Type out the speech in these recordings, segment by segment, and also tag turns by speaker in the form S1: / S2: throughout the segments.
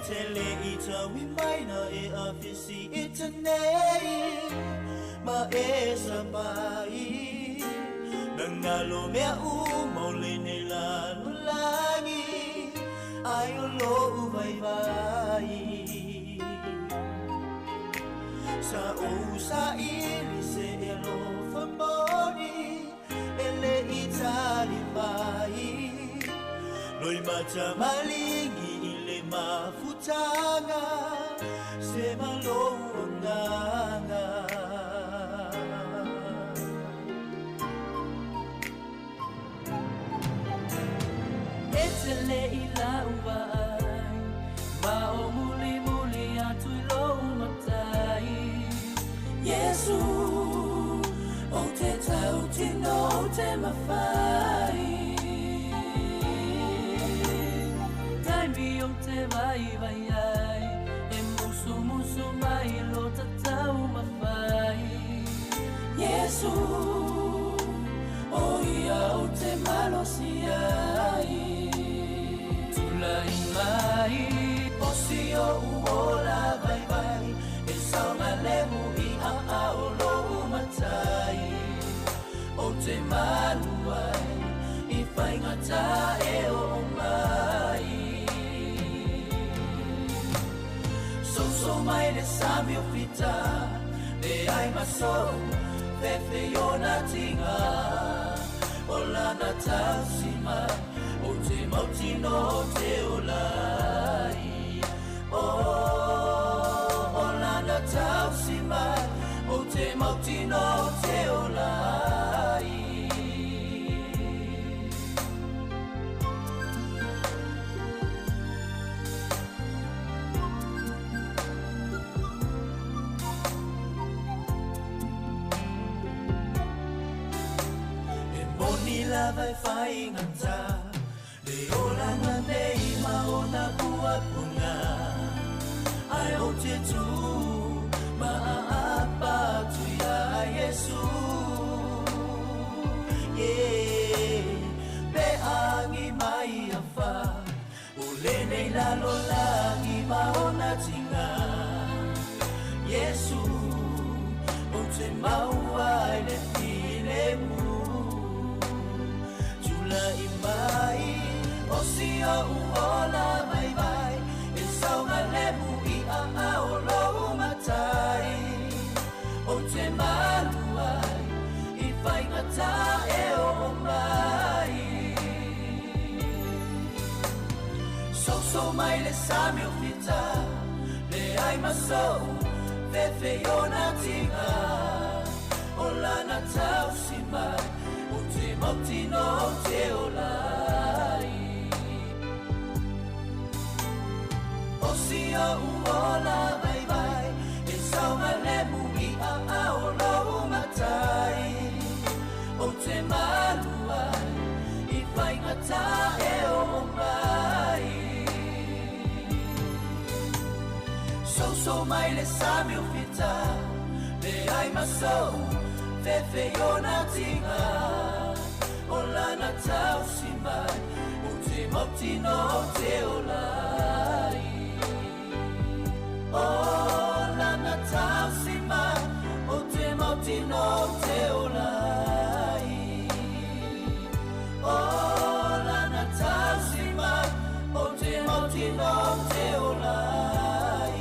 S1: tele ita we maina e afisi itanei ma e sabai nangalo mea umole ne la nulangi ayo lo vai vai sa o sa ili se elo famoni ele itali mai loi macha malingi ile mafutanga se malonganga etele ila uwai ma o muli muli atu lo matai Yesu o te tau tino o te mawhai Taimi o te vai vai ai E musu musu mai lo ta tau mawhai Yesu o ia o te malosi ai Tulai mai Posi o uola vai vai E sauna lemu i a o lo matai O te manuai I whaingata e o mai So mai le sami o fita Le ai maso Fefe o na tinga O lana tausima O te mautino o te olai O lana tausima O te mautino o te olai La vai fai ngata le ola na nei ma ona bua puna ai o te tu ma apa tu ya Yesu pe angi mai afa o le nei la lo langi ma ona tinga Yesu o te maua le file mu Imai o sia uola vai vai e saunga lemu I a o lo matai o te maluai I whaingata e o mai so mai le sami o fita le ai maso fefe o na tinga o lana tau si mai Mautino te olai O sia uola vai vai E saunga lemu I a o lo matai O te maluai I whaingata e o mai So mai le sami o fita Le ai maso Fefe o na tinga O lana tau si mai O te mautino o te olai O lana tau si mai O te mautino o te olai O lana tau si mai O te mautino o te olai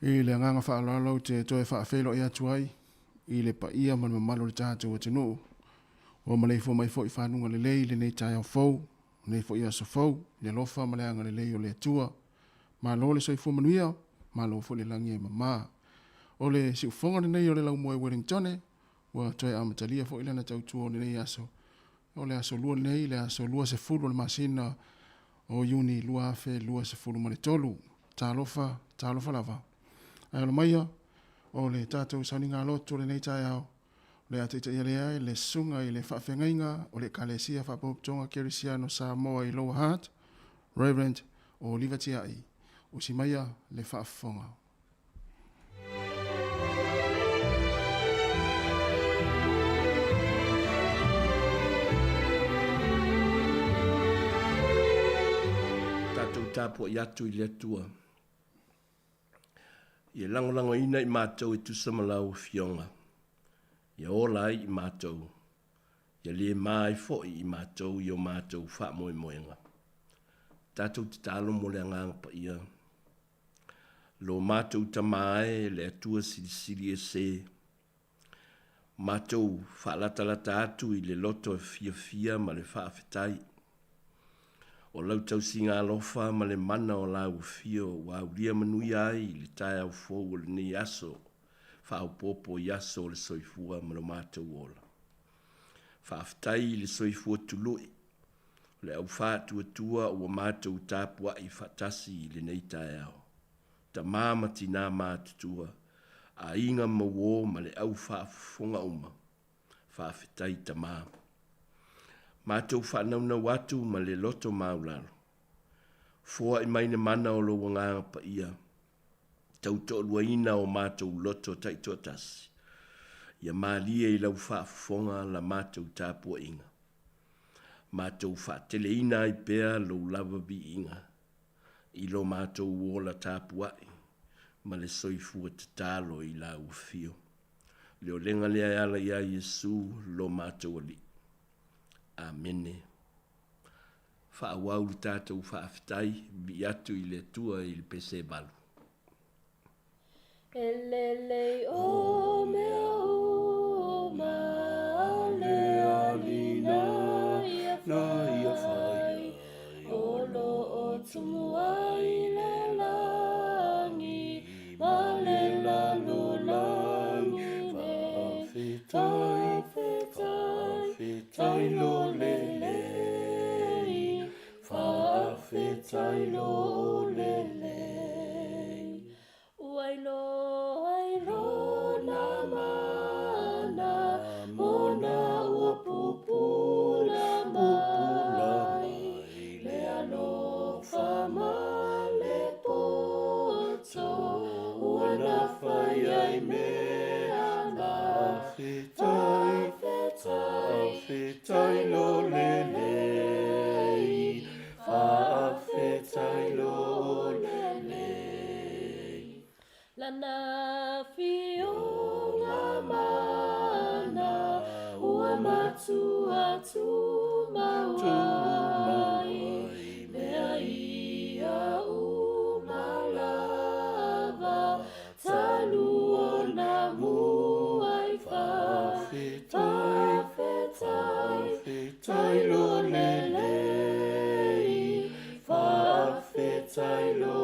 S2: I le nganga whaalalo te toe whaafelo ia tuai. I le pa ia man mamalo le tātou te no. O malei fo mai fo I whanunga le lei le nei tai au fau. Nei fo ia so fau. Le lofa maleanga le lei o le atua. Ma lo le soifo manuia. Ma lo fo le langi e mama. O le si ufonga le nei o le lau moe Wellingtone. Wa toe amatalia fo ilana tautua o le nei aso. O le aso lua nei, le aso lua se fulu le masina. O yuni lua afe, lua se fulu mani tolu. Talofa lava. Ai o maia, o le tātou sauninga loto le nei tai au. Le atita ia le ai, le sunga I le whawhengainga, o le kalesia whapoptonga Kerisiano Samoa I Lower Heart, Reverend o Livatiai, o si maia le whaafonga.
S3: Tātou tāpua I atu I le atua. Ia langolango ina I mātou I tusamalau fionga. Ia ola I mātou. Ia lie mai fo'i I mātou I o mātou wha moe moenga. Tātou te tālo mo le angang pa ia. Lo mātou tamae le atua siri se. Mātou wha lata atu I le loto fia ma le wha awhetai. O lau tau singa alofa ma le mana o lau fio wa uria manuia ai le tai au fou le ni aso fa au popo yaso le soifua ma lo mātou ola. Fa aftai le soifua tului le au fatu atua o mātou tāpua I fatasi le nei tai au. Ta māma tina mātutua a inga mawo ma le au whaafonga uma. Fa aftai ta māma. Mātou whanauna watu ma le loto maularo. Fua I maine mana o lo wanganga pa ia. Tau tolua ina o mātou loto taitotasi. Ia mālia I lau whaafonga la mātou tāpua inga. Mātou whaatele ina I pēr lo lava bi inga. I lo mātou wola tāpua I. Ma le soifua te tālo I lau fio. Leo lenga lea ala ia Yesu lo mātou ali. Amene. Whaawau tātou whaaftai, bi atu I le tua I le pese balu.
S4: Elele o mea o ma le alina ia whai o lo o tumua I le langi ma le lalo langi ne whawhetai lo lelei whawhetai lo lelei Wailo na mana mona ua pupula mai le alofa ma le poto ua na whai ai mea na whawhetai lo lelei whawhetai lo Lana fionga mana ua matua tu mawai mea ia umalava talu o na muai whawhetai lo lelei whawhetai lo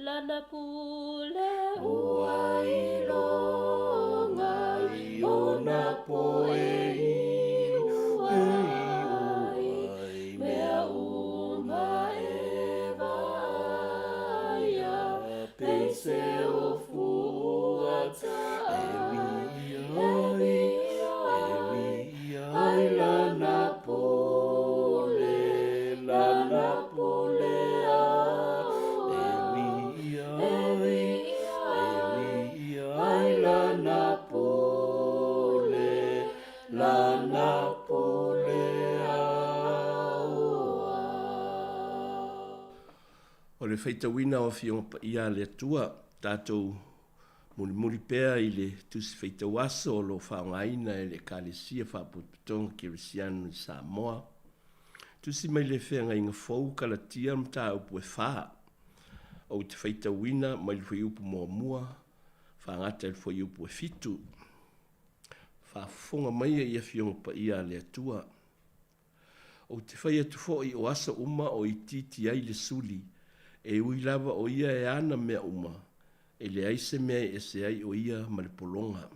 S4: Lana pule ua I longa I ona poe I uai mea uma e vaia peise o fuata ai lana pule
S3: O le feitawina o fionga pa ia le atua, tātou muli pēr I le tusi feitawaso o lo whaongaina e le kālesia whaputonga Kerisiano I Samoa. Tusi mai le whenga inga fau kalatia mta upu e wha. o te whaita wina mai le whaiupu mua mua, whaangata le whaiupu e fitu, whaafonga mai e ia fionga pa ia le atua. O te whai atu fōi o asa uma o i titi ai le suli, e ui lava o ia e ana mea uma, e le aise mea e se ai o ia ma le polonga.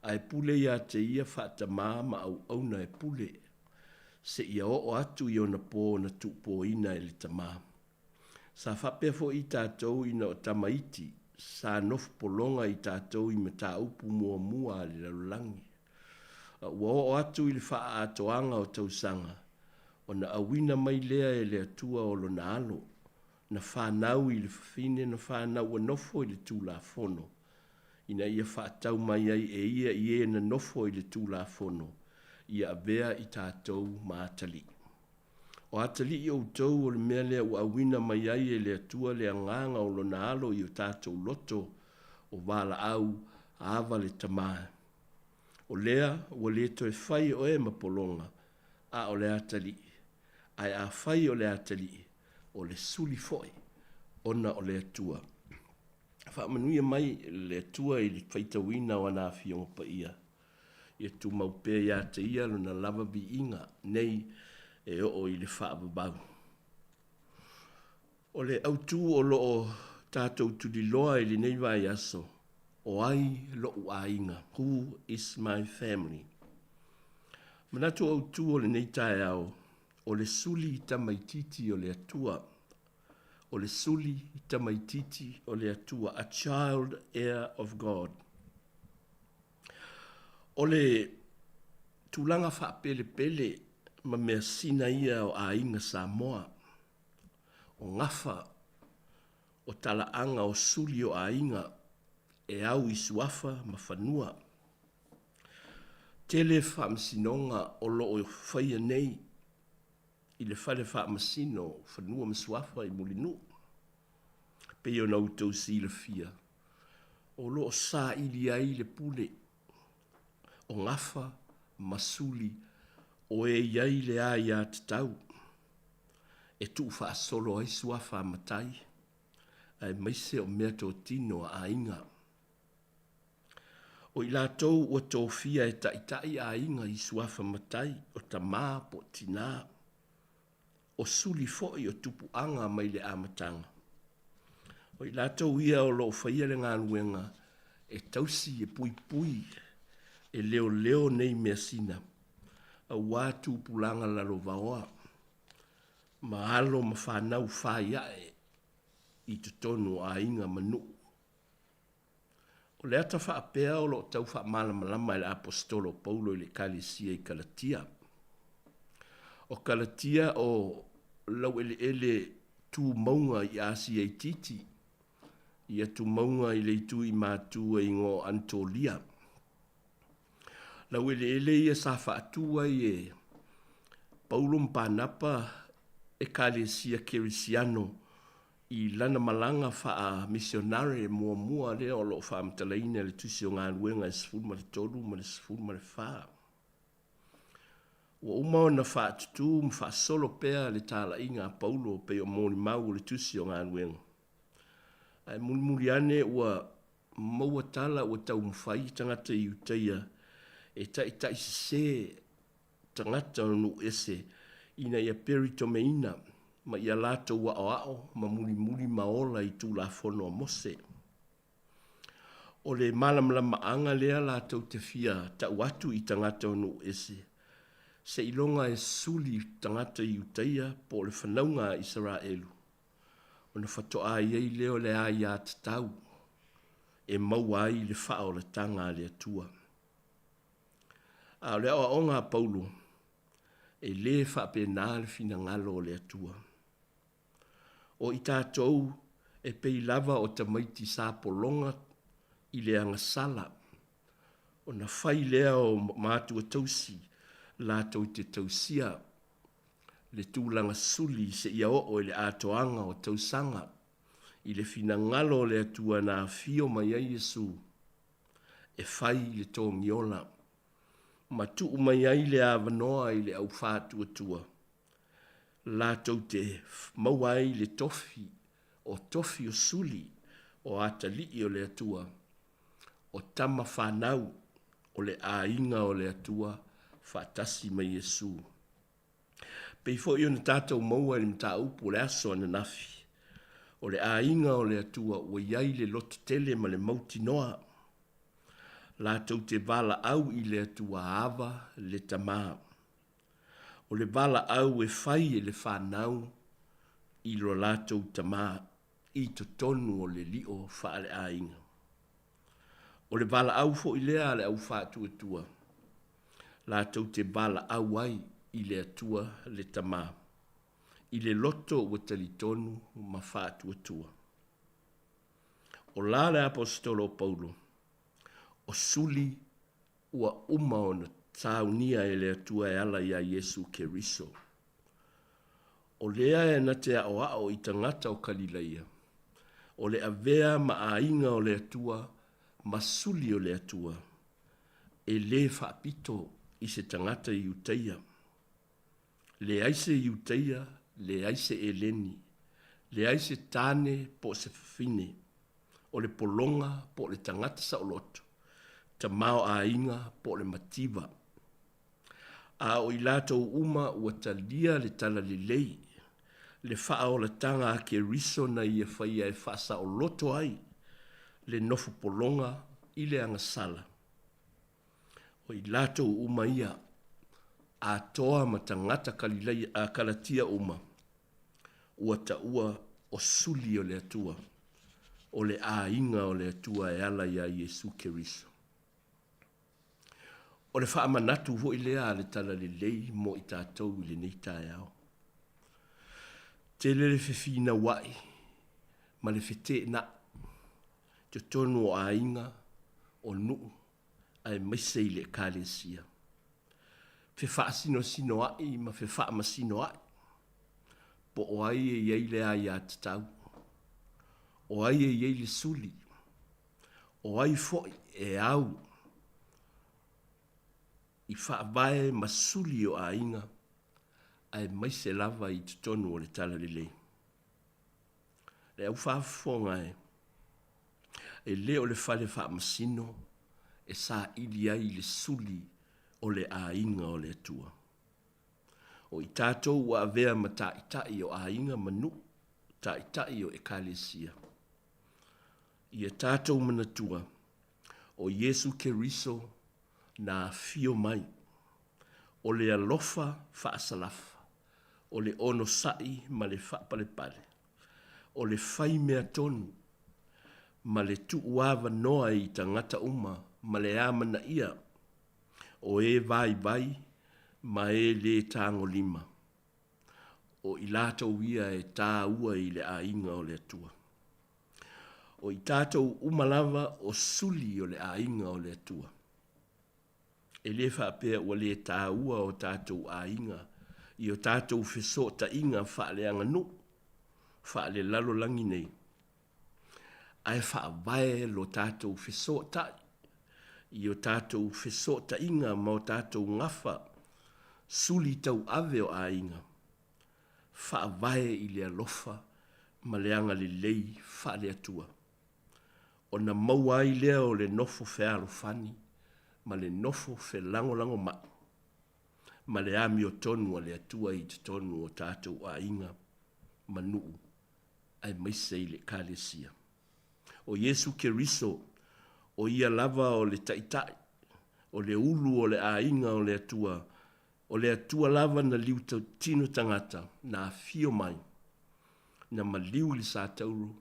S3: A e pule ia te ia whaata maa ma au auna e pule, se ia o atu i ona pō na tupo ina e le tamaa. Sa whapea fo i tātou ina o tamaiti, sa nofu polonga i tātou i mata upu mua mua le lalulangi. Ua o atu i le wha atoanga o tausanga, o na awina mai lea e le atua o lo na alo, na whanau i le whawhine, na whanau a nofo i le tūla fono. Ina ia whaatau mai ai e ia i e na nofo i le tūla fono, ia avea i tātou maatali. O atali i o tau o le mea lea ua awina mai ai e le atua le anganga o lo na alo i o tātou loto o wala au aava le tamaa. O lea ua le to e whai o e mapolonga a o le atali. Ai a whai o le atali o le suli foi ona o le atua. Whaamanuia mai le atua i le whaitawina o ana fionga pa ia. Ia tu maupea ia te ia luna lava bi inga nei e o i le whaababau. O le autu o loo tātou tuli loa i le nei vai aso. O ai loo a inga. Who is my family? Manatu autu o le nei tae au. O le suli i tamaititi o le atua. O le suli i tamaititi o le atua. A child heir of God. O le tūlanga whaapele pele ma mea sina ia o a inga Samoa. O ngafa o talaanga o suli o a inga e au i suafa ma whanua. Tele whaamsinonga o loo whaia nei i le whare whaamasino whanua ma suafa i mulinu. Peo na utou si le fia. O loo sa ili ai le pule. O ngafa masuli o e iai le a ia te tau. E tu wha solo ai suafa matai. Ai maise o mea tō tino a inga. O i lātou o tō fia e taitai a inga i suafa matai o ta maa po tina. O suli foi o tupu anga mai le amatanga. O i lātou ia o loo whaia le ngā luenga e tausi e pui pui e leo leo nei mea sina. A wātu pulanga lalo vaoa. Ma alo ma whanau whaiae i tutonu a inga manu. O le ata whaapea o lo tau wha malama i le apostolo Paulo i le Kalesia i Kalatia. O Kalatia o lau ele tu maunga i Asia i titi. Ia tu maunga i le tu i mātua i ngō Antolia. Lau ele ia sa whaatua i e Paulo mpanapa e Kalesia Kerisiano i lana malanga wha missionare mua mua lea o loo wha amtalaina le tusi o ngā luenga e sifuru ma le tolu ma le sifuru ma le wha. Ua umao na wha tutu mwha solo pea le tala i ngā Paulo pe o mōni mau le tusi o ngā luenga. Ai mulimuli ane ua maua tala ua tau mwhai tangata i utaia e tai se tangata nu ese ina ia perito meina ma ia lato wa ao ma muli maola i tu la fono a mose. O le malamlama anga lea lato te fia ta watu i tangata nu ese. Se ilonga e suli tangata i utaia po le whanaunga Israelu. O na whatoa iei leo le a ia te tau e mauai le whao le tanga le atua. A le awa o ngā Paulo e le whape nā le fina ngalo le atua. O i tātou e pei lava o tamaiti sa polonga i le angasala. O na whai lea o mātua tausi, lātou te tausia, le tūlanga suli se ia o le atoanga o tausanga, i le fina ngalo le atua nā fio mai ai Yesu, e whai le tō ngiola, ma tu mai ai le avanoa i le au whātua tua. Lātou te mauai le tofi o tofi o suli, o atalii o le atua, o tama whanau, o le ainga o le atua, whaatasi mai Yesu. Pei fo i ona tātou maua ni mta upu le aso ana nafi, o le ainga o le atua, o iai le loto tele ma le mauti noa, la tau te vala au i le atua ava le tamaa. O le vala au e fai e le whanau i lo la tau tamaa i to tonu o le lio wha le ainga. O le vala au fo i lea le au whātu e tua. La tau te vala au ai i le atua le tamaa. I le loto o tali tonu ma whātu e tua. O la le apostolo Paulo, o suli ua uma o na taunia e le atua e ala ia Yesu Keriso. O lea e na te ao ao i tangata o Kalileia. O le avea ma ainga o le atua, ma suli o le atua. E le whaapito i se tangata i uteia. Le aise i uteia, le aise e leni. Le aise tane po se fine. O le polonga po le tangata sa oloto. Ta mao ainga po le mativa. A o ilato uma ua talia le tala le lei. Le faa o le tanga a ke riso na ia whaia e fasa o loto ai. Le nofu polonga i le angasala. O ilato uma ia a toa matangata kalilai a kalatia uma. Ua ta ua o suli o le atua. O le a inga o le atua e ala ia Yesu Keriso. O le wha manatu ho i lea le tala le lei mo i tātou le nei tae au. Te le whiwhina wai, ma le white na, te tonu o ainga, o nuu, ai maise i le kālesia. Whiwha sino sino ai, ma whiwha ma sino ai. Po o ai e iei le ai a tatau. O ai e iei le suli. O ai foi e au. I whaavae masuli o ainga, ai mai se lava i tutonu o le tala lele. Le au whaafonga e leo le whale wha masino, e sa ili ai le suli o le ainga o le atua. O i tātou wa avea ma taitai o ainga manu, taitai o ekalesia. I e tātou manatua, o Yesu Keriso, na fio mai, o le alofa whaasalafa, o le ono sai ma le whaapale pale, o le whai mea tonu, ma le tuuava noa i tangata uma, ma le amana ia, o e vai vai, ma e le tango lima, o i lātou ia e tā ua i le ainga o le atua. O i tātou umalava o suli o le ainga o le atua. E le whaapea ua le tā ua o tātou ainga, i o tātou wheso ta inga wha le anganu, wha le lalo langi nei. Ai wha vae lo tātou wheso tai, i o tātou wheso ta inga ma o tātou ngafa, suli tau ave o ainga. Wha vae i le alofa, ma le anga le lei wha le atua. O na maua i lea o le nofo whearo fani, ma le nofo fe lango lango ma. Ma le ami o tonu a le atua i te tonu o tātou a inga manuu ai maise i le kālesia. O Yesu Keriso, o ia lava o le taitai, o le ulu o le a inga o le atua lava na liu tau tino tangata, na fio mai, na maliu li sa tauru,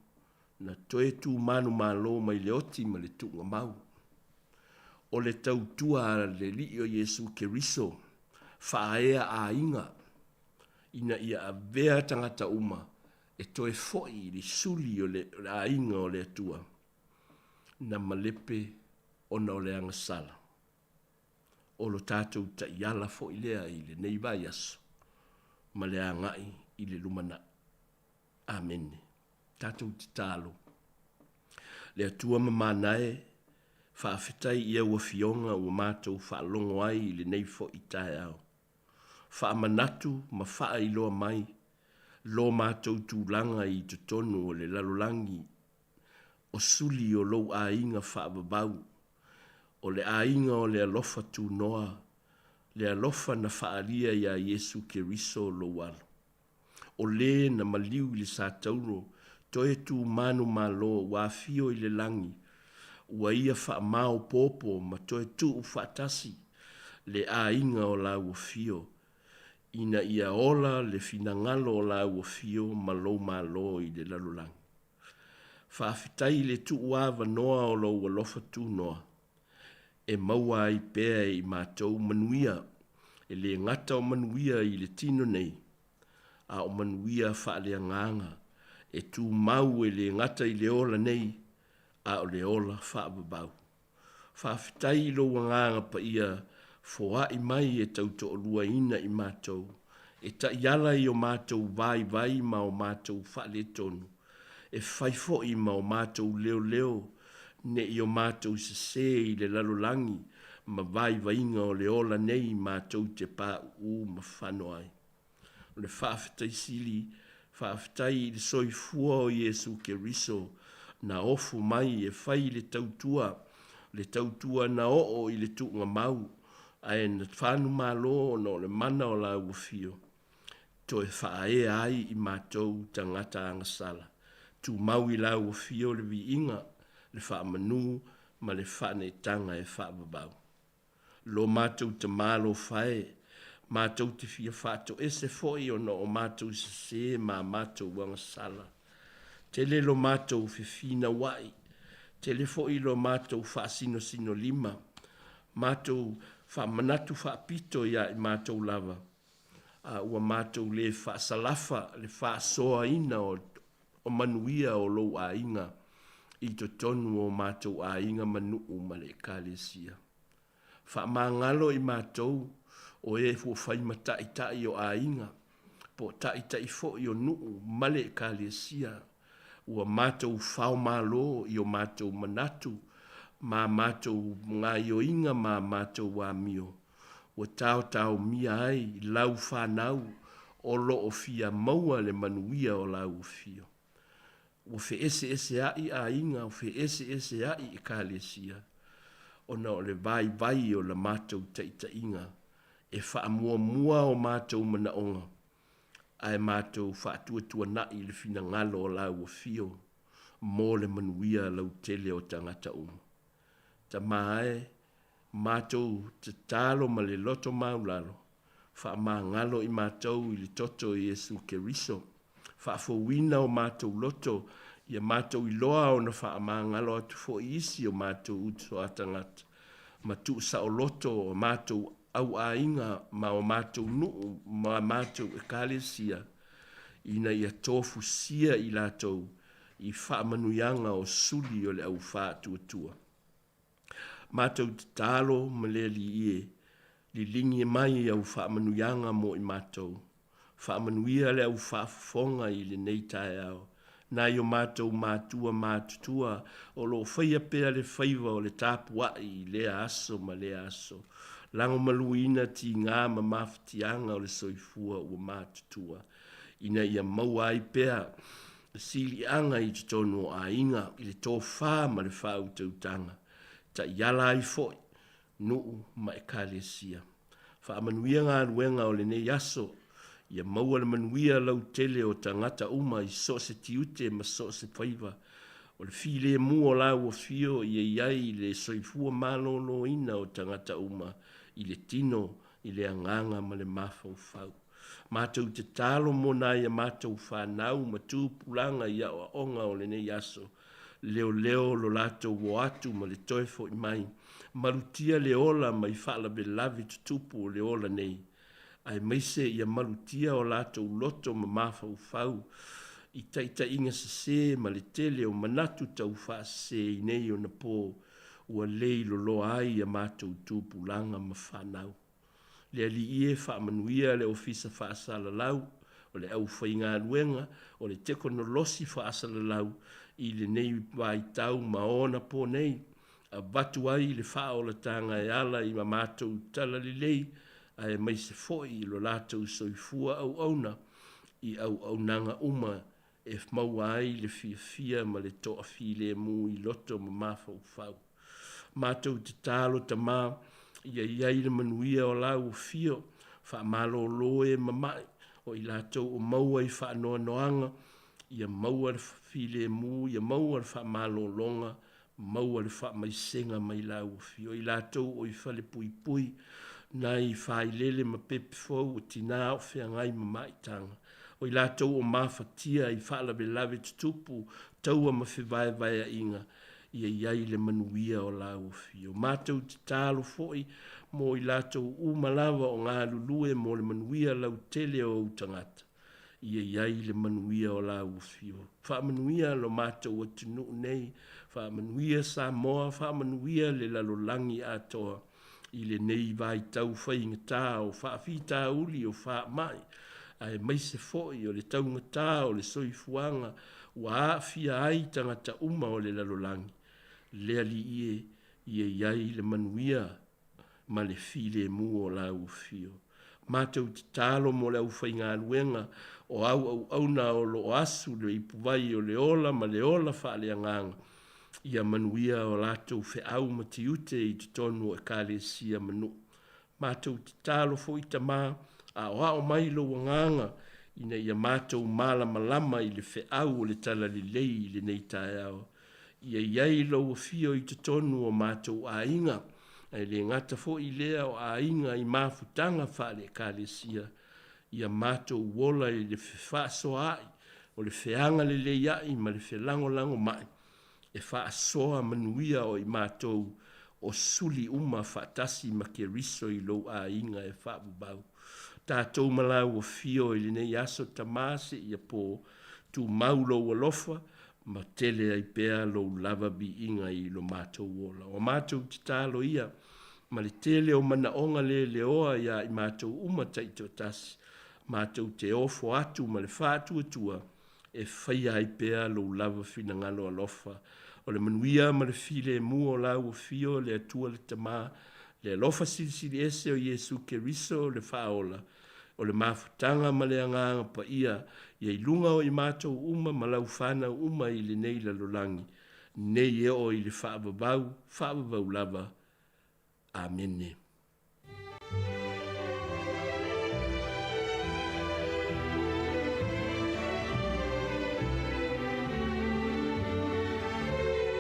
S3: na toe tu manu malo mai le oti ma le tunga mau. O le tau tua le li o Yesu Keriso, whaea a inga, ina ia a vea tangata uma, e toe foi li suli o le a inga o le atua, na malepe o na o le angasala. O lo tātou ta iala fo i lea i le neiva yaso, ma le angai i le lumana. Amen. Tātou ti tālo. Le atua mamanae, whaafetai ia ua fionga ua mātou whaalongo ai i le neifo i tae au. Whaamanatu ma wha iloa mai, lo mātou tūlanga i te tonu o le lalolangi, o suli o lou ainga whaababau, o le ainga o le alofa tū noa, le alofa na whaalia ia Yesu ke riso lo walo. O le na maliu i le sa tauro, toe tū manu malo wa fio i le langi, ua ia wha mao popo ma toe tu ufatasi le ainga o la ua fio. Ina ia ola le finangalo o la ua fio ma lo i le lalolangi. Whaafitai le tu uawa noa o lo ua lofa tu noa. E maua ai pēa i mātou manuia, e le ngata o manuia i le tino nei, a o manuia wha le nganga, e tu mau e le ngata i le ola nei, a o le ola whaababau. Whaafitai lo wanganga pa ia foa i mai e tau to lua ina i mātou. E ta iala i o mātou vai ma o mātou whaale tonu. E whaifo i ma o mātou leo, ne i o mātou se i le lalolangi, ma vai inga o le ola nei mātou te pā ma whanoai. O le whaafitai sili, whaafitai i le soifua o Yesu ke riso, na ofu mai e whai le tautua na o i le tuunga mau, ai na whanu malo no le mana o la uafio. To e whaae ai i mātou tangata angasala. Tu mau i la uafio le vi inga, le whaamanu, ma le whane tanga e whaababau. Lo mātou te malo whae, mātou te fia whātou ese foi o no o mātou se ma mātou wangasala. Te le lo mātou whiwhina wai, te le foi lo mātou whaasino sino lima, mātou whaamanatu whaapito ia i mātou lava. Ua mātou le whaasalafa, le whaasoa ina o manuia o lou a inga, i to tonu o mātou a inga manuu ma le kālesia. Whaamangalo i mātou, o e fu whaima tai o a inga, po tai fo i o nuu ma le kālesia, ua mātou whao malo i o mātou manatu, ma mātou ngā i o inga ma mātou wa mio. Ua tau mia ai lau whanau o lo o fia maua le manuia o lau fio. Ua fe ese ai a inga, o fe ese ai i kālesia. O na o le vai o la mātou ta inga, e wha mua o mātou manaonga. Ai mātou whaatua na i le fina ngalo o lau fio, mō le manuia lau tele o tangata Ta mae, mātou te talo ma le loto maulalo, wha ngalo i mātou i le toto i Yesu ke riso, wha wina o mātou loto, ia mātou i loa o na wha ngalo atu fo isi o mātou uto atangata, ma tu sa o loto o mātou au a inga ma o mātou nuu ma mātou e kālesia, ina ia tofu sia i lātou i wha manuianga o suli o le au wha tua. Mātou te talo ma le li ie, li lingi mai au wha manuianga mo i mātou, wha manuia le au wha fonga i le nei tae au, na i o mātou mātutua o lo whaia pēa le whaiva o le tāpua i le aso ma le aso. Lango maluina ti ngā ma mawhitianga o le soifua o mātutua. Ina ia maua ai pēa, sili anga i te tonu a inga i le tō whā ma le whā utautanga. Ta iala ai foi, nuu ma e kālesia. Wha manuia ngā ruenga o le nei aso, ia maua le manuia lau tele o tangata uma i so se tiute ma so se whaiva. O le file mua o lau o fio i iai le soifua malolo ina o tangata uma i le tino i le anganga ma le mawhau whau. Mātou te talo mona ia mātou whanau ma tūpulanga ia o onga o le nei aso. Leo lo lato o atu ma le toefo i mai. Marutia le ola ma i whala be lavi tutupu o le ola nei. Ai meise ia marutia o lato loto ma mawhau whau. I taita inga se ma le tele o manatu tau wha se i nei o na pō. Ua lei lo ai a mātou tūpulanga ma whanau. Le ali ie wha manuia le ofisa wha asala lau. O le au whainga ruenga. O le tekonolosi wha asala lau. I le nei vai tau maona po nei, a batu ai le wha o la tanga e ala i ma mātou tala li lei, a e mai se foi lo lātou soifua au auna, i au nanga uma e maua ai le fia ma le toa file mu i loto ma mafau fau. Mātou te tālo ta mā, ia iai le manuia o lau fio, wha malo loe ma mai, o i lātou o maua i wha noa noanga, ia maua le file mu, ia maua le wha malo longa, maua le wha mai senga mai lau fio, i lātou o i wha le pui pui, nai wha i lele ma pepe fau o tina o whea ngai ma mai tanga. O i lātou o mawhatia i wha lawe lawe tutupu, taua ma whiwai vai a inga, ia iai le manuia o lau fio. Mātou te tālo foi, mo i lātou umalawa o ngā lulue mo le manuia lau tele o utangata. Ia iai le manuia o lau fio. Wha manuia lo mātou atu nuu nei, wha manuia Samoa, wha manuia le lalolangi atoa. I le nei vai tau whainga tā o wha whita uli o wha mai. Ai mai se foi o le taunga tā o le soifuanga, wa a fia ai tangata uma o le lalolangi. Lea li ie iai le manuia ma le file mu o lau fio. Mātou te tālo mo le au whainga aluenga o au na o lo asu le ipuwai o le ola ma le ola wha le anganga. Ia manuia o lātou whe au ma ti ute i te tonu e kāle sia manu. Mātou te tālo fo i ta mā a o mai lo wanganga ina ia mātou malama i le whe au o le tala le lei i le nei tae au. Ia iai lo fio i te tonu o mātou a inga. Ai le ngata fo i lea o a inga i mafutanga whale kāle sia. Ia mātou wola i le whaaso ai. O le whianga le ai ma le lango mai. E whaasoa manuia o i mātou o suli uma whaatasi ma ke riso i lo a inga e whaabubau. Tātou malau o fio i le nei aso tamase i a po tu maulo o lofa. Ma tele ai pea lo lava bi inga i lo mātou wola. O mātou te tālo ia, ma le tele o mana onga le oa ia i mātou umata i tō tasi. Mātou te ofo atu ma le whātua tua, e whai ai pea lo lava whina ngalo alofa. O le manuia ma le file mu o lau o fio le atua le tamā, le alofa siri ese o Yesu ke riso le whaola. O le mafutanga ma le anganga pa ia i lunga o i mātou uma ma lau whana uma i le nei la lolangi. Nei e o i le whaababau lava. Amene.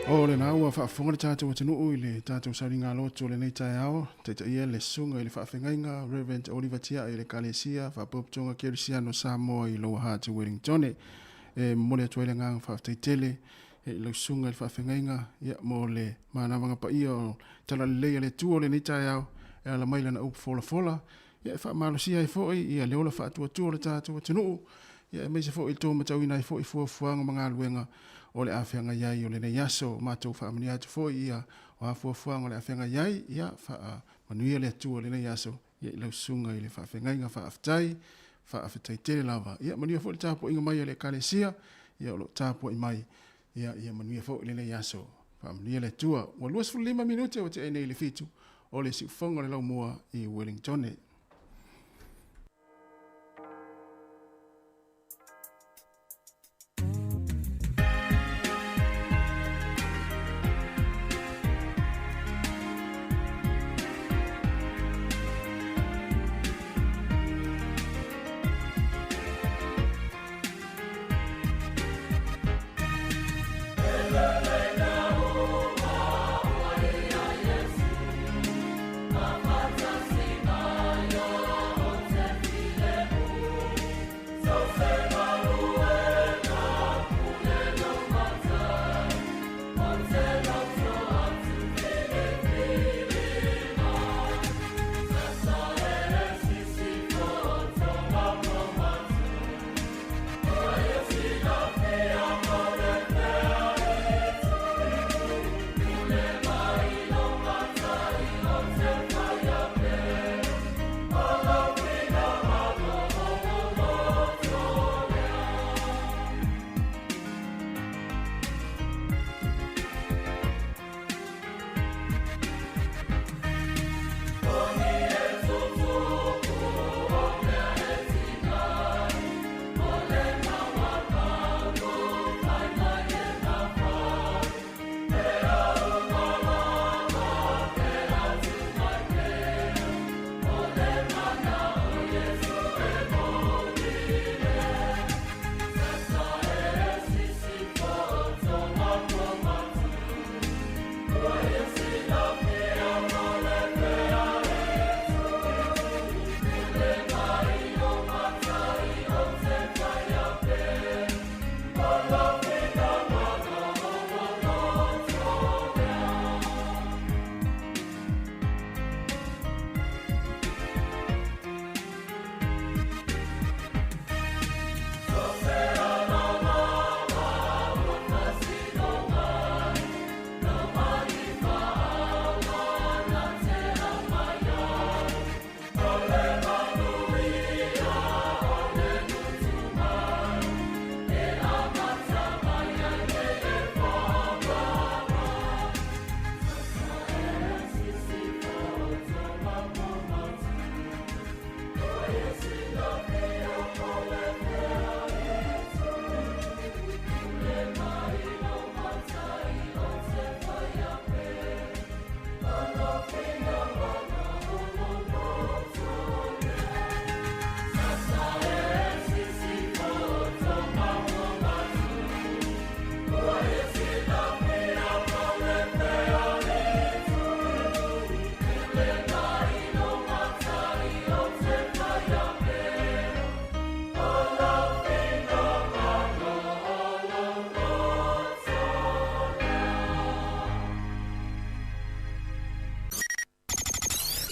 S2: O le na ua whaafonga le tātou atanuu i le tātou sauringa loto le nei tae ao, teita ia le sunga i le whaafengainga, Reverend Oliver Tia i le Kalesia, whaapoputonga Kerisiano Samoa i loa hatu Wellingtone, e mole atu ele ngang whaafteitele, e lau sunga i le whaafengainga, ia mo le maanawanga pa ia o tala le leia le tuo le nei tae ao, e ala maila na upu fola, ia e whaamalosia i foi, ia le ola whaatua le tātou atanuu, ia e meise foi tō matauina i foi fuafuanga mga aluenga, o le awhenga iai o le nei aso mātou whaamani atu fo ia o a fuafuanga o le awhenga iai ia wha manuia le atua le nei aso ia i lau sunga i le whaafengainga whaafetai tele lava ia manuia fo le tāpo inga mai o le Kalesia ia o lo tāpo i mai ia manuia fo le nei aso whaamani le atua wa 25 minute o te enei le fitu o le siufonga le lau mua i Wellingtone.
S1: Mafata sima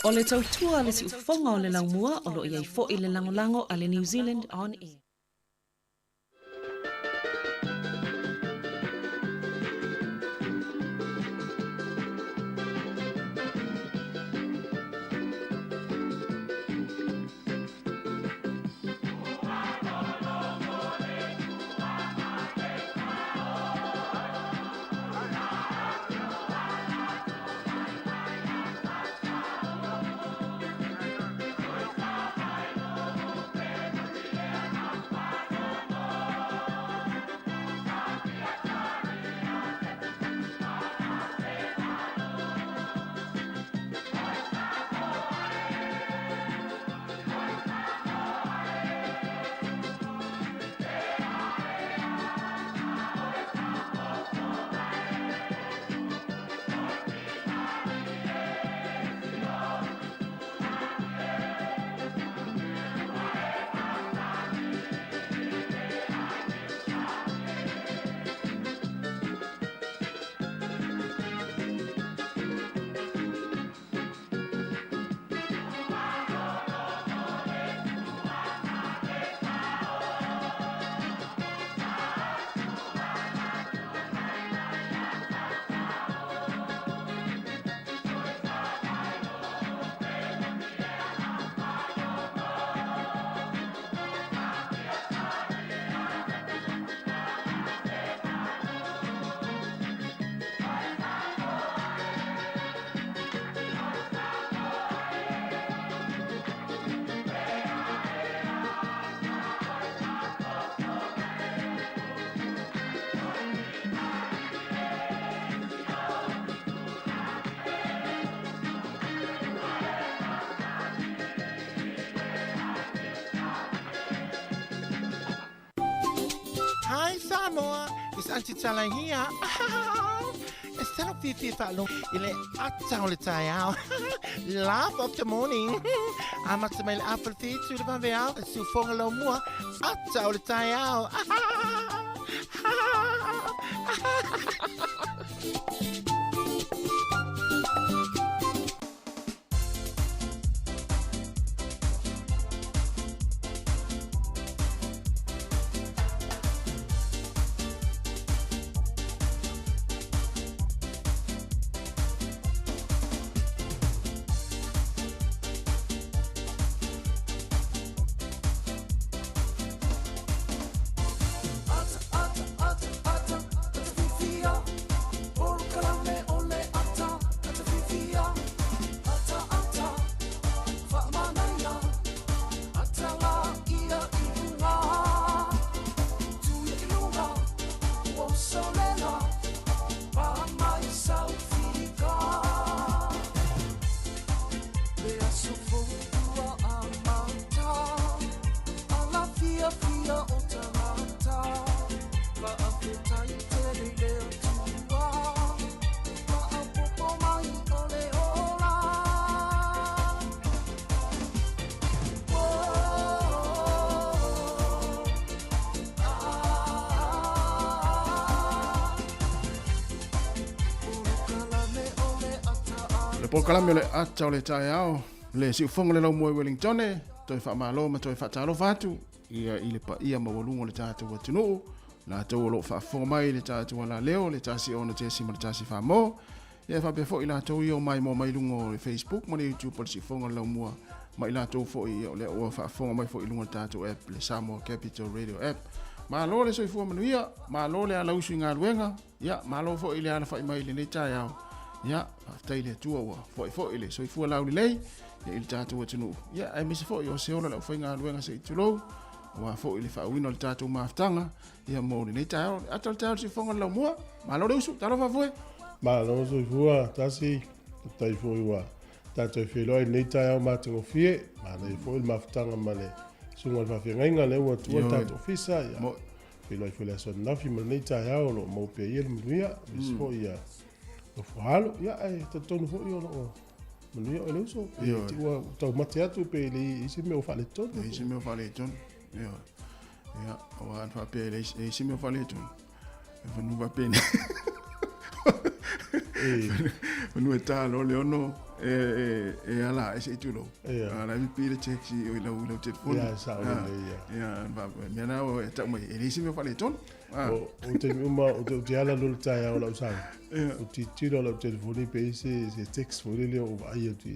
S5: O le tautua le si ufonga o le laumua o lo iai fo i le langolango a le New Zealand On Air.
S6: Hi Samoa, it's Auntie Chala here. Instead of Fifi Falo, ile atau le tayao. Laugh of the morning. Amat sa may apple feet to the paveo, sufong alo mo, atau le tayao.
S2: Le pokalame le ata o le tae ao, le si ufonga le lau moe Wellington, toi wha malo ma toi wha talo fatu, ia i le pa ia mawalungo le tātou wa tunu, la tau lo wha fonga mai le tātou la leo, le tāsi ono te sima le tāsi wha mo, ia wha befo i la tau i o mai mo mai lungo le Facebook, mo le YouTube le si ufonga le lau mua, mai la tau fo i o le o wha fonga mai fo i lungo le tātou app, le Samoa Capital Radio app, ma lo le soifua manuia, ma lo le ala usu i ngā ruenga, ia ma lo fo i le ala wha i mai le nei tae ao, ya aftai le tua wa foi le so fu la ulei ya il tatu wa tunu ya ai misi foi o se ona la foi nga luenga se tulo wa foi le fa wino le tatu maftanga ya mo le ta atal ta si fonga la mo ma lo usu ta lo fa foi
S7: ma lo so fu tasi tai foi wa tatu fe lo le ta ma to fie ma le foi maftanga ma le sunga fa fe nga le wa tu tatu fisa ya mo fe lo le so na fi ma le ta ya lo mo pe ye mo ya misi foi ya o falo ya te tonu fo yo no manuia o leuso ti wa tau mate atu pe le isi me o fale ton
S2: isi me o fale ton ya o an fa pe le isi me o fale ton e fa nu va pene Manua tā lo le ono e ala e se tulo. Ala mi pile taxi o ila telefoni.
S7: Ya sa o le
S2: Ya ba me na o ta mai e risi me fa le ton.
S7: O te uma o te ala lo ta ya o la usa. O ti tiro la telefoni pe se text fo le o ai tu.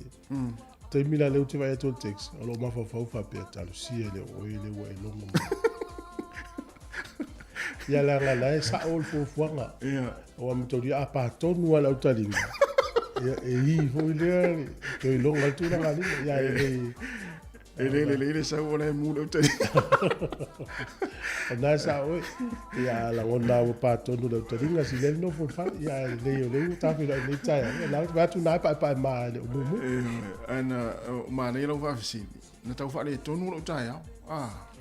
S7: Te mila le te vai to text. O lo ma fa pe ta lo si le o le o lo mo. Ya la sa o fo fuanga. O am to dia apa tonu ala utalinga. E hi fo le ke lo ngal tu na ngali ya
S2: ele sa o le mu le utalinga.
S7: Na sa o ya la ona o pa tonu le utalinga si le no fo fa ya le ta fi le ta ya la va tu na pa ma le mu.
S2: Ana ma le lo va fi. Na tau fa le tonu le ta ya.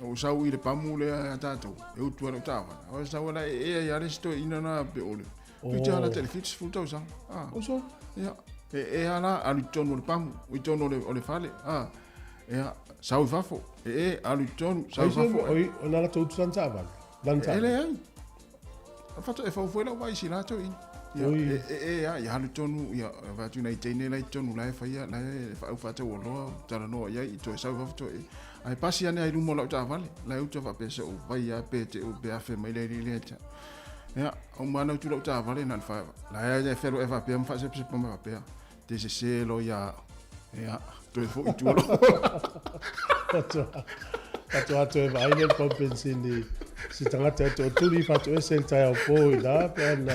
S2: O sau i le pamu le tātou, e utua le tāwana. O sau la e aresto ina na pe ole. Pita ala telefits full tau sang.
S7: O so?
S2: Ia. E ala alu tonu le pamu, i tonu le fale. Ia, sau i fafo. Alu tonu, sau i fafo.
S7: Oi, o nala tau tusan tāwana.
S2: Ele ai. Fato e fau fuela wai si lato in. Ia alu tonu, ia vatu na i teine lai tonu lai faia, lai fau fata o loa, tala noa ia, i to e sau i fafo to e. Ai pasi ane ai lumo lau ta vale, lai uta va pesa o vai a pe te o be a fe mai le le ta. Ya, o mana tu lau ta vale na fa. Lai ai fero e va pe am fa se pa ma pe. Te se lo ya. Ya, to e fo tu lo.
S7: Kato e vai le pompensi ni si tanga te tu li fa tu e senta o po da pe na.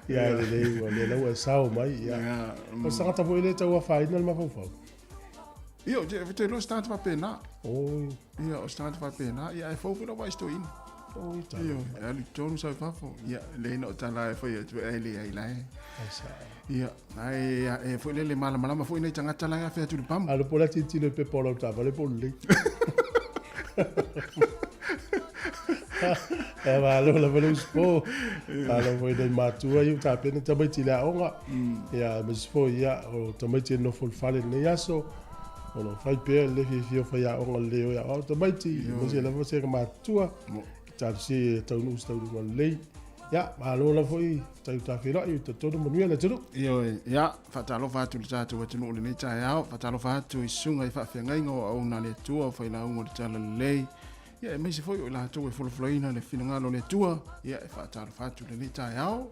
S7: Ya le lau e sao mai ya. O sa ta foi le ta wa fa ina ma fa.
S2: Io, te lo staat va pena.
S7: Io,
S2: staat va pena. Ia, e fofu lo vai sto in. Io, ali tonu sa fafo. Ia, le no tala e foi tu ele ai lai. Ia, ai e foi le mala foi nei tanga tala ia fe tu pam.
S7: Alo pola titi le pe polo ta vale polle. Va lo la velo spo. Alo foi del matua io ta pena ta mai tila onga. Ia, me spo ia o ta mai no fol fale ne yaso. Ono fai pe le fio fa ya o le ya o to mai ti mo se la você ma tua ta si ta no sta no le ya ma lo la foi ta fi lo io to mo ni le tu
S2: io ya fa ta lo fa tu ta tu no le ta ya fa ta lo fa tu sunga i fa fe ngai ngo o na le tua fa la ngo ta le ya me se foi la tu e fo floina le fino ngalo le tua ya fa ta lo fa tu le ta ya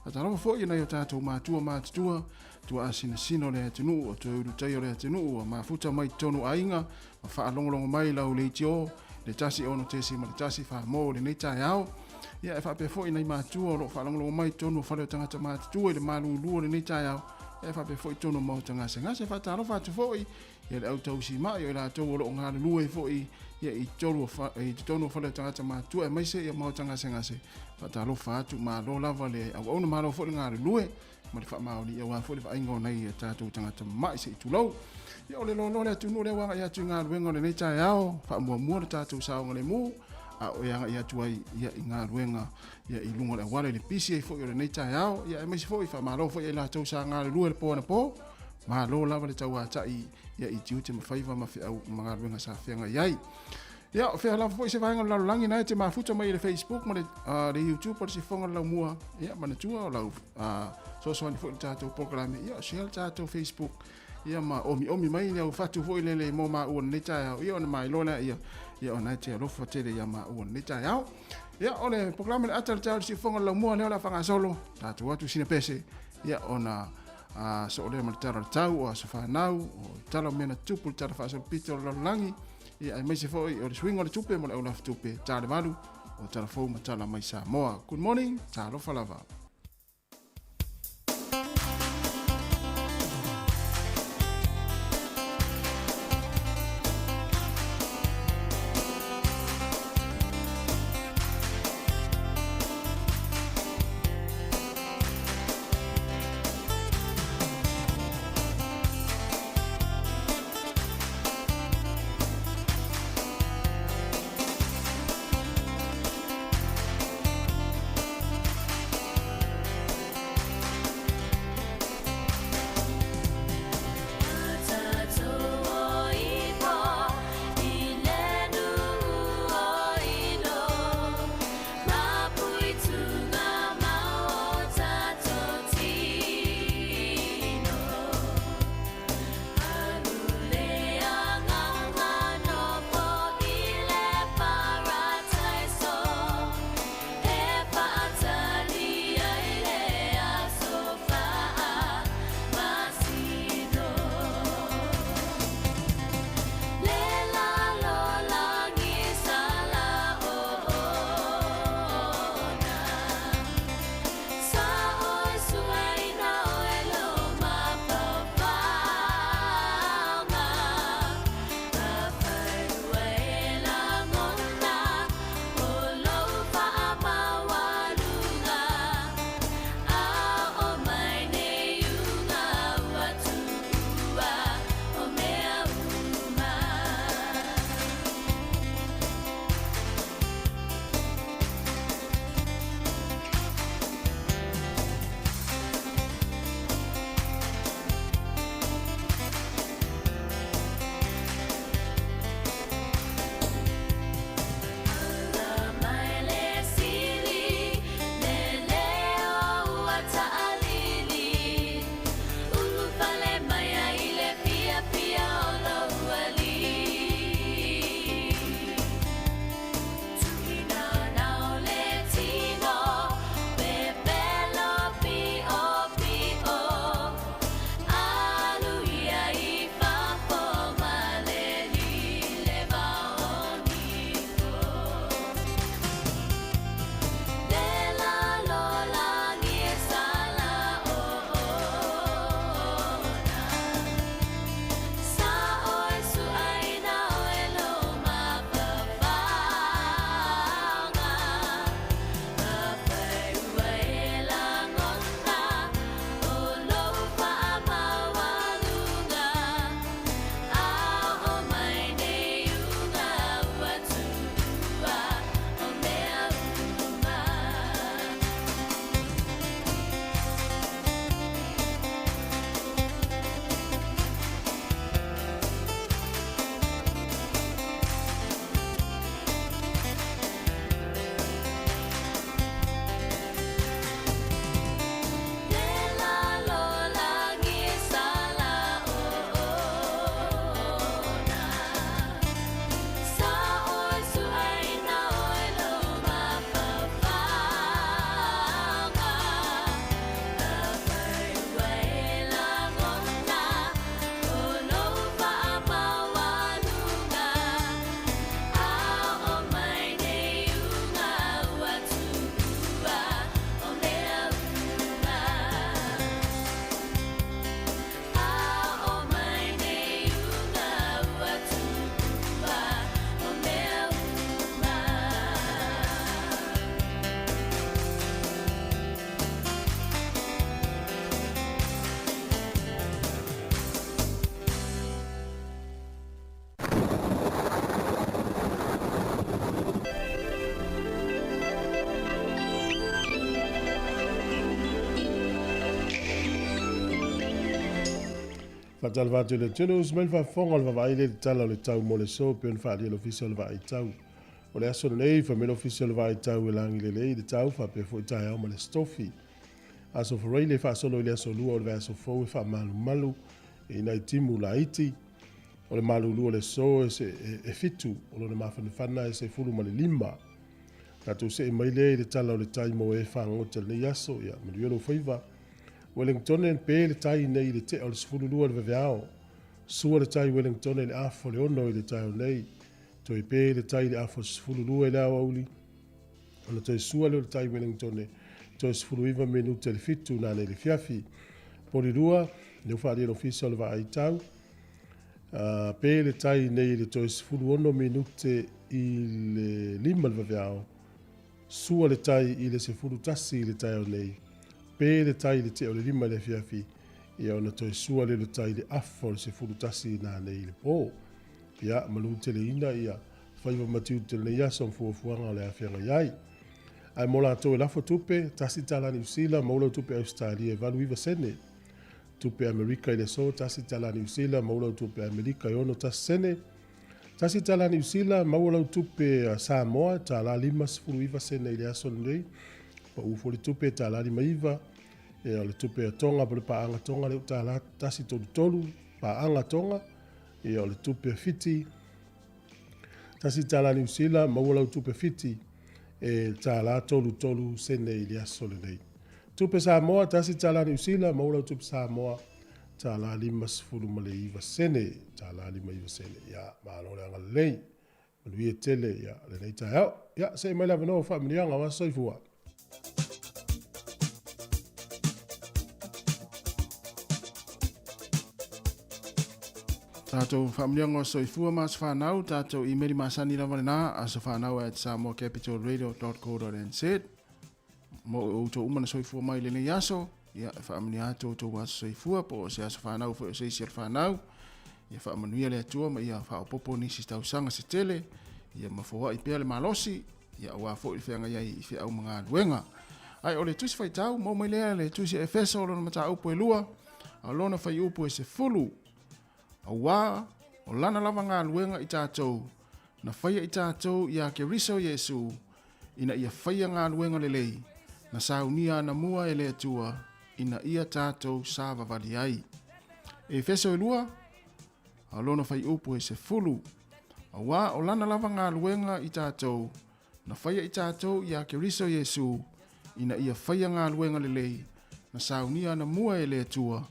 S2: fa ta lo foi na yo ta tu ma tua tua asina sino le tunu o tu tai le tunu ma futa mai tonu ainga ma fa longo mai la le tio le tasi ono tesi ma le tasi fa mo le neta yao ia fa pe fo ina ma tu o fa longo mai tonu fa le tanga ma tu le malu lu le neta yao e fa pe fo tonu mo tanga se fa ta lo fa tu fo ia le auto si ma ia la to lo nga lu e fo ia i tolu fa i tonu fa le tanga ma tu e mai se ia mo tanga se fa ta lo fa tu ma lo la vale o ono ma lo fo nga lu e ma le fa maoli e wa fo le fa ingo nei e tatu tangata mai se tulo ia ole lo le tunu le wanga ia tunga luenga le neita yao fa mua le tatu sa ngale mu a o ia tuai ia inga luenga ia i lunga le wale le pisi e fo le neita yao ia e mai fo i fa malo fo ia la tau sa ngale lu le po na po ma lo lava le tau ata ia i tiu te mafaiva ma fe au ma luenga sa fe nga iai ia fe la fo se vanga la langi na te ma futa mai le Facebook ma le YouTube por se fonga la mua ia ma na tua la so ni fo tato programa ia share tato Facebook ia ma omi mai le fatu fo le mo ma o neta ia ona mai lona ia ona te lo fo te ia ma o neta ia ole programa le atal tato si fonga la mo le la fanga solo tato watu sina pese ia ona so le ma tara tau o so fa nau o tala mena tupu tara fa so pito la langi ia mai se fo o swing o le tupe mo le ola tupe tala valu o tala fo ma tala mai Samoa. Good morning, talo falava.
S7: Fatal va le tenu smel fa fonga le va ile tala le tau mo le so pe fa le official va i tau. O le aso nei fa me official va i tau lang le tau fa pe fo tai mo le stofi. Aso for le fa solo le aso lu o le aso fo fa malu e nai timu la iti. O le malu lu o le so e fitu o le mafana fana e se fulu ma le lima. Tatu se mai le tala le tai mo e fa ngotel le aso ya me yo faiva. Wellington en pe le tai nei le te o le sfulu lua le veao. Sua le tai Wellington le afo le ono le tai o nei. To i pe le tai le afo sfulu lua le au auli. O le toi sua le tai Wellington to sfulu iwa minuta le fitu na le fiafi. Po le lua, le ufa le official va ai tau. Pe le tai nei le toi sfulu ono minuta i le lima le veao. Sua le tai i le sfulu tasi le tai o nei. Pe le tai le te o le lima le fiafi ia ona toi sua le tai le afo le se fulu tasi na nei le po ia malu te le ina ia faiva matiu te le ia son fuafuanga le afianga iai ai mola to la fo tupe tasi tala ni usila mola tupe Australia valu iva sene tupe Amerika ile so tasi tala ni usila mola tupe Amerika ono tasi sene tasi tala ni usila mola tupe Samoa tala lima fulu iva sene ile aso nei pa ufo le tupe tala lima iva e le tupe tonga pa le paanga tonga le tala tasi tolu paanga tonga e le tupe fiti tasi tala ni usila maula tupe fiti e tala tolu sene ili aso le nei tupe Samoa tasi tala ni usila maula tupe Samoa tala lima sfulu male iva sene tala lima iva sene ya malo le anga lei manuia tele ya le nei tae ya se mai lava no fa mnianga wa soifua.
S2: Tātou whamliango soifua mas whanau, tātou imeri masani lawa na asa whanau at samoacapitalradio.co.nz mo uto umana soifua mai lene yaso ia whamni ato to was soifua po se asa whanau fo se sia whanau ia whamanuia le atua ma ia whaopopo nisi tausanga se tele ia mafoa i pia le malosi ia ua fo i whianga iai i whiau mga luenga ai o le tusi whaitau mo mai lea le tusi e fesa o lona mata upo e lua a lona whai upo e se fulu awa o lana lava ngā luenga i tātou na whaia i tātou ia ke riso Yesu ina ia whaia ngā luenga lelei na saunia na mua e le atua ina ia tātou sāwa wali ai e feso e lua a lona whai upo e se fulu awa o lana lava ngā luenga i tātou na whaia i tātou ia ke riso Yesu ina ia whaia ngā luenga lelei na saunia na mua e le atua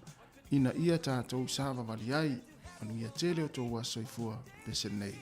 S2: ina ia tātou sāwa wali ai manuia tele o tō wa soifua pese nei.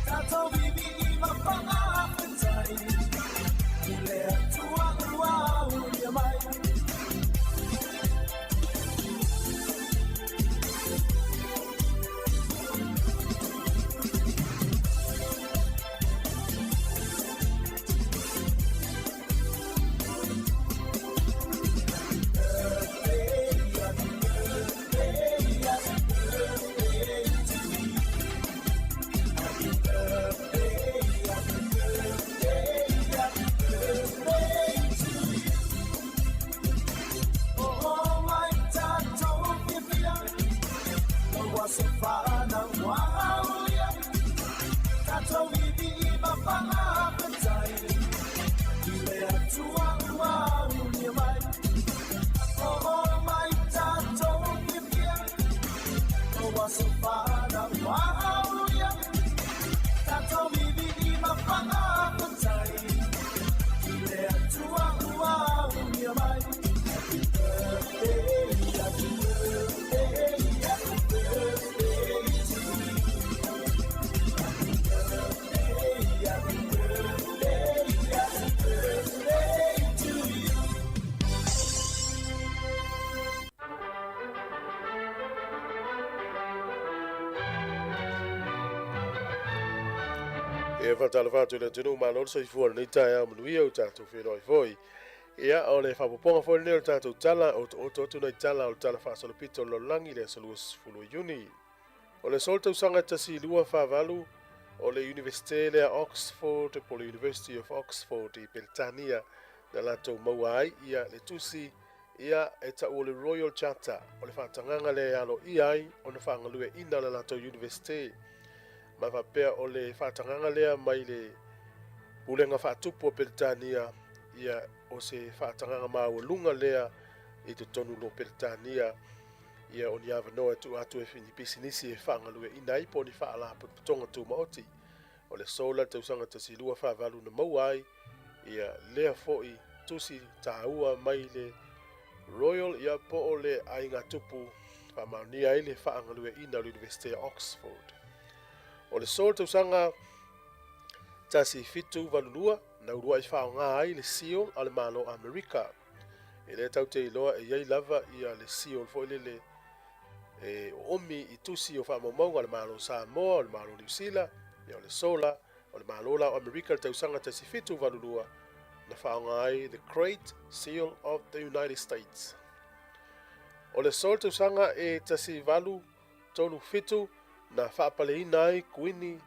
S1: Tato bibi ima pa sofana wauya tato bibi mapanga petai ile atua wauya mai oh mai tato bibi oh sofana wauya tato bibi mapanga petai ile atua wauya mai
S7: E fatala fatu le tunu malor sai fuor ni taia manuia o tatu whenoi foi. Ia o le whapoponga foi neo tatu tala o to nei tala o tala whaasolo pito lo langi le salus fulu yuni. O le solta usanga tasi lua whavalu o le Universite le Oxford po le University of Oxford i Beltania na lato mauai ia le tusi ia e ta o le Royal Charter o le whaatanganga le alo iai o na whaangalue ina na lato Universite. Ma vapea o le whaatanganga lea mai le pulenga whaatupu o Beltania ia o se whaatanganga maua lea i te tonu lo Beltania ia o ni awanoa tu atu e whini pisinisi e whaangalue ina ipo ni whaala putonga tu maoti o le sola te usanga te silua whaavalu na mauai ia lea foi tusi tāua mai le Royal ia po o le ainga tupu whamaunia i le whaangalue ina o University of Oxford. O le sol te usanga tasi fitu valulua na urua i whaonga ai le sio ale malo Amerika. E le tau te iloa e iei lava ia le sio fo le omi i tusi o whaamaumau ale malo Samoa, ale malo New Zealand, ia o le sola, o le malo la Amerika te usanga tasi fitu valulua na whaonga ai the Great Seal of the United States. O le sol te usanga e tasi valu tonu fitu na whaapaleina ai kuini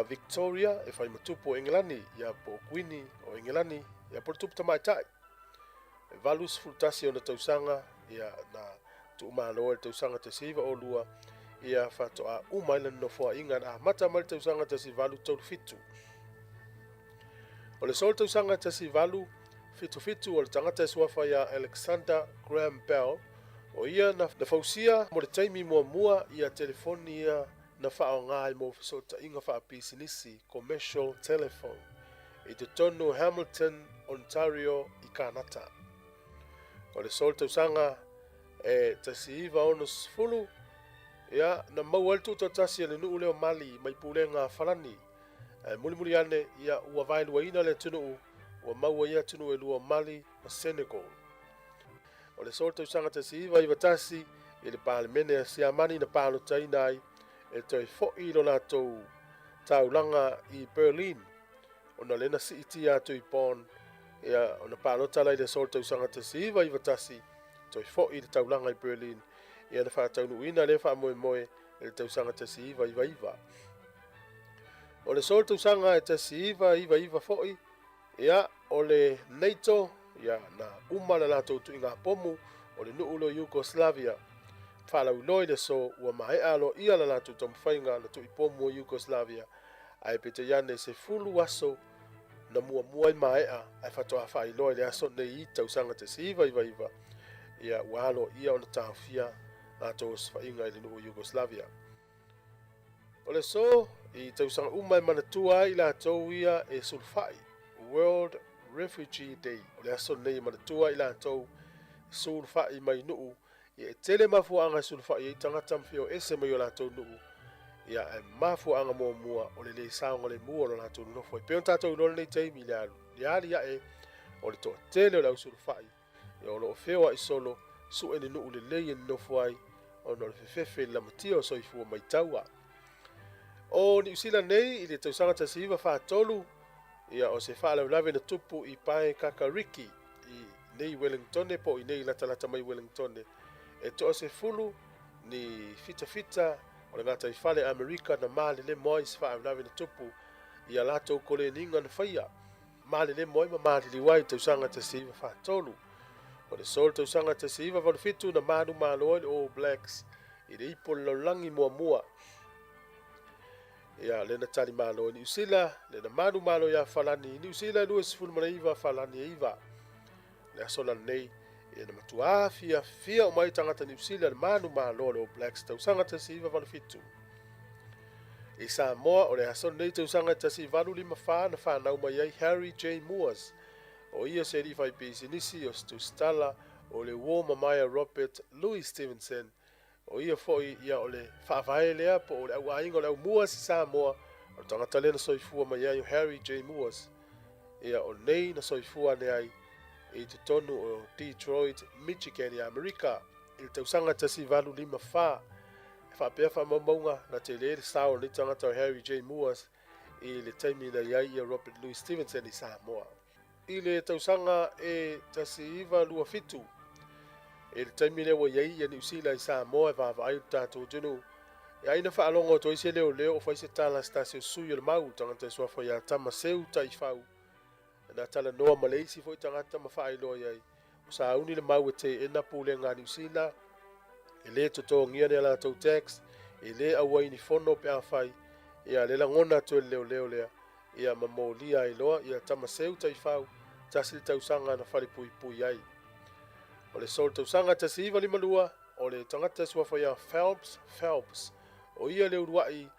S7: Victoria e whai matupu o Engelani ia po kuini o Engelani ia po tupu tamaitai. E valus fultasi o na tausanga ia na tuumanoa le tausanga te siva o lua ia whatoa umailan no fua inga na mata mai tausanga te si valu tolu fitu. O le sol tausanga te si valu fitu o le tangata suafa ia Alexander Graham Bell o ia na fausia mo le taimi mua ia telefoni ia na whaonga ai mo fisota inga whaapisinisi commercial telephone i te tonu Hamilton, Ontario i Kanata. O le sol tausanga e tasi iwa ono sfulu ia na mau altu tasi le nuu leo mali mai pulenga whalani muli ane ia ua vailua ina le tunu ua maua ia tunu e lua mali na Senegal. O le sol tausanga tasi iwa tasi i le palemene a siamani na palo tainai e toi fo'i lo natou taulanga i Berlin. O na lena si iti atu i pon ia o na palo tala i le sol tausanga tasi iwa tasi toi fo'i le taulanga i Berlin ia na whaataunu ina le wha moe le tausanga tasi iwa. O le sol tausanga e tasi iwa fo'i ia o le NATO ia na umala natou tu inga pomu o le nuulo Yugoslavia. Whala uloi le so ua mahe alo ia la natou tamwhainga na tu ipomu o Yugoslavia ai pete iane se fulu aso na mua i maea ai whatoa whai loi le aso nei i tausanga tasi iwa ia ua alo ia o na tāwhia natou swhainga i le nuulo Yugoslavia. O le so i tausanga umai manatua i la tau ia e sulfai World Refugee Day o le aso nei manatua i la tau sulfai mai nuu ia e tele mafuanga sulfai i tangata mwhio ese mai o la tau nuu ia e mafuanga mua o le saonga le mua o la tau nofo i peon tatou lor nei teimi le alu le ali ia e o le toa tele o lau sulfai ia o lo fewa i solo su ene nuu le lei ene nofo ai o no le fefefe la matia o soifua mai taua. O New Zealand nei i le tausanga tasi iwa whaatolu ia o se whaalaulave na tupu i pae kakariki i nei Wellington po i nei latalata mai Wellington e toa se fulu ni fita o le ngata i whale Amerika na maalele moi se whaalaulave na tupu i a lato kole ninga na whaia maalele moi ma maalele wai tausanga tasi iwa whaatolu o le sol tausanga tasi iwa walufitu na manu maloa All Blacks i le ipo le laulangi mua ia lena tali malo i New Zealand lena manu malo ia falani i New Zealand lua sifulu mana iva falani e iva le asola nei ia na matua fia o mai tangata New Zealand manu malo le All Blacks tausaga tasi iva valafitu i Samoa o le asola nei tausaga tasi valu lima fa na fanau mai ai Harry J. Moores o ia se li fai pisinisi o stala o le war mamaya Robert Louis Stevenson o ia foi ia o le whaafahai lea po o le au aingo le au Moores i Samoa o tangata le na soifua mai ai o Harry J. Moores ia o nei na soifua ne ai i te tonu o Detroit, Michigan i Amerika i le tausanga tasi valu lima fa e whaapea whaamaunga na te le sao ni tangata o Harry J. Moores i le taimi na iai i Robert Louis Stevenson i Samoa i le tausanga e tasi iwa lua fitu e le taimi lewa iai i New Zealand i Samoa e vavai o tātou tunu e aina whaalonga o toise leo o whaise tala stasio sui o le mau tangata i suafa ia tama seu ta i whau na tala noa Malaysia foi tangata ma whaelo iai o sa uni le mau e te ena pule ngā New Zealand e le toto ngia ne la tau tax e le awai ni fono pe a whai e a le la ngona to leo lea ia mamolia i loa ia tama seu ta i whau tasi le tausanga na whare pui ai o le sol tausanga tasi iwa lima lua o le tangata suafa ia Phelps o ia le uruai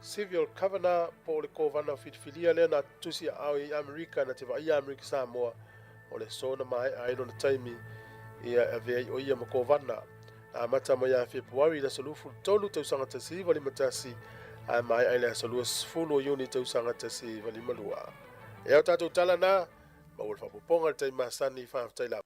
S7: civil governor po le kovana fitfilia le na tusi au i Amerika na te vai Amerika Samoa o le sona mai ai no taimi ia ave o ia makovana a mata mai a February na solufu tolu tausanga tasi vali matasi a mai ai le solu full unit tausanga tasi vali malua e o tatu tala na ma ul fa poponga te masani fa taila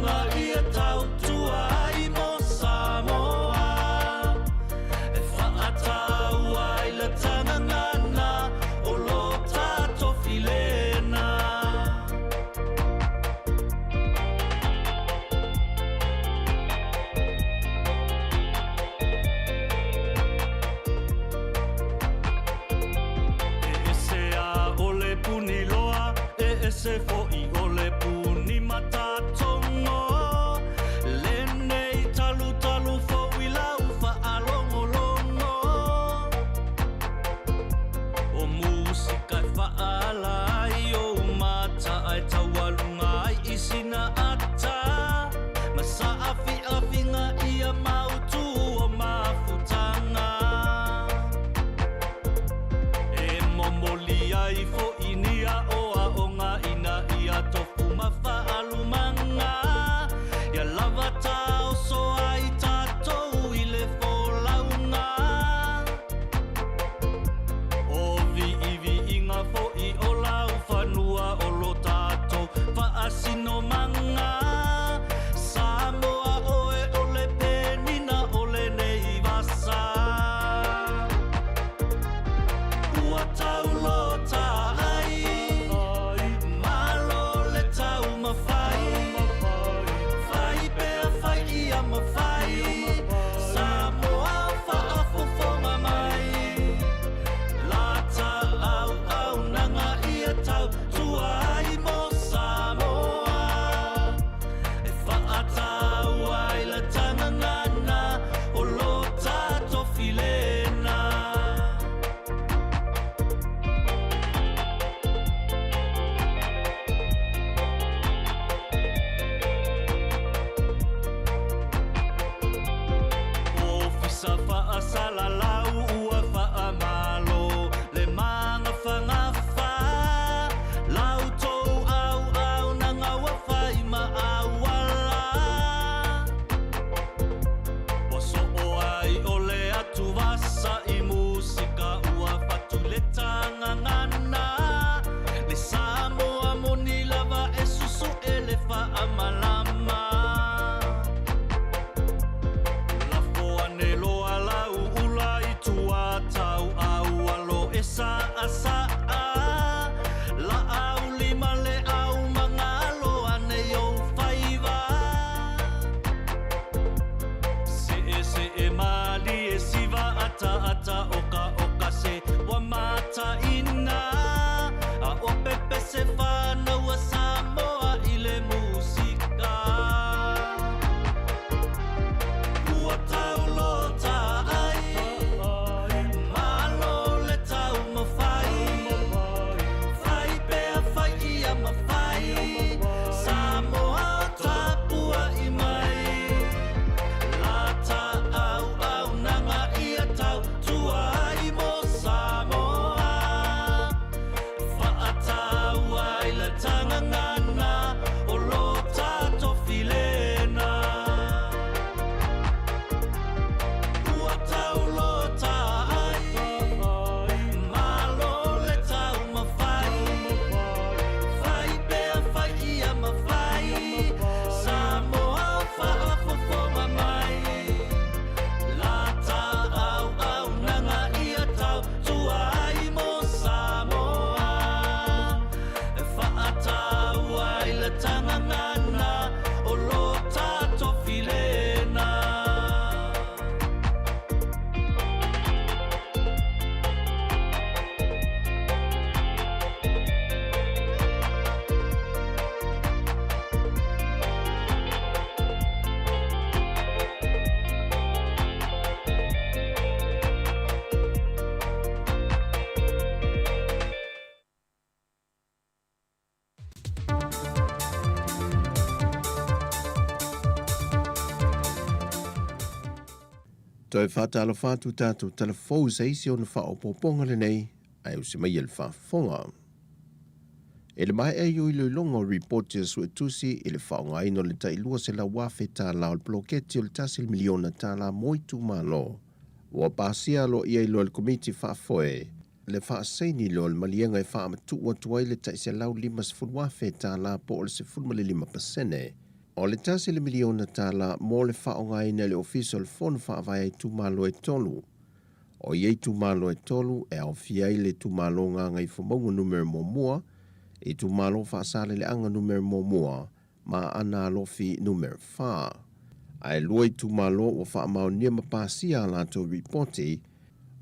S1: Nanga malama La foane loa lau ula I tua tau au alo esa asa La au lima le au mangalo ane yo faiva Se e mali e siva ata oka se wa mata ina A o pepe se whana ua Samoa I le musika Ua tau lota ai Malo le tau mawhai Whai pea whai ia mawhai Samoa tapua I mai Lata au nanga ia tau tua I mo Samoa Whaatau ai le tangangana o lo tato filena Ua tau lota ai Malo le tau mawhai Whai pea whai ia mawhai Samoa whaafofonga mai Lata au nanga ia tau tua ai mo Samoa Whaatau ai le tangangana o lo tato filena
S3: Toi whātalo whātu tātou telefou seisi o na whaopoponga le nei, ai o se mai ele whaafonga. E le mai e ui longo report ya su etusi e le whaonga ino le tailua se la wafe tā lao le bloketi o le tasil miliona tā la moitu malo. Wa pasia lo ia ilo le komiti whaafoe, le whaaseini lo le malienga e whaamatu ua tuai le taise lau 5 wafe tā la po o le 0.5%. O le tasi le miliona tala mo le whaonga ina le official phone whaavai ai tumalo e tolu. O iei tumalo e tolu e au fiai le tumalo nganga I whamaunga numero mua, e tumalo whaasale le anga numero mua, ma ana alofi numero 4. Ai lua I tumalo o whaamau nia mapasia alato reporti,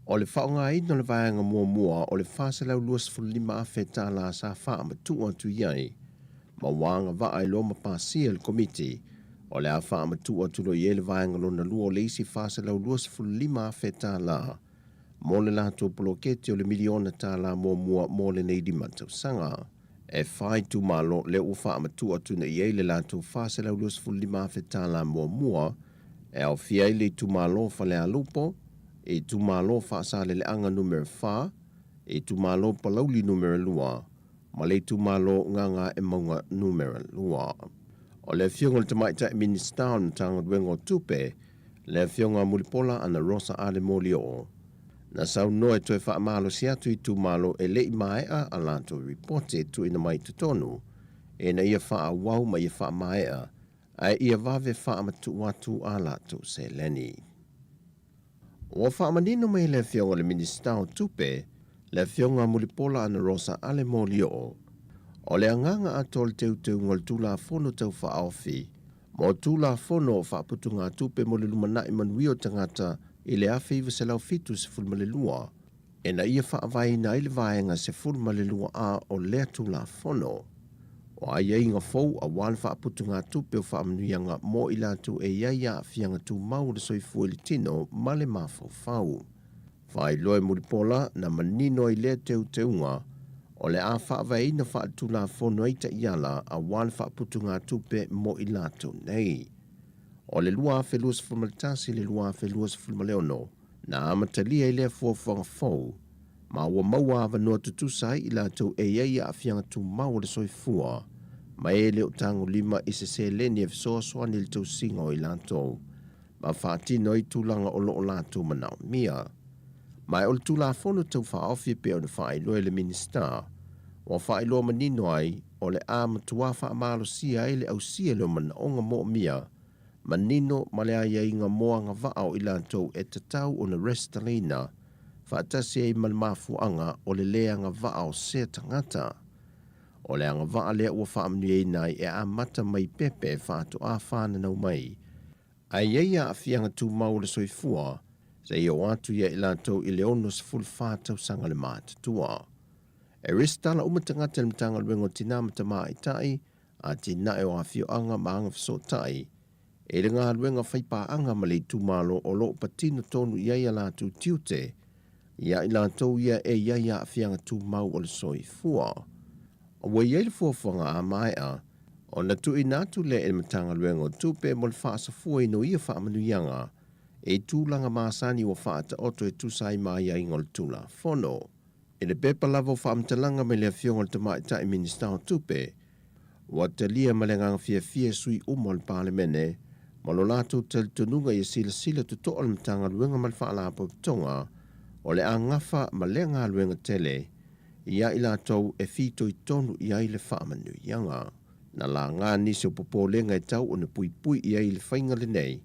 S3: o le whaonga ina le vaianga mua o le whaasalau 25 afe tala sa whaamatua tu iai, ma wanga va ai lo mapasia le komiti o le afa amatua tulo i ele vaenga lona lua o le isi fasa lau 25 feta la mo le lato poloketi o le miliona ta la mua mo le neidi matausanga e fai tu malo le ufa amatua tuna i ele lato fasa lau 25 feta la mua e au fia ile tu malo fa le alupo e tu malo fasa le anga numero 4 e tu malo palauli numero lua ma le tu malo nganga e maunga numero lua. O le fionga le tamaita e ministan tanga duengo tupe, le fionga mulipola ana rosa ale molio. Na sau noe toe wha amalo si atu I tu malo e le maea a lato reporte tu ina mai tutonu, e na ia wha a wau ma ia wha maea, ai ia vave wha amatu watu a lato se leni. O wha amanino mai le fionga le ministan tupe, le fionga mulipola ana rosa ale molio. O le anganga atol teu ngol tula fono tau wha aofi. Mo tula fono wha putunga tupe mo le lumana I manuia tangata I le afe iwa se lau fitu se fulma le lua. E na ia wha avai na ili vaenga se fulma le lua a o lea tula fono. O a ia inga fau a wan wha putunga tupe o wha manuianga mo ila tu e iaia fianga tu mau le soifu ili tino ma le mafau fau. Whai loe muripola na manino I lea teunga o le a whaavai na whaatula fono eita iala a wan whaaputunga tupe mo I lato nei. O le lua afe luas fulmalitasi le lua afe luas fulmaleono, na amatalia I lea fuafanga fau, ma ua maua ava noa tutusai I lato e iaia a fianga tu mau le soifua, ma e leo tango 5 I se leni e fisoa soani le tau singa I lato, ma whaatino I tulanga o loo lato manao mia. Mai o tula fono tau whaofi pe o na whaailoa le minister, o whaailoa manino ai
S8: o le a matua whaamalo sia e le au sia leo mana o ngā mo mia, manino ma le aia i ngā moa ngā vao i lantou e tatau o na restalina, whaatasi e malmafuanga o le lea ngā vao se tangata. O le anga vaa lea ua whaamni e nai e a mata mai pepe whaato a whananau mai. Ai eia a whianga tū mau le soifua, se i o atu ia i lantou i le ono sa ful whātau sanga le mātatua. E restala umatangata le mtanga luengo tina matama i tai, a tina e o a whio anga maanga fiso tai, e le ngā luenga whaipa anga ma le tūmalo o lo patino tonu iaia lātou tiute, ia i lantou ia e iaia a whianga tū mau o le soifua. O wai ele fuafuanga a mai a, o na tu inatu le e matanga luengo tupe mo le whaasafua ino ia whaamanuianga, e tūlanga maasani o whaata oto e tūsai mai a ingol tūla whono. E le pepa lava o whaamtalanga me le fionga le tamai tai minister o tupe, wa te lia malenganga fia sui umo le parlemene, ma lo lato tel tununga i sila tuto al matanga luenga mal whaalapo tonga, o le angafa ma le ngā luenga tele, ia i lātou e fito i tonu ia i le whaamanuianga. Na la ngā nisi o popolenga e tau o na pui ia i le whainga le nei,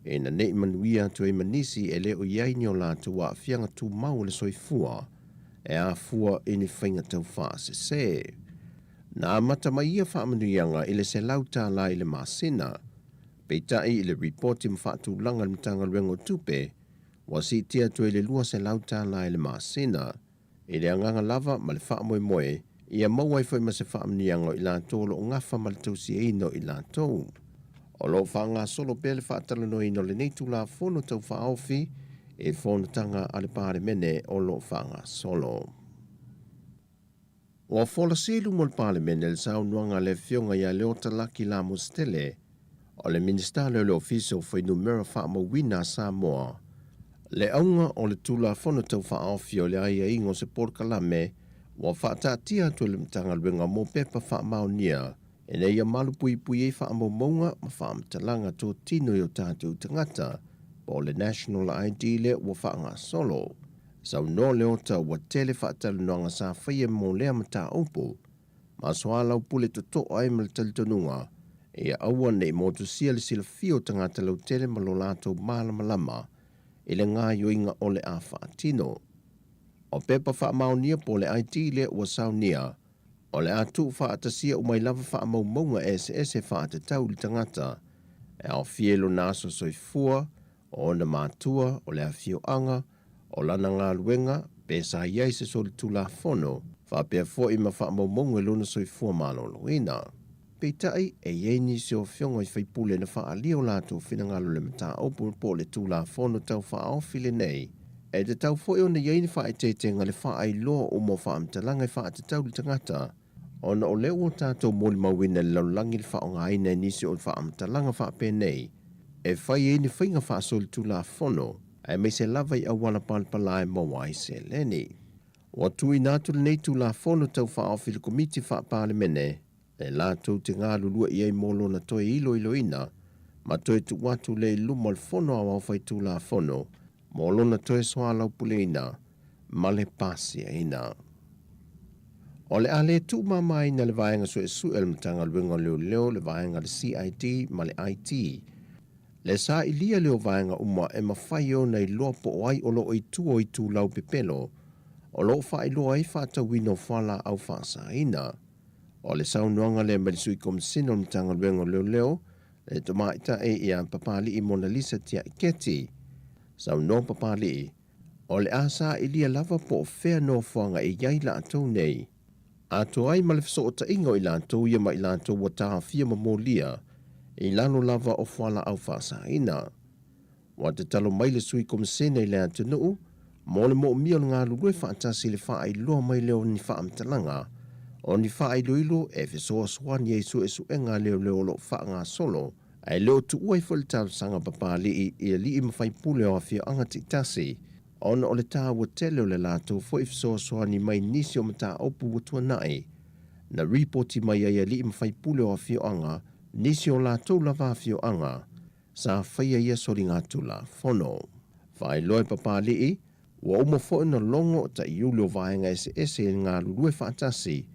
S8: e na nei manuia tu e manisi e le o iai ni o lātou a whianga tū mau le soifua, e a fua i ni whainga tau whaase se. Na amata mai ia whaamanuianga i le se lauta la i le masina, peitai i le reporti mwhaatu langa le mtanga luengo tupe, wa si tia tu e le lua se lauta la i le masina, i le anganga lava ma le whaamoe moe, ia mauai fai ma se whaamniango i lātou lo ngafa ma le tausi eino i lātou. O lo whaanga solo pele whaatalano ino le neitu la whono tau whaofi, e whonatanga a le pāre mene o lo whaanga solo. O whola silu mo le pāre mene le sau nuanga le fionga ia leota laki la mustele, o le minister le officio fai numera whaamo wina Samoa, le aunga o le tula whono tau whaofi o le aia ingo se porkalame, wa whaatatia tu le mtanga luenga mo pepa whaamaunia, e nei a malu pui e whaamo maunga ma whaamtalanga tō tino i o tātou tangata, po le National ID le wa whaanga solo. Sau no leota wa tele whaatalu noanga sa whaia mo lea mata opo, ma soalau pule to to ai mal talitonunga, e a aua nei mo tu sia le sila fio tangata lau tele malo lato malama, e le ngā yoinga o le a whaatino. O pepa whaamaunia po le IT le ua saunia, o le atu whaatasia umai lava whaamaumaunga SS e whaatatau li tangata, e au fielo naso soifua, o na mātua, o le awhio anga, o lana ngā luenga, pesa iai se soli tula whono, whapea fo i ma whaamaumaunga luna soifua maloloina. Peitai e ieni se o fionga i whaipule na whaalio lato whinangalo le mata opu po le tula whono tau whaofile nei, e te tau fo o na ieni whaetete nga le whaai loa o mo whaamtalanga i whaatatau li tangata, ona o leo o tātou moli mawina le laulangi le whaonga aina nisi o whaamtalanga whaape nei, e whai e ni whainga whaasoli tula whono, e me se lava i awala palpala e mawai se leni. Wa tui nātu le nei tula whono tau whaofi le komiti whaapale mene, e lātou te ngā lulua i ei molo na toe ilo ina, ma toe tu watu le lumo le whono a wawhai tula whono, molo na toe soa lau pule ina, ma le pasia ina. O le ale tu mama ina le vaenga so e su el mtanga luenga leo le vaenga le CID ma le IT. Le sa ilia leo vaenga uma e mawhai o nei loa po oai o lo i tu lau pepelo, o lo whai loa i whata wino whala au whasa ina. O le saunuanga le marisui komisino mtanga luenga leo, le tomaita e ia papali i Mona Lisa tia iketi. Sau no papali, o le asa ilia lava po fea no whanga i iai la atou nei. Ato ai malefiso o ta ingo i lantou ia ma i lantou wa taha fia mamolia, i lano lava o whala au whasa ina. Wa te talo mai le sui komisene i le atunuu, mo le mo mio ngā lulue whaatasi le wha i loa mai leo ni wha amtalanga, o ni wha i loilo e fisoa swani e su ngā leo lo wha ngā solo, ai leo tu uai whalitau sanga papali i a li mawhai pule o a fia anga titasi, ona o le tā ua tele o le lātou fo i fisoa swani mai nisi o mata opu watua nai, na reporti mai ai a li mawhai pule o a fia anga, nisi o lātou lava a fia anga, sa whaia ia sori ngā tula whono. Whai loe papali wa uma fo ina longo ta iulio vaenga ese ngā lulue whaatasi,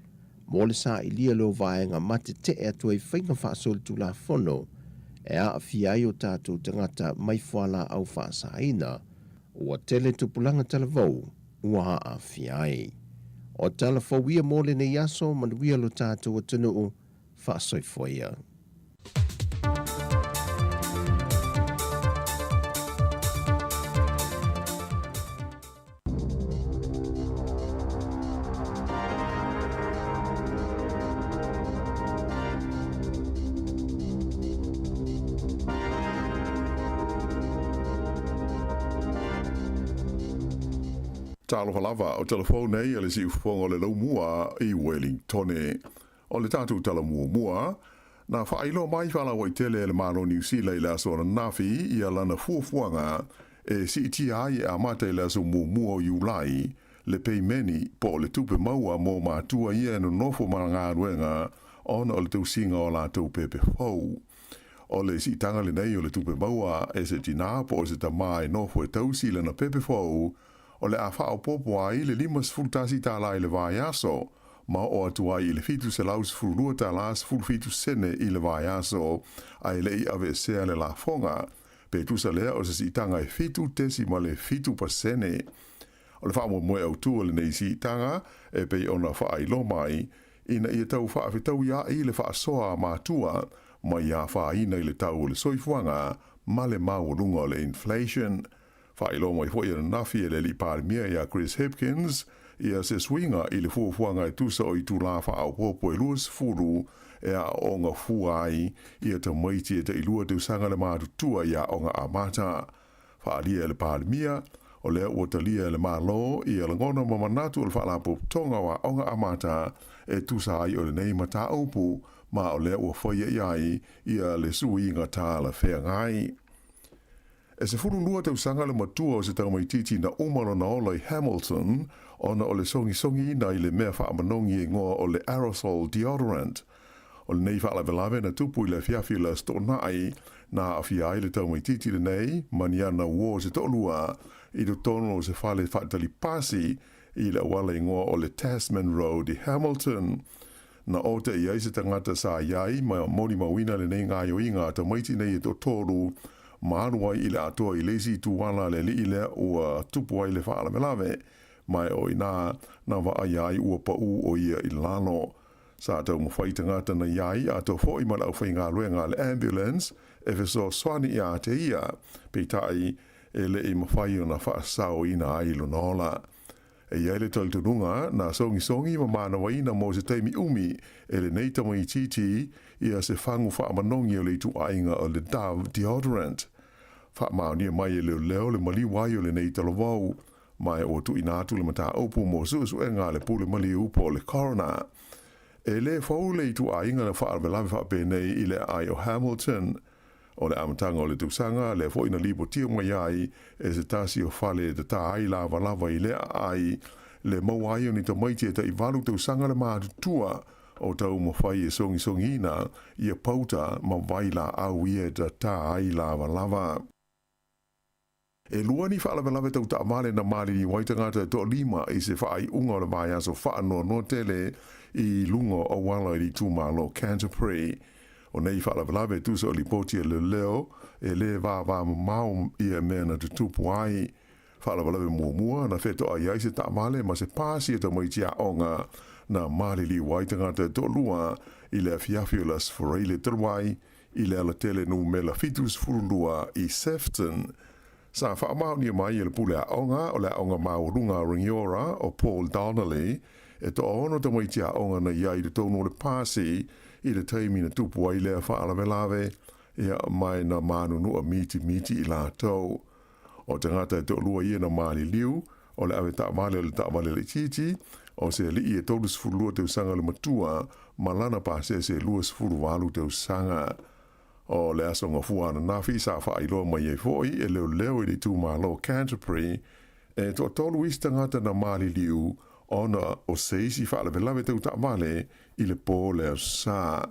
S8: mo le sa ilia lo vaenga mate te atu e whainga whaasol tu la fono, e a fiai o tātou tangata mai whala au whaasaina, ua tele tupulanga talavou, ua a fiai. O tala whauia mole ne yaso manuia lo tātou o tunuu whaasoifoia.
S9: Talo halava o telefone nei ele si ufongo le lau mua I Wellington e. O le tātou tala mua na whailo mai whala wai tele le mano New Zealand le aso na nafi I lana fuafuanga e si iti ai a mate le aso mua o Iulai le pei meni po le tupe maua mo mātua ia no nofo maranga ruenga ona o le tau singa o la tau pepe fau. O le si tanga le nei o le tupe maua e se tina po o se tamai nofo e tau si le na pepe fau o le a whao popo ai le limas fultasi tā lai le vai aso, ma o atu ai I le fitu se laus fulua tā las ful fitu sene I le vai aso, ai le I ave sea le la fonga, pe tu sa lea o se si tanga e fitu tesi ma le fitu pa sene. O le wha moe au tua le nei si tanga, e pe ona wha ai lo mai, ina I tau wha awhetau ia I le wha soa mātua, ma ia wha ina I le tau o le soifuanga, ma le maurunga o le inflation. Whailo mai fo I na nafi e le li pārmia ia Chris Hipkins, ia se swinga I le fuafuanga e tusa o I tu la wha au popo e luas furu e a onga fuai ia ta maiti e ta ilua te usanga le mātutua ia onga amata. Whaalia le pārmia, o lea ua talia le mālo ia le ngona mamanatu o le whaalapo tonga wa onga amata e tusa ai o le nei mata aupu, ma o lea ua whaia iai ia le sui inga tā la whea ngai. E se furu lua tau sanga le matua o se tau mai titi na umaro na ola I Hamilton, ona o le songi ina I le mea whaamanongi e ngoa o le aerosol deodorant. O le nei whaalawelawe na tupu I le fiafi la stonai na awhia I le tau mai titi le nei, maniana uo se tolua, I do tono o se whale whaatali pasi I le awala I ngoa o le Tasman Road I Hamilton. Na o te iai se tangata sa iai, mai moni mawina le nei ngāio inga ta maiti nei e to toru, Maanua I le atoa I lesi tuwana le li ile ua tupu ai le whaala melawe, mai o ina na wa iai ua pau o ia I lano. Sa tau mwhaitangata na iai ato fo I mala au whainga luenga le ambulance, e feso swani ia te ia, peitai e le I mawhai o na whaasao ina ai lonola. E iai le taltununga na songi ma manawa ina mo se teimi umi, e le neita mai titi ia se whangu whaamanongi o le tu ainga o le Dove deodorant. Whaamaunia mai e leo le mali wai o le nei talavau, mai o tu inatu le mata opu mo susu e ngā le pule mali upo o le corona. E le whau le tu ainga na whaarwelawe whapenei I le ai o Hamilton. O le amatanga o le tusanga, le fo ina lipo tio mai ai, e se tasi o whale te tā ai lava I le ai, le mawai o ni ta maiti e ta I walu tusanga le mātutua, o tau mawhai e songi ina, ia pauta ma waila au ia ta tā ai lava. E lua ni whaalawelawe tau ta amale na mali ni waitangata to lima I se whaai unga o le mai aso whaano no tele I lungo o wala I tūmalo Canterbury. O nei whaalawelawe tusa o lipotia le leo e le wā mau ia mea na tutupu ai. Whaalawelawe mua na wheto ai se ta amale ma se pāsi e ta maitia onga na mali li waitangata to lua I le fiafi o las foreile terwai I le ala tele no mela fitus furulua I Sefton. Sa whaamaunia mai I le pule a onga o le onga maurunga ringiora o Paul Donnelly e to ono ta maitia onga na iai de tono le pāsi I le taimi na tupu ai lea whaalawelawe ia mai na manu nua miti I la tau. O te ngata e to lua ia na mali liu o le awe taamale o le taamale le titi o se li e tolus furulua te usanga le matua ma lana pāse se luas furuwalu te usanga. O le aso ngā fuana nafi sa whaailoa mai e foi e leo I le tūmalo Canterbury e to tolu ista ngata na mali liu ona o seisi whaalawelawe tau taamale I le pō leo sa.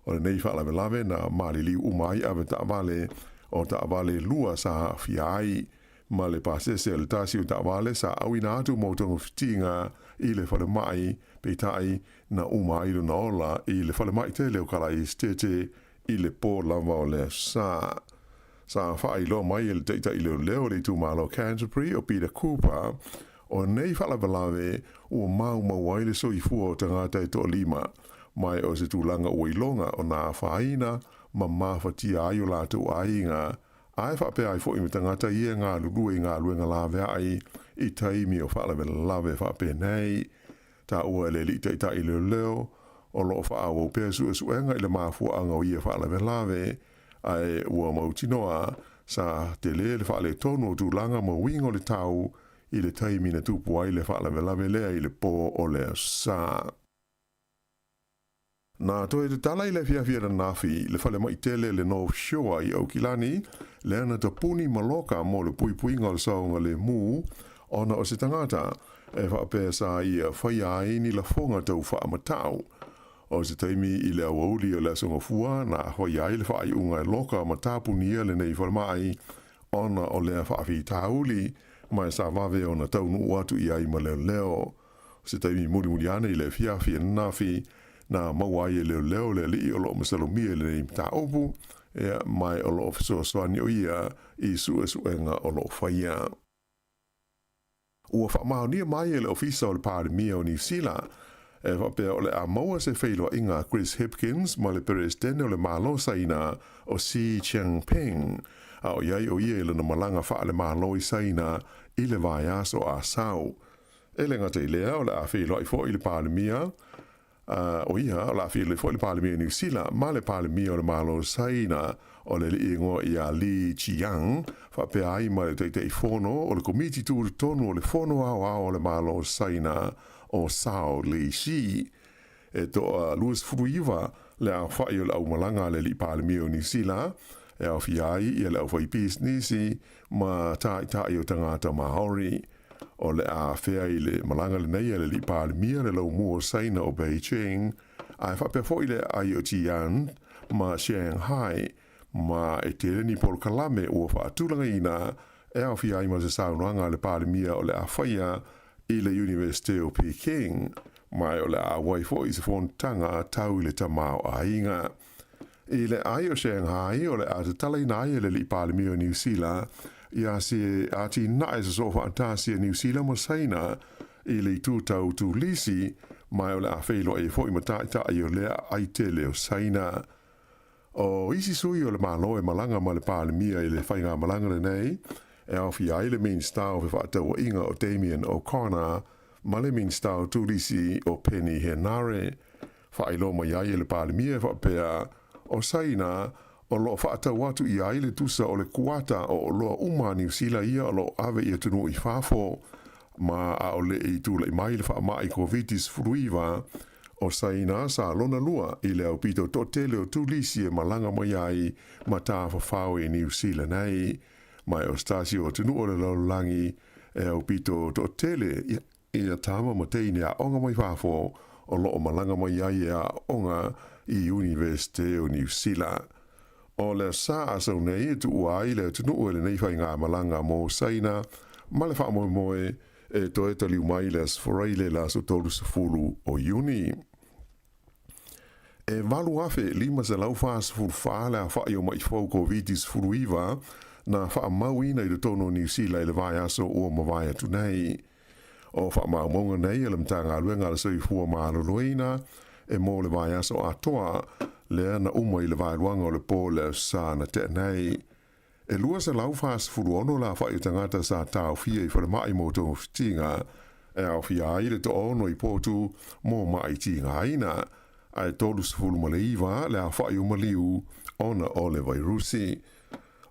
S9: O le nei whaalawelawe na mali liu umai awe taamale o taamale lua sa fiai ma le pasese o le tasi o taamale sa awina atu mautongo fitinga i le whale mai pe tai na uma i na ola i le whale mai te leo kala i stete i le pō lava o le sa. Sa wha i lo mai i le teita i leo le tu malo Canterbury o Peter Cooper o nei whala valawe o mau mawai le so i fua o tangata e to lima mai o se tūlanga o ilonga o nā whaina ma mawhatia ai o lātou ainga ai whape ai fo i me tangata i ngā lulu i ngā luenga lawe ai i taimi o whala lawe whape nei ta ua le li teita i leo o lo wha o pesu e suenga i le mafua anga o ia whala lawe ai ua mautinoa sa te le whale tonu o tūlanga ma wingo le tau i le taimi na tupu ai le whala lawe lea i le pō o le sa. Nā toi te tala i le whiawhia na nafi, le whale mai tele le North Shore i Aukilani, le ana ta puni maloka mo le pui ngā le saunga le mū, ona o se tangata, e whapea sa i a whaia ni la fonga tau whaamatau. O se taimi i le awauli o le asonga fua, nā hoi ai le whai unga e loka ma tāpunia le nei whalamai, ona o le whaafi tāuli, mai sa wawe o na taunu uatu i ai ma leo. Se taimi muri ane i le whiawhia na nafi, na mawai e leo le li o lo masalomia le nei ta opu e mai o lo fesoasoani o ia i suenga o lo whaia. Ua whamaunia mai e le ofisa o le pāremia o New Zealand e whapea o le a maua se whailoa inga Chris Hipkins ma le peresidene o le malo saina o Xi Jinping a o iai o ia e le na malanga wha le malo i saina i le vai aso a sau. E le ngata i lea o le a whailoa i fo i le pāremia o ia o la fili fo le parlemia New Zealand ma le parlemia o le malo saina o le ingo i a Li Chiang fa pe ai ma le te fono o le komiti tu tonu o le fono o le malo saina o Sao Li Shi e to Louis Fruiva le a fai o le au malanga le li parlemia o New Zealand e au fiai i le au fai business ma tai o tangata Maori o le a fea i le malanga le nei le li pāremia le lau mua saina o Beijing ai whape fo i le ai o Tian ma Shanghai ma e te reni polo kalame ua whaatulanga ina e au fia i ma se saunoanga le pāremia o le a whaia i le University o Peking mai o le a wai fo i se fontanga tau i le tamao a inga. I le ai o Shanghai o le a te tala ina ai le li pāremia o New Zealand ia se ati nae se sofa antasi New Zealand mo saina i le tūtau tū lisi mai o le a whailo e fo i mataita i o lea ai te leo saina. O isi sui o le malo e malanga ma le pāremia i le whainga malanga le nei e au fia i le main star o whaatau inga o Damien O'Connor ma le main star o tū lisi o Penny Henare. Whailo mai ai le pāremia whapea o saina o lo whaatau watu i aile tusa o le kuata o loa uma New Zealand ia o lo ave i atunu i whafo ma a o le i tūla i mai le wha mai Covitis fruiva o saina sa lona lua i le au pito totele o tūlisi e malanga mai ai ma tā whawhau i New Zealand nei mai o stasi o tunu o le laulangi e au pito totele i a tama ma teine a onga mai whafo o lo malanga mai ai a onga i University o New Zealand. O le sa asau nei e tu uai le tunu ue le nei whai ngā malanga mō saina, ma le wha moe moe e to e taliu mai le asforai le la so tolu sa fulu o Iuni. E walu afe lima se lau wha sa fulu wha le a whai o mai whau Covitis fulu iwa na wha mau ina i le tono New Zealand le vai aso ua ma vai atu nei. O wha mau maunga nei e le mta ngā luenga le soi fua maa loloina e mō le vai aso a toa le na uma i le vailuanga o le pō le sa na te nei. E lua se lau whaas furu ono la whai tangata sa tau fia i whare mai mō tō whitinga e au fia ai le to ono i pōtu mō mai tinga aina ai tōlu se furu ma le iwa le a whai o maliu ona o le vairusi.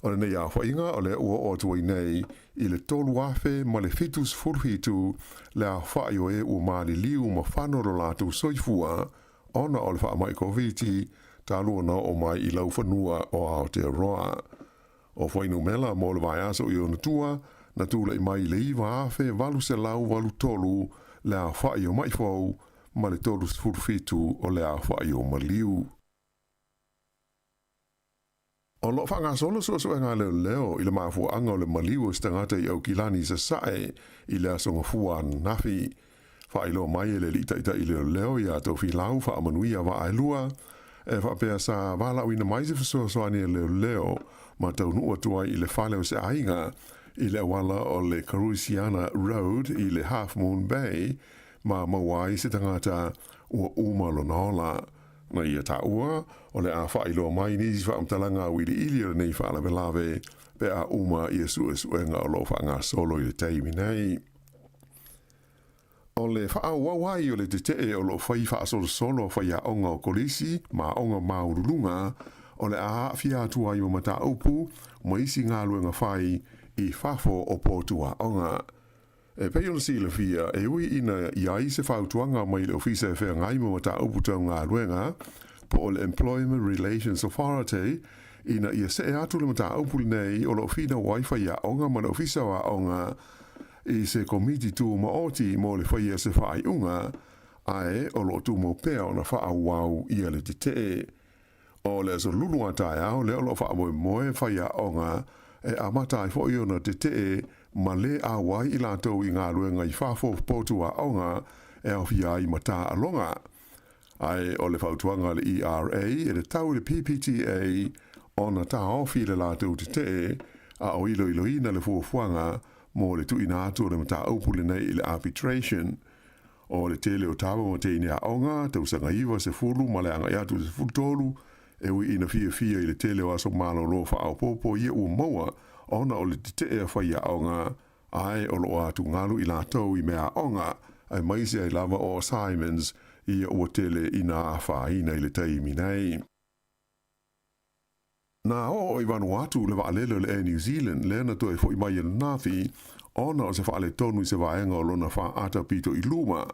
S9: O le nei a whainga o le ua o tuai nei i le tōlu afe ma le fitus furhitu le a whai o e ua maali liu ma whanoro lātou soifua ona o le wha mai Coviti ta lua na o mai i lau whanua o Aotearoa. O whainu mela mo le vai aso i o natua, na tūla i mai le iwa afe walu se lau walu tolu le a whai o mai whau ma le tolu furfitu o le a whai o maliu. O lo whanga solo so e ngā leo i le mafua anga o le maliu o stangata i Aukilani sa sae i le asonga fua nafi. Whailo mai le li ita i le leo ia tau filau wha manuia wa ailua. Wha pea sa wala uina mai se whasoani le leo ma tau nua tua i le whaleo se ainga i le wala o le Carusiana Road i le Half Moon Bay ma mawai se tangata ua umalo naola. Na ia ta ua o le a whailo mai nisi wha amtalanga wili ili o nei wha alawe lawe pe a uma i suenga o lo wha ngā solo i le teimi nei. O le wha wawai o le te o lo whai wha solo whai a onga o kolisi ma onga maurulunga o le a fia atua i o mata upu ma isi ngā luenga whai i whafo o pōtua onga. E pei ona si le fia e ui ina iai se whautuanga mai le ofisa e whea ngai mo mata upu tau ngā luenga po o le Employment Relations Authority ina ia se e atu le mata upu nei o lo fina waiwhai a onga ma le ofisa wa onga i se komiti tu ma oti mo le whaia se whai unga ae o lo tu mo pea o na wha wau ia le te. O le so lulu atai au le o lo wha moe whaia onga e amatai fo i ona te ma le a wai i lātou i ngā ruenga i whafo pōtua onga e au fia i mata alonga. Ai o le whautuanga le ERA e le tau le PPTA o na tā ofi le lātou te a o ilo ina le fuafuanga mo le tu ina atu le mata upule nei i le arbitration. O le tele o tawa mo te ina onga, tau sanga iwa se fulu, ma le anga iatu se fultolu, e ui ina fia i le tele o aso malo lo fa au popo ia ua maua, ona o le te e whai a onga, ai o lo atu ngalu i lātou i mea onga, ai maise ai lava o Simons ia ua tele ina a whaina i le teimi nei. Nā o i Vanuatu le waalele le New Zealand le na toi fo i mai na nafi ona o se whaale tonu i se vaenga o lona wha ata pito i luma.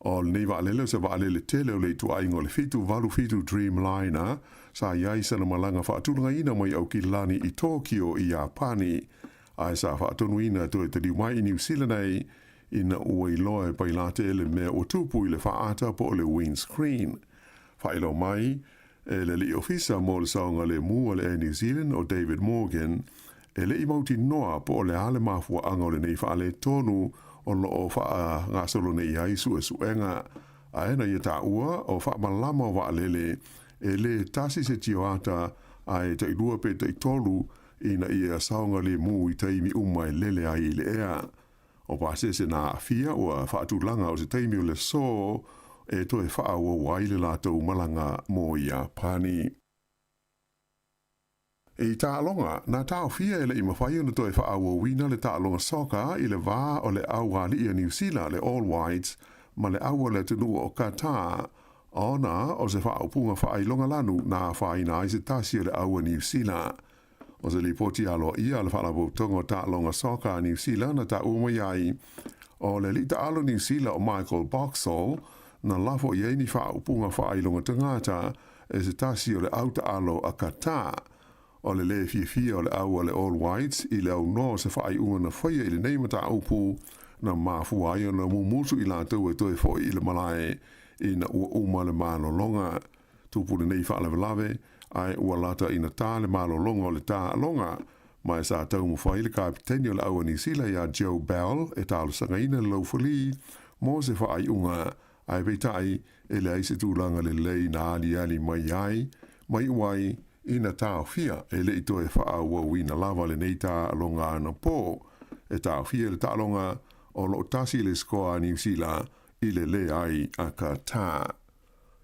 S9: O le nei waalele o se waalele tele o le tu aingo le fitu valu fitu Dreamliner sa iai sana malanga whaatulunga ina mai au ki lani i Tokyo i Japani. Ai sa whaatonu ina toi te diu mai i New Zealand ei ina ua i loe pai la tele mea o tupu i le wha ata po o le windscreen. Whaelo mai e le li ofisa mo le saonga le mua le New Zealand o David Morgan, e le i mauti noa po o le ale mafua anga o le nei whaale tonu o lo o wha ngā solo nei haisu e suenga. A ena i ta ua o wha malama o waalele e le tasi se tioata a e te ilua pe te tolu ina i a saonga le mu i teimi umai lele ai le ea. O pase se nā fia o a whaatulanga o se teimi o le so e toi wha ua waile lātou malanga mo i Japani. E tā alonga, nā tāo fia e le i mawhai ona toi wha ua wina le tā alonga soka i le vā o le au wali i New Zealand le All Whites ma le au le tunua o Qatar ona o se wha upunga wha ailonga lanu nā whaina i se tasi o le au New Zealand. O se li poti alo ia le whalabo tongo tā alonga soka New Zealand na tā umaiai o le li tā alo New Zealand o Michael Boxall na lafo i eini wha upunga wha ailonga tangata e se tasi o le auta alo a Qatar. O le le fia o le au o le All Whites i le au no se wha ai unga na whaia i le neimata upu na mafua ai o na mumutu i lātou e toi fo i le malae i na ua uma le malo longa. Tupu le nei wha alawe lawe ai ua lata i na tā le malo longa o le tā longa. Mai sa tau mu whai le kapiteni o le au New Zealand ia Joe Bell e tālu sangaina le laufali mo se wha ai unga ai peitai e le aise tūlanga le lei na ali mai ai, mai uai ina tāo fia e le ito e wha ua wina lava le nei tā alonga ana pō, e tāo fia le tā alonga o lo tasi le skoa New Zealand i le ai a Qatar.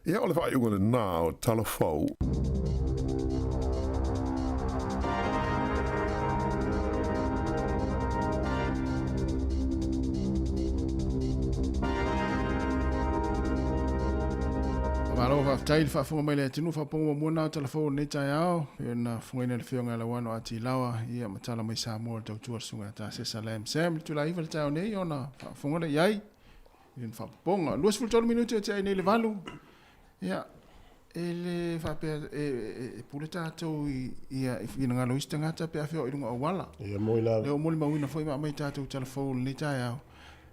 S9: Ia o le wha iunga le nā o talafou.
S2: Malo fa tail fa fonga mai le tinu fa pongo mo na telefone nei tai ao na fonga nei le fionga la wano ati lawa ia matala mai Samoa tau tua sunga ta se salam sam tu la iva tau nei ona fa fonga le yai in fa ponga 2 minuto tai nei le valu ia ele fa pe e puleta to ia ina ngalo istanga ta pe afio idunga wala
S7: ia moi la
S2: le mo le mawina foi mai ta tu telefone nei tai ao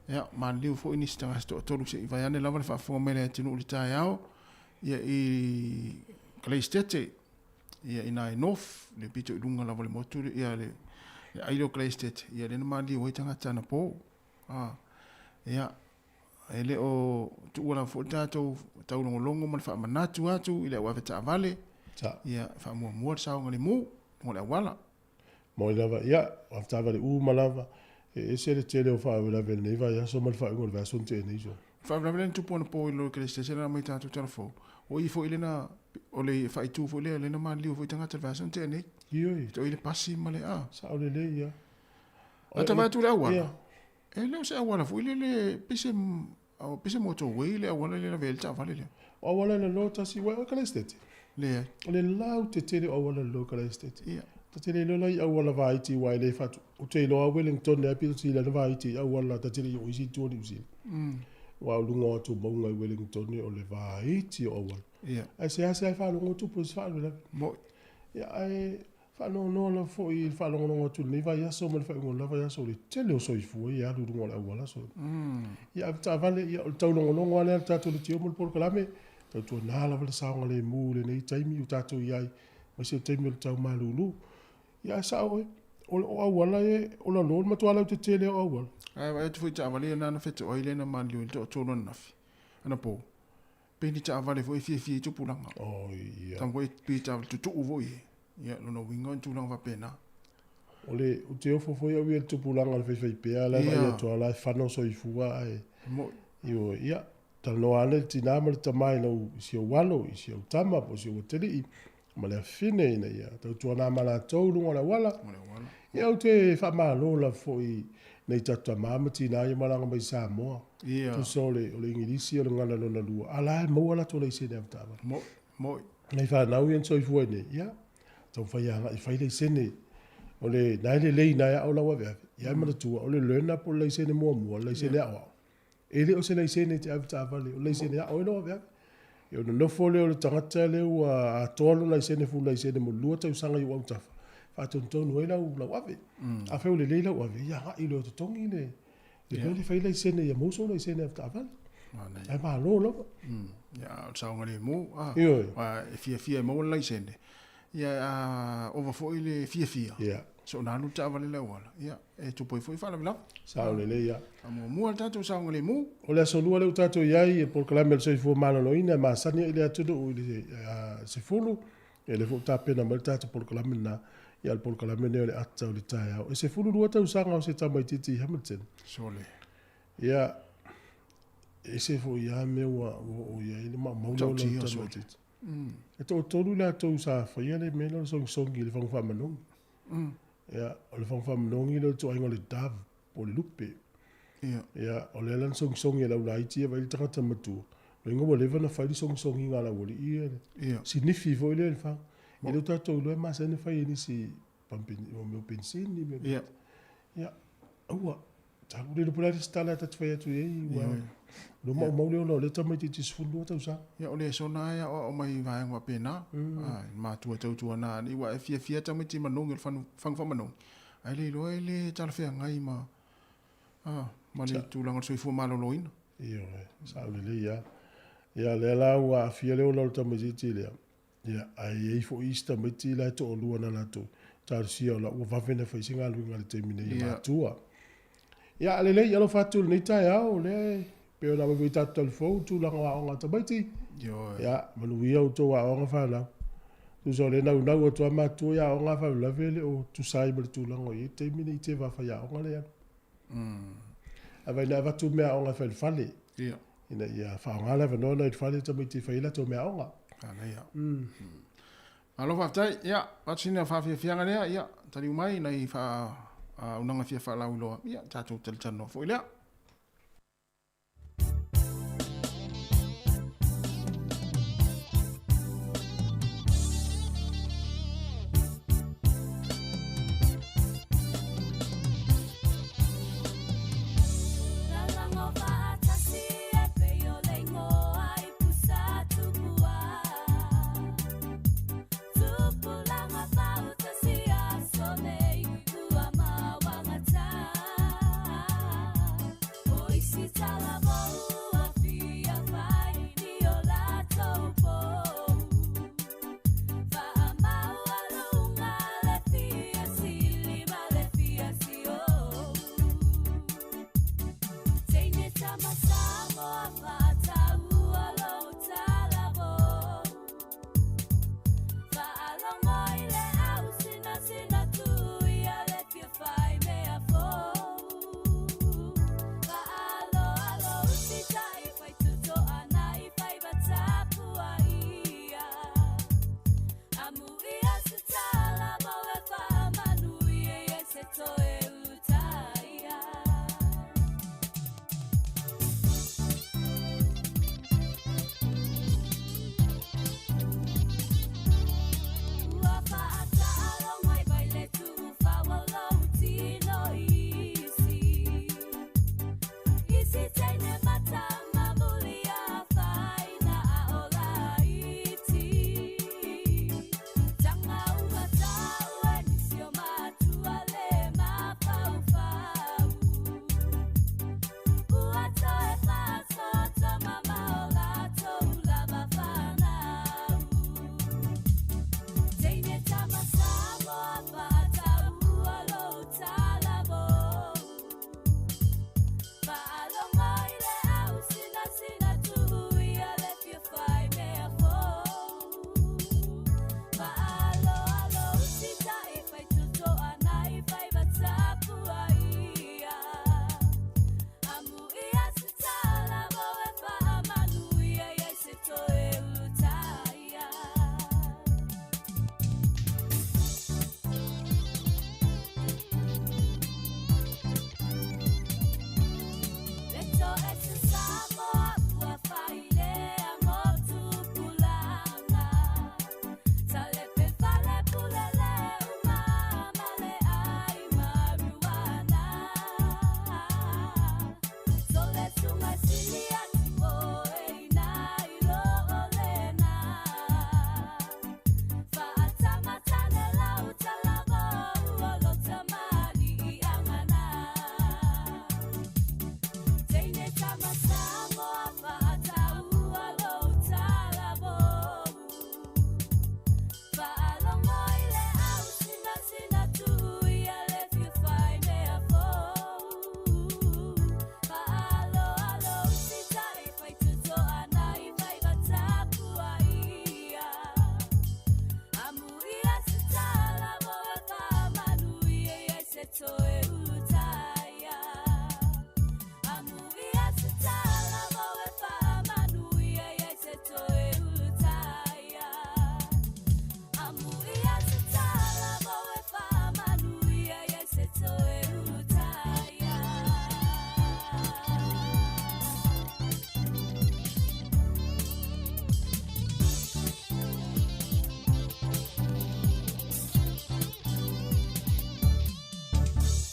S2: ia ma liu foi ni stanga sto tolu se vai ane lava fa fonga mai le tinu le tai ao ia i Kleistete ia ina North le pito lunga la vole motu ia le ailo Kleistete ia le mali o tanga tana po ia ele o tu wala fo tatou tau longo man fa manatu atu ile wa veta vale ia fa mo sa ngale mu mo la wala
S7: mo lava ia afta vale malava e se le tele o fa vela vele va ia so mal fa ngol va son te ni jo
S2: fa vela tu pon po lo que station na mai tatou telefo o i fo ile na o le fa tu fo le na man liu fo tanga te va son te ni
S7: io
S2: to ile pasi male
S7: sa o le ia
S2: ata va tu la wala e le se wala fo ile le pise moto we le wala le vele ta vale le
S7: o wala le lota si wa ka estate le lau te tele o wala lo ka estate
S2: ia
S7: ta tele lo lai o wala vai ti wa le fa o te lo Wellington le pi ti le vai ti o wala ta tele o isi tu ni usi wa lunga tu mo ngai Wellington o le vai ti o wala
S2: ia
S7: ai se fa lo tu po fa le
S2: mo
S7: ia ai fa no la fo I fa no tu ni va ia so mo fa ngol la va ia so le tele o so I fu ia lu ngol wala so ia ta vale ia o tau no ngol ta tu ti o mo por kalame ta tu na la vale sa ngole mu le nei taimi u ta tu ia ma se taimi o tau malulu ia sa o wala e o la lo ma tu ala te tele o wala
S2: ai vai tu fu ta vale na fetu o ile na man lu to no na fi ana po pe ni ta vale fo fi tu pulanga
S7: o ia
S2: tango pe ta tu vo ia no wingon tu lang va pena
S7: ole o te ofo foi o tu pulanga le fei pe ala ia to ala fa no so I fua ai
S2: mo
S7: io ia ta no ale ti na mal ta mai no si o walo si o tama po si o tele ma le fine ina ia ta tu na mala to lu wala wala ia o te fa ma lo la foi nei ta mama ti na ia mala mai Samoa
S2: ia
S7: tu sole o le ingilisi o le ngana no na lu ala mo ala to le se ne ta
S2: mo
S7: nei fa na uen so I fua ne ia tau fai anga I fai le sene o le nai le lei nai au lawa vea ia mana tua o le lena po le sene mua le sene au ele o se le sene te avita vale o le sene au lawa vea e o no fo le o le tangata le ua a tolo le sene fu le sene mo lua tau sanga I wau tafa fa tontonu e lau lawa ve a feu le leila ua ve ia ha I leo totongi le le fai le sene ia mouso le sene avita vale ai ma lo lawa
S2: ia o sa ngale mu
S7: Io.
S2: e fia mo le sene ia over foi le fia
S7: ia
S2: so na lu ta vale la wala ia e tu poi foi fala bila
S7: sa o le le ia
S2: mo ta tu sa ngale mu
S7: o le solua le utato iai e por kalame le soifua maloloina ma sani I le atudu o le se fulu e le futa pena ma le tato por kalame na ia le por kalame ne o le ata o le tae au e se fulu lua tau sanga o se tamaititi Hamilton
S2: sole
S7: ia e se fu ia me o ia ile ma maula o le tamaititi e to tolu le atou sa faia le mena songi le fangfa manong ia o le fangfa manong I le to aingo le dav o le lupe ia o le lan songi la ula iti vai tangata matu le ngo le vana fai songi ngala woli ia signifi vo le fa ile tatou le ma se ne fai ni si pampini o meu pensini ia ua ta le pula stala ta fai tu ei wa lo mo le tamai ti sfulu ta usa
S2: ia o le sona ia o mai vai ngwa pena ma tu na ni wa fia tamai ti manong fang manong ai le tal fe ngai ma ma le tu lang so fu malo loin
S7: ia sa le ia le la wa fia le lo tamai ti le ia ai fo ista mai ti la to lu na la to ta si o la wa va vena fa singa lu ngal termine ia tua ia le ia lo fatu ni ta ia o le pe na mo ta tol fo tu la wa nga ta bai ti ia ma lu ia to wa nga fa la tu so le na o to ma tu ia nga fa la vele o tu sai bel tu la ngo i termine te va fa ia nga le ia ava na va tu me nga fa fale
S2: ia
S7: ina ia fa nga la va no na fale ta bai ti fa ila to me nga
S2: ana ia alo fa tai ia pa sina fa fia nga ia tali mai nei fa unanga fia fa la ulo ia tatu tel tano fo ia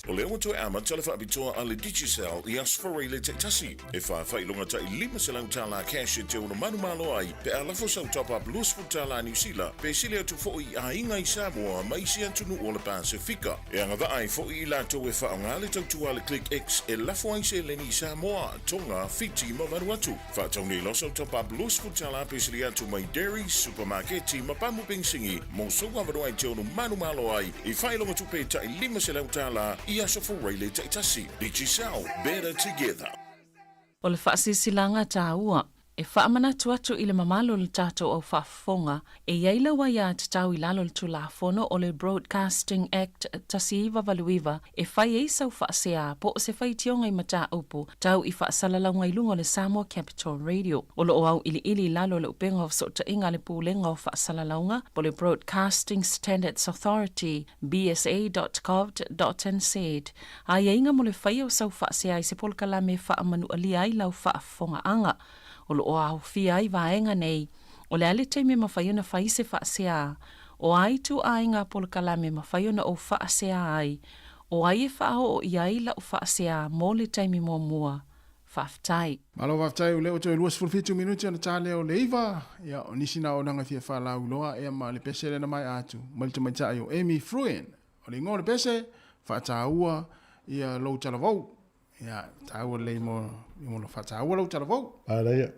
S10: O le oto ama tala whaapitoa a le Digicel i asfora i le teitasi. E whaafai tai 5 se lau tala cash e te ona manumalo ai. Pe a lafo sau top up lusfu tala New Zealand. Pe sile atu fo i a inga i Samoa mai si antunu o le Pasifika. E anga ai fo i lato e whaonga le tautua le Click X e lafo ai se leni Samoa, Tonga, Fiji ma Vanuatu. Whaatau nei loso top up lusfu tala pe sile atu mai dairy, supermarketi ma pamu pingsingi. Mo songa vado ai te ona manumalo ai. I whailonga tupe tai 5 se lau tala i asofora i le teitasi. Digicel, better together.
S5: O le whaasisilanga tāua, e whaamana atu i le mamalo le tātou au whaafonga, e iaila wa ia te tau i lalo le tulafono o le Broadcasting Act tasiiwa valuiva, e whai e sau whaasea po o se whai tionga i mata upu, tau i whaasalalau ngai lunga le Samoa Capital Radio. O lo au ili lalo le upenga o sota inga le pūlenga o whaasalalaunga, po le Broadcasting Standards Authority, bsa.gov.nz. A inga mo le whai o sau whaasea i se polkala me whaamanu alia i lau whaafonga anga. O lo au fia ai vaenga nei, o le ale teime mawhaiona whai se whaasea, o ai tu ainga polkalame mawhaiona o whaasea ai, o ai e whao o iai la o whaasea mō le teime mua, whaftai.
S2: Malo whaftai o leo to luas fulfitu minuti ana tāle o leiva, ia o nisina o nanga fia whalau loa, ea ma le pese lena mai atu, malita mai tai o Amy Fruen, o le ngō le pese, whaataua, ia lau talavau, ia tāua lei mo lo whaataua lau talavau.
S7: Ara ia.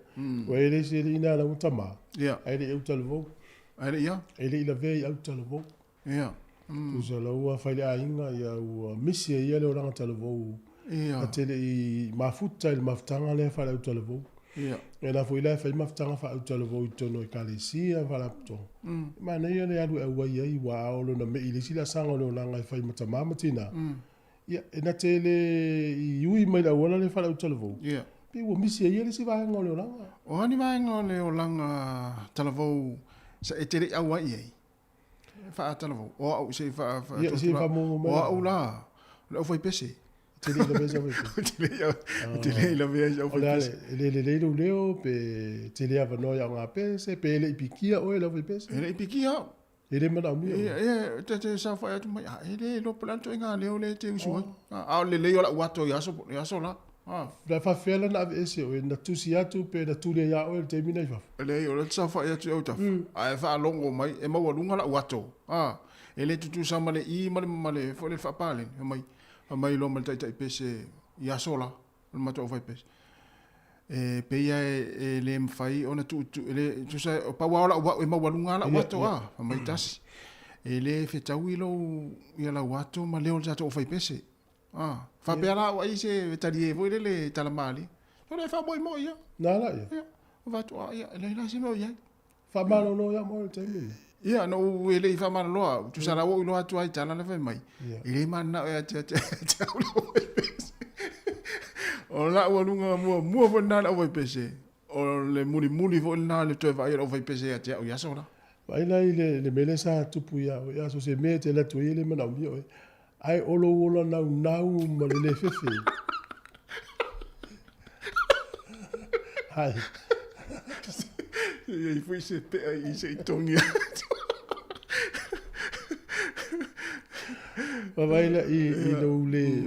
S7: O ere se ri ina la utama.
S2: Ia.
S7: Aere e utalavau.
S2: Aere ia.
S7: Aere ila vei au talavau.
S2: Ia.
S7: Usa la ua whaile a inga ia ua misi e ia le oranga talavau.
S2: Ia.
S7: A tele i mafuta il mafutanga le whaile au talavau.
S2: Ia.
S7: E na fwile whaile mafutanga whaile au talavau i tono i kalisia whaile apto. Mana ia le alu e ua ia i wa aolo na me ilisi la sanga le oranga i whaile matamamatina. Ia, e na tele i ui mai la uala le whaile au talavau.
S2: Ia.
S7: Pe ua misi e ia le si vaenga o le oranga.
S2: O hani vaenga o le oranga talavau sa e tere au ai ei. Wha talavau. O au se wha...
S7: Ia, se wha mo mai.
S2: O au la. Le au whai pese.
S7: Tere ila mesa wai pese.
S2: Tere ila mesa wai pese.
S7: Le leo pe tere ava noia o ngā pese, pe ele ipikia o ele wai pese.
S2: Ele ipikia.
S7: Ele mana o mia.
S2: Ia, te sa whai atu mai. Ele lo pelanto inga leo le te usua. Au le leo la uato yaso la.
S7: La fa fela na ese o na tusi atu pe na tulia ya o te mina fa.
S2: Le o le sa fa ya tu ta. Ai fa longo mai e mau lunga la wato. Ele tutu sa male I male fo le fa pale mai lo mal tai pese ya sola. Ma to fa pese. E pe ya le mfai ona tu ele tu sa pa wa e mau lunga la wato mai tas. Ele fe tawilo ya la wato ma le o sa to fa pese. Fa bela wa ise talie vo le talamali. No le fa mo ia.
S7: Na la ia.
S2: Va to ia le la se mo ia.
S7: Fa malo no ya mo te mi.
S2: Ia no ele fa malo lo. Tu sala wo lo atu ai tala le fa mai. Ile mana ia te o la wa lunga mo vo na la vo pese. O le muli vo na le to va ia vo pese ia o ia sola.
S7: Vai la le mele sa tupu ia so se mete la tu ile mana o ai olo nau ma le fefe. Hai.
S2: E foi se pe ai se tongia.
S7: Vai la I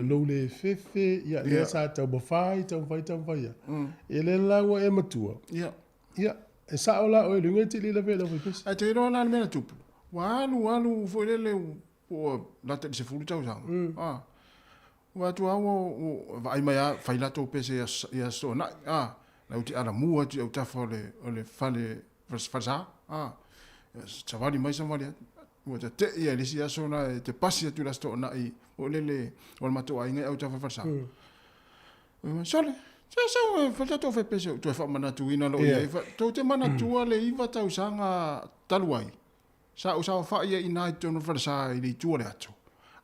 S7: lo le fefe ia le sa tau mafai tau vai. Ele la wa e matua.
S2: Ia.
S7: Ia. E sa ola o lunga te le vela foi pes.
S2: Ai te ro na me tupu. Walu foi le o la te se fulu tau sang. Wa tu au vai mai fai la to pese ia so na. La uti ana mua tu ta fole o le fale fasa. Chavali mai sa mali. Wa te ia le sia so na te pasi tu la sto na I o le o mato ai ngai au ta fasa. Sole. So fa to fe pese tu fa mana tu ina lo ia. To te mana tu le iva tau sanga taluai. Sa fa ia ina to no fasa I le tu le ato.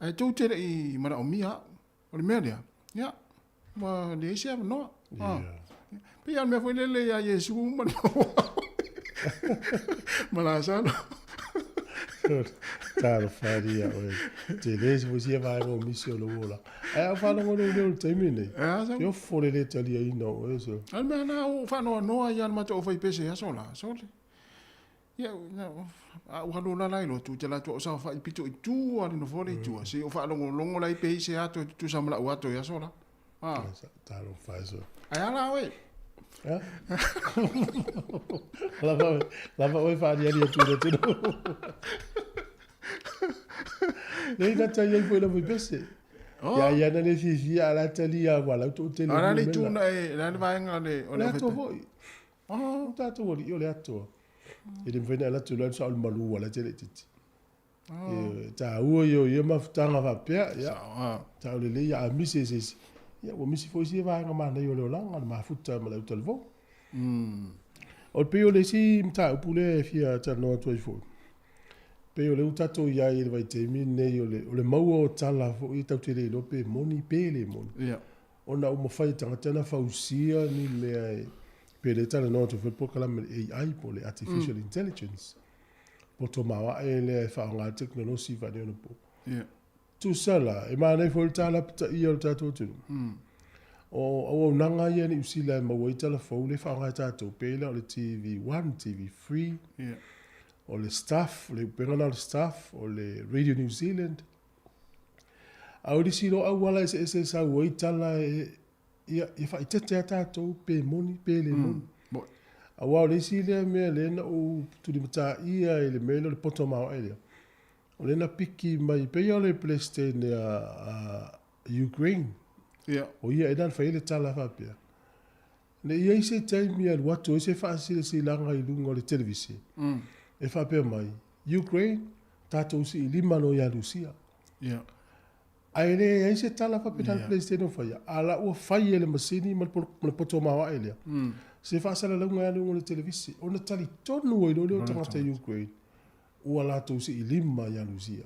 S2: Ai tu te I mana o mia o le mea. Ya. Ma le sia no. Pia me foi le ya Yesu mana. Mana sa no.
S7: Taro faria o te lesi você vai o missio lo vola. Ai fa no no termine. Io fuori le tali no eso.
S2: Almena o fa no ia ma to fai pese ya sola. Sole. Ia, au halo la lai lo tu te la tu sa fa i pito i tu ali no fole tu se o fa longo lai pe se ato tu sa mala ato ya sola. Ah,
S7: ta lo fai so.
S2: ai ala we.
S7: Ja? Lava oi fa dia tu de tu. Nei na ta ye foi la voi pese. Ya na le fi ala tali ya wala tu te le.
S2: Ala le tu na na va ngale o le
S7: to voi. Ta to io le ato. E dem vena la tu la sa malu wala te le titi. Ta uo yo ma ftanga va pia ya. Ta le ya mi se. Ja, wo misi foi si va nga na yo le langa ma futa ma le telefon. O peo le si mta pule fia ta no to fo. Peo le utato ya il vai te mi ne yo le mau o tala fo i tau te le lope moni pele moni.
S2: Ja.
S7: Ona o mo fai tanga tana fausia ni me pe le tala no to fo po kala me AI po le artificial intelligence. Po to ma le fa nga teknologi va ne no po.
S2: Ja.
S7: Tu sala e ma nei fo tala i o tato tu. O nanga ia ni usila ma wai telefone le fa nga tato pele o le TV1, TV3.
S2: Ja.
S7: O le staff, le penganal staff, o le Radio New Zealand. Au di silo au wala se sa wai tala ia fa itete tato pe moni pe le moni. Au le sile me le na o tu di mata ia le melo le poto ma ele. O le na piki mai pe o le PlayStation Ukraine.
S2: Ja.
S7: O ia edan fa ile tala fa pia. Ne ia se time ia watu se fa si langa i lungo le televisi. E fa pia mai Ukraine tato si lima no ya Rusia.
S2: Ja.
S7: Ai le ia se tala fa pia PlayStation fa ia. Ala o fa ile masini mal poto ma ele. Se fa sala lungo ya lungo le televisi. Ona tali tonu o le tangata Ukraine. Ua la tu si lima ya Rusia.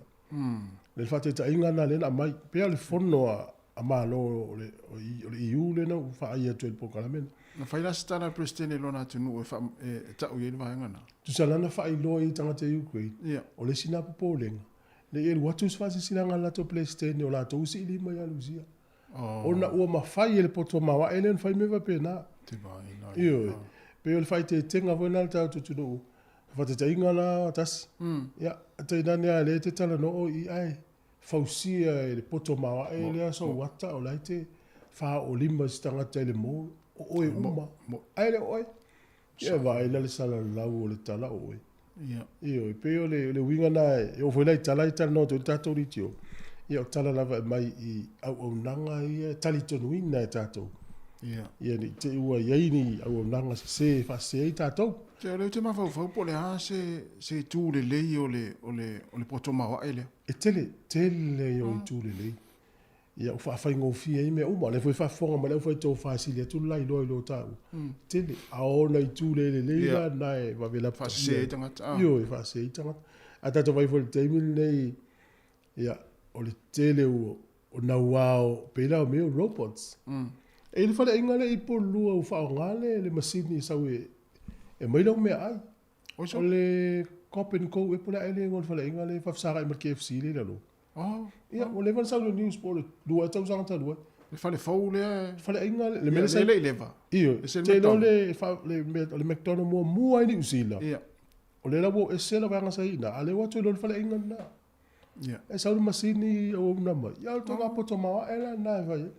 S7: Le fa te ta inga na le na mai pia le fono a malo le EU le no fa ia tu el parlamento.
S2: Na fa ila stana presidente lona tu no fa ta o yele va ngana.
S7: Tu sala na fa ilo i tanga te Ukraine.
S2: Ja.
S7: O le sina po lenga. Le el watu fa si sila ngala to presidente o la tu si lima ya Rusia. Ona ua ma fa ile poto ma wa elen fa me va pena.
S2: Te vai na.
S7: Io. Pe o fa te tenga vo ta tu no. Fa te inga na tas. Ja, te dania le te tala no o i ai. Fausia e le poto mawa e lea so wata o laite fa o lima stanga te le mo o oe uma ai le oe ia va e le sala lau o le tala o oe ia e peo le winga na e o foi lai tala i tala no to tato ritio ia o tala lava mai i au nanga ia tali tonu ina e tato ia ni te ua iei ni au nanga se fa se i tato
S2: Te leo te mawhau po le ha se tū le lei o le poto mawa ele.
S7: E tele o i tū le lei. Ia o whawhai ngofia i mea uma, le fwoi whawhonga ma le fwoi tō whasili a tū lai loi lo tau. Tele, a ona i tū le lei la nae wawela pata.
S2: Whase i tangata.
S7: Io, i whase i tangata. A tato vai fwoi teimil nei, ia, o le tele o nauao, pēla o meo robots. E le whale ingale i po lua o whaongale, le masini sau e mai lau mea ai. O le Copen Co e pula ele ngol fala inga le fafsara i KFC le lo. Ia, o le van sa news po le lua tau sanga ta lua.
S2: Le fale fau le
S7: fale inga le
S2: mele sa le leva.
S7: Io, te no le McDonald mo ai ni usila.
S2: Ia.
S7: O le labo e sela vanga sa ina, ale watu lo fale inga na.
S2: Ia.
S7: E sa masini o na mai. Ia to ga poto ma ela na vai.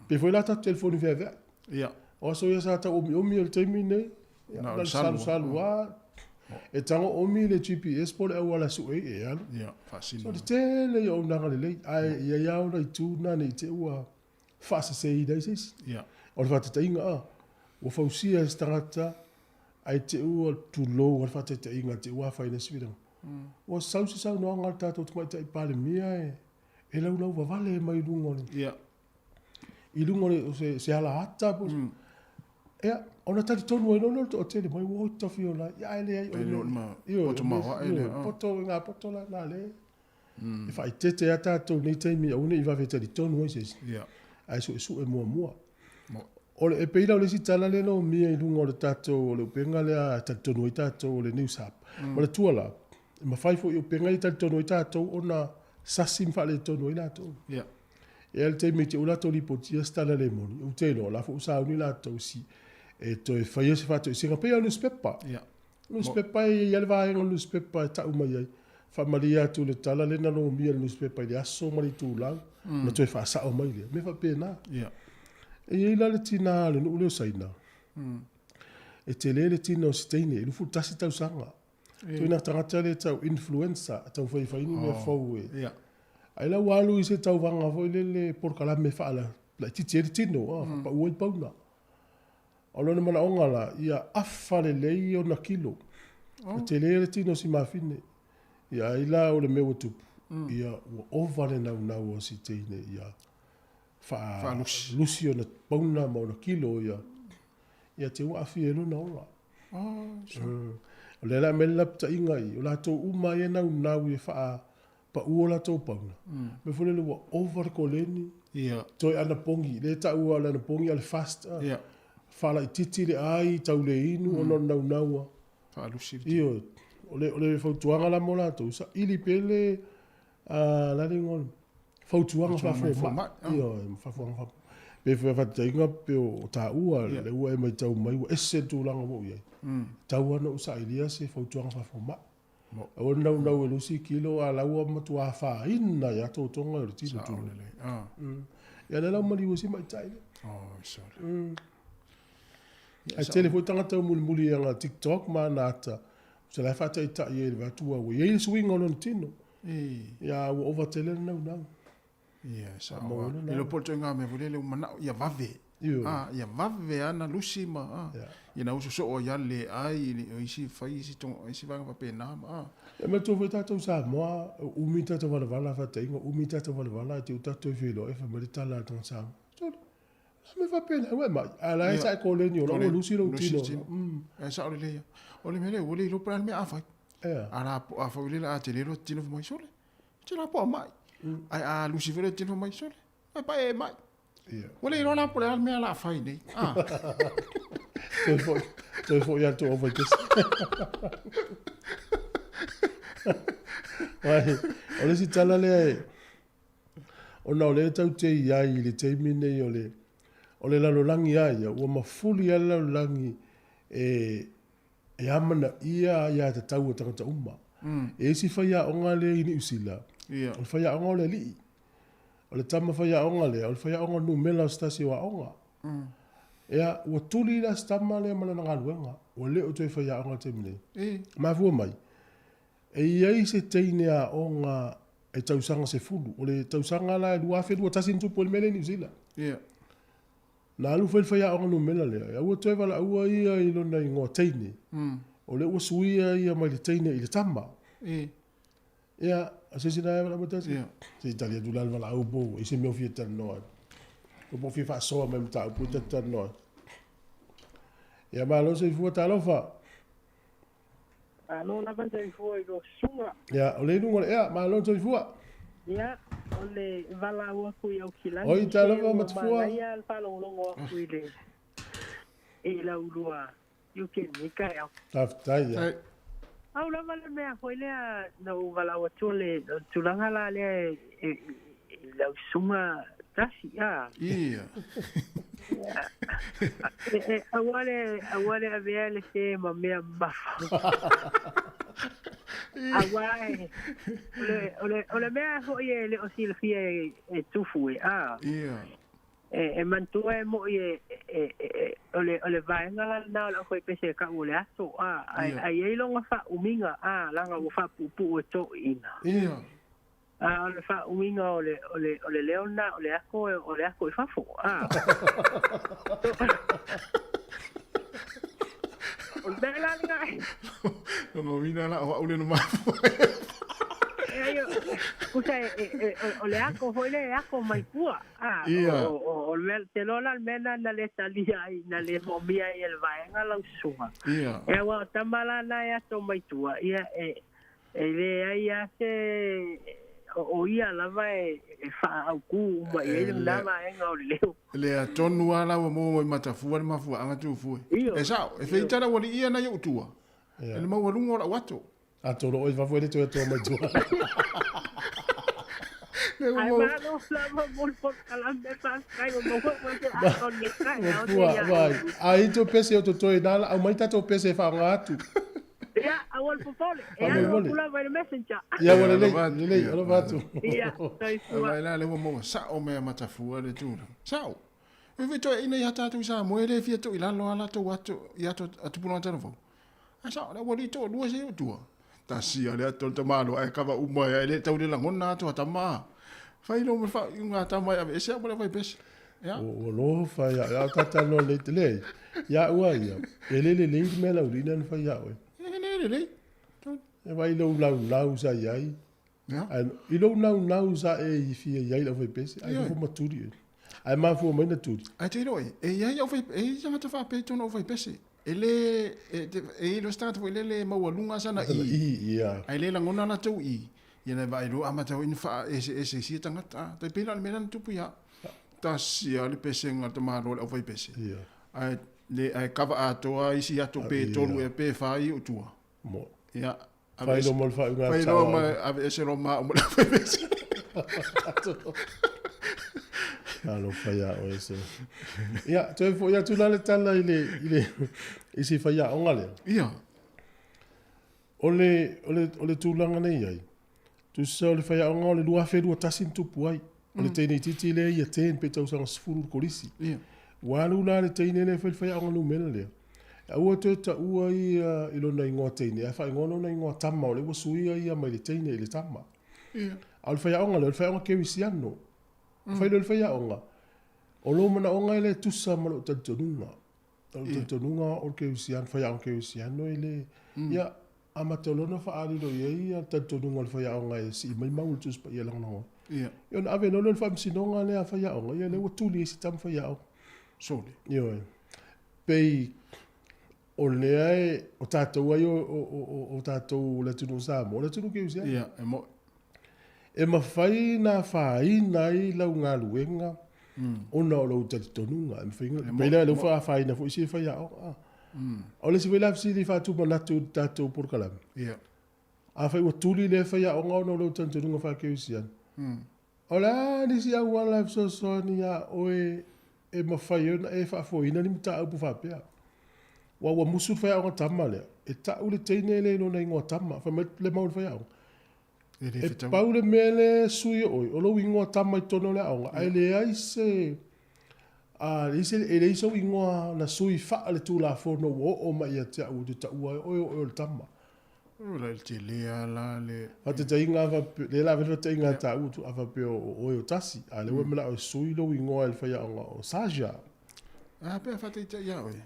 S7: Pe foi la ta telefone via.
S2: Ia.
S7: O so ia sa ta o mi o te mine. Na salwa e tango omi le GPS po le wala su e ala
S2: ya fascina
S7: so te le yo na le ai ya o le tu na ni te ua fa se i dai sis
S2: ya
S7: o fa te inga o fa usia strata ai te ua tu lo o fa te inga te ua fa ina swida o sau si sau no nga ta to mai te pa le mia e la una va vale mai lungo
S2: ya
S7: i lungo se ala ata po ja, ona tali tonu e nono o tele mai wo tofi o la ya ele ai
S2: o ma poto ma ele
S7: poto nga poto la na le e fai tete ata to ni te mi o ni va vete di tonu o ses
S2: ya
S7: ai su e mo o le e peila o le si tala le no mi e lungo le tato o le penga le a tonu i tato o le news app o le tuala e ma fai fo i penga i tonu i tato ona sasim fa le tonu i lato
S2: ya
S7: e al te mi te ula to li potia stala le moni o te no la fo sa ni lato si e to e fai se fatto singa pe o newspaper
S2: ya
S7: newspaper ia le vaenga newspaper ta umai ai fa maria tu le tala le na no mia newspaper le aso mari tu la na tu fa sa o mai le me fa pena
S2: ia
S7: e ia le tina le no le saina e te le tina o steine e fu tasi tau sanga tu na tanga le tau influencer tau fai fai ni me fo e
S2: ia
S7: ai la walu i se tau vanga foi le por kala me fa la titi e tino pa ui pauna o lona mana onga la ia afa le lei o na kilo te le tino si mafine ia ila o le meu tupu ia ua ova le nau o si teine ia fa lusi o na pauna ma o na kilo ia te ua afi e lona onga o le la me lapta inga i o la tau uma e nau e fa pa ua la tau pauna me fule le ua ova le koleni
S2: ia
S7: toi ana pongi le ta ua le ana pongi ale fast
S2: ia
S7: fala i titi le ai tau le inu o no nau
S2: fa lusi
S7: io ole fautuanga la mola to sa ili pele la ringol fautuanga fa fo ma io fa fo pe fa tinga pe o ta ua le ua e mai tau mai ese tu langa mo ye tau ana usa ilia se fautuanga fa fo ma o nau lusi kilo ala ua matu a fa ina ya to tonga le tino tu ya le la mali usi mai tai
S2: sorry
S7: ai telefo tanga tau muli nga TikTok ma nata se la fa tai tai e va tua we ye swing on tino ya o overtele nau
S2: ia sa mo le lo porto nga me vole le mana ia vave ia vave ana lusi ma ia na uso so o ya le ai o isi fai isi ton isi va pa pena ma
S7: e me to veta to sa mo umita to vala fa tai umita to vala te uta to velo e fa merita la ton sa me fa pena we ma ala esa ko le ni o lusi lo tino
S2: esa o le o le mele o le lo pra me afa ara a fa le a tele lo tino mo sole ce la po mai ai a lusi velo tino mo sole e pa e mai o le lo na por al me ala fa nei
S7: te fo ya to over this ai o le si tala le o na le tau te ia i le te mine o le lalo langi aia, ua mafuli a lalo langi e amana ia te tau o tangata uma. E isi whaia onga le ini usila. O le whaia onga o le lii. O le tama whaia onga le, o le whaia onga nu mela o stasi wa onga. Ea, ua tuli la stama le mana nga luenga. Ua le o toi whaia onga te mine. Mafua mai. E iai se teine a onga e tausanga se fulu. O le tausanga la e luafe lua tasin tupu o le mele ni usila. Na alu whaia onga nu mela le. Ea ua toi wala ua ia i lona i ngō teine. O le ua suia ia mai le teine i le tama. Ea, a se sina ea wala matasi. Se italia du lal wala au bo. I se meo fia tan noa. O po fia wha soa mai mta upu tan noa. Ea maa lo se fua ta alofa.
S11: Ano na ban se fua i go sunga.
S7: Ea, o le nunga ea, maa lo se fua.
S11: Ia, o le wala ua kui au kilangi.
S7: Oi, ta alofa matfua.
S11: Ia, al palolongo a kui le. E la ulua. You can make it out.
S7: Taftai ya.
S11: Au la vale mea foi lea na wala ua tole tulanga la lea la sunga tasi ya.
S2: Ia.
S11: Awale avea le se ma mea bafa. Awai. Ole mea foi le osilfia e tufu e a.
S2: Ia.
S11: E mantua e mo ole vaenga na la foi pese ka ole aso ai ei longa fa uminga langa u fa pupu to ina ole fa uminga ole leona ole ako e fa fo ole bela ngai
S2: no vina la o le no ma
S11: Usa ole ako hoile ako mai pua o le te lola mena na le talia na le momia i el vaenga la usua e wa tamala na ya to mai tua ia le ai se o ia la vai fa au ku mai e la vaenga o
S2: le atonu ala o mo matafua le mafua anga tu fu e sa e feitara wali ia na yo tua e mo walungo la wato
S7: Atoro oi va fuori tu mai tua
S11: Ai ma no flama mol por calambe pas kai no ko a con ni kai
S7: vai ai tu pese o to toi dala au mai tato pese fa ngatu
S11: wal popole. E alo pula vai messenger.
S7: Ia wala le alo vatu.
S11: Ia, tai fua.
S2: Vai la le mo sa o me matafua le tu. Sao. E vito ina ya tatu sa mo ele fia tu ila lo ala to watu ya to atupuno tano. Asa le wali to lua se tu. Ta sia le to te malo ai kava uma ele tau le ngona to tama. Fai lo mo fa nga tama ya ese mo le vai pes. Ya.
S7: O lo fa ya tata no le. Ya ua ia. Ele le me la urina fa ya we.
S2: Le.
S7: E vai lo lau sa yai.
S2: Ja.
S7: En i lo nou sa e fia yai la vai pes. Ai fo maturi. Ai ma fu mai na turi.
S2: Ai te roi. E ia o vai e ia mata fa pe tono vai pesi. Ele e lo start foi le mo lunga sana i.
S7: Ia.
S2: Ai le ngona na tu i. Ia na vai lo amata in fa e si tangata. Te pila me nan tupu ya. Ta sia le pesenga te malo o vai pesi.
S7: Ia.
S2: Ai le ai kava atoa isi ato pe tolu e pe fai o tua.
S7: Mo.
S2: Ia.
S7: Fai lo mo fa nga.
S2: Fai lo ma ave ese lo ma o vai pesi.
S7: Alo faya o eso. Ya, tu fo ya tu le tala ile isi faya o ngale.
S2: Ia.
S7: Ole tu langa nei ai. Tu so le faya o ngale lua fe lua tasin tu puai. Ole teni titi le ia ten pe tau sang sfuru kolisi.
S2: Ia.
S7: Walu la le teni le faya o ngalu mele le. A ua te ta ua i lo na ingoa teni. A fa ingoa na ingoa tama o le wa sui ia mai le teni le tama.
S2: Ia.
S7: Al faya o ngale, al faya o ngale kewisiano. Fai lo fai onga. O lo mana onga ele tusa malo tantonunga. Tantonunga o ke usian fai on ke usian no ele. Ya amatolona fa ali do ye tantonunga fai onga e si mai mau tus pa yelang no.
S2: Ia.
S7: Yo na ave no lo fa sinonga le fai onga ye le wotuli si tam fai on.
S2: Sole.
S7: Yo. Pei o le ai o tato ai o tato le tunu sa mo le tunu ke usian.
S2: Ia, e mo
S7: e mawhai na whai nai lau ngā luenga o na o lau tatitonunga. E mwhinga, peila lau whai na fo isi whai ao. O le si wai lafi si li whātu manatu tātou porkalami.
S2: Ia.
S7: A whai wa tuli le whai ao ngā o na lau tatitonunga whai keu sian. O la ni si au wala so so ni a oe e mawhai ona e wha ina ni mta au pu whapea. Wa musu whai ao ngā tama lea. E ta ule teine le no na ingoa tama. Whai le maul whai ao. E paule mele sui oi, o lo ingoa tama i tono le aonga. Ai le aise, e le iso ingoa na sui faa le tū la whono o mai a te au te taua o le tama.
S2: O le te lea la le...
S7: A te te inga, le la vena te inga ta au tu awa peo o tasi. A le wemela o sui lo ingoa le whaia aonga o saja.
S2: A pea whate te ia oi.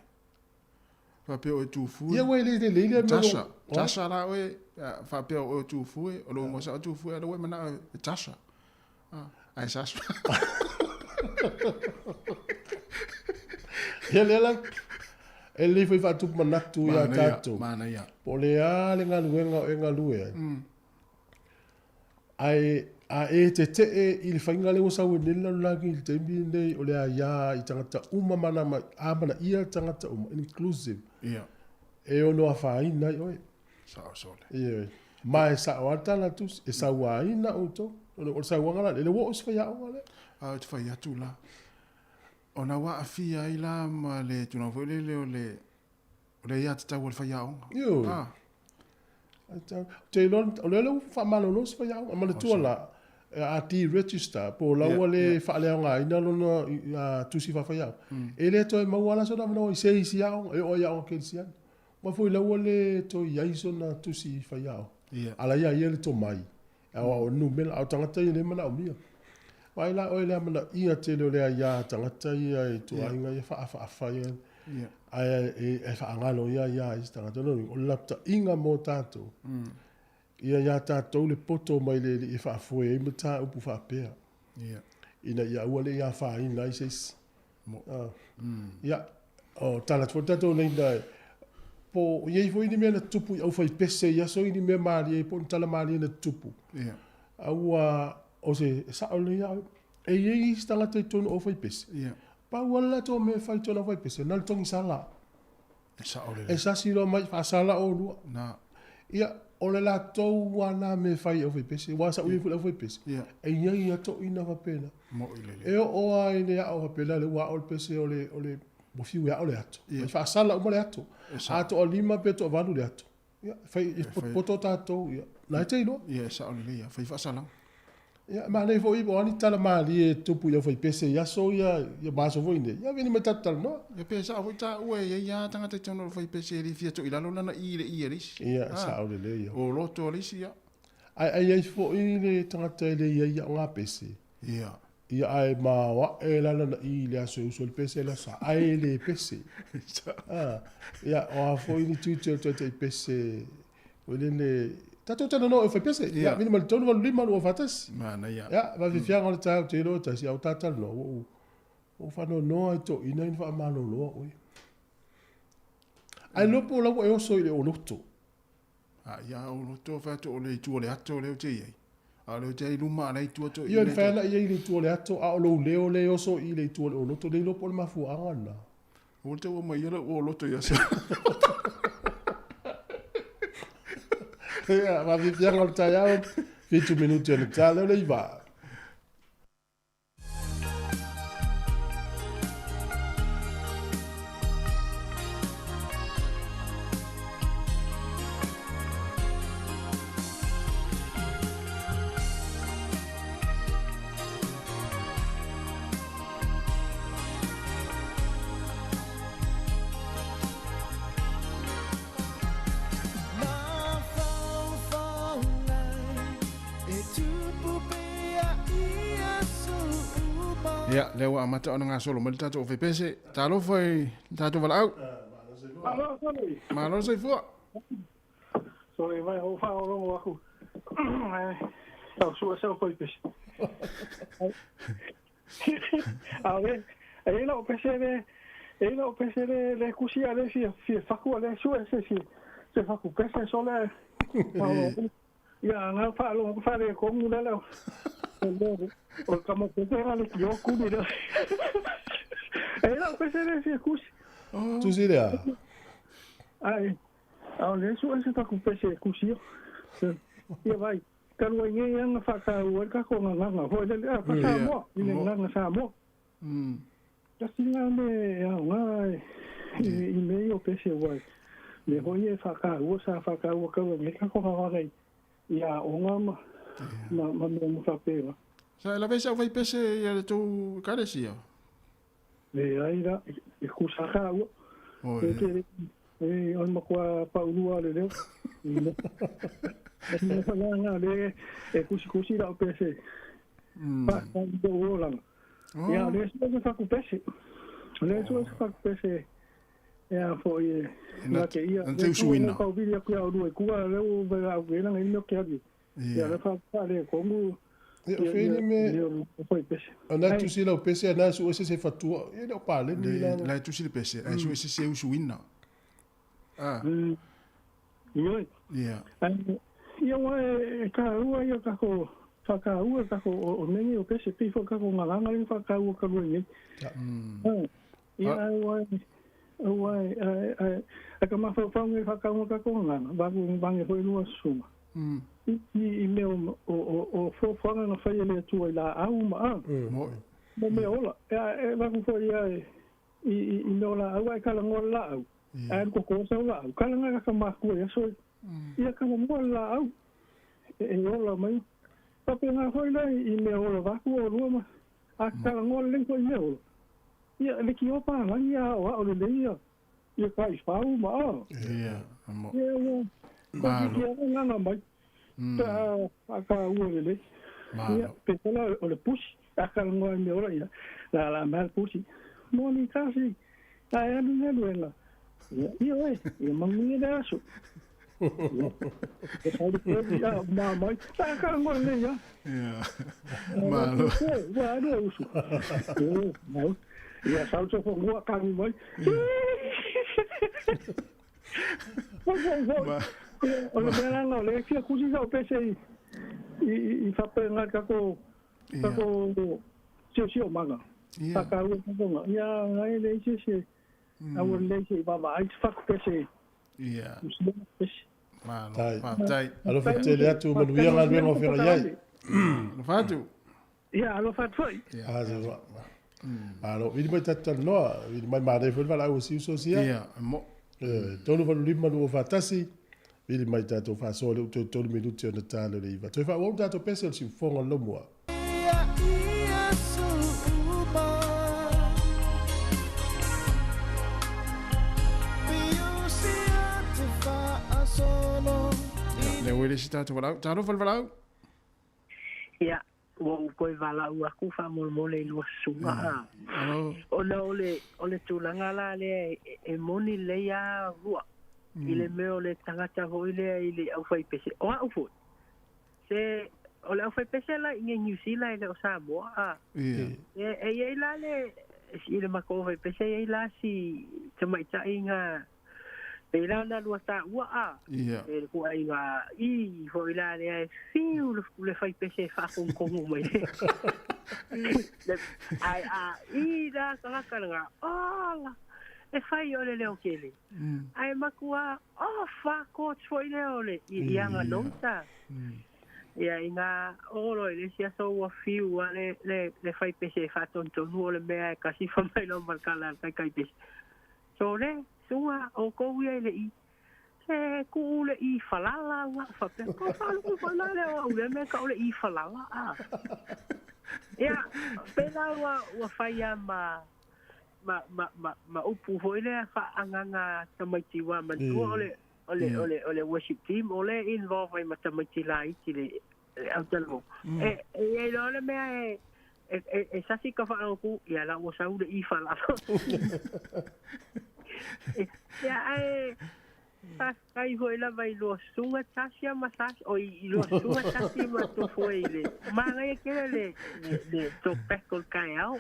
S2: Whapeo e tūfui.
S7: Ia wei le le
S2: Tasha. Tasha la oi. Whapeo o tūfui. O lo ngosa o tūfui. A lo wei mana e Tasha. Ai Sasha.
S7: Ia le la. E le whai whatu manatu ia tātou.
S2: Mana ia.
S7: Po le a le ngā luenga o e ngā lue. Ai a e te i le whainga le wasau e nila lagi i te imbi nei o le a ia i tangata uma mana mai. A mana ia tangata uma. Inclusive.
S2: Ia.
S7: E ono a whaina i oe.
S2: Sao sole.
S7: Ia. Ma e sa o atana tus. E sa waina o to. O sa wangala. E le wo o se whai au ale.
S2: A te whai atu la. O na wa a fia i la ma le tuna whele le o le ia te tau o le whai au.
S7: Iu. Te lon, o le lau whamalo no se whai au. Ma le tua la. A ti register. Po laua le whaale au ngā ina lona tusi whai au. E le toi mauala so na mano i se isi au. E o iau ke si anu. Ma foi laua le toi iaiso na tusi whai au. Ala ia ia le to mai. Awa o numela au tangata i le mana o mia. Wai la oe lea mana ia te leo lea ia tangata ia e tu ainga ia wha ia. Ai e wha angalo ia ia i tangata. O lapta inga mō tātou. Ia tātou le poto mai le i wha foe e mata upu wha pēa. Ina ia ua le ia wha ina i seisi. Ia, o tala tu tātou nei dai. Po iei fo ini mea na tupu i au whai pese ia so ini mea maari e po tala maari na tupu. Aua o se saole ia e iei stangata i tono o whai pese. Pa wala to me whai tono whai pese. Nal tongi sala. E sasi roa mai wha sala o lua. Ia o le la tou wana me whai o whai pese. Wasa ui fula o whai pese. E iei ato ina whapena. E o ai le a o whapena le wa o le pese o le mo fiu ya ole ato. Fa sala o le ato. Ato o lima pe to valu le ato. Ia, fai poto tātou, ia. Nai te ino?
S2: Ia, sa ole ia, fai whasala.
S7: Ia, ma nei fo ibo ani tala maali e tupu ia fai pese ia so ia maso fo ine. Ia vini mai tatala no.
S2: Ia pesa a ta ue ia tanga te tono fai pese ri fia to ilalo lana i risi.
S7: Ia, sa ole le ia.
S2: O loto risi ia.
S7: Ai fo ile tangata ile ia ngā pese.
S2: Ia.
S7: Ia ai wa e lana na i le aso uso le pese la sa ai le pese. Ia o a fo ini tutu te pese. Wele le tato tana no e fai pese. Ia mini mal tonu valu lima o fatas.
S2: Mana ia.
S7: Ia va vi fianga le tau te lo ta si au tatal no. O fa no ai to ina fa malo lo oi. Ai lopo la e oso ile o loto.
S2: Ia o loto fa to le tu le ato le te ia. A le te luma nei tu to.
S7: Ia fa la ia ile tu le ato a lo le oso ile tu o loto le lopo le mafu anga.
S2: O te o mai o loto ia se.
S7: Ja, maar wie zeggen altijd jou? 20 minuten in de taal, dat is waar.
S2: Ia, leo a mata ona ngā solo, mali tātou o whepese, tālo whai, tātou wala au. Malo sei fua.
S12: Sorry, vai ho fa rongo aku. Tau sua sau koi pese. Ale, e la o pese le kusia le fi faku le sua se faku pese sole. Ia nga fa lo fa le ko mu le. O kamo pese le yo ku ni le. E la o pese le fi kusi.
S7: Tu si le a?
S12: Ai. Ale sua se faku pese kusi. Ia vai. Kan we nge yang fa ka wo ka ko nga ho le fa ka mo ni nga sa mo. Just nga me ya nga i me yo pese wa. Le ho ye fa ka wo ka we ka ko ha ga ia o nga ma me fa pe wa.
S2: Sa la vez vai pese ia tu carecia.
S12: Le ai da ku sa ka wo. On ma kwa pa ulua le leo. Não falar nada, é cusi da PC. Pas do rola. E a vez eu faço PC. Eu faço PC. É foi na que ia.
S2: Não suína.
S12: Eu vi que eu do cu, eu vai alguém não me quer ver. E ela faz como
S7: eu fiz me
S12: foi PC.
S7: Ana tu si la PC na su se fatua. E não parle de
S2: la tu si le PC. É su se suína. Ah. Yeah.
S12: Ia wa ka ua ia ka ko whakaua ka ko o nengi o pese pifo ka ko ngalanga i whakaua ka ruengi. Ia ua a ka mawhawhangi whakaua ka ko ngana, bangi hoi lua suma. I meo o whawhanga na whaia lea tua i la au maa. Mo mea ola. E waku fo ia i meo la au ai kalangoa la au. Ai ko kosa la au. Kalanga ka makua ia soi. Ia ka mo la au e ola mai pape nga hoi lai i me ola vaku o rua ma a ka ngol len ko i me ola ia le ki opa nga ia o le ia ia ka i fau ma
S2: ia mo
S12: ma ia nga mai ta ka u le ia pe la o le push a ka ngol me ola ia la mal pushi mo ni kasi ai anu ne luela ia ia mangi da so Mamãe, tá carangolê já.
S2: Malo.
S12: Guarda isso. Não. E a salsa foi boa, carne mãe. Olha bem lá, olha que a cozinha o peixe aí. E fa pegar caco seu manga. Tá caro não. E aí leite. A o leite baba, aí fa peixe.
S2: Ia.
S7: Tai. Alo fa tele atu manuia nga luenga o whera iai.
S2: Lo fatu?
S12: Ia, alo fatu foi.
S7: Alo, alo, vidi mai tatal noa, vidi mai marei foi wala au si uso sia.
S2: Ia, mo.
S7: Tonu walu lima lu o fatasi, Ili mai tātou whāsole uto tolu minuti o na tāle le iwa. Toi wha wau tātou pese o si whonga lomua.
S2: Le wele si tātou walau. Tātou walau.
S11: Ia, o koe walau aku whamolmole lua sunga. Ona ole tūlanga la le e moni leia rua. Ile meo le tangata hoi lea ile au whai pese. O au fui. Se ole au whai pese la inge New Zealand o Samoa. E ei la le ile mako whai pese ei la si tamaita inga e la na lua ta ua a. E kua inga I hoi la le e fiu le whai pese whakongongo mai. Ai a I la kangakaranga. Ala. E whai ole leo kele. Ai makua, wha kōt foi leo le. I anga nonta. Ia inga oro le sia so wa fiu le whai pese whatontonu o le mea e kasi whamai no markala kai pese. So le, sunga o kouia le I. Se ku le I falala wa whape. Ko whalu falala o ule me ka ule I falala. Ia, pena wa whai ama ma upu hoile fa anganga tamaiti wa man ole worship team ole involve ai matamaiti la itile autalo e ole me e sasi ka fa ku ya la wo sau de I fa la ya kai hoila vai lo sunga tasia masas o I lo sunga tasia ma to foile ma ngai kele le to pekol kai au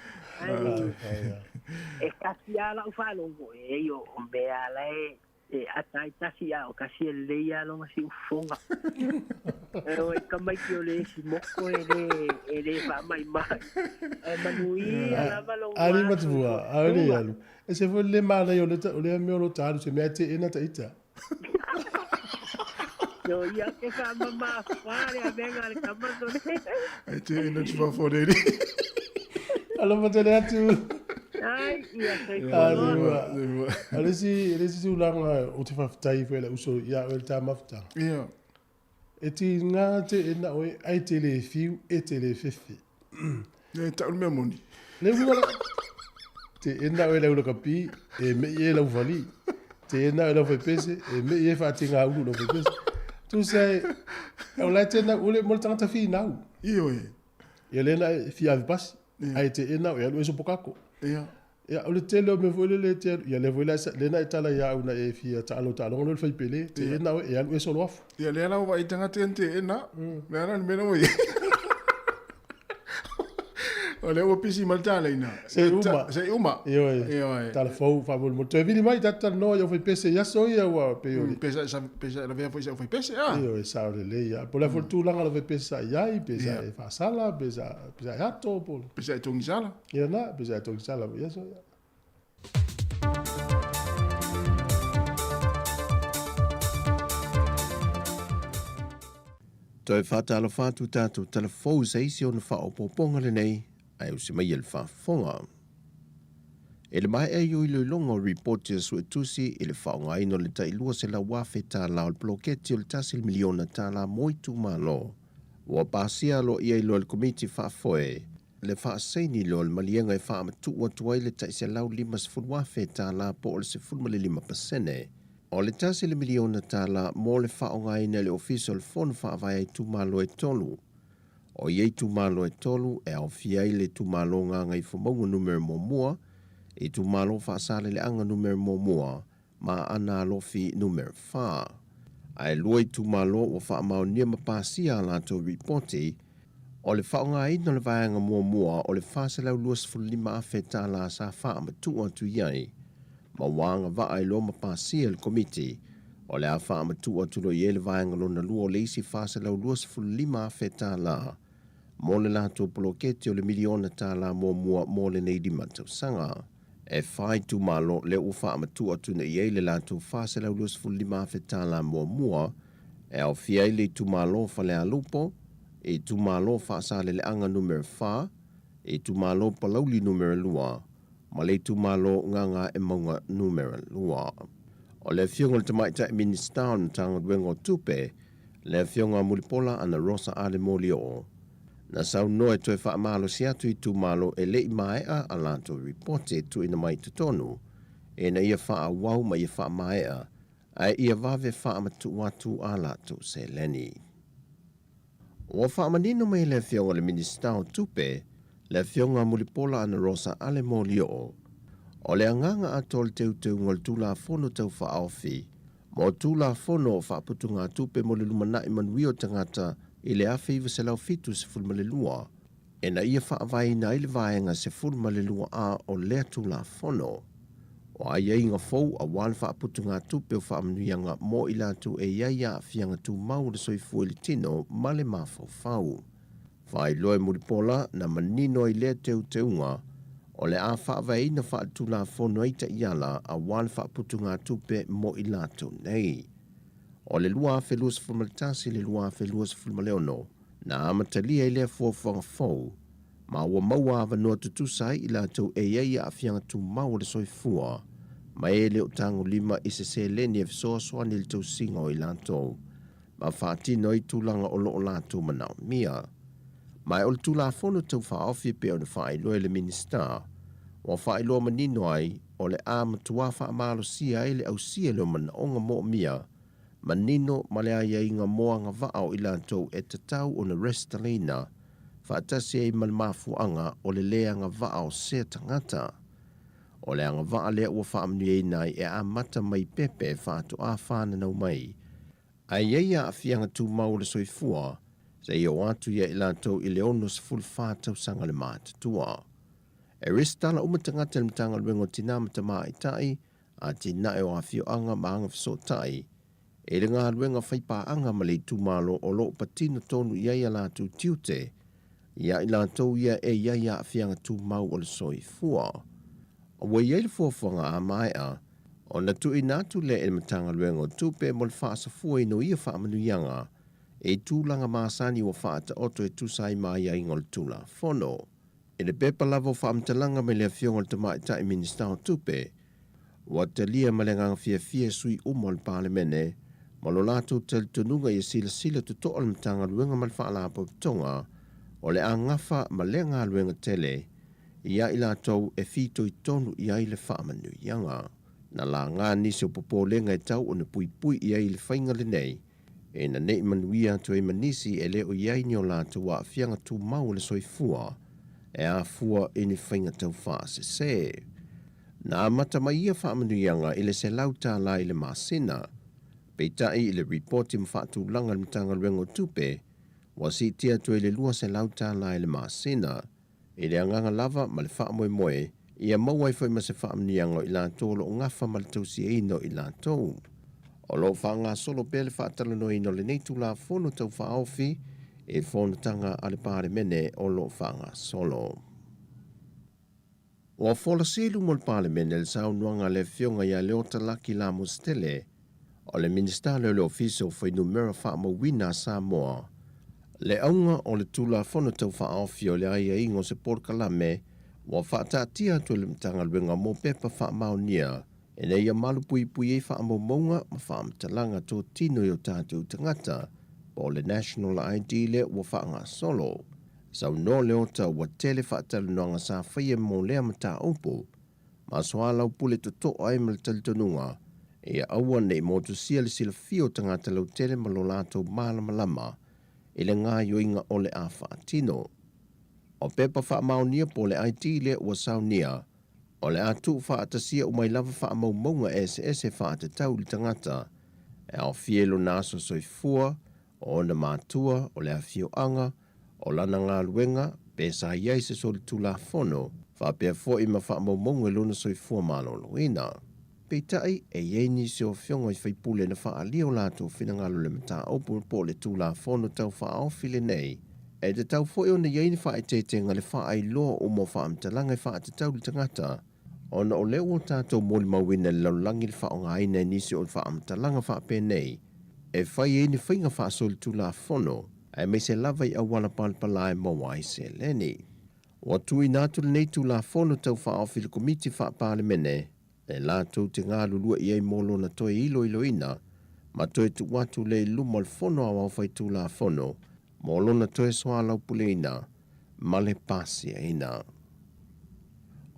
S11: e kasia la ufalo e yo ombea la e atai tasia o kasia le ya lo si ufonga pero e kamai ki ole si moko ele va mai mai manuia la malo
S7: ali matua ali alu e se vo le mala yo le me lo talu se mete ina taita
S11: yo ia ke fa mama fare a venga al camazo
S2: ai te ina tu va fore
S7: alo matele atu
S11: ai ia sei
S7: alesi tu langa o te whaftai whele uso ia o ta mafta e ti ngā te ena oe ai te le fiu e te le whiwhi
S2: e tau mea moni
S7: le wala te ena oe lau lakapi e me i e lau whali te ena oe lau whaipese e me i e whaati ngā ulu lau whaipese tu sei au lai tēnā ule mo le tangata whi nau
S2: i oe
S7: ia lena e whi avi pasi ai te ena oe alu e so pokako ia o le tele o me voile le te ia le voile lena e tala ia una e fia talo talo no le fai pele te ena e alu e solo afu
S2: ia le ala wa itanga te ena me ana me no o le o pisi maltala ina se uma
S7: io tala fo fa vol mo te vini mai tata no io fai pese ia so ia wa pe io
S2: pesa la vea foi pese
S7: io sa le ia po la fortuna la ve pesa ia I pesa e fa sala pesa hato po
S2: pesa tongi sala
S7: ia na pesa tongi sala ia so ia
S8: Toi whatala whātu tātou telefou seisi o na whaopoponga le nei, ai usi mai el whafonga. E le mai e yu ilu longo report ya su etusi i le whaonga ino le tai lua se la wafe tā la o le bloketi o le tasil miliona tā la moitu malo. Wa pasia lo ia ilo le komiti whafoe, le whaaseini lo le malienga e whaamatu ua tuai le tai se lau 5 wafe tā la po o le 0.5%. O le tasi le miliona tala mo le whaonga ina le official phone whaavai tu malo e tolu. O iei tu malo e tolu e au fiai le tu malo ngā ngai whamongu numero mo mua, e tu malo whaasale le anga numero mo mua, ma ana alofi numero wha. Ai luai tu malo o whaamau nia mapasia alato reporti, o le whaonga ina le vaianga mo mua o le whaasalau luas fulima afe tala sa whaamatua tu iai. Ma wanga wa ai lo mapasia le komiti, o le a whaamatua tulo i ele vaenga lona lua o leisi whaasa lau luas fulima feta la, mo le lato poloketi o le miliona ta la mua mo le neidi matau sanga. E whai tu malo le u whaamatua tuna i ele lato whaasa lau luas fulima feta la mua, e au fiai le tu malo whale a lupo, e tu malo whaasa le anga numero wha, e tu malo palauli numero lua, ma le tu malo nganga e maunga numero lua. O le fionga le tamaita minister na tanga duenga o tupe, le fionga mulipola ana Rosa Ale Molio. Na sau noe toe wha amalo si atu I tu malo e lei maea a lanto reporte tu ina mai tutonu, e na ia wha a wau ma ia wha maea, ai ia vave wha amatu watu a lato se leni. Wa wha manino mai le fionga le minister o tupe, le fionga mulipola ana Rosa Ale Molio. O le anganga atol teu ngol tula fono tau wha aofi, mo tula fono o wha putunga tupe mo le lumana I manuia o tangata I le awhi iwa se lau fitu se fulma le lua, e na ia wha avai na ili vaenga se fulma le lua a o lea tula fono. O a iei nga fau a wan wha putunga tupe o wha manuianga mo ila tu e iaia fianga tu mau le soifu ili tino ma le mafau fau. Whai loe muripola na manino I lea teunga, o le a whaavai na wha tula fono eita iala a wan wha putunga tupe mo I lato nei. O le lua whelua fulmaletasi le lua whelua fulmaleono, na amatalia I lea fuafanga fau, ma ua maua awa tutusai I lato e iaia a fianga tu mau le soifua, ma e leo tango lima I se leni e fisoa swani le tau singa o I lato, ma whaatino I tūlanga o loo lato manao mia. Mai o le tula fono tau whaofi pe o na whaeloa le minister, wa whaeloa manino ai o le a matua whaamalo sia e le au sia leo mana onga mo mia, manino male aia inga moa nga vao I lantou e tatau o na restalina, whaatasi e malmafuanga o le lea nga vao se tangata. O le anga vaa lea ua whaamni e nai e a mata mai pepe whaatu a whana nau mai. Ai eia a fianga tu mau le soifua, se ia o atu ia I lantou I le ono se ful whātau sanga le māta tua. E restala umatangata le mtanga luengo tina matama I tai, a tina e o a fio anga maanga fiso tai, e le ngā luenga whaipa anga ma le tūmalo o lo patino tonu iaia lātu tiute, ia I lantou ia e iaia a fianga tu mau o le soifua. O wa iei le fuafuanga a maea, o na tu inatu le e matanga luengo tupe mo le whaasafua ino ia whaamanuianga, e tūlanga māsani wa whaata oto e tūsai maia ingol tūla fono. E le pepa lavo whaamtalanga me le fionga le tamaitai minister o tupe, wa te lia malenganga fia sui umo le parlemene, ma lo lato tel tununga I sila tutoa le matanga luenga mal whaalapo tonga, o le angafa ma le ngā luenga tele, ia I latou e fito I tonu ia I le whaamanuianga. Na la ngā nisi o popolenga e tau o na pui ia I le whainga le nei, e na nei manuia tu e manisi e leo iai ni o lato wa fianga tu mau le soifua, e a fua I ni whainga tau whaase se. Na amata mai ia whaamanuianga I le se lauta la I le masina, peitai I le reporti mwhatu langa le mtanga luengo tupe, wa si tia tu e le lua se lauta la I le masina, e le anganga lava ma le wha moe, ia mauai fai ma se whaamnianga I lato lo ngafa ma le tausi eino I lato. O lo whaanga solo pele whaatalano ino le neitu la fono tau whaofi, e fono tanga ale pare mene o lo whaanga solo. O fola silu mo le pare mene le sau nuanga le fionga ia leota laki la mustele, o le minister le ofiso fai numera whaama wina Samoa, le aunga o le tula fono tau whaofi o le aia ingo se porkalame, wa whaatatia tu le mtanga luenga mo pepa whaamaunia, e nei ia malu pui e whaamamonga ma whaamtalanga tō tino I o tātou tangata, o le national ID le wa whaanga solo. Sau no leota wa tele whaatalunoanga sa whaia mo lea mata opo, ma soalau pule to ai mal talitonunga, e aua nei motu sia le sila fio tangata lau tele malolato malamalama, e le ngā yoinga o le a whaatino. O pepa whaamaunia po le ID le wa saunia, o le atu whaatasia umai lava whaamaumonga SS whaatatau li tangata, e au fielo naso soifua, o na mātua, o le awhio anga, o lana ngā luenga, pesa iai se soli tula fono, whapea fo ima whaamaumonga luna soifua maloloina. Peitai e ieni se o fionga I whaipule na whaalia o lato whinangalo le mata opu po le tula fono tau whaofile nei, e te tau fo na ieni whaetetenga le whaailoa o mo whaamtalanga whaatatau li tangata, ona o leo o tātou moli mawina le laulangi le whaonga aina nisi o whaamtalanga whaape nei, e whai e ni whainga whaasoli tula fono, e me se lava I awala palpala e mawai se leni. Wa tui nātu le nei tula fono tau whaofi le komiti whaapale mene, e lātou te ngā lulua i ei molo na toe iloina, ma toe tu watu le luma le fono a wau fai tū la fono, molo na toe soa lau puleina, ma le pasi ina.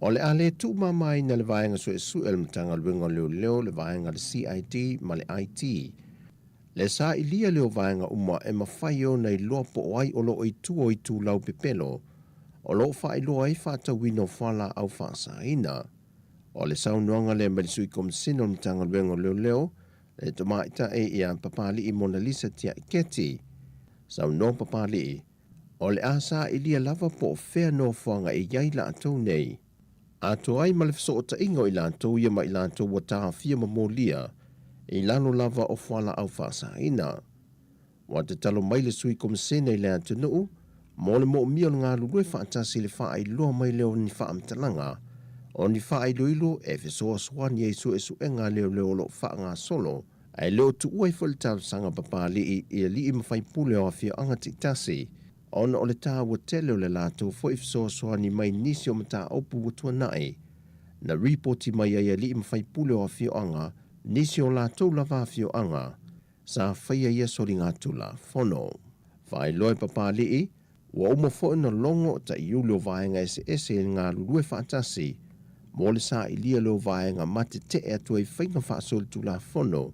S8: O le ale tu mama ina le vaenga su el matanga luenga leo le vaenga le CID ma le IT. Le sa ilia leo vaenga uma e mawhai o nei loa po o ai o lo i tu lau pepelo, o lo fa i loa i fata wino whala au fasa ina. O le saunuanga le malisui komisino le matanga luenga leo, le tomaita e ia papali i Mona Lisa tia iketi. Sauno papali, o le asa ilia lava po o fea no whanga e iai la atou nei. Ato ai malefso o ta ingo i lantou ia ma i lantou wa taha fia mamolia i lano lava o whala au fasa ina. Wa te talo mai le sui komisene i le atunuu, mo le mo mia ngā lulue whaatasi le wha ai loa mai leo ni wha amtalanga, o ni wha ai loilo e fesoa swani e su ngā leo lo wha ngā solo, ai leo tu uai fo le talo sanga papali i li i mawhai pule o awhia anga tiktasi, ona o le tā wa tele o le lātou fo i fesoa swani mai nisi o mata opu watua nai, na reporti mai ai li i mawhai pule o awhia anga, nisi o lātou lava awhia anga, sa whaia ia sori ngā tula, fono. Whai loe papali i, wa uma fo na longo ta iulio vaenga ese ngā lulue whaatasi, mo le sa ilia leo vaenga mate te e atu e whainga whaasol tula fono,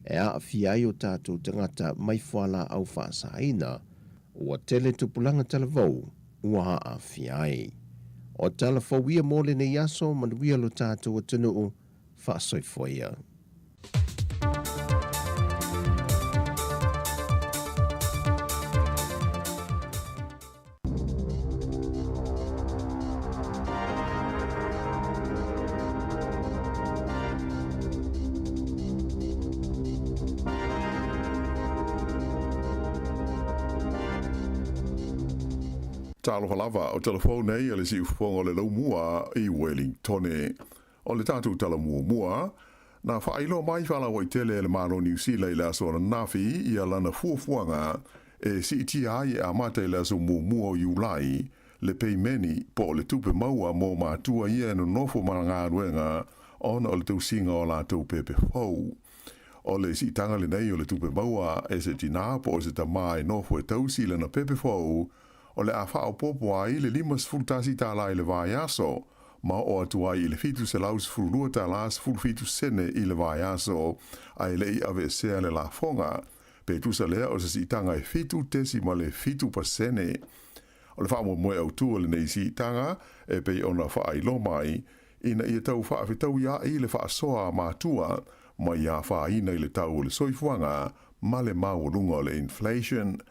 S8: e a awhiai o tātou tangata mai whala au whaasa ina, ua tele tupulanga talavou, ua a awhiai. O talavou ia mole ne yaso manuia lo tātou atunuu, whaasoi foia.
S9: Talo halava o telefone nei ele si ufongo le lau mua i Wellington. O le tatu tala mua, na whailo mai whala wai tele le mano New Zealand i laso na nafi i alana fuafuanga e si iti ai e amata i laso mua o Iulai le pei meni po le tupe maua mo mātua ia no nofo mana ngā ruenga ona o le tau singa o la tau pepe fau. O le si tanga le nei o le tupe maua e se tina po se ta mai nofo e tau sila na pepe fau o le a whao popo ai le limas fultasi tala i le vai aso, ma o atu ai i le fitu se laus fulua tala as ful fitu sene i le vai aso, ai le i ave sea le la fonga, pe tu sa lea o se si tanga e fitu tesi ma le fitu pa sene. O le wha moe au tua le nei si tanga, e pe ona wha ai lo mai, ina i tau wha awhitau ia i le wha soa mātua, ma ia wha ina i le tau o le soifuanga, ma le maurunga o le inflation.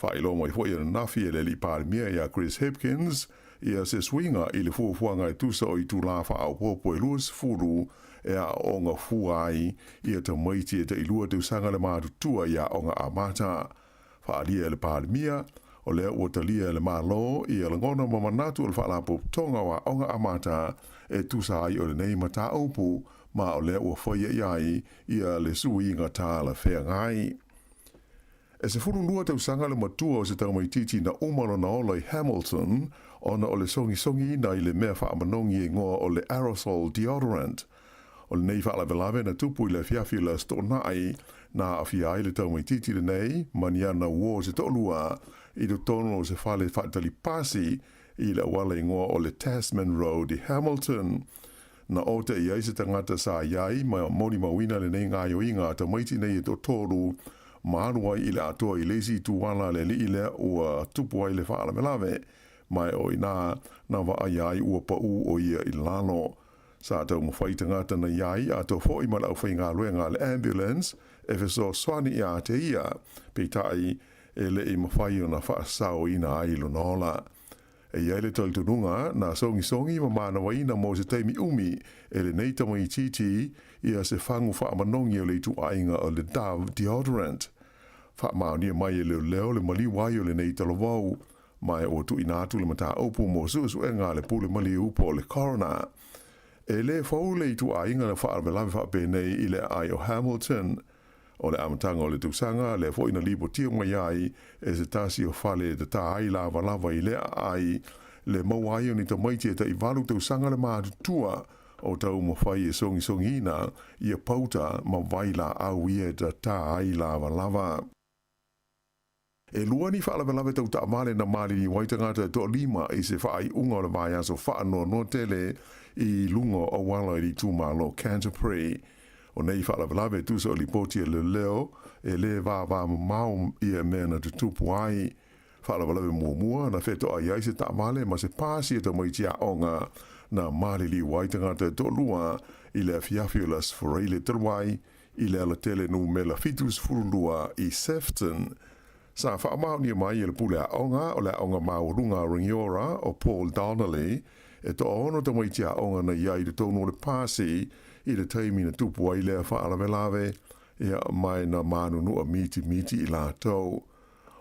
S9: Whaelo mai fo i na nafi e le li pārmia ia Chris Hipkins, ia se swinga i le fuafuanga e tusa o i tu la wha au popo e luas furu e a onga fuai ia ta maiti e te ilua te usanga le mātu tua ia onga amata. Whaalia e le pārmia, o lea ua talia e le mālo ia le ngona mamanatu o le whaalapo tonga wa onga amata e tusa ai o le nei mata aupu, ma o lea ua whaia iai ia le suinga tā la whea ngai. E se furu lua tau sanga le matua o se tau mai titi na umano na ola i Hamilton, ona o le songi ina i le mea wha amanongi e ngoa o le aerosol deodorant. O le nei wha alavelave na tupu i le fiafi la sto nai, na awhia i le tau mai titi le nei, maniana uo se tolua, i do tono o se whale whaatali pasi, i le awala i ngoa o le Tasman Road i Hamilton. Na o te iai se tangata sa iai, mai moni mawina le nei ngā yo inga ta maiti nei e to toru, Maanua i le atoa i lesi tuwana le li ile ua tupu ai le whaala melave, mai o ina na wa ai ua pa o ia i lano. Sa tau mawhai tangata na iai ato fo i mala au whai ngā luenga le ambulance e feso swani i a te ia, pe tai e le i mawhai o na whaasao ina ai lonola. E iai le taltununga na songi ma manawa ina mo se teimi umi e le neita mo i titi ia se whangu wha amanongi o le tu ainga o le Dove deodorant. Wha maonia mai e leo le mali wai o le neita lo wau, mai o tu inatu le mata opu mo susu e ngā le pule mali upo o le corona. E le whau le tu ainga le wha arvelave wha penei i le ai o Hamilton. O le amatanga o le tusanga, le fo ina lipo tia mai ai, e se tasi o fale te tā ai lava i le ai, le mawai o ni ta maiti e ta i walu tusanga le mātu tua, o tau mo whai e songi ia pauta ma waila au ia ta tā ai lava lava. E lua ni whaalawelawe tau ta male na mali ni waitangata to lima i se whaai unga o le vai aso whaano no tele i lungo o wala i tūmalo Canterbury. O nei whaalawelawe tusa o lipotia le leo e le wā mau ia mena te tupu ai. Whaalawelawe mua na wheto ai ai se ta male ma se pāsi e ta maitia onga na mali li waitangata to lua i le fiafiolas foreile terwai i le ala tele no mela fitus furulua i Sefton. Sa whaamau ni mai le pule a onga o le onga maurunga ringiora o Paul Donnelly e to ono ta maitia onga na iai le tono le pāsi i le taimi na tupu ai lea whaalawelawe ia mai na manunua miti i la tau.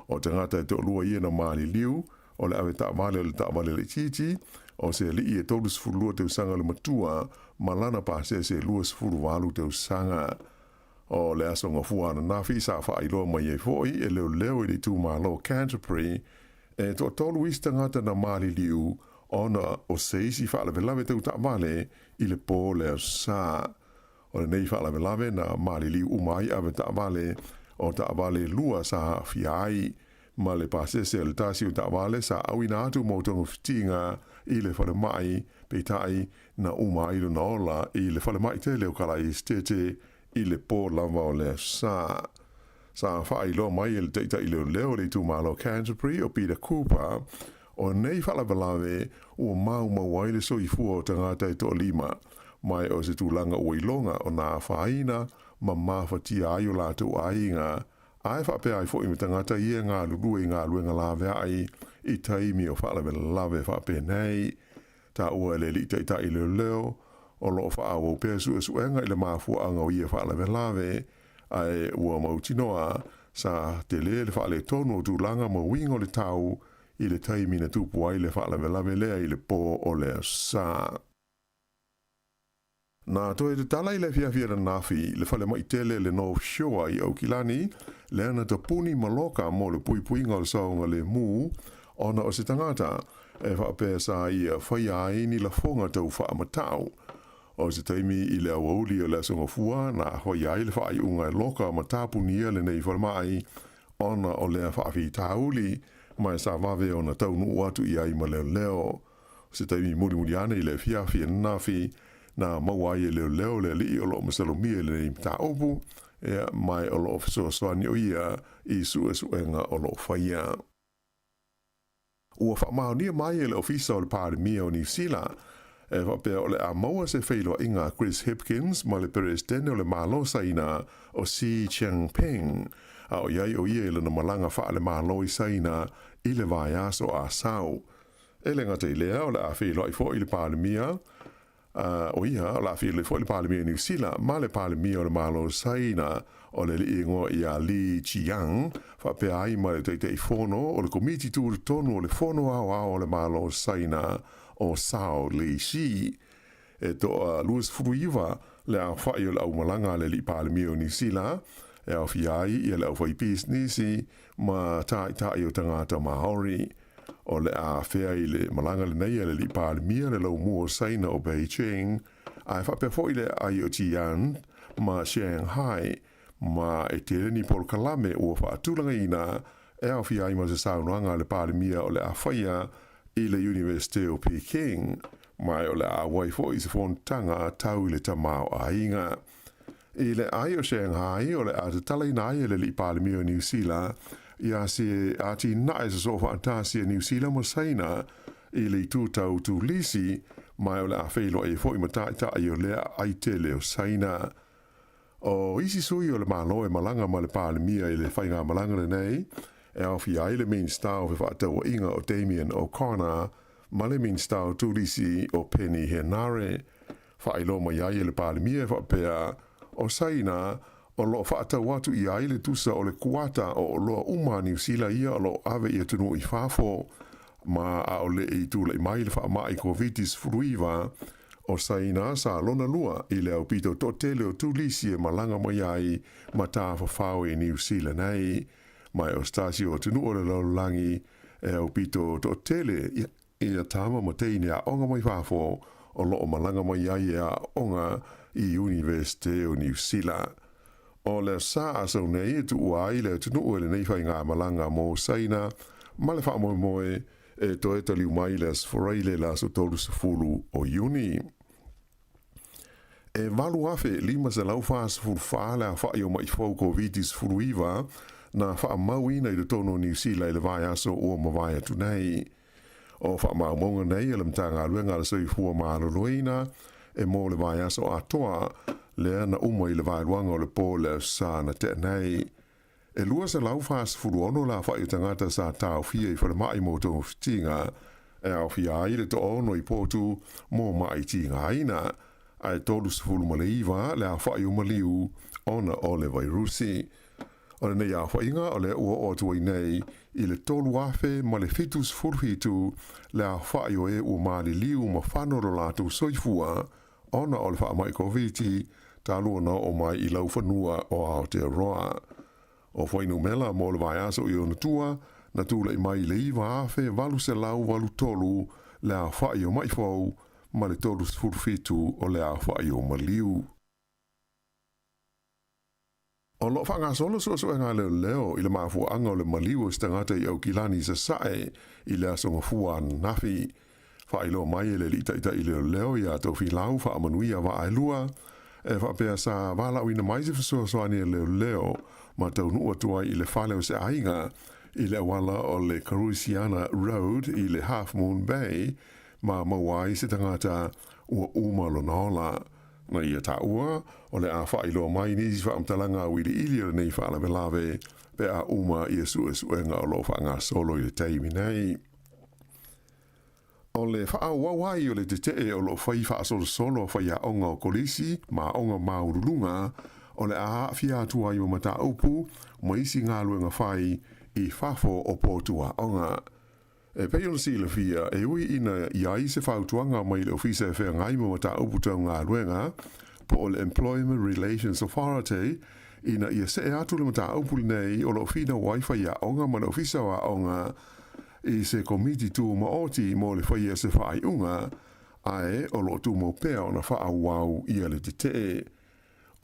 S9: O te ngata e te olua ia na mali liu o le awe ta male o le ta male le titi o se li e tolus furulua te usanga le matua malana pāse se luas furu walu te usanga. O le asonga fuana nafi sa whaailoa mai e foi e leo i le tūmalo Canterbury e to tolu istangata na mali liu ona o seisi whaalawelawe te uta male i le pō leo sa. O le nei whaalawelawe na mali liu umai awe ta male o ta male lua sa fiai ma le pasese le tasi o ta male sa awina atu mautongo fitinga i le whale mai peitai na umai lo na ola i le whale mai te leo kala i stete i le pō lava o le sa. Sa whailo mai e le teita i leo le tūmalo Canterbury o Peter Cooper o nei whalawalawe o mau ai le so i fua o tangata i to lima mai o se tūlanga o ilonga o nā whaina ma mawhatia ai o lātou ainga ai whape ai fo i tangata i e ngā lulu ngā luenga lawe ai i taimi o whalawalawe whape nei ta ua le li teita i leo o lo fa o pesu enga ile mafu anga o ia fa la velave ai ua mautinoa sa te le fa le tono tu langa mo wingo le tau i le taimi na tupu ai le fa la velave le i le po o le sa. Na to e te tala i le fia nafi le fa le mai tele le no show i Aukilani le ana te puni maloka mo le pui ngol saunga le mu ona o se tangata e fa pesa i fai ai ni la fonga tau fa amatau. O se taimi i le awauli o le songa fua na hoi ai le whaai unga e loka ma tāpunia le nei whalmai ona o lea whaafi tāuli mai sa wawe o na taunu atu i ai ma leo. Se taimi muri ane i le fiafi e nafi na mawai e leo le li o lo masalomia le nei ta opu e mai o lo soani o ia i suenga o lo whaia. Ua whamao nia mai e le ofisa o le pāremia o New Zealand e whape o le a maua se whailua inga Chris Hipkins ma le presidente o le malo saina o Xi Jinping a o iai o ia le na malanga wha le malo i saina i le vai aso a sau. E le ngata i lea o le a whailua i fo i le pāremia o ia o le a whailua i fo i le pāremia New Zealand ma le pāremia o le malo saina o le li ingo i a Li Jiang whape ai ma le teite i fono o le komiti tūru tonu o le fono au o le malo saina o Sao Li Shi e to Louis Fruiva le a whai o le au malanga le li pālemi o New Zealand e au fiai i le au whai pīsnisi ma tai o tangata Māori o le a whea i le malanga le nei le li pālemi le lau mua saina o Beijing a whape fo i le ai o Tian ma Shanghai ma e te reni por kalame ua whaatulanga ina e au fiai ma se saunoanga le pālemi o le a whaia i le University o Peking, mai o le a waifo i se fontanga tau i le tamau a inga. I le ai o Shanghai o le a te tala ina ai le li pālemi o New Zealand, i a se a ti nae se sofa antasi a New Zealand mo saina i le tūtau tū lisi, mai o le a whailo e fo i mataita i o lea ai te leo saina. O isi sui o le malo e malanga ma le pālemi i le whainga malanga le nei, e au fi ai le main star o whaatau inga o Damien O'Connor, ma le main star o tūrisi o Penny Henare. Whailo mai ai le pālemia whapea o saina o lo whaatau atu i ai le tusa o le kuata o loa uma New Zealand ia o lo ave i atunu i whafo, ma a o le i tūla i mai le whaamai COVID-19 fruiva o saina sa lona lua i le au pito to tele o tūlisi e malanga mai ai ma tā whawhau i New Zealand nei. Mai o stasi o tunu o le laulangi e au pito to tele i a tama mo teine a onga mai whafo o loo malanga mai ai a onga i University o New Zealand. O le saa so nei e tu uai le tunu le nei whai ngā malanga mō saina, ma le wha moe e toe taliu mai le asforeile la so tolu se fulu o uni. E walu afe lima se lau wha se fulu whaale a wha i o mai fau COVID-19 fulu iwa, na wha mauina i le tono New Zealand le vai aso ua mawai atu nei. O wha maumonga nei e le mtanga luenga le soi fua maaloloina, e mō le vai aso atoa, le ana uma i le vai luanga o le pō le sa na te nei. E lua se lau wha se fulu ono la wha i tangata sa tau fia i whare mai mō tō fitinga, e au fia i le to ono i pōtu mō mai tinga aina, ai tolu se fulu male iwa le a wha i umaliu ona o le vairusi. O le nei a whainga o le ua o tuai nei i le tolu afe ma le fitus furhitu le a whai o e ua maali liu ma whanoro lātou soifua ona o le wha mai COVID ta luana o mai i lau whanua o Aotearoa. O whainu mela mo le vai aso i ona tua na tūla i mai le iwa afe walu se lau walu tolu le a whai o mai fau ma le tolu furhitu o le a whai o maliu. O lo whanga solo so ngā leo i le mafu anga o le maliu o stangata i au kilani sa sae i le asonga fua nafi. Whailo mai e le lita ita i leo i a tau filau wha manuia wa ailua. E whapea sa wala uina mai se whasoani e leo ma tau nua tua i le whaleo se ainga i le wala o le Carusiana Road i le Half Moon Bay ma mawai se tangata ua umalo naola. Na ia ta ua, o le a whailo mai nisi wha amtalanga wili ili o nei wha lawe pe a uma i a suenga o lo wha solo i le teimi nei. O le wha wawai o le te o lo whai wha solo whai a onga o kolisi, ma onga maurulunga, o le a fia atua i o mata upu, ma isi ngā luenga whai i whafo o pōtua onga. E pei ona si le fia, e ui ina iai se whautuanga mai le ofisa e whea ngai mo ta uputau ngā ruenga, po o le Employment Relations Authority, ina ia se e atu le mata upuli nei o lo fina wifi a onga ma le ofisa wa onga, i se komiti tu ma oti mo le whaia se whai unga, ae o lo tu mo pea ona wha wau ia le te te.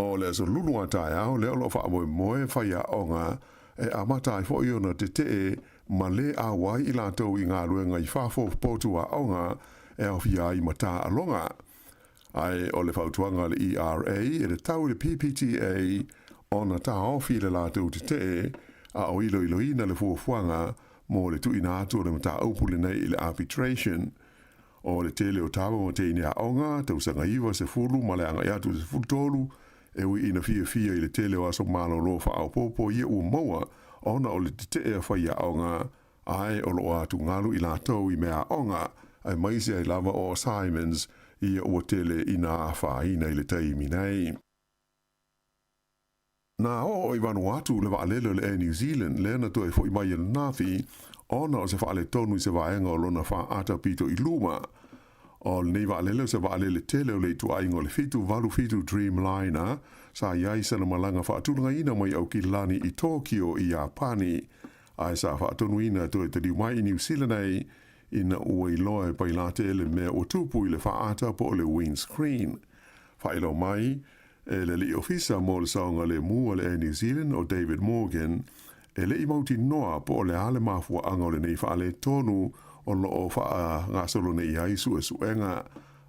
S9: O le so lulua tai au le o lo wha moe whaia onga, e amatai fo i ona te te ma le a wai i lātou i ngā ruenga i whafo pōtua aonga e au fia i mata alonga. Ai o le whautuanga le ERA e le tau le PPTA o na tā ofi le lātou te a o ilo ina le fuafuanga mo le tuina atu le mata aupule nei i le arbitration. O le tele o tawa mo te ine aonga, tau sanga iwa se fulu ma le anga iatu se fultolu, e ui ina fia i le tele o aso malo lo wha au popo i ua maua, ona o le te e whaia aonga, ai o lo atu ngalu i lātou i mea aonga, ai maisi ai lava o Simons i ua tele ina a whaina i le teimi nei. Nā o i Vanuatu le waalelo le e New Zealand, le na toi fo i mai na nafi, ona o se whaale tonu i se vaenga o lona wha ata pito i luma. O le nei waalelo se waalele tele o le tu aingo le fitu valu fitu Dreamliner, sa iai sana malanga whaatulunga ina mai au ki lani i Tokyo i Japani. Ai sa whaatonu ina toi te mai i New Zealand ei, ina ua i loe pai la tele mea o tupu i le whaata po le windscreen. Whaelo mai, e le li ofisa mo le saonga le mua le e New Zealand o David Morgan, e le i mauti noa po le ale mafua anga o le nei whaale tonu o lo o wha ngā solo nei ai suenga.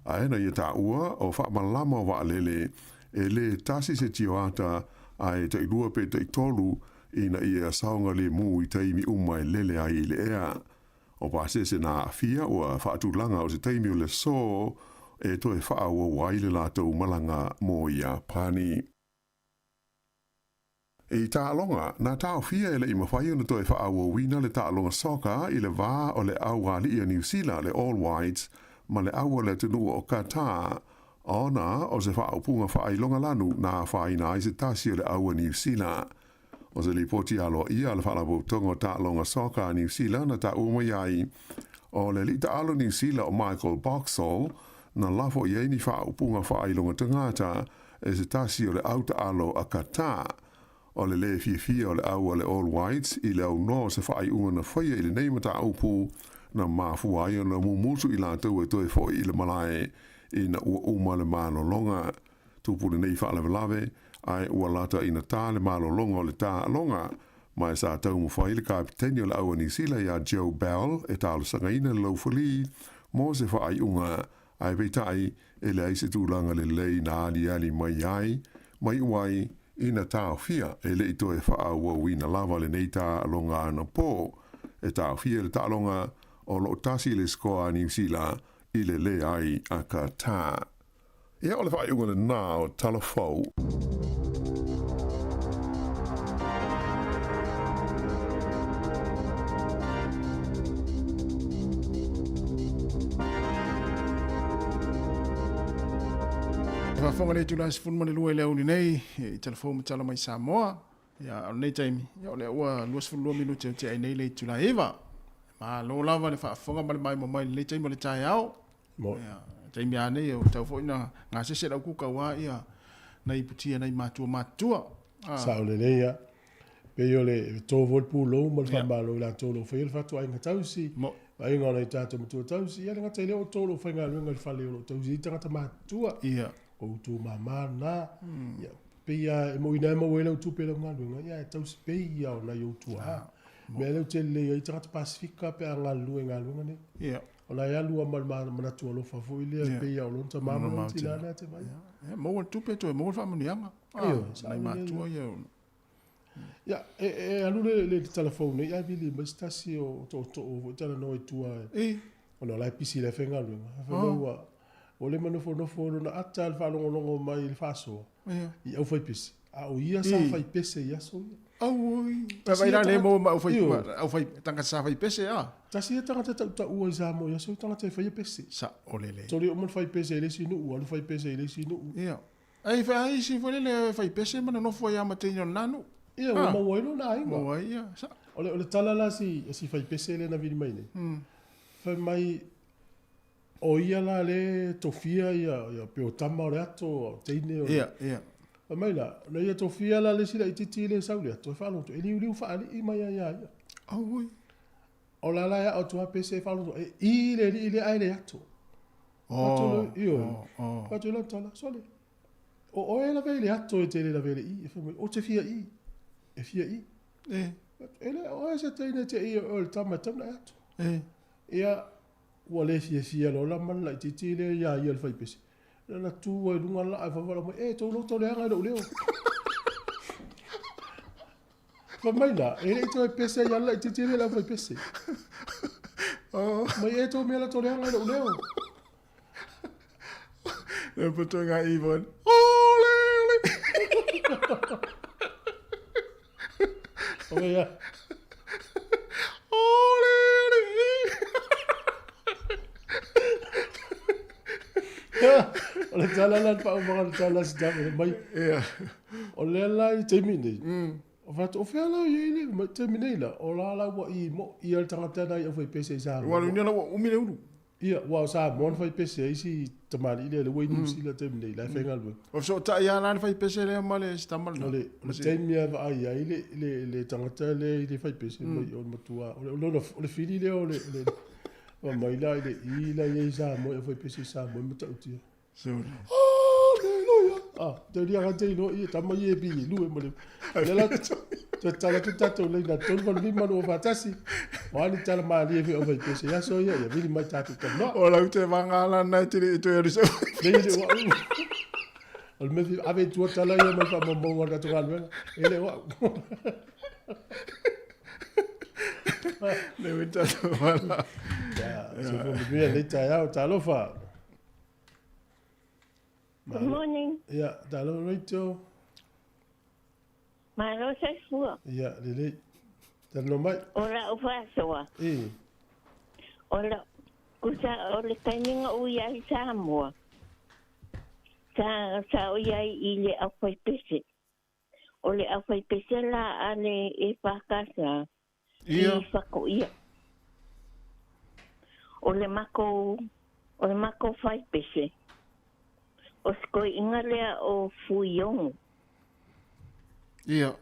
S9: Aena i ta ua o wha malama o waalele, e le tasi se tioata ai te ilua pe te tolu ina i a saonga le mu i teimi umai lele ai le ea. O pase se nā fia ua whaatulanga o se teimi o le so e toe wha ua waile lātou malanga mo i a pani. E tā alonga, nā tāo fia e le i mawhai ona toe wha ua wina le tā alonga soka i le wā o le au wali i a New Zealand le All Whites ma le au le tunua o Qatar. Ona o se wha upunga wha ilonga lanu nā wha ina i se tasi o le au a New Zealand. O se li poti alo ia le whalabo tongo tā alonga soka a New Zealand na tā umaiai. O le li tā alo New Zealand o Michael Boxall na lafo i eini wha upunga wha ilonga tangata e se tasi o le au tā alo a Qatar. O le fia o le au le All Whites i le au no se wha i unga na whaia i le neima tā upu na mafua i o na mumusu i lātou e toe fo i le malae ina ua le malolonga tupule nei whaalawalawe ai ua lata ina tā le malolonga o le tā alonga mai sa tau mo whai le kapiteni o le aua New Zealand ia Joe Bell e tālu sanga ina le laufali mo se whaai unga ai veitai e le aise tūlanga le lei na ali mai uai ina tā fia e le ito e wha ua wina lava le nei tā alonga ana po e tā fia le tā alonga o lo tasi le skoa New Zealand i le ai a ka tā. Ia o le whaai unga le nā o talafau.
S2: Whafonga nei tūla se funumane lua i leo ni nei, i telefonu tala mai Samoa. Ia, o nei taimi, ia o le ua luas funulua minuti o te ai nei le tūla ewa. Ma lo lava le whafonga mai mai le taimi o le tai au. Ia, taimi a nei o tau fo ina ngā sese rau kuka wā ia nei putia nei matua.
S7: Sa o le nei ia. Pe o le tō volpu lou ma le whamalo i la tōlo whai le whatu ai ngā tausi. Ai ngā nei tātou matua tausi. Ia le ngā taile o tōlo whai ngā luenga le whale o lo tausi. I tangata matua.
S2: Ia.
S7: O tu mama na ya pe ya mo ina mo wela tu pe nga lu ya tau pe ya na yo tu ha me le te le i tata pacifica pe nga lu ne
S2: ya
S7: o la ya lu mal ma tu lo fa fo ile pe ya lo ta mama ti la na te vai
S2: mo tu pe to mo fa mo nianga ai ma tu ya alu le telefone ya vi le stasio to o tala no i tu o no la pisi le fenga lu fa o le manofo na ata al falongo mai il faso i au fai pese a o ia sa fai pese ia so au pa vai la le mo au fai tanga sa fai pese
S7: ta si tanga ta u za mo ia so tanga ta fai pese
S2: sa o le
S7: to le o fai pese le sinu o fai pese le sinu
S2: ia ai fai si fo le fai pese mana no fo ia matino nanu
S7: ia o mo welo na ai
S2: mo ia sa
S7: o le tala la si fai pese le na vini mai ne fai mai o ia la le tofia ia pe o tama o le ato teine o
S2: ia
S7: a mai la na ia tofia la le sila i titi le sau le ato e whalo to e liu whaali i mai ia
S2: au
S7: o la la ia o tua pese e whalo to e i le ai le ato pato la tala sole o e la vei le ato e te le la vei le i e whamai o te fia i e fia i e le o e se teine te i o le tama tamna ato ia ua le fia lo la man la titi le ia le fai pese la tu o lunga la fa fa e to lo to le anga lo leo fa mai la e to pese ia la titi le la fai pese mai e to me la to le anga lo leo
S2: e puto nga Ivon
S7: o ya o le tala la pa o mga tala si dami mai o le la i te mine o fatu o fea la i le te mine la o la la wa i mo i al tangata na i o fai pese i sa
S2: wa lunia la wa umile uru
S7: ia wa sa mo fai pese i si tamari le wei nusi la te mine la fenga lu
S2: o so ta ia la fai pese le male stamal
S7: no le te mia va ai ai le tangata le fai pese mai o matua o le fili le o le o mai la i la i sa mo e fai pese sa mo mata utia
S2: so
S7: te ria ga te no i tama i e bi lu e mo le la te tala tu tato le na ton von lima no fatasi o ani tala ma li e o fai pese ya so ia vi mai tatu ka no
S2: o la te vangala na te to e riso
S7: le o me ave tu tala ia ma fa mo mo ga to ga ele wa
S2: le wita to wala
S7: so me le ta lo fa.
S13: Good morning.
S7: Ja, talo Rachel.
S13: Malo sa fua.
S7: Ja, lili. Talo mai.
S13: Ora ufasoa. Ora kusa ora taininga uia i Samoa. Sa uia i le awhai pese. O le awhai pese la ale e whakasa. I whako ia. O le mako whai pese. O skoi inga lea o fuiong.
S2: Ia.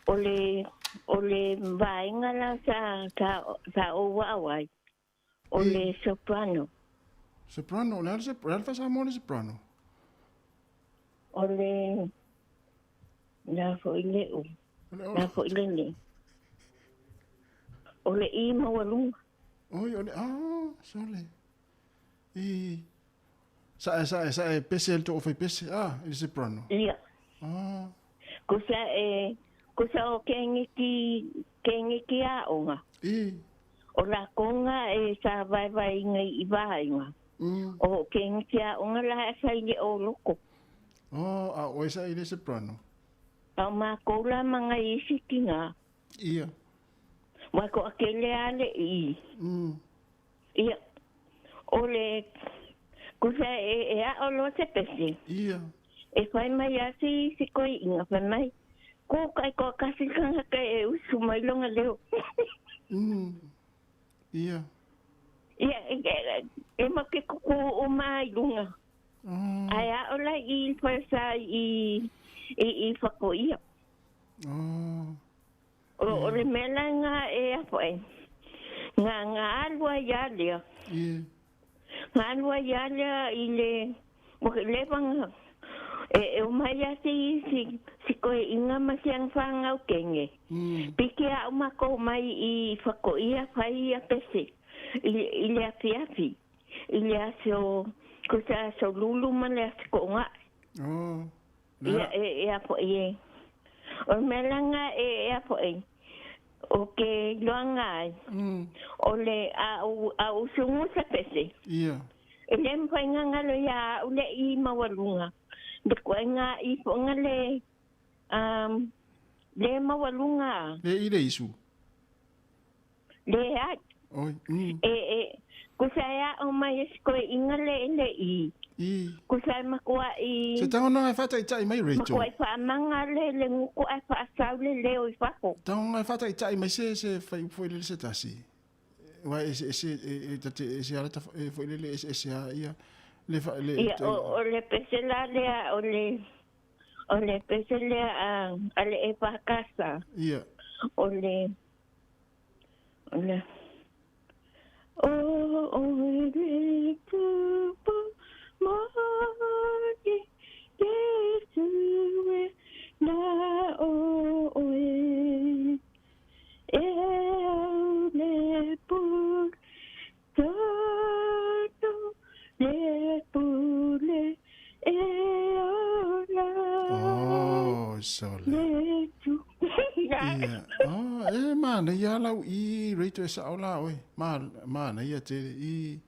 S13: O le vaenga la sa o wawai. O le soprano.
S2: Soprano, le fa Samoa le soprano.
S13: O le... Nā fo i le o. Nā fo i le ne. O le I mawalunga.
S2: Oi, o le... sole. Sa e pese el to fai pese. Il soprano.
S13: Ia. Kusa o kengeki a onga. O la konga e sa vai ngai i vainga. O kengeki a onga la e sai le o loko.
S2: O sa il soprano.
S13: A ma kola manga i sikinga.
S2: Ia.
S13: Wa ko akele ale I. Ia. O le kusa e a o lo se pese.
S2: Ia.
S13: E fai mai asi si koi inga fai mai. Ko kai ko kasi kanga kai e usu mai longa leo.
S2: Ia.
S13: Ia e ma ke kuku o mai lunga. Ai a ola I fasa I fako ia. O le melanga e a fai. Nga alwa yalia. Nga alwa yalia I le levanga. E o mai asi si koe inga masiang whangau kenge. Piki a umako mai I whako ia whai a pese. I le afi. I le aso kusa so lulu ma le aso konga. Ia e a po ie. O melanga e a po ie. O ke loanga ai. O le a usungu sa pese.
S2: Ia.
S13: E le mpwenga ngalo ia ule I mawalunga. De kuenga I ponga le mawalunga.
S2: Le I le isu.
S13: Le at.
S2: Oi.
S13: Kusaya o mai sko inga le I. Kusaya makua I.
S2: Se tau na fata I tai mai Rachel.
S13: Makua I fa manga le nguku ai fa asau le o I fako.
S2: Tau na fata I tai mai se fai foi le se tasi. Wa ese ala foi le ese ia.
S13: Ia o le pesela lea o le pesela ale e pakasa.
S2: Ia.
S13: O le tupu maki Yesuwe na oe e le pur toto le pule e ola.
S2: Sole. Le tu. Ia. Mana ia lau I reito esa ola oi. Mana ia te I.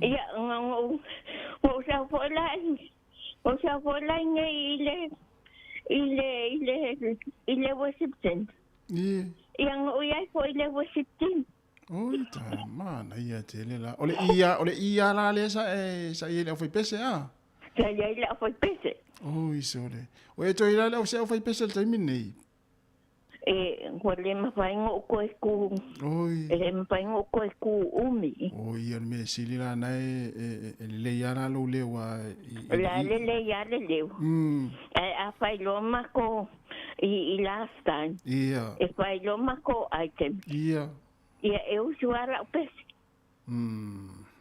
S13: Ia ngau. O sa fola ngai ile worship tent.
S2: Ia.
S13: Ia ngau ia fo ile worship tent.
S2: Oi ta mana ia te le la. Ole ia la le sa ia le foi pese a.
S13: Sa ia le foi pese.
S2: Oi sole. O e to ia le se foi pese te minei.
S13: Wale mapaingo ko ku.
S2: Oi.
S13: Mapaingo ko ku umi.
S2: Oi, me sili la na le ya la lo le wa.
S13: La le ya le le. A fai lo mako I last time.
S2: Ia.
S13: E fai lo mako item.
S2: Ia.
S13: Ia e usuara o pese.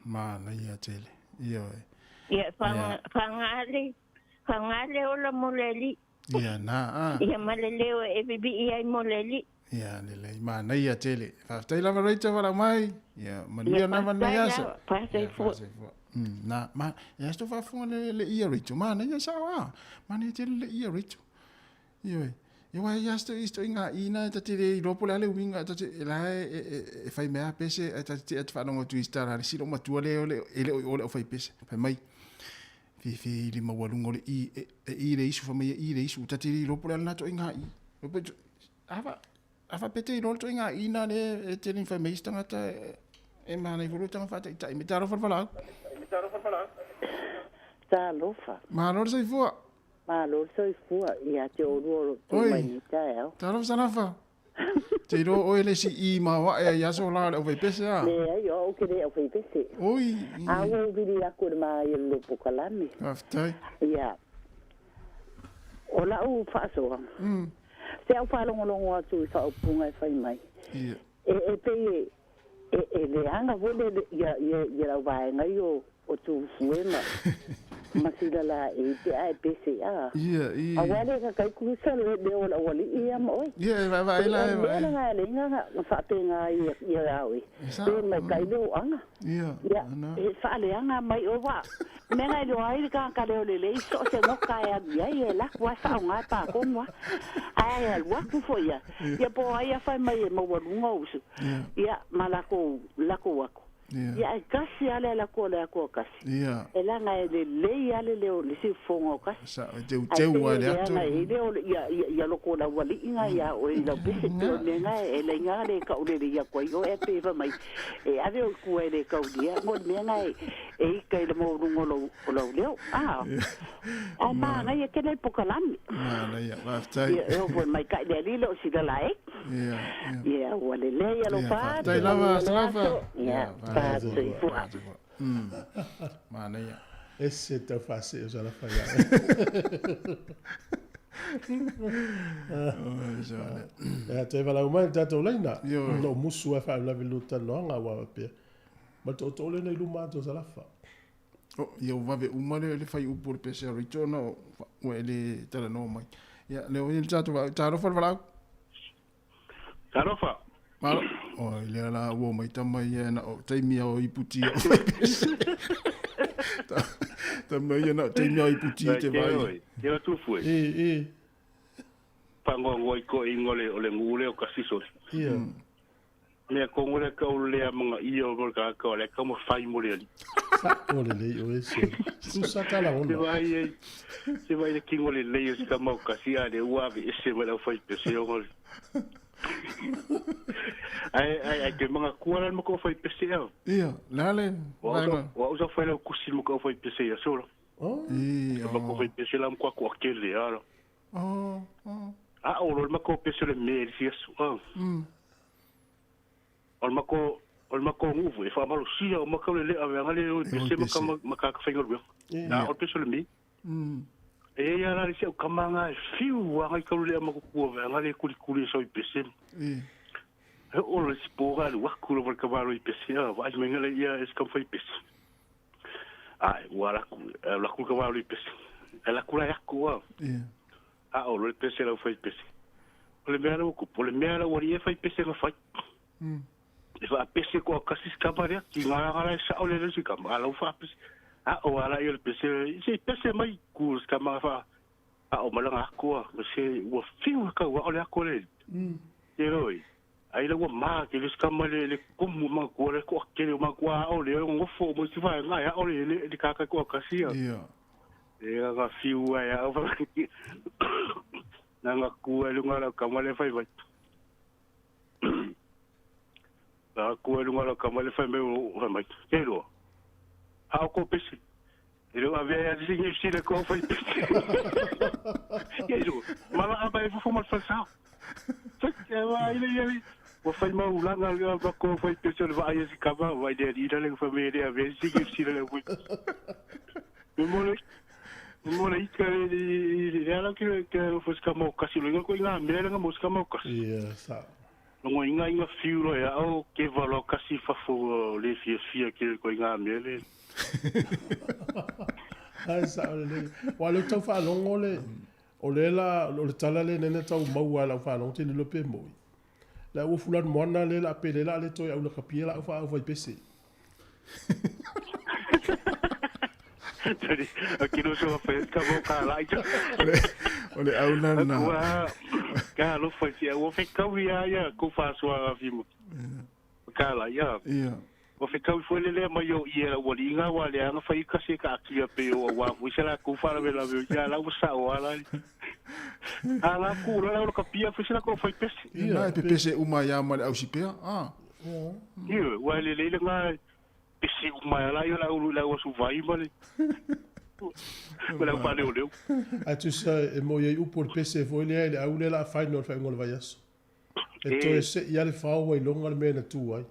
S2: Mana ia tele. Ia.
S13: Ia fangale o la moleli.
S2: Ia na
S13: Ia maleleo e bibi ia I moleli.
S2: Ia lele mana ia tele. Fa tai lava reita wala mai. Ia manuia na mana ia sa.
S13: Pasai fo.
S2: Na ma ia sto fa fo le ia reito. Mana ia sa wa. Mana ia tele le ia reito. Ia. Ia ia sto inga ina tati ropo le winga tati la e fai mea pese tati at fa no tu istara si lo matua le fai pese. Fa mai. Fi le mawalunga le I le isu fa mai I le isu tati ropo le na to inga I. Ropo ava pete lo to inga ina le te ni fa mai stanga ta e mana I volu tanga fa ta I metaro fa fala.
S14: Ta lofa.
S2: Ma lo sai fu.
S14: Ma lo sai fu ia te o lo to mai ta.
S2: Ta lo sana fa. Te ro o ele si I ma wa e ya so la o vai pese a.
S14: Le yo o ke le o vai pese.
S2: Oi.
S14: A o vili a ko ma I lo pokalami.
S2: Aftai.
S14: Ia. Ola o fa so. Se au fa longo atu fa o punga fai mai.
S2: Ia.
S14: E le anga vole ya la vai ngai o tu fuema masila la te ai pese a awale ka kai ku sa le o la wali ia mo
S2: vai la
S14: nga le nga fa te nga ia awi te mai kai do anga e fa le anga mai o wa me ngai do ai ka le so se no kai ia la wa sa nga pa ko wa ai wa ku fo ia po ai fa mai mo wa ngo su ia malako wa ia kasi ale la ko kasi ela ngai le ale le si fongo kasi
S2: sa te wale ato
S14: ia lo ko la wali inga ia o la bise to le ngai ele ngai ka o le ia ko yo e pe va mai e ave o ku ele ka o dia mo me ngai e ka le mo lo leo ma ngai ke le pokalami
S2: na ia va tai
S14: eu vou mai ka le lo si la ia wale le ia lo fa
S2: tai lava
S14: ia
S2: mana ia
S7: esse te face já la fa ya te vala uma tato leina no musu fa la veluta no nga wa pe ma to le nei luma to sala fa
S2: io va ve uma le fai u por pese ritorno o ele tele no mai ya le o il tato fa vala
S15: tarofa
S2: ma o le la wo mai tamai na o taimi o iputi tamai na taimi o iputi te vai
S15: ia tu foi pango ngoi ko ingole ole ngule o kasiso
S7: ia
S15: me ko ngule ka ole mga io mo ka ko le como fai mole
S7: ole le o ese tu saka la onda
S15: se vai ki ngole le yo ska mo kasia de uavi ese me la fai peseo ngole ai ke mga kuala mo ko fai peseo
S2: ia lale
S15: wa usa fai la kusi mo ko fai peseo solo mo ko fai peseo la mo ko akele ara o lo mako peseo le merisi asu o mako nguvu e fa malo sia o mako le ave ngale o peseo maka ka fai ngoro na o peseo le mi e ya la se o kamanga fiu wa ngai ka le mako ku ave ngale kuli so i peseo o lo spora lo ku lo ka varo i peseo va me ngale ia es ka fai peseo ai wala ku la ku ka varo i peseo la ku la ku o lo peseo lo fai peseo le mera ku le mera o rie fai peseo no fai e va peseo ko kasi skabare ki ngara sa o le si kam ala fa peseo o ala yo le peseo se peseo mai ku skama fa o malanga ku se o fiu ka o le ko le roi ai le ma ke le skama le kumu ma ko le ko ke le ma ko o le ngo fo mo si va nga o le ka ko kasi ga fiu ai o nanga ku lu ngala kamale fai vai la ku lu ngala kamale fai me o mai pero a ko pesi ele avea disinho estilo ko fai pesi eu mala aba e fo mal fa vai ele o fai mau langa ga ko fai pesi vai esse cava vai de ir le família avea disinho estilo le vui Mole ika ela que foi escamou kasi lo ko inga mera nga moscamou kasi
S7: sa
S15: lo inga fiuro ya o que valo kasi fa fo le fia que ko inga mele
S7: ai sa le walo tau fa longo le o le la o le tala le nene tau mau ala fa longo te lo pe moi la o fulan mona le la pe le to ya o le kapia la fa pese
S15: jadi aqui no show fez acabou cara
S2: olha a
S15: una cara lo foi se o ficar ya ko faço a vimo cara ya o ficar foi le mas eu ia o linga o ali nga fai kasi ka aqui pe o wa o será ko fala vela ya la usa o ala ala cura la capia foi será ko foi pese
S2: pese uma ya mal au sipea
S15: o ali le nga esse uma lá eu lá o vai mole Quella fa leo.
S7: Tu sai mo ye u por pese foi le au le la final fa ngol vaias. E to ese ia le fa o longa le mena tu ai.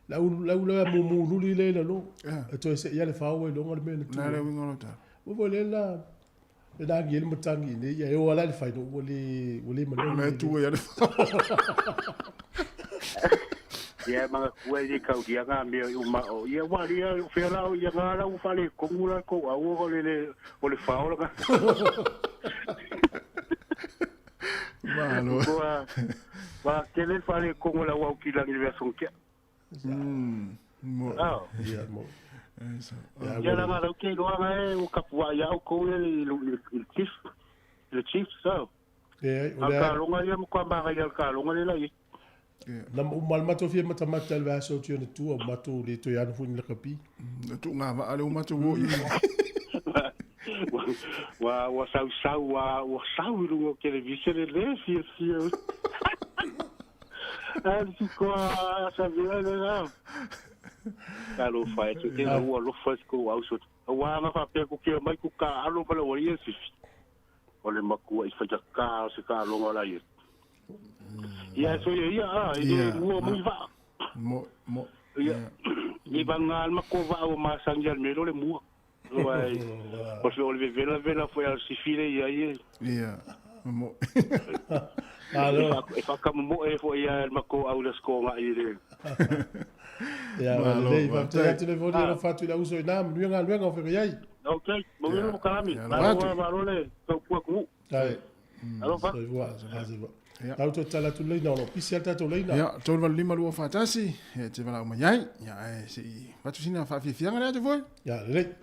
S7: La mo luli le lo. E to ese ia le fa o longa le mena tu.
S2: Na le ngolo ta.
S7: O vole la e da ngel mutangi ne ia o la le fa no o le mo
S2: na tu ia le.
S15: Ia mga kua i kau dia nga me o ma o ia wali ia fela o ia ngala u fale kongula ko au o le faula ka.
S2: Malo.
S15: Wa kele fale kongula wa kila ni version kia.
S2: Mo.
S7: Ia mo.
S15: Ia la ngala ke lo nga e o kapua ia o ko le chief so. Ka longa ia mo kwa ba ia ka longa le lai.
S7: Na mal mato fie mata le vaso tio na tua mato le to ya no funi le kapi.
S2: Na tu nga va ale o mato wo.
S15: Wa sau lu ke le vise le fie. Si quoi ça vient là. Kalau fai tu ke lo fai ko au so. Wa ma fa pe ko ke mai ku ka alo pala wo ye si. Ole maku I fa ka se ka lo ngala ye. Ia so ia mo va.
S2: Mo.
S15: Ia. Ni bangal makova o masangal melo le mo. Vai. Porque o vela foi al sifile ia.
S2: Ia. Mo.
S7: Alo.
S15: E fa kam mo e foi ia mako au le skonga ile.
S7: Ia, le va te le vodi lo fatu la uso ina luenga o fe ai.
S15: Okay, mo no kalami. Alo le ku.
S7: Ai.
S15: Alo fa.
S7: Tau to tala tu leina no pisi alta to leina.
S2: Ya, to le lima lu fatasi, e te vala mai ai. Ya, si patu sina fa fi fianga le foi.
S7: Ya, le.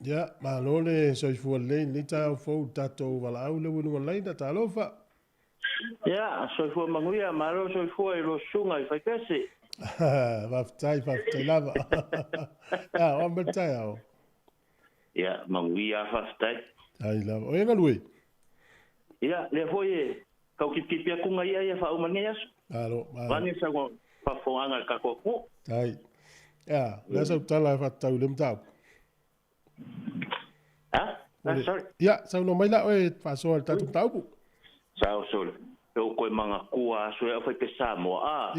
S7: Ya, malo le soifua le tau fou tatou walau le winu laina talofa.
S16: Ya, soifua manuia, malo soifua lo sunga I whaipese.
S7: Waftai lava. Ya, o mbetai au.
S16: Ya, manuia whaftai.
S7: Ai lava. O enga lui?
S16: Ya, le foi kau kipia kunga ia wha umane asu.
S7: Alo.
S16: Vani sa ko pafonga kako ko.
S7: Ai. Ya, lesa utala whatau le mtau.
S16: Sorry.
S7: Ya, sa no mai la oe whasoa le tatu mtau pu.
S16: Sao sol. Eu koe manga kua so e foi pe Samoa.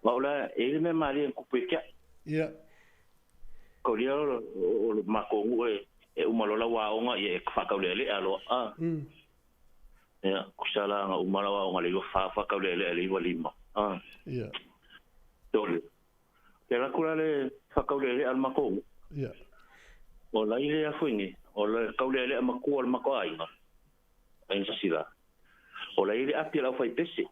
S16: Maula ele me mari en kupekia.
S7: Ya.
S16: Ko ria o makongu e umalola waonga e whakaulele alo. Ya, kusala nga umalawa nga le whakaulele le walima.
S7: Ya.
S16: Tole. Kera kura le whakaulele al makongu.
S7: Ya.
S16: O la ile a fuingi. O le kaulele a makua al makoainga. Ain sa sila. O la ile api la fai pese.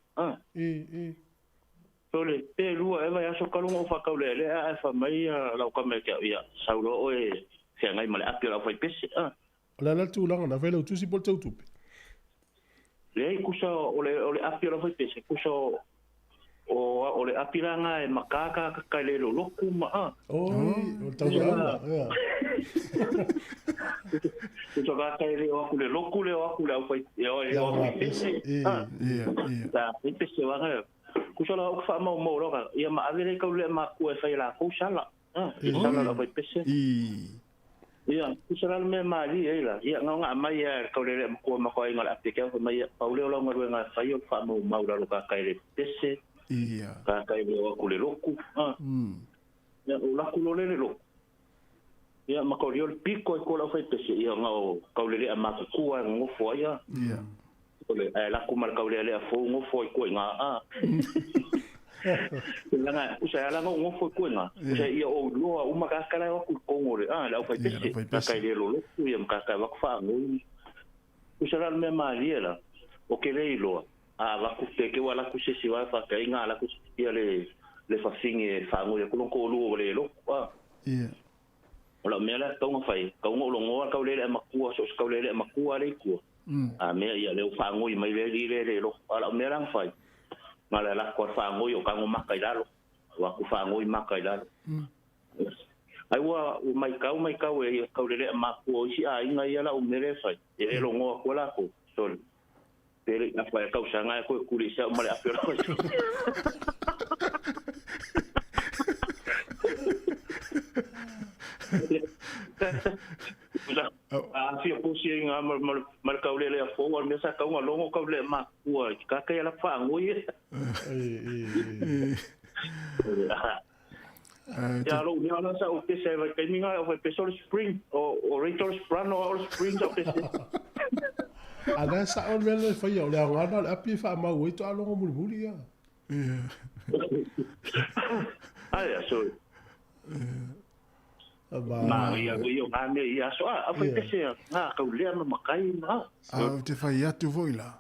S16: Tole, pe lua eva ya so kalunga o whakaulele a fa mai lau kamekia ia. Saulo o e whiangai male api la fai pese.
S7: La la tūlanga na whele utusi pol tau tupe.
S16: Le kusa o le api la fai pese. Kusa o le api langa e makaka kai le loku ma.
S7: O tau langa.
S16: Kusa ka kai le o le loku le o le fai e pese. Ta pese wanga. Kusa la o fa mo roga. Ia ma avere ka le ma ku e fai la kusala. Sala la fai pese. Ia, kusala me mali e la. Ia nga mai e ka le ko ma ko inga api ka mai paule o la ngwa nga fai o fa mo maura lo ka kai le pese.
S2: Ia.
S16: Ka kai le o le loku. Ia o la ku le loku. Ia ma ko le piko e ko la fai pese ia nga o ka le ma ku ngo fo ia.
S2: Ia.
S16: Ole la ku mar ka le fo ngo fo ko nga Langa usa la ngo fo ko nga. Usa ia o lo o ma ka kala o ku ko le la fai pese. Ka kai le lo ku ia ma ka va fa ngo. Usa la me mariela. O ke le lo va ku te ke wala ku se si va fa ka inga la ku ia le fa finge fa ngo le ku ko lu le lo.
S2: Ia.
S16: Ola me la tonga fai. Ka ngo lo ngo ka le ma ku so ka le ma ku le ku. Me ia le fa ngo i mai le lo. Ola me la fai. Mala la ko fa ngo yo ka ngo makai dalo. Wa ku fa ngo i makai dalo. Ai wa mai ka e ka le ma ku si a inga ia la o mere fai. E lo ngo ko la ko. Sol. Pero a fa ka usanga ko ku le sa male a pero. Si po si nga mar kaulele a fo al mesa ka nga longo kaule ma ku ka ka la fa ngoi ya lo ni ala sa o que se va que minga o pesol spring o Rachel Spring o spring o que
S7: Ada sa on mele fa yo le ngana api fa ma wo to alongo mulmuli ya.
S16: Ai so ma ia yo ngane ia so a foi pese na ka le ma kai ma
S2: te fai atu voila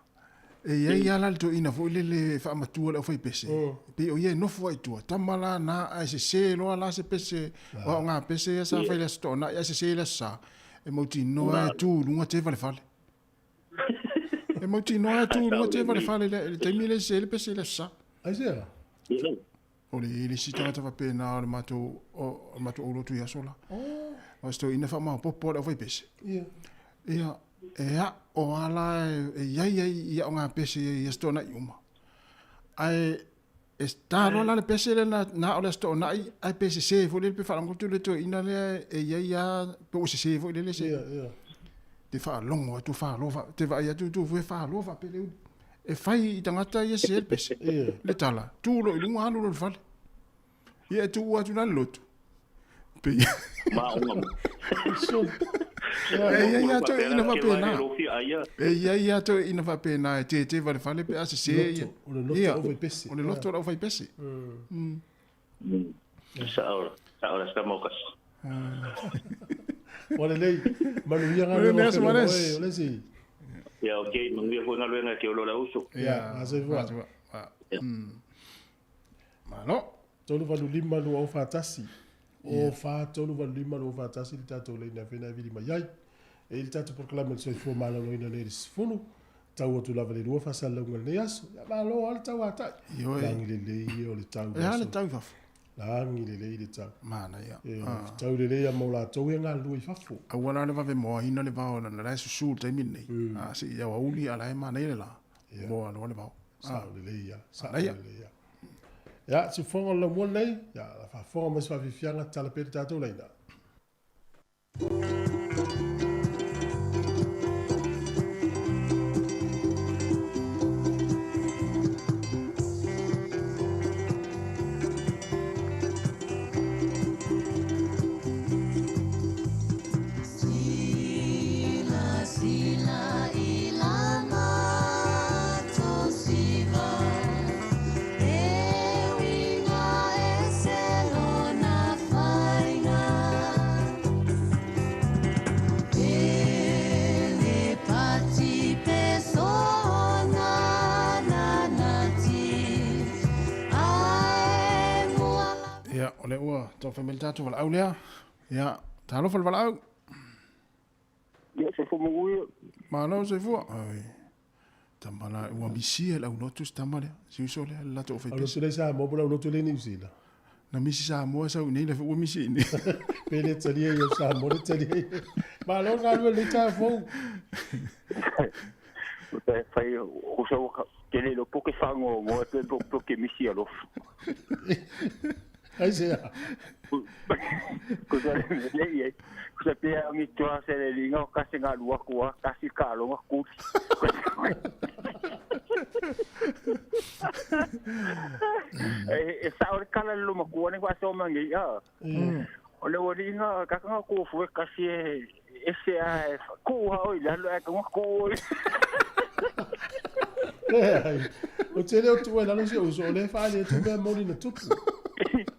S2: e ia ala to ina vo le fa matua le foi pese pe o ye no foi tu tamala na a se lo ala se pese o nga pese sa fa le sto na ya se le sa e mo ti no e tu lunga te vale fale e mo ti no e tu lunga te vale fale le te mi le se le pese le sa
S7: ai se
S2: o le sita ta pe na o mato o lo tu ya sola o sto ina fa ma popo le foi pese ia o ala ia nga pese ia sto na yuma ai esta no la pese na o le sto na ai pese se fo le pe fa ngo tu le to ina le ia po se fo le se te fa longo tu fa lo fa te va ia tu fa lo fa pe le e fai tangata ia se pese le tala tu lo lunga lo fa ia tu wa tu na lotu pe
S16: ma o
S2: ia to ina va pena ia to ina va pena te va fale pe ase se
S7: ia
S2: o le loto o vai pese
S16: sa ora sta mocas
S7: Wale lei manuia nga ole si
S16: ya okay manuia foi nga luenga ke lo la uso
S7: ya ase va
S2: malo
S7: tolu valu lima lu au fatasi o whātonu wa lima no whātasi li tātou leina whenai vili mai ai. E li tātou proklama so i fō mālo no ina le risifunu. Tau atu lava le rua whasala unga le aso. Ia mālo ala tau atai. Langi le lei o le tau.
S2: Ia le tau fafu.
S7: Langi le lei le tau.
S2: Mana ia.
S7: Tau le lei a maula tau e ngā lui fafu.
S2: Awana le vave moa hina le vao na rai susu te minei. Si ia wauli ala e mana ile la. Moa no le vao.
S7: Sao le lei ia. Sao le lei ia. Ia, si fonga la mua nei. Ia, la fa fonga mas fa fianga tala pere tātou leina.
S2: Ole ua, tō whamil tātou wala au lea. Ia, tālo whal wala au.
S15: Ia, se fo mungui.
S2: Mālo, se fua. Ai, tamana, ua misi e lau notus tamare. Si uso lea, lato o whaipesi.
S7: Alo tūrei sā mō pula unotu le ni usila.
S2: Na misi sā mua sau, nei le ua misi ni.
S7: Pele tari e sā mō le tari e. Mālo, ngā lua le tā fōu.
S15: Fai, usa waka, kene lo poke whango, ngō te poke misi alofu.
S7: Ai sea.
S15: Kusa le kusa pia ngi tua se le linga kasi ngā lua kua, kasi kālonga kuti. E sa ore kala luma kua ne kwa se o mangi, o le waringa kakanga kua fue kasi e se a kua oi, lalo e kua kua oi.
S7: O te leo tu e lalo si uso, o le whae le tu mea mori na tupu.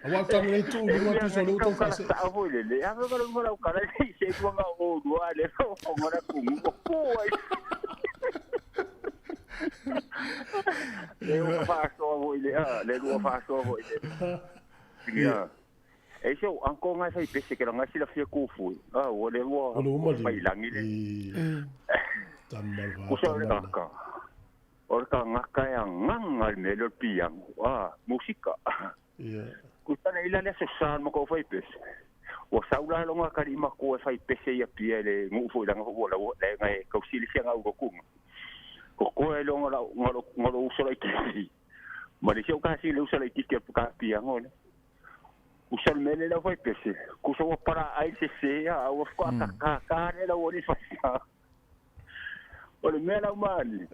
S7: Awa tanga nei tu lua tu so leo tau whase.
S15: Sa avo le le, ava kara ngora ukara nei se kua ngā o dua le o ngora kungu o kua. Le ua whaaso avo i le, le ua whaaso avo i le. Ia. E se o anko ngai sai pese ke ranga sila fia kufui. O le ua mai langi le.
S7: Tamal wā.
S15: Kusa le kaka. Ora ka ngaka ya nganga le melo piang. Musika. Kusa na ila le sosan mo ko fai pese. O saula longa kari ma ko fai pese ia pia le ngufu langa o la le ngai ko sili sia ngau ko kunga. Ko ko e longa ngalo usala ki. Ma le sia ka si le usala ki ke ka pia ngone. Usal mele la fai pese. Kusa o para ai se ya o ko ka ne la o ni fa. O le mela mali.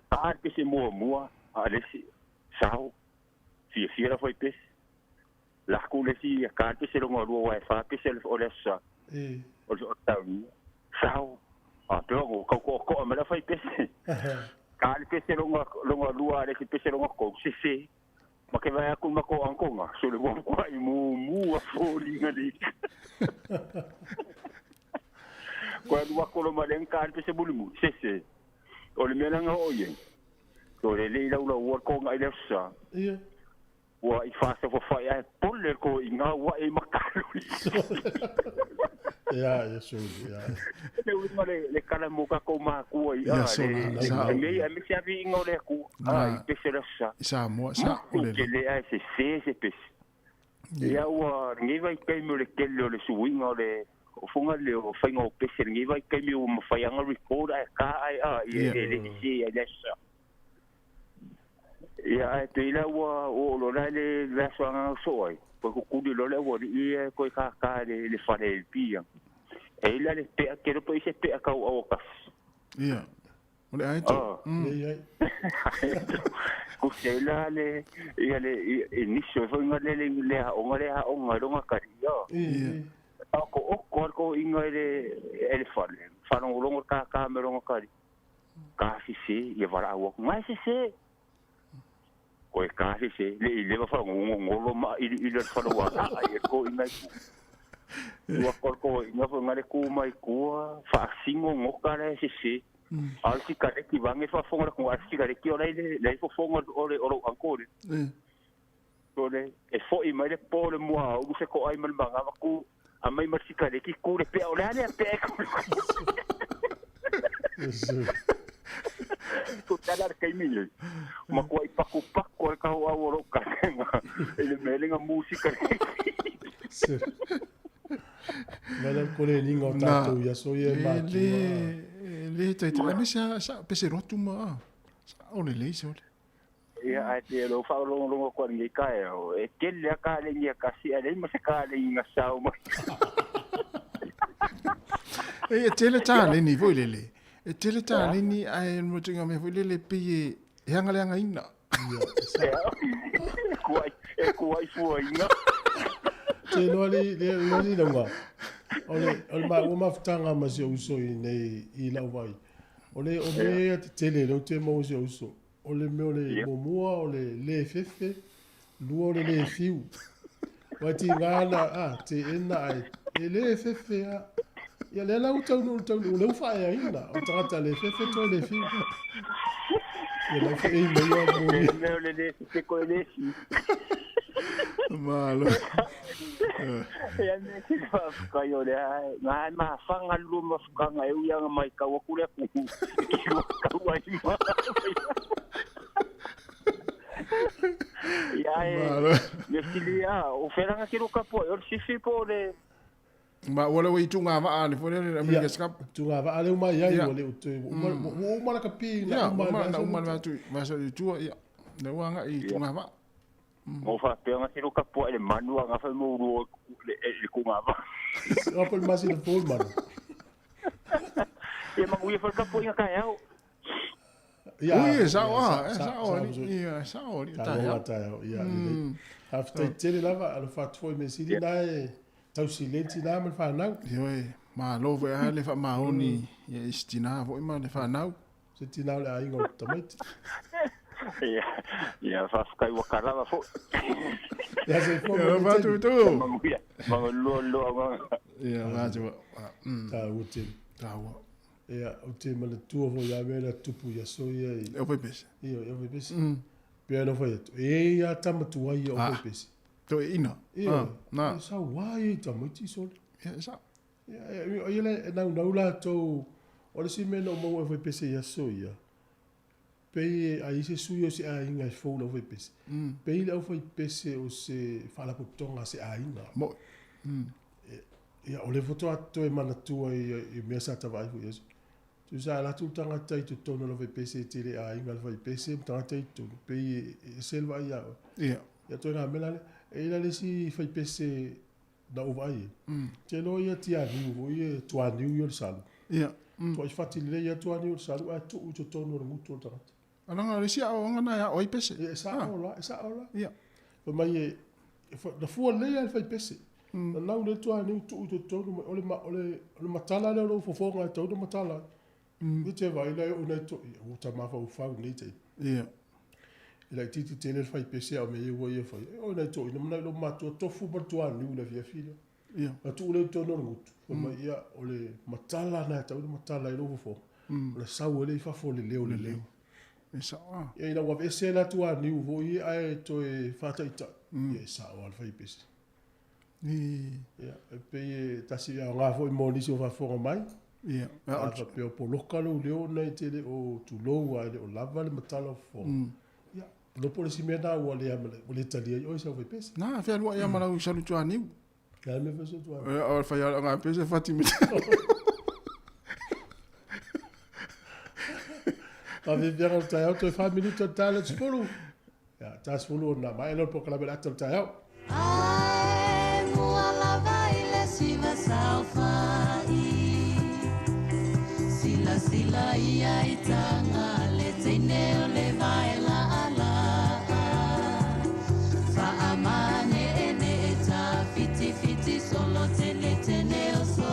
S15: Arte se mua, alesi, sao, fia la foi pes. La kulesi a carte se longa rua wa fa pes el olesa. O tau. Sao. A togo ko me la foi pes. Carte se longa rua le pes longa ko se. Ma ke vai ku ma ko ankonga, so le bon kwai mu a foli ngali. Kwa rua ko lo malen carte se bulumu, se. O le mea nga oie. So le leila ula ua ko ngai le sa.
S7: Ia.
S15: Ua i whasa fo whai ai pole ko i ngā ua e makaruri.
S7: Ia, so, ia.
S15: Le uima le kala muka ko maa kua i a. Le mei a mesi avi ingo le ku. I pese le sa.
S2: Sa mua, sa.
S15: Ke le ai se pese. Ia ua ngiva i kai mo le kele o le suinga o le o funga le o whainga o pese ngi vai kai mi o mawhaianga report ai ka ai i le si ai lesa. Ia ai te ila ua o lo lai le laswanga soai. Koe kukuri lo le wari i koe ka le whare el pia. E ila le pea kero po i se pea kau au kasi.
S2: Ia. O le aito.
S7: Ia.
S15: Kuse ila le niso e whainga le haonga ronga kari.
S7: Ia.
S15: Ko inga ele fale. Fala un longo ka me longo kari. Ka se e vara o mai se. Ko ka se le va fa un ngolo ma i le fala wa ai ko inga ku. Wa ko inga fo ngale ku mai ku fa singo ngokare se. Al si kare ki vange fa fonga ko al si kare ki ora le fo fonga ore ancora.
S17: Kore, e fo'i mai le po le mua o se ko ai malmanga ku a mai masika le ki ku le pe o le ane pe ko tala kai mini ma ko ai paku ka o oro ka ele melinga música
S7: Vale kore ni ngota tu ya so ye ma
S2: le te me sa pese rotu ma sa ole le so
S17: ia ai te lo fa lo ko ni ka e ke le ka le ni ka si ale ma se ka le nga sa o ma
S2: e tele ta le ni voi le e tele ta le ni ai mo tinga me voi le pe e hanga le anga ina
S17: kuai fuainga
S7: te le longa ole ma ftanga ma se uso nei I la vai ole tele lo te mo se uso ole me ole momoa ole le fefe lu ole le fiu wati ngana te ena ai le fefe ya le la uta no le fa ya ina o tata le fefe to le fiu ya la fe me yo mo
S17: me ole le se ko le si
S2: malo
S17: ya me ki fa yo le ai ma fanga lu ma fanga eu ya mai ka wa kule ku ka wa ma ya me filia o feranga ki ro kapo o si fi po le
S2: ma wala we tunga va ale fole le America Cup
S7: tunga va ale uma ya wale uma ka pi
S2: na uma tu ma so tu ya le wanga I tunga va
S17: mo fa pe nga siru ka po le manua nga fa mo ru le ku ma va
S7: o pel masi le pol man
S17: e ma ui fa ka po nga ka ya
S2: ui sa
S7: ya after tele lava al fat foi me si dai tau silenti na me fa nau
S2: ma lo ve ale fa ma oni ya istina vo ma le fa nau
S7: se tina le ai ngo tomate
S17: ya fa skai wa kala fo
S7: ya se fo
S2: va tu
S17: ma lo
S2: ya va tu
S7: ta uti
S2: ta wa
S7: ya uti ma le tu vo ya vela tupu ya so ya
S2: o pe pes
S7: ya o pe pes pe no foi ya tama tu ai o pe pes
S2: to ina
S7: na sa wai tamati so
S2: ya sa
S7: ya ele na la to o le si me no mo foi pes ya so ya pe ai se suyo se a inga fo lo foi pes pe ile foi pes o se fala putonga se a inga
S2: mo
S7: ya o le foto ato e mana tua I mea sa tawai fu yesu tu sa la tu tanga tai tu tono lo foi pes te le a inga lo foi pes tanga tai tu pe selva ya ya to nga melale e ila le si foi pes na o vai te lo ia ti a viu ia tu a niu yo salu tu ai fati le ia tu a niu salu a tu tu tono lo mutu tanga
S2: ana le si a ngana ya oi pes
S7: sa ola ya o mai da fu le ia foi pes na nau le tu a niu tu tono ole matala le lo fo nga to matala te vai le o ne to o ta ma fa ni te ila titi tele fai pese o me yo ye fai o na to ina lo mato to fu ba to anu le via filo ma tu le to no ngut ma ia o le matala na ta o matala lo fo le sa o le fa fo le le
S2: sa
S7: e ina wa pese la tu anu vo i ai to e fa ta ita e sa o fai pese ia pe ta si a nga fo mo ni so fa fo mai a pe o polokalo le o na tele o tu lo ai o lava le matala fo lo por si me da o le amale o le talia o sa foi pese
S2: na fe lo ya mala u salu tu ani
S7: ka me fe so tu
S2: o fa ya nga pese fatimi
S7: pa vi bien al tayo to fa minuto tale spolo ya ta spolo na mai lo por la bela tayo
S1: ai mua lava ile si va salfai sila ia itanga le tene le vai la ala fa amane ene ta fiti solo tene o so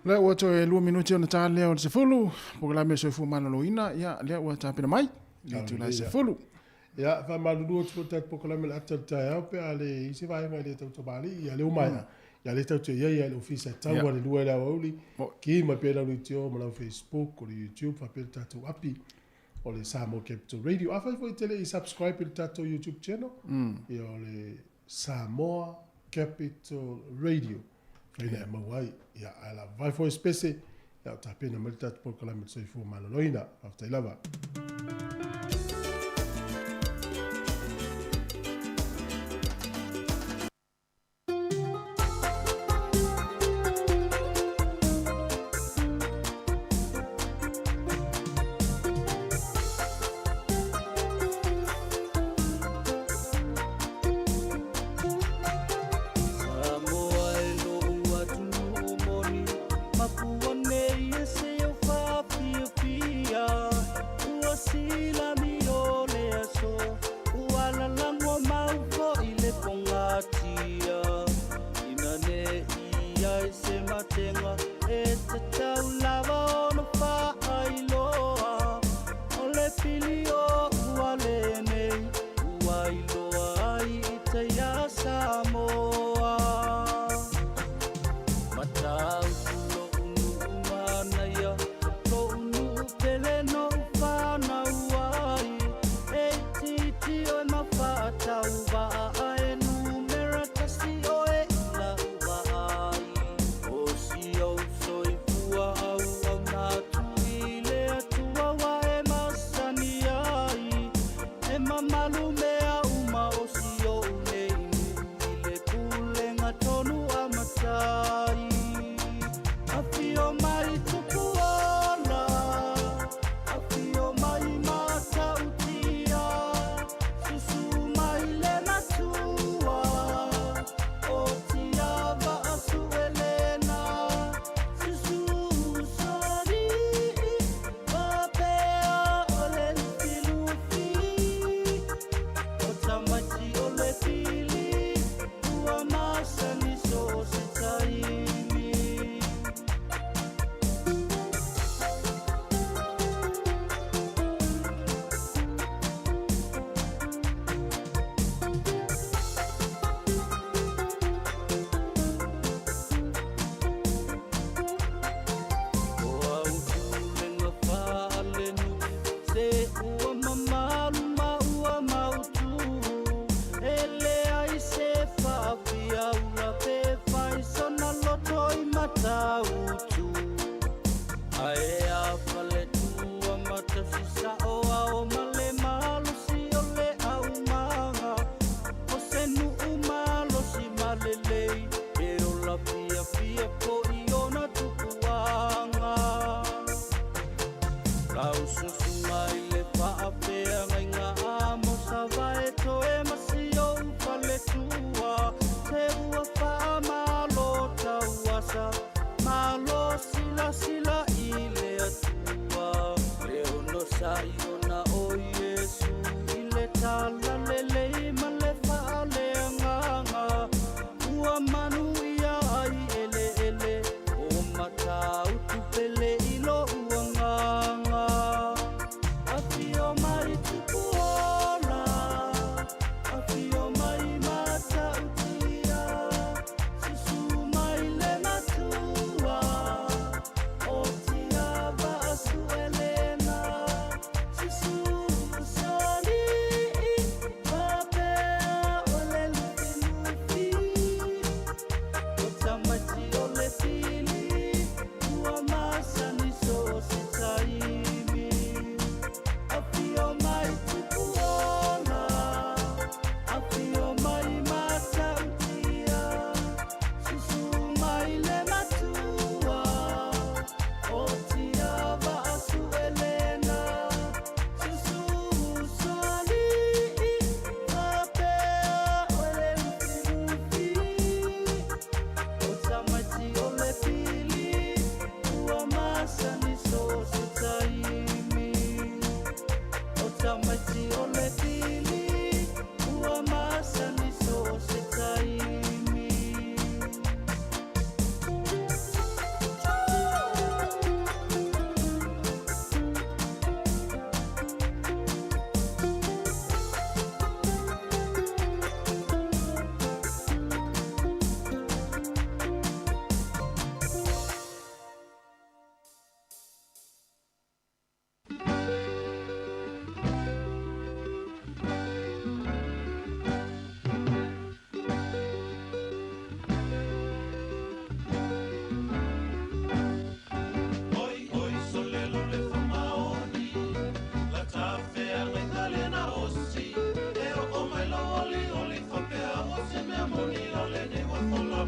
S2: Le ua toe 2 minuti ona tā lea o le se fulu. Poka la me soi fu mana loina. Ia, lea ua tā pina mai. Le tu la se fulu.
S7: Ia, wha malulu tu tat poka la me le atal tai au pe ale isi vai ngai le tau tabali. Ia le umaya. Ia le tau te ia le ofisa tau wa le lua la wauli. Ki ma pe la luitio ma la Facebook o le YouTube fa pe tatu api. O le Samoa Capital Radio. Awhai fo i tele i subscribe i tatu YouTube channel. Ia o le Samoa Capital Radio. Faina mawai. Ia ala vai fo espese. Ia o tapena ma le tatu poka la me soi fu mana loina. Aftai lava.
S1: Malo sila sila ile atua Leo no sa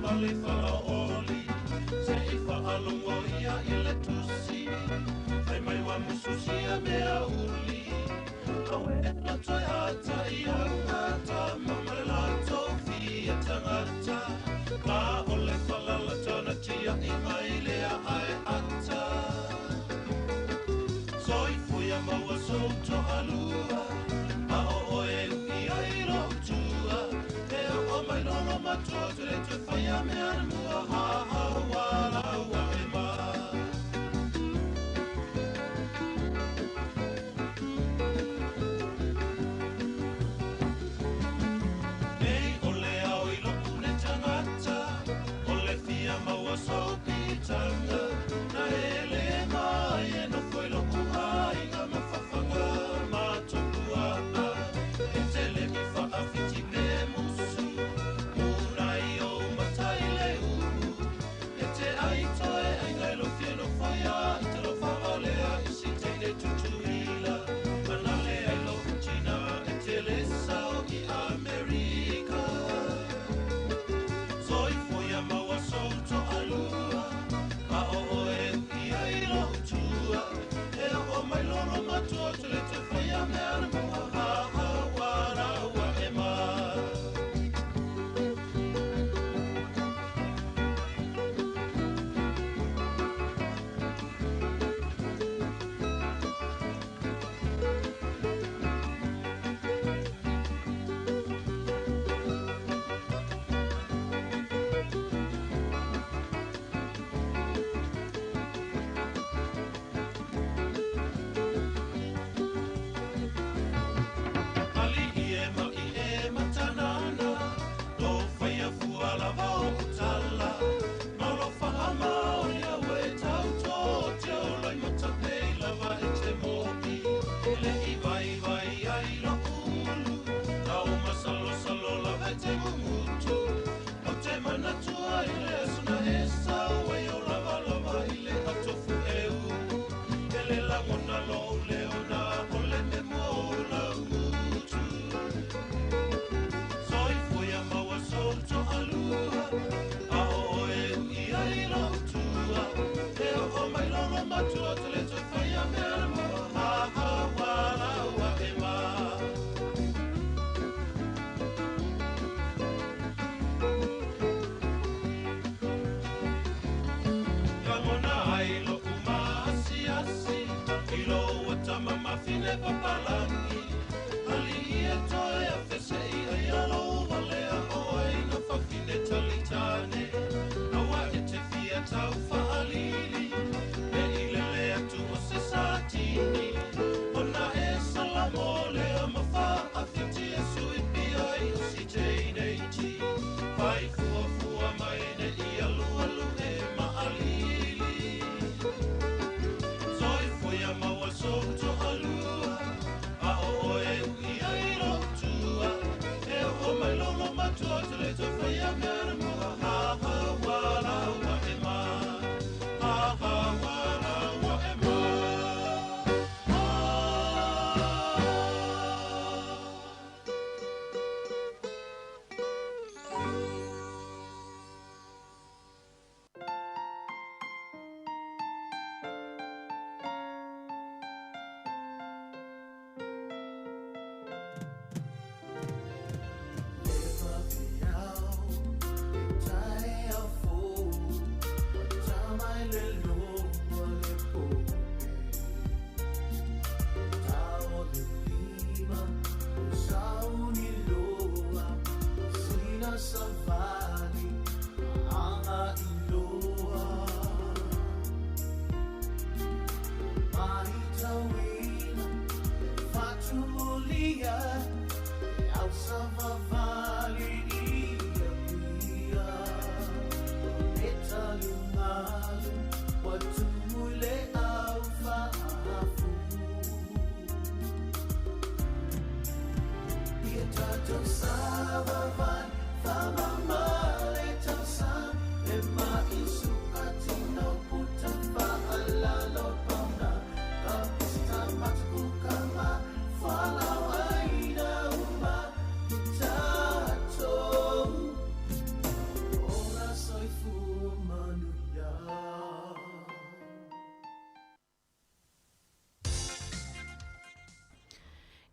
S1: male whala oli Se I whaalongo ia I le tusi Ai mai wa mususia mea uli Awe e la toi ata I au ngata Mamare la tofi e tangata Ka ole whala la tana tia I mai lea ai ata Soi fuia maua souto alua A o oe uki ai rotua E o mai lono matua Te le te whaia me ana mua Ha ha wala ua e ma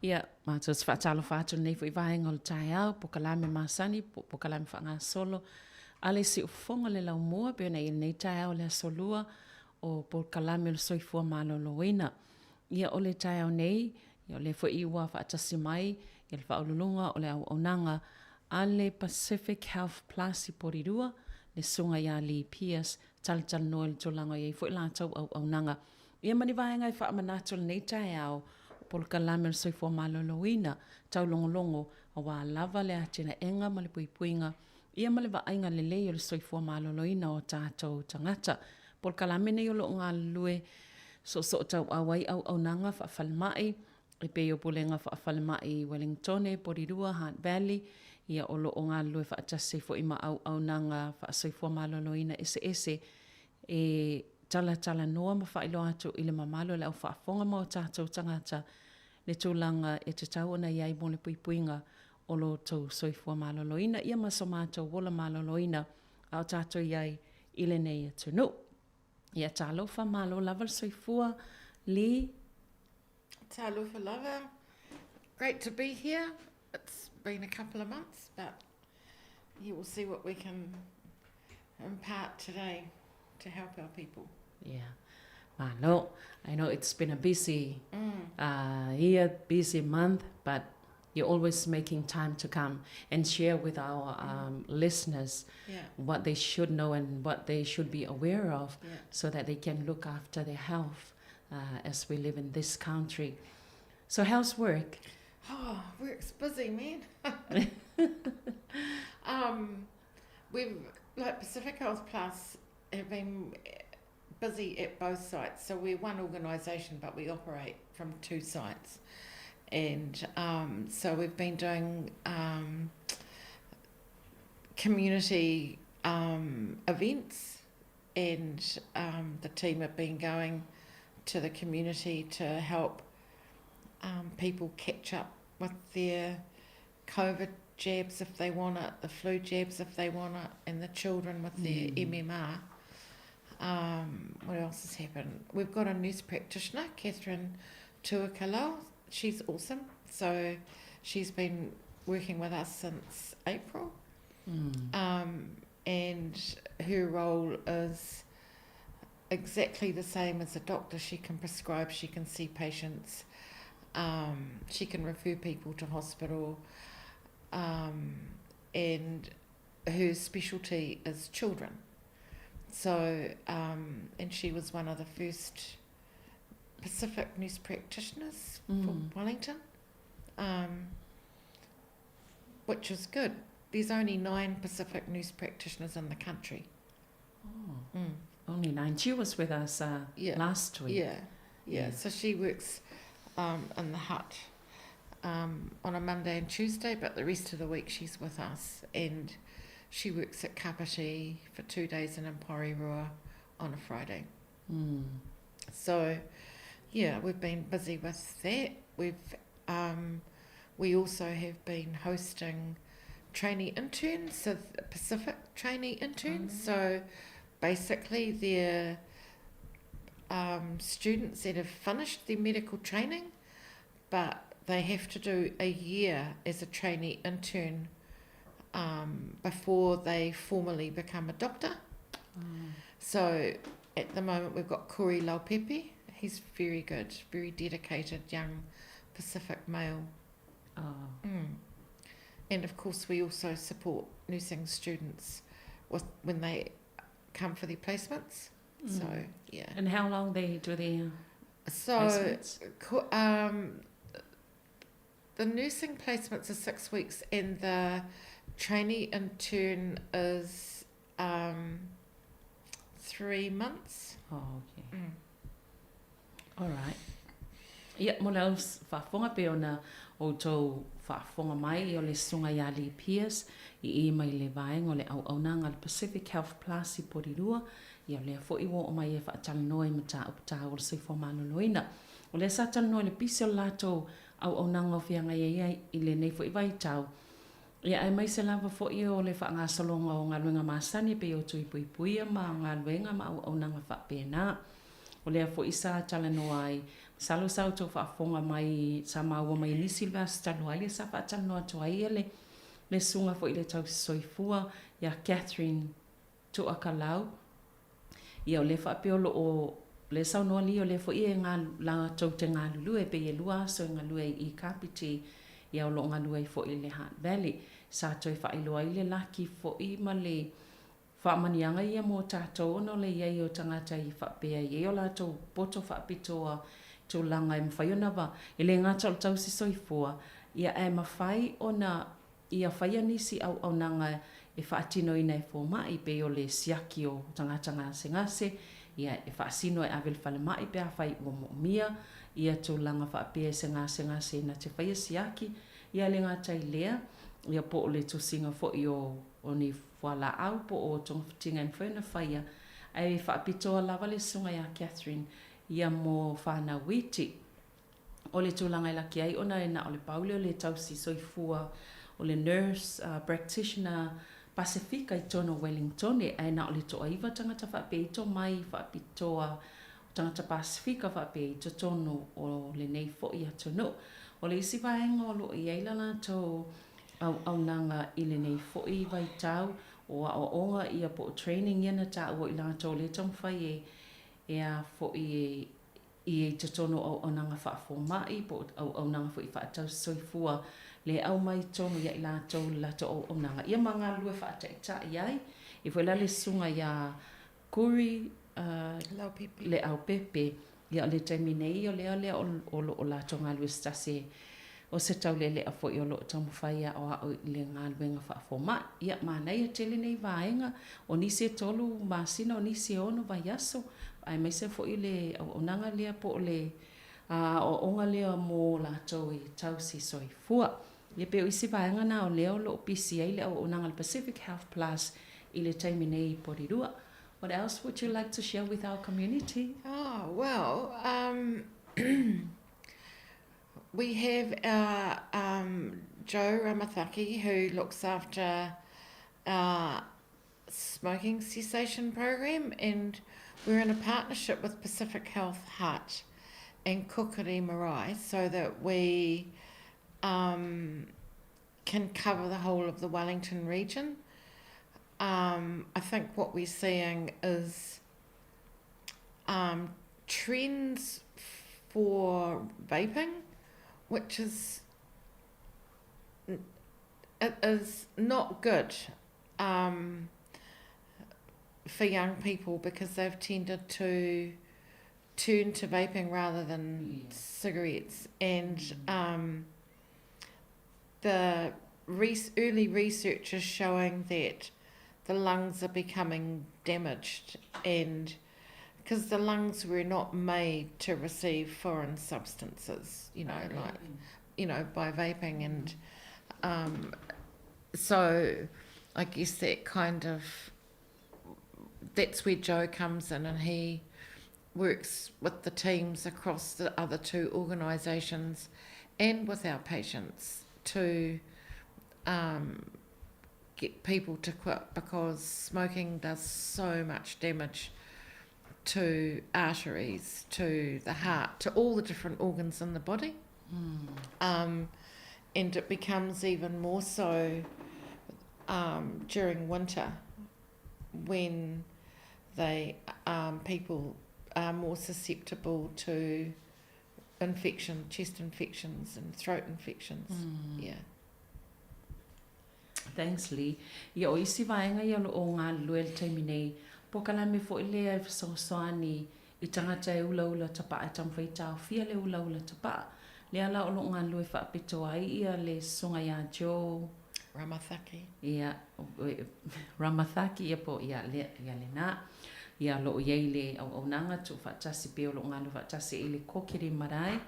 S5: Ia, mātou whaatalo whātou nei fo I vahenga o le tae au, po kalame māsani, po kalame whaanga solo. Ale si ufonga le lau mua, pe nei nei tae au le asolua, o po kalame le soifua maloloina. Ia o le tae au nei, ia o le fo iwa whaatasi mai, ia le whaolulunga o le au onanga, ale Pacific Health Plus I porirua, le sunga ia li Pias, tal noe le tolanga ia I fo ilatau au onanga. Ia mani vahenga I whaamanato le nei tae au, pol kalame le soifua maloloina, tau longolongo, a wā lava le atina enga ma le puipuinga, ia ma le vaainga le leo le soifua maloloina o tātou tangata. Pol kalame nei o lo ngā lue, so tau awai au nanga whaafalmai, e peo pulenga whaafalmai Wellingtone, Porirua, Hunt Valley, ia o lo ngā lue whaatase fo ima au nanga whaasoifua maloloina ese, e tala noa ma whailo atu I le mamalo le au whaafonga mo tātou tangata le tūlanga e te tau ana iai mo le puipuinga o lo tau soifua maloloina ia maso mātou wola maloloina au tātou iai I le nei atu no. Ia tālofa malo lava le soifua li.
S18: Tālofa lava. Great to be here. It's been a couple of months, but you will see what we can impart today to help our people.
S5: Yeah. No, I know it's been a busy year, busy month, but you're always making time to come and share with our listeners what they should know and what they should be aware of so that they can look after their health as we live in this country. So how's work?
S18: Oh, work's busy, man. We've, like Pacific Health Plus, have been busy at both sites. So we're one organisation, but we operate from two sites. And so we've been doing community events, and the team have been going to the community to help people catch up with their COVID jabs if they want it, the flu jabs if they want it, and the children with their MMR. What else has happened? We've got a nurse practitioner, Catherine Tuakalo. She's awesome. So she's been working with us since April. And her role is exactly the same as a doctor. She can prescribe, she can see patients, she can refer people to hospital, and her specialty is children. So, and she was one of the first Pacific nurse practitioners for Wellington, which is good. There's only 9 Pacific nurse practitioners in the country.
S5: Only 9. She was with us last week.
S18: Yeah. So she works in the hut on a Monday and Tuesday, but the rest of the week she's with us, and she works at Kapiti for 2 days and in Porirua on a Friday. So, yeah, we've been busy with that. We also have been hosting trainee interns, so Pacific trainee interns. So basically they're students that have finished their medical training, but they have to do a year as a trainee intern before they formally become a doctor. So at the moment we've got Kuri Laupepe. He's very good, very dedicated young Pacific male. And of course we also support nursing students when they come for their placements. So yeah.
S5: And how long they do their placements?
S18: The nursing placements are 6 weeks, and the trainee intern is 3 months.
S5: Okay. All right. Ia, mo lau whaafonga pe ona o tau whaafonga mai o le sunga ia li Piers I mai le vaenga o le au nanga le Pacific Health Plus I Porirua. Ia le fo iwo o mai e whaatala noi ma ta upta o le seifo maloloina. O le satala noi le pisi o lato au nanga o whianga I le nei fo I vai tau. Ia ai mai se lava fo I o le whaanga salonga o ngā luenga masani pe o tui pui puia ma ngā luenga ma au nanga whaapena. O lea fo isa tala no ai Salo sau tō whaafonga mai Samoa mai ni silva stalo ai sa whaatano atu ai le sunga fo i le tau soifua ia Catherine to akalau. Ia o le whaapeolo o le sau noa li o le fo i ngā la tau te ngā lulu e pe e lua so ngā lua i Kapiti ia o lo ngā lua i fo i le Hutt Valley. Sa toi whaailoa i le laki fo i ma le whaamanianga ia mō tātou ono le iei o tangata i whaapea i o la tau poto whaapitoa tō langa e mwhaiona wa. E le ngāta o tau si soifua ia e mawhai o na ia whaia nisi au nanga e whaatino ina e fōmai pe o le siaki o tangata ngase ia e whaasino e awel whale mai pe a whai o mia ia tō langa whaapea se ngase na te whaia siaki ia le ngāta i lea ia po o le tosinga fo i o ni whala au po o tonga whitinga en whaina whaia ai whaapitoa lava le sunga ia Catherine ia mō whāna witi o le tūlanga i laki ai ona e na o le paule o le tausi soifua o le nurse practitioner Pacifica i tono Wellington e na o le toa iwa tangata whape i to mai whaapitoa tangata Pacifica whape i to tono o le nei fo i atono o le isi vaenga o lo i eilana tō au nanga i le nei fo i vai tau o onga ia po training ia na ta o i la tō le tong whai e a fo i te tono au nanga whaafo mai po au nanga fo i whaatau soifua le au mai tono ia i la tō la tō au nanga ia manga lue whaata i ai i fo le sunga ia kuri le au pepe ia le taimi nei o lea o la tō ngā lue stase o se tau lele a fo i o lo tamu whaia o au le ngā luenga whaafo mai ia mānei a tele nei vaenga o nisi e tolu māsina o nisi e ono vai aso ai mai se fo i le o nanga lea po le o onga lea mō la tau i tau si soifua ia pe o isi vaenga na o leo lo PCA le o nanga le Pacific Health Plus i le taimi nei porirua. What else would you like to share with our community?
S18: Oh, well, we have our Joe Ramathaki who looks after our smoking cessation program, and we're in a partnership with Pacific Health Hutt and Kukuri Marae so that we can cover the whole of the Wellington region. I think what we're seeing is trends for vaping, which is not good for young people because they've tended to turn to vaping rather than cigarettes, and the early research is showing that the lungs are becoming damaged, and because the lungs were not made to receive foreign substances, by vaping, and so I guess that's where Joe comes in, and he works with the teams across the other two organisations and with our patients to get people to quit, because smoking does so much damage to arteries, to the heart, to all the different organs in the body. And it becomes even more so during winter when people are more susceptible to chest infections and throat infections. Yeah.
S5: Thanks, Lee. Ia o isi vaenga ia o ngā luel taimi nei. Pokala me fo i lea e whasoani i tangata e ula tapa e tamwhaitao fia le ula tapa. Lea la o lo ngā lue whaapito ai ia le songa ia Joe
S18: Ramathaki.
S5: Ia Ramathaki ia po ia le nā. Ia lo iei le au nanga tu whaatasi pe o lo ngā lu whaatasi i le Kukuri Marae.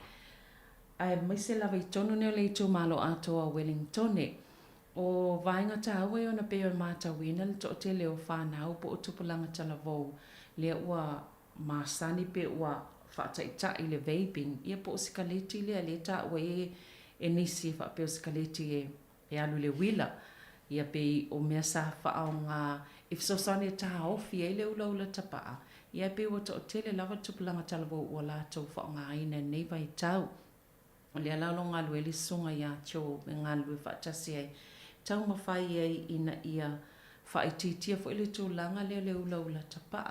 S5: Ai mai se lawa i tonu neo le tu malo atoa Wellington e. O vaenga tāua e ona peo mātau ina le toa te leo whānau po o tupulanga tala vau. Lea ua māsani pe ua whaataita i le vaping. Ia po o sikaleti lea le tāua e nisi whapeo sikaleti e alu le wila. Ia pe o mea sa whaao ngā if so sani ta ofi e le ulau la tapa ia pe o to tele lava tupulanga talavo o la to fa nga ina nei vai tau o le ala longa lu eli sunga ia cho nga lu fa tasi ai tau mafai ai ina ia fa ititia fo ile tu langa le ulau la tapa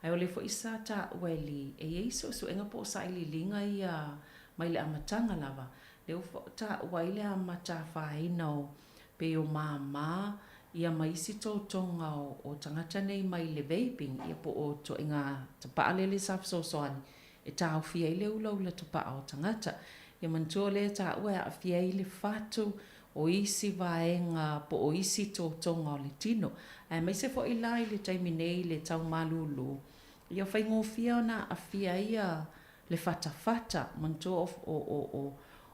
S5: ai ole fo isa ta weli e iso so enga po sa ili linga ia mai le amatanga lava le fo ta waile amata fa ino pe o mama ia mai si tonga o tangata nei mai le vaping ia po o to inga tapa le saf so soani e tau fia ile ulau la tapa o tangata ia mantua le ta ua a fia ile fatu o isi vaenga po o isi tonga o le tino e mai se fo ila ile taimi nei le tau malulu ia fai ngofia na a fia ia le fata mantua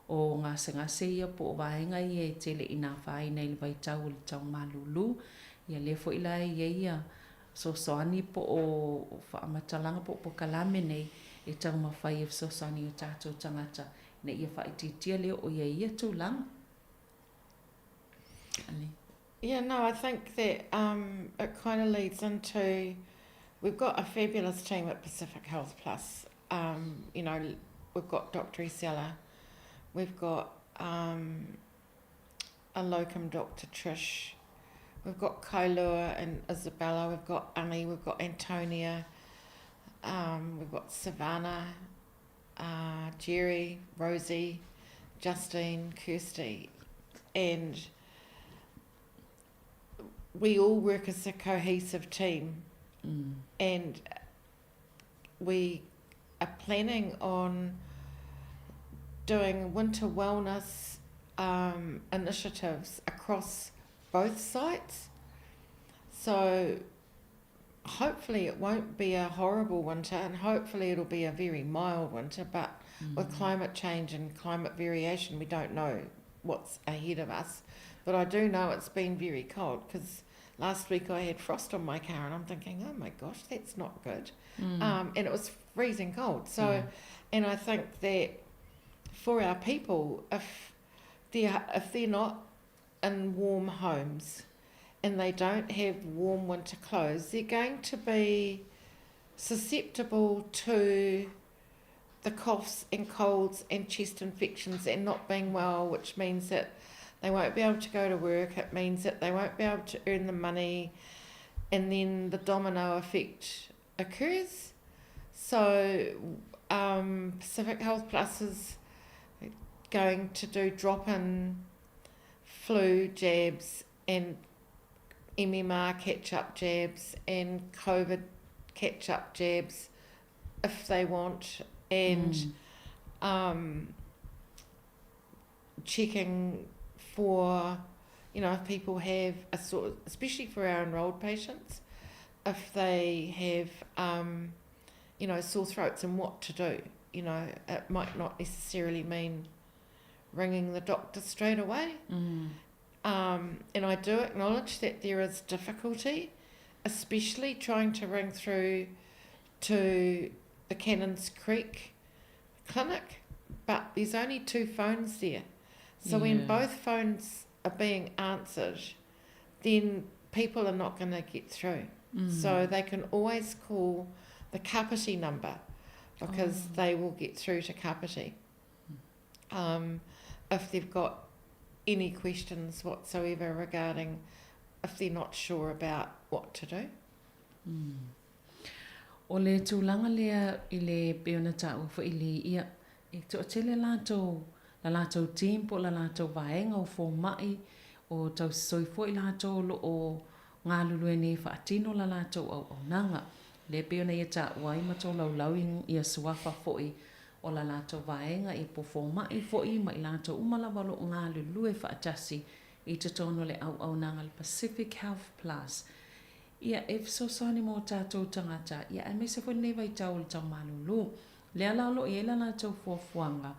S5: o ngā se ia po vaenga ia e tele ina whai nei le vaitau o le tau malulu. Ia le fo ila ia so soani po o whaamatalanga po kalame nei e tau mawhai e so soani o tātou tangata na ia whaititia leo o ia tūlanga.
S18: Yeah, no, I think that it kind of leads into, we've got a fabulous team at Pacific Health Plus. You know, we've got Dr. Isella, we've got a locum Dr. Trish, we've got Kailua and Isabella, we've got Annie, we've got Antonia, we've got Savannah, Jerry, Rosie, Justine, Kirsty, and we all work as a cohesive team. And we are planning on doing winter wellness initiatives across both sites. So hopefully it won't be a horrible winter, and hopefully it'll be a very mild winter, but with climate change and climate variation, we don't know what's ahead of us. But I do know it's been very cold, because last week I had frost on my car and I'm thinking, oh my gosh, that's not good. And it was freezing cold. So, and I think that for our people, if they're not in warm homes and they don't have warm winter clothes, they're going to be susceptible to the coughs and colds and chest infections and not being well, which means that they won't be able to go to work. It means that they won't be able to earn the money, and then the domino effect occurs. So Pacific Health Plus is going to do drop-in flu jabs and MMR catch-up jabs and COVID catch-up jabs if they want, and checking for, you know, if people have a sort of, especially for our enrolled patients, if they have, you know, sore throats and what to do. You know, it might not necessarily mean ringing the doctor straight away. And I do acknowledge that there is difficulty, especially trying to ring through to the Cannons Creek clinic, but there's only 2 phones there. So when both phones are being answered, then people are not going to get through. So they can always call the Kapiti number, because they will get through to Kapiti if they've got any questions whatsoever regarding if they're not sure about what to do.
S5: O le tūlanga lea I le peona tāu wha ili ia e to tele la lātou tempo, la lātou vaenga o fō mai o tau soifo I lātou lo o ngā lulu ne whaatino la lātou au nanga. Le peona ia tā wai mato lau ia suafa fōi o la lātou vaenga I po fō mai fōi mai lātou umalawalo o ngā lulu whaatasi I te tono le au nanga le Pacific Health Plus. Ia e sosani mo tātou tangata, ia e me se fōi nei vai tau le tau malulu. Le alalo I la lātou fuafuanga.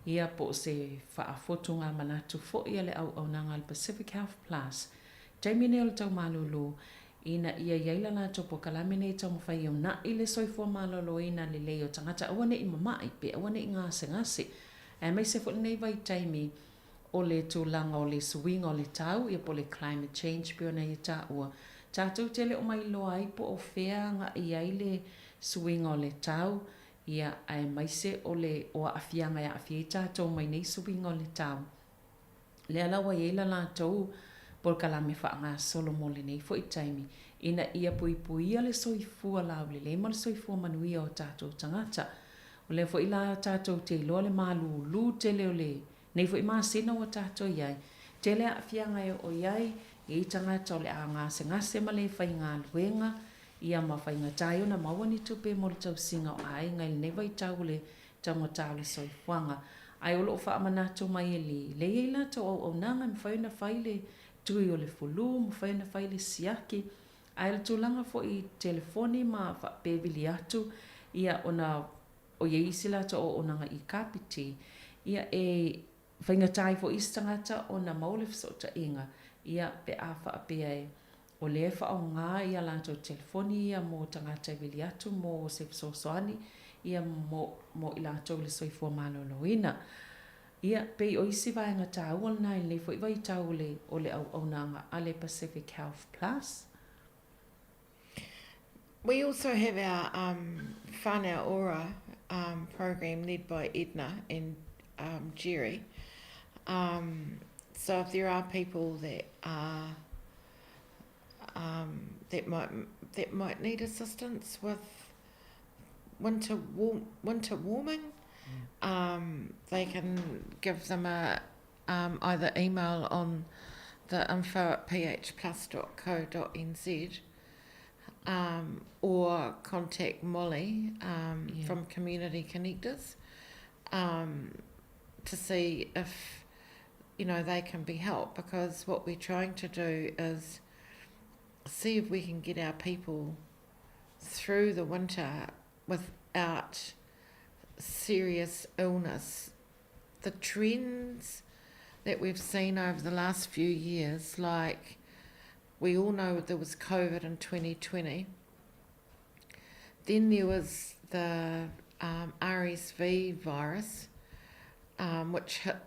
S5: Ia po se whaafotunga manatu fo ia le au nanga le Pacific Health Plus. Taimi ne o le tau malulu, ina ia iaila nā topo kalame nei tau mawhai o na I le soifua malolo ina le leo tangata awane I mamai pe awane I ngase. E mai se fo nei vai taimi o le tūlanga o le swing o le tau, ia po le climate change pe o nei ta ua Tātou te le o mai loa ai po o whea nga i ai le suinga o le tau, ia ai maise o le o a whianga ia a whia tātou mai nei suinga o le tau. Le alawa i eila lātou, por kalame whaanga solo mo le nei fo i taimi, ina ia pui le soifua lau le ma le soifua manuia o tātou tangata. O le fo i la tātou te loa le mālulu te leo le, nei fo i maa sena o tātou iai, te le a whianga o iai, i tangata o le a ngase ma le whai ngā luenga, ia ma whai ngā tai o na maua ni tupe mo le tau singa o ai, ngai le newa i tau le tau tau le soifuanga. Ai o loo wha amanato mai e li, le ei la tau au nanga, mi whai na whai le tui o le fulu, mi whai na whai le siaki, ai le tūlanga fo i telefoni ma wha pebili atu, ia o ye isi la tau o nanga i kapiti, ia whai ngā tai fo istangata o na maule fisota inga, ia pe a wha pe ai o le wha o ngā ia lanto telefoni ia mo tangata i wili atu mo se fisosoani ia mo i lanto le soifua maloloina. Ia pe o isi vaenga tā ual nai le fo i vai tau le o le au nanga a le Pacific Health Plus.
S18: We also have our Whānau Ora program led by Edna and Jerry. So if there are people that are that might need assistance with winter warming, they can give them a either email on the info@phplus.co.nz or contact Molly from Community Connectors to see if they can be helped, because what we're trying to do is see if we can get our people through the winter without serious illness. The trends that we've seen over the last few years, like we all know there was COVID in 2020, then there was the RSV virus, which hit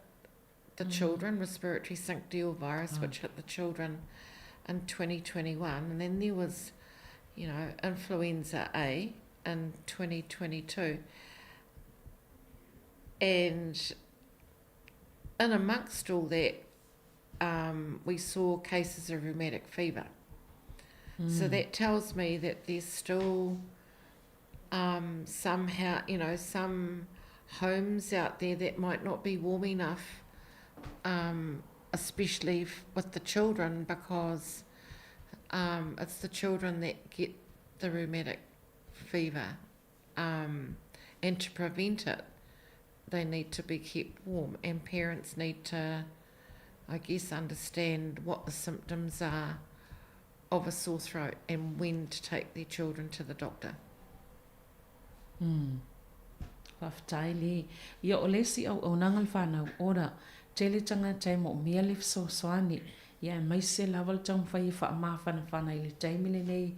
S18: the children, respiratory syncytial virus, which hit the children in 2021, and then there was, influenza A in 2022, and in amongst all that, we saw cases of rheumatic fever. So that tells me that there's still somehow, some homes out there that might not be warm enough, especially with the children, because it's the children that get the rheumatic fever, and to prevent it, they need to be kept warm, and parents need to, I guess, understand what the symptoms are of a sore throat and when to take their children to the doctor.
S5: Whaftai li. Ia o lesi au nangal whanau ora, tele tanga te mo mea le soani, ia mai se lawal tau whai wha mawhana i le taimile nei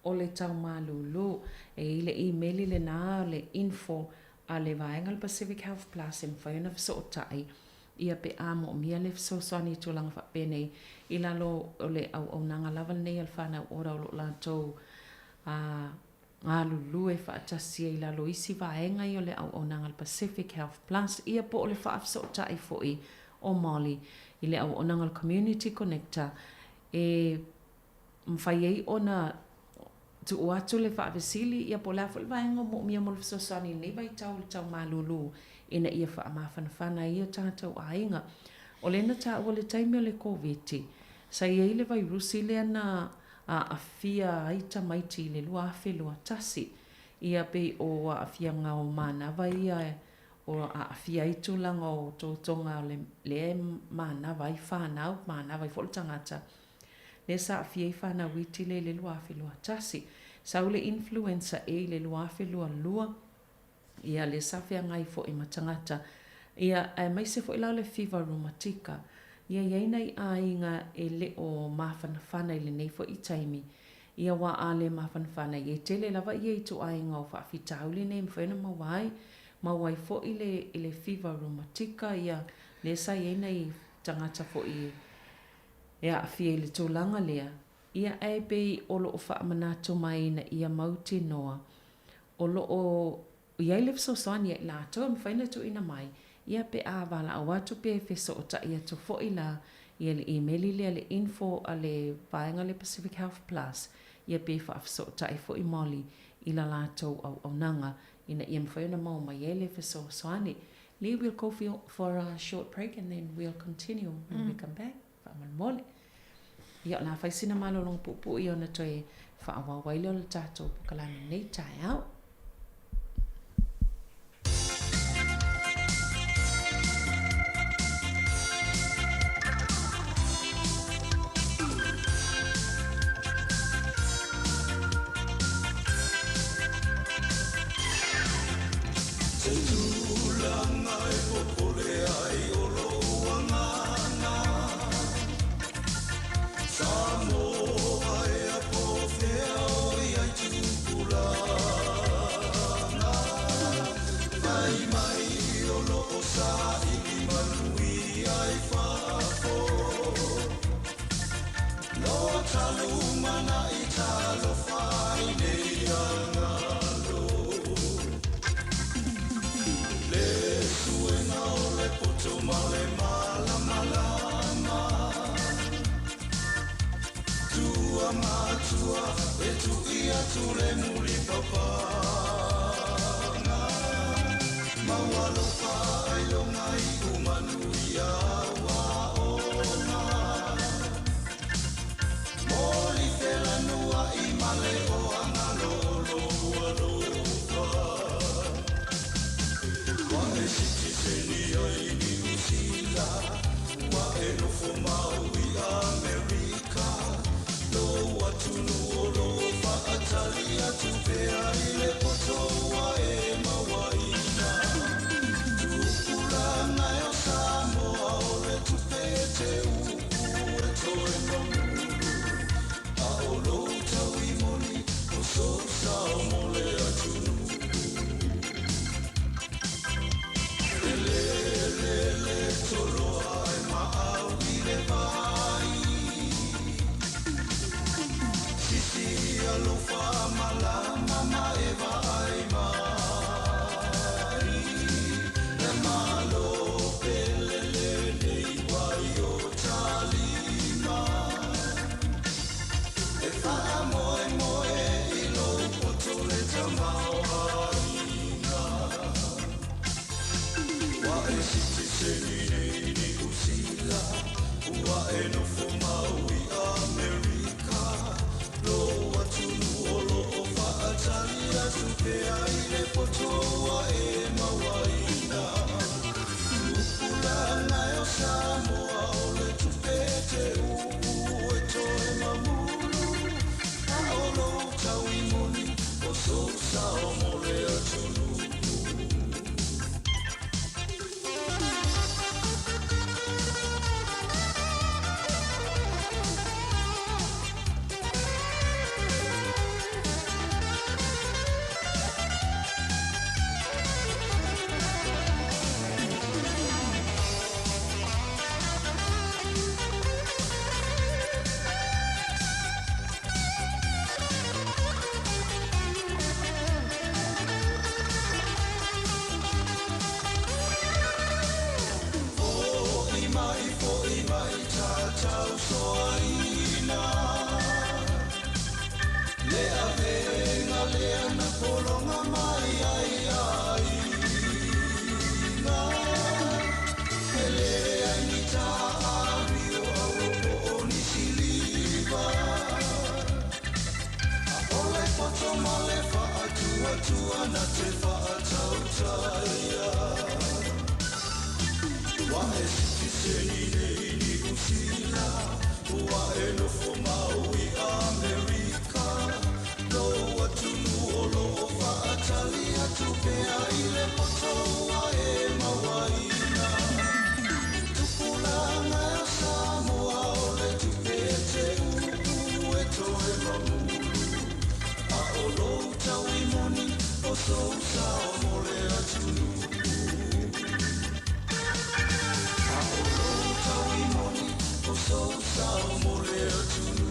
S5: o le tau malulu, e le emaili le nā le info a le vaenga le Pacific Health Plus en whaiona fisotai, ia pe a mo mea le soani tūlanga wha penei, i lalo o le au nanga lawal nei al whanau ora o lo lātou ngā lulu e whaatasia i lalo isi vaenga i o le au nanga le Pacific Health Plus, ia po o le whaafsotai fo'i o Molly, i le au nanga le Community Connector, e mwhai ei ona tu atu le whaavesili, ia po la fo le vaenga mo mia mo le fisosani nei vai tau le tau malulu, ina ia whaamawhanawhana ia tātou ainga. O le na tā ua le taimi o le COVID, sa iei le vai rusi le ana a fia aita maiti le lua afe lua tasi, ia pe o a fia ngā o mānawa ia o a fia itu langa o tōtonga le mānawa i whanau, mānawa i folo tangata, le sa a fia i whanau iti le lua afe lua tasi, sa ule influenza e le lua afe lua, ia le sa fia ngai fo i matangata, ia mai se fo i lau le fever rheumatica, ia iei nei a inga e le o mawhanawhana i le nei fo i taimi, ia wa a le mawhanawhana i e tele lava i e tu a inga o whaafitau le nei mwhena mawai fo i le fever rheumatica, ia le sa iei nei tangata fo i ea a fia i le tūlanga lea, Ia e pe o lo o whaamanato mai na ia mauti noa. O lo o iai le fesoasoani e la toa mwhaina tu ina mai. Ia pe a wala a watu pe feso o ta ia to fo i la. Ia le emaili le ale info a le vaenga le Pacific Health Plus. Ia pe whaafso o ta i fo i moli i la lato au nanga. Ina ia mwhaina mau mai e le fesoasoani. Lee, we'll go for a short break and then we'll continue when we come back. Whaaman mole. Ia la whaisina malo long pupu i ona toi whaawawaile o le tato pukalana nei tai au.
S1: Samoa e a pofeo i ai tupulanga. Mai mai o loo sa i manui ai whafo. No talu mana i talo whai nei angalo. Le suena o le poto male mala malama. Tua matua e tu ia tu le muli papanga. Mawalo whai longa i umanuia wa ona. Moli fela nua i male o angalo loa loa. Wa e siti seni ai ni usila. Wa e nofo mau i Amerika. No watunu o lo whaatalia tu pea i le potoa e mawaina. Tupulanga e o Samoa o le tupe te uu e toe mamuru. A o lo tau i moni o so sao mo le atunu. Le toloa e maau i le vai. Alofa malama maeva ai mai. Le malo pelele nei wai o talima. E faa moe moe i lo poto le tamao haina. Wa e siti seni nei ni usila. Wa e nofo mau i Amerika. Lo atunu o lo o whaatalia tupea i le potoa e mawaina. Tupulanga e o Samoa o le tupe te uu e toe mamuru. A o lo tau i moni o so sao mo le atunu. Tuana te whaatautaia. Wa e siti seni nei ni usila. Wa e nofo mau i Amerika. No atunu o lo whaatalia tupea i le potoa e mawaina. Tupulanga e Samoa o le tupe te uu e toe mamuru. A o lo tau i moni o so sao mo le atunu. A o lo tau i moni o so sao mo le atunu.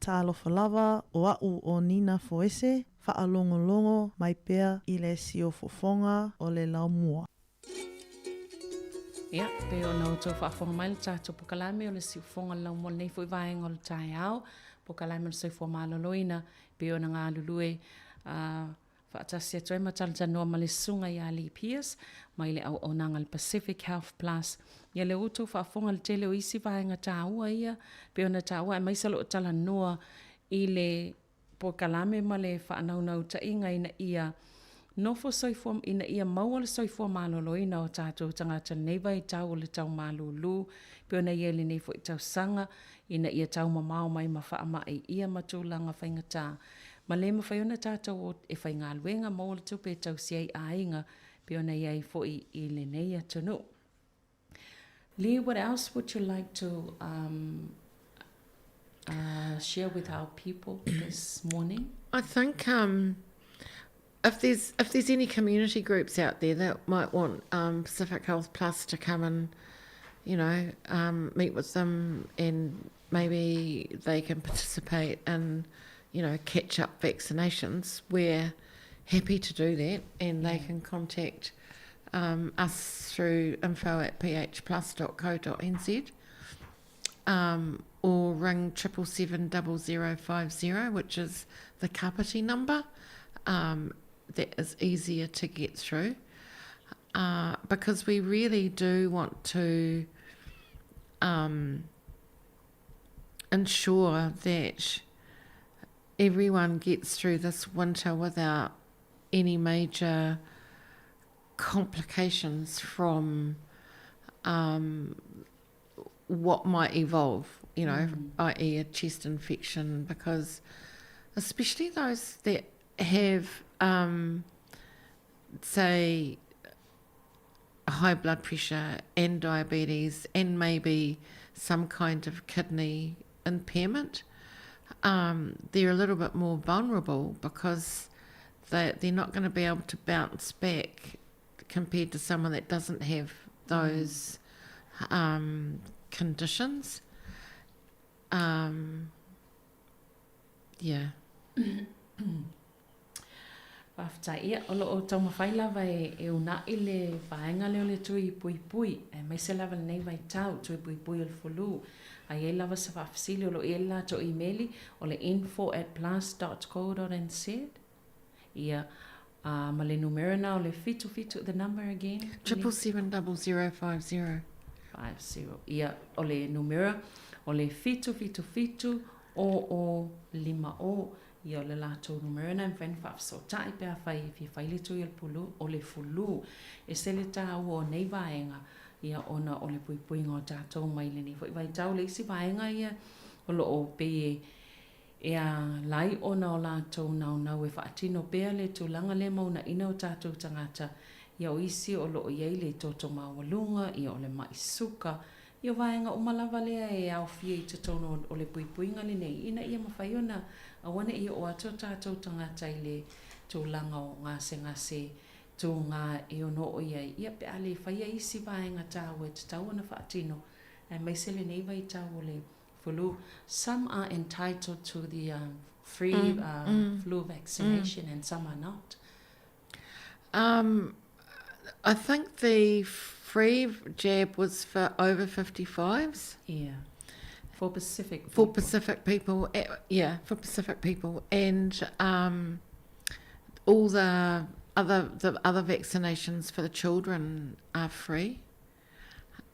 S19: Talofa lava o au o Nina Foese, whaalongolongo mai pea I le sio fofonga o le laumua.
S5: Ia, pe o nau tau whaafonga mai le tātou pokalame o le sio fonga laumua nei fwy vaenga o le tai au, pokalame le soifua maloloina, pe o na ngā lulue whaatasi atu e matala tanua ma le sunga I Ali Pierce, mai le au o nanga le Pacific Health Plus. Ia le utu whaafonga le tele o isi vaenga tāua ia, pe o na tāua e maisalo o tala noa I le pokalame ma le whaanaunau ta inga ina ia nofo soifua ina ia maua le soifua maloloina o tātou tangata neiva I tau o le tau malulu, pe o na ia le neifo I tau sanga, ina ia tau mamao mai ma whaama e ia matulanga whaingata. Ma le ma whaiona tātou o e whai ngā luenga maua le tupe tau siai a inga, pe o na ia I fo I le nei atunu. Lee, what else would you like to share with our people this morning?
S18: I think if there's any community groups out there that might want Pacific Health Plus to come and, you know, meet with them and maybe they can participate in, you know, catch-up vaccinations, we're happy to do that, and they can contact us through info@phplus.co.nz or ring 777-0050, which is the Kapiti number. That is easier to get through because we really do want to ensure that everyone gets through this winter without any major complications from what might evolve, you know, i.e. a chest infection, because especially those that have, say, high blood pressure and diabetes and maybe some kind of kidney impairment, they're a little bit more vulnerable because they're not going to be able to bounce back compared to someone that doesn't have those conditions. Yeah.
S5: Whafta ia, o loo tau mawhai lava e una I le vaenga leo le tui pui pui, e mai se lava nei vai tau tui pui pui o le fulu. A e lava sa whafasili o lo e la to emaili o le info@plus.co.nz. Ia, ma le numero na o le fitu, the number again?
S18: 777-0050.
S5: 50. Ia, o le numero o le fitu o lima o. Ia le lato numero na mwen whafso tai pia whai le tui o le fulu. E se le tau o nei vaenga ia ona o le pui ngā tātou mai le ni. Vai tau le isi vaenga ia o lo o pe e a lai ona o lato nau e whaatino pia le tūlanga le mauna ina o tātou tangata. Ia o isi o lo o iei le toto mawalunga, ia o le maisuka. Ia vaenga o malawa lea e au fia I tatono o le pui ngā le nei. Ina ia mawhaiona a wane ia o ato tātou tangata I le tūlanga o ngase tō ngā e ono o iei. Ia pe ale whaia isi vaenga tāua e tatau ana whaatino. E mai se le nei vai tau o le flu. Some are entitled to the free flu vaccination and some are not.
S18: I think the free jab was for over 55s.
S5: Yeah. For Pacific people.
S18: For Pacific people, and all the other vaccinations for the children are free.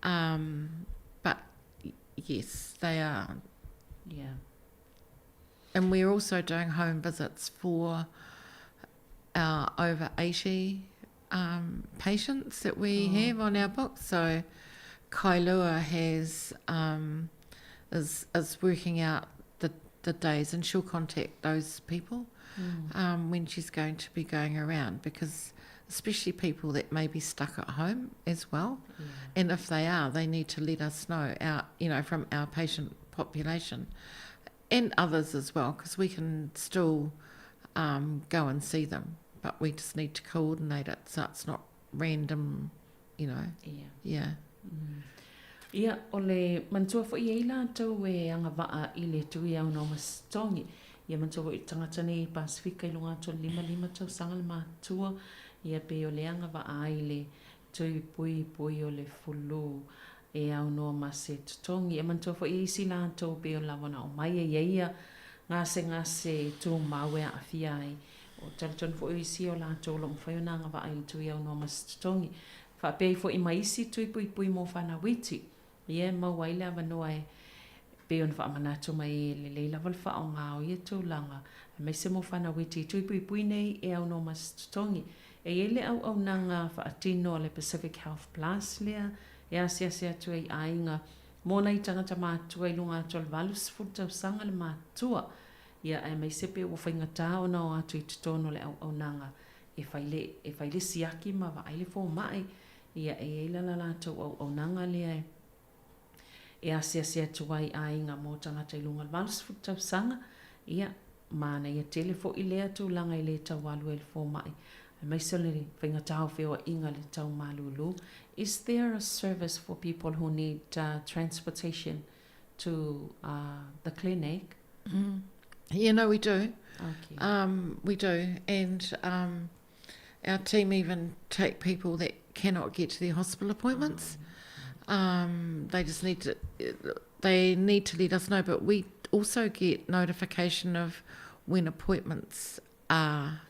S18: But yes, they are.
S5: Yeah.
S18: And we're also doing home visits for our over 80 patients that we have on our books. So Kailua is working out the days, and she'll contact those people when she's going to be going around, because especially people that may be stuck at home as well, and if they are, they need to let us know, from our patient population and others as well, because we can still go and see them, but we just need to coordinate it so it's not random, Yeah.
S5: Ia, o le mantua fo i eila tau e anga waa i le tui au no mastongi. Ia mantua fo i tangata nei Pasifika i lunga tau 5 tau sanga le matua. Ia pe o le anga waa i le tui pui o le fulu e au no mase tutongi. Ia mantua fo i isi la tau pe o lawana o mai e ia ngase tu mawe a fia ai. O talitonu fo i isi o la tau lo mwhai o na anga waa i le tui au no mase tutongi. Fa pe fo i maisi tui pui mo whana witi. Ia mauai le avanoa e pe on wha manatu mai le leila wal wha o ngā o ia tūlanga. Mai se mo whana witi tui pui nei e au no mastutongi. E ele au nanga wha atino le Pacific Health Plus lea. E asia tu e ainga. Mōna i tangata mātua i lunga tol valus futa sanga le mātua. Ia e mai se pe o whaingata o na o atu i tutono le au nanga. E whaile siaki ma wa aile fō mai. Ia e eila la lātou au nanga lea e. E asia tuai ainga mō tangata i lunga valus futa sanga. Ia mana ia telefo i lea tūlanga i le tau walu e le fō mai. Mai se le whaingatau whio inga le tau malulu. Is there a service for people who need transportation to the clinic?
S18: Yeah, we do.
S5: Okay.
S18: We do, and our team even take people that cannot get to their hospital appointments. They just need to let us know, but we also get notification of when appointments are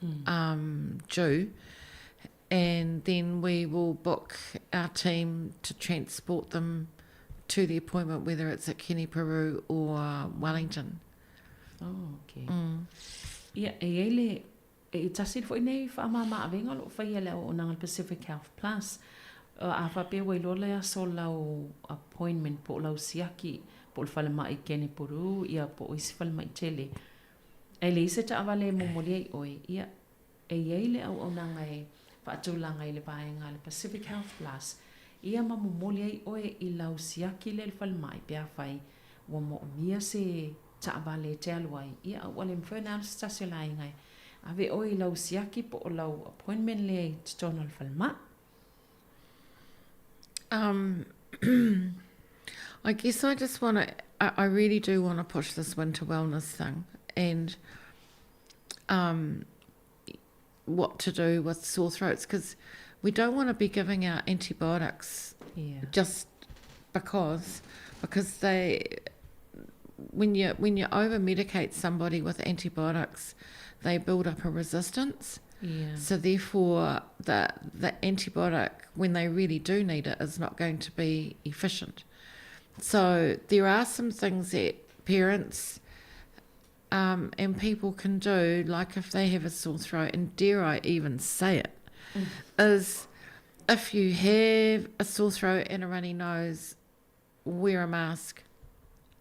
S18: due, and then we will book our team to transport them to the appointment, whether it's at Keniparu or Wellington.
S5: Oh, okay. Ia, e ele, e tasir fo nei whaamama awenga lo whaia leo o nanga Pacific Health Plus. A whape wai lola ya so lau appointment po lau siaki, po le whale mai Keniparu, ia po isi whale mai tele. E le isa ta awale momoli ai oi, ia, e ele au nanga e whaatulanga i le vaenga le Pacific Health Plus. Ia ma momoli ai oi i lau siaki le whale mai, pia whai, wa mo mia se ta vale te aluai. Ia wale mwhena al stasio lai ngai. Ave oi lau siaki po o lau appointment le titono al whalma.
S18: I guess I just want to, I really do want to push this winter wellness thing, and what to do with sore throats, because we don't want to be giving out antibiotics just because they, when you over medicate somebody with antibiotics, they build up a resistance.
S5: Yeah.
S18: So therefore, the antibiotic, when they really do need it, is not going to be efficient. So there are some things that parents and people can do, like if they have a sore throat, and dare I even say it, is if you have a sore throat and a runny nose, wear a mask.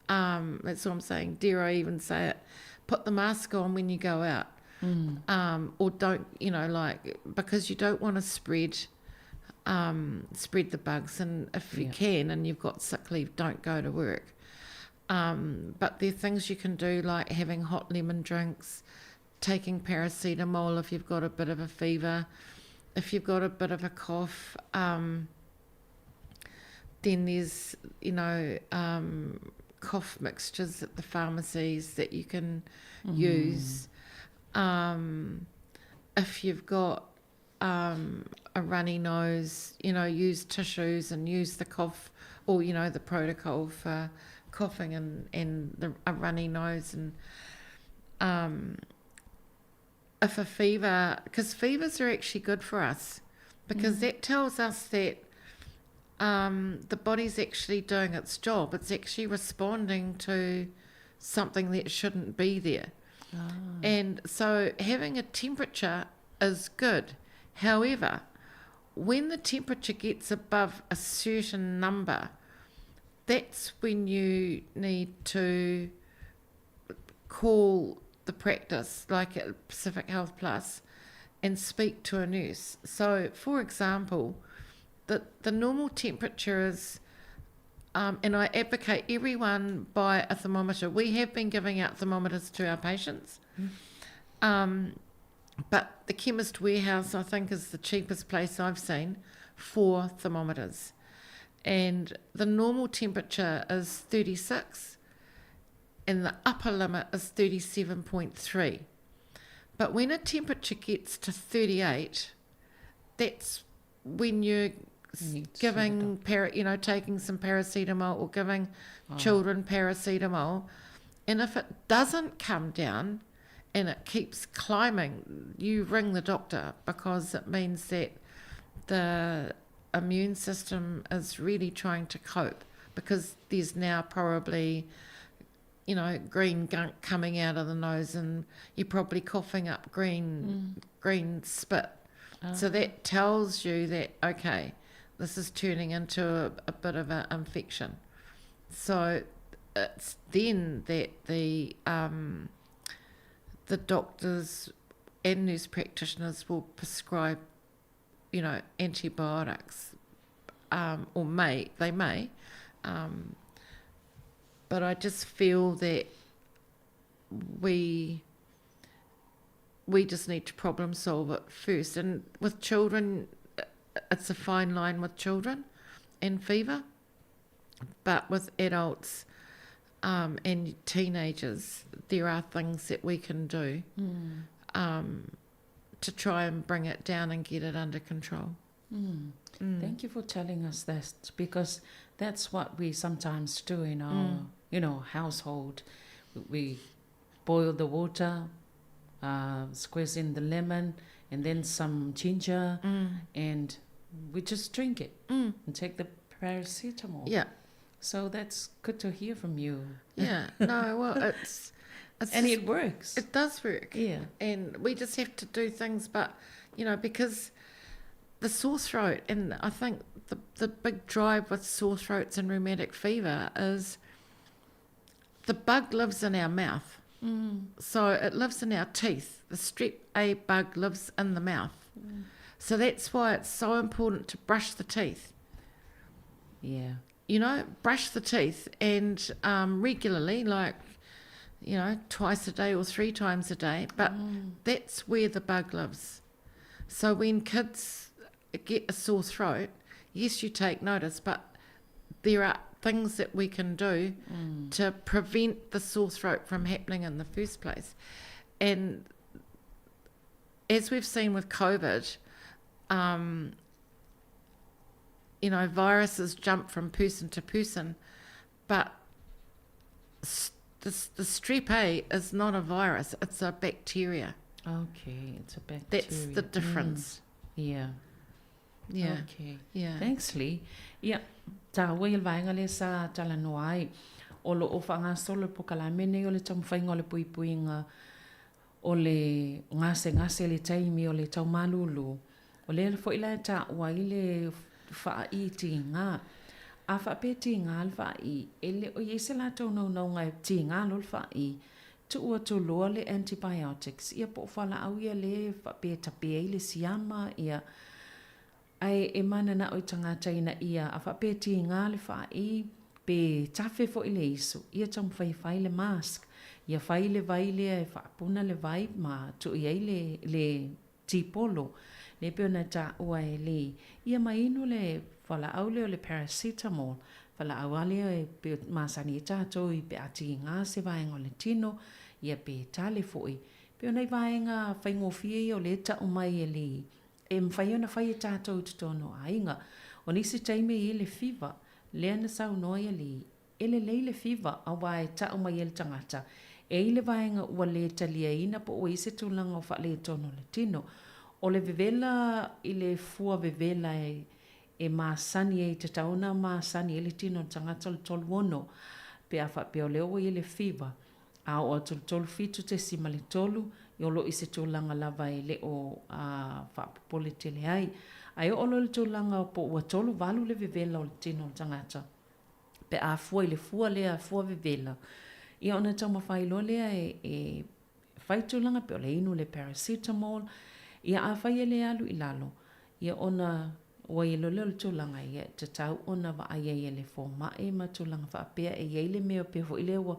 S18: That's what I'm saying. Dare I even say it? Put the mask on when you go out. Or don't, because you don't want to spread the bugs, and if you can and you've got sick leave, don't go to work. But there are things you can do, like having hot lemon drinks, taking paracetamol if you've got a bit of a fever, if you've got a bit of a cough. Then there's cough mixtures at the pharmacies that you can use. If you've got a runny nose, use tissues and use the cough, or the protocol for coughing and a runny nose. And if a fever, because fevers are actually good for us, because that tells us that the body's actually doing its job. It's actually responding to something that shouldn't be there. And so having a temperature is good. However, when the temperature gets above a certain number, that's when you need to call the practice, like at Pacific Health Plus, and speak to a nurse. So, for example, the normal temperature is, and I advocate everyone buy a thermometer. We have been giving out thermometers to our patients. But the Chemist Warehouse, I think, is the cheapest place I've seen for thermometers. And the normal temperature is 36, and the upper limit is 37.3. But when a temperature gets to 38, that's when you're giving, taking some paracetamol or giving children paracetamol. And if it doesn't come down, and it keeps climbing, you ring the doctor, because it means that the immune system is really trying to cope, because there's now probably, green gunk coming out of the nose, and you're probably coughing up green spit. So that tells you that, okay, this is turning into a bit of an infection. So it's then that the doctors and nurse practitioners will prescribe, antibiotics, or may. But I just feel that we just need to problem solve it first. And with children, it's a fine line with children and fever, but with adults and teenagers, there are things that we can do to try and bring it down and get it under control.
S5: Thank you for telling us that, because that's what we sometimes do in our, household. We boil the water, squeeze in the lemon, and then some ginger, and we just drink it and take the paracetamol.
S18: Yeah.
S5: So that's good to hear from you.
S18: Yeah. No, well, it's
S5: and it works.
S18: It does work.
S5: Yeah.
S18: And we just have to do things, but, because the sore throat, and I think the big drive with sore throats and rheumatic fever is the bug lives in our mouth. So it lives in our teeth. The strep A bug lives in the mouth. So that's why it's so important to brush the teeth.
S5: Yeah.
S18: Brush the teeth, and regularly, like, twice a day or 3 times a day. But that's where the bug lives. So when kids get a sore throat, yes, you take notice, but there are things that we can do to prevent the sore throat from happening in the first place. And as we've seen with COVID, viruses jump from person to person, but the strep A is not a virus, it's a bacteria.
S5: Okay, it's a bacteria.
S18: That's the difference.
S5: Yeah.
S18: Yeah.
S5: Okay.
S18: Yeah.
S5: Thanks, Lee. Yeah. Ta wai vainga le sa tala noai. O lo o whanga solo po kalamene o le tamwhainga o le puipuinga o le ngase le taimi o le taumalulu. O le fo ila ta wai le wha i ti ngā. A wha pe ti ngā le wha i. Ele o yese la tau nau ngai ti ngā lo le wha i. Tu ua tu loa le antibiotics. Ia po whala au ia le wha pe tapia i le siama ia. Ai e mana na o tangata ina ia a whapeti ngā le wha i pe tawhi fo i le isu. Ia tam whai le mask. Ia whai le vai le e whapuna le vai ma tu i le tipolo. Le peo na ta ua e le. Ia mai inu le whala au le o le paracetamol. Whala au ale e peo masani e tātou i pe ati ngā se vaenga o le tino. Ia pe tale fo i. Peo nei vaenga whaingofie o le ta umai e le. E mwhai ona whai e tātou te tono a inga. O nisi taime i le fiva, lea na sau noa ia li. Ele lei le fiva a wae ta o mai ele tangata. E ile vaenga ua le talia ina po o ise tūlanga o wha le tono le tino. O le vevela i le fua vevela e maasani e te tauna maasani e le tino tangata le tolu ono. Pe a wha peo leo i le fiva. A o tolu fitu te sima le tolu. I olo i se tūlanga lava e le o whaapopole tele ai. Ai o lo le tūlanga po ua tolu valu le vevela o le tino tangata. Pe a fua i le fua lea fua vevela. Ia ona tau mawhai lo lea e whai tūlanga pe o le inu le paracetamol. Ia a whai le alu i lalo. Ia ona ua i lo leo le tūlanga ia te tau ona wa aia i le fo mae ma tūlanga wha apea e iei le mea pe fo i le ua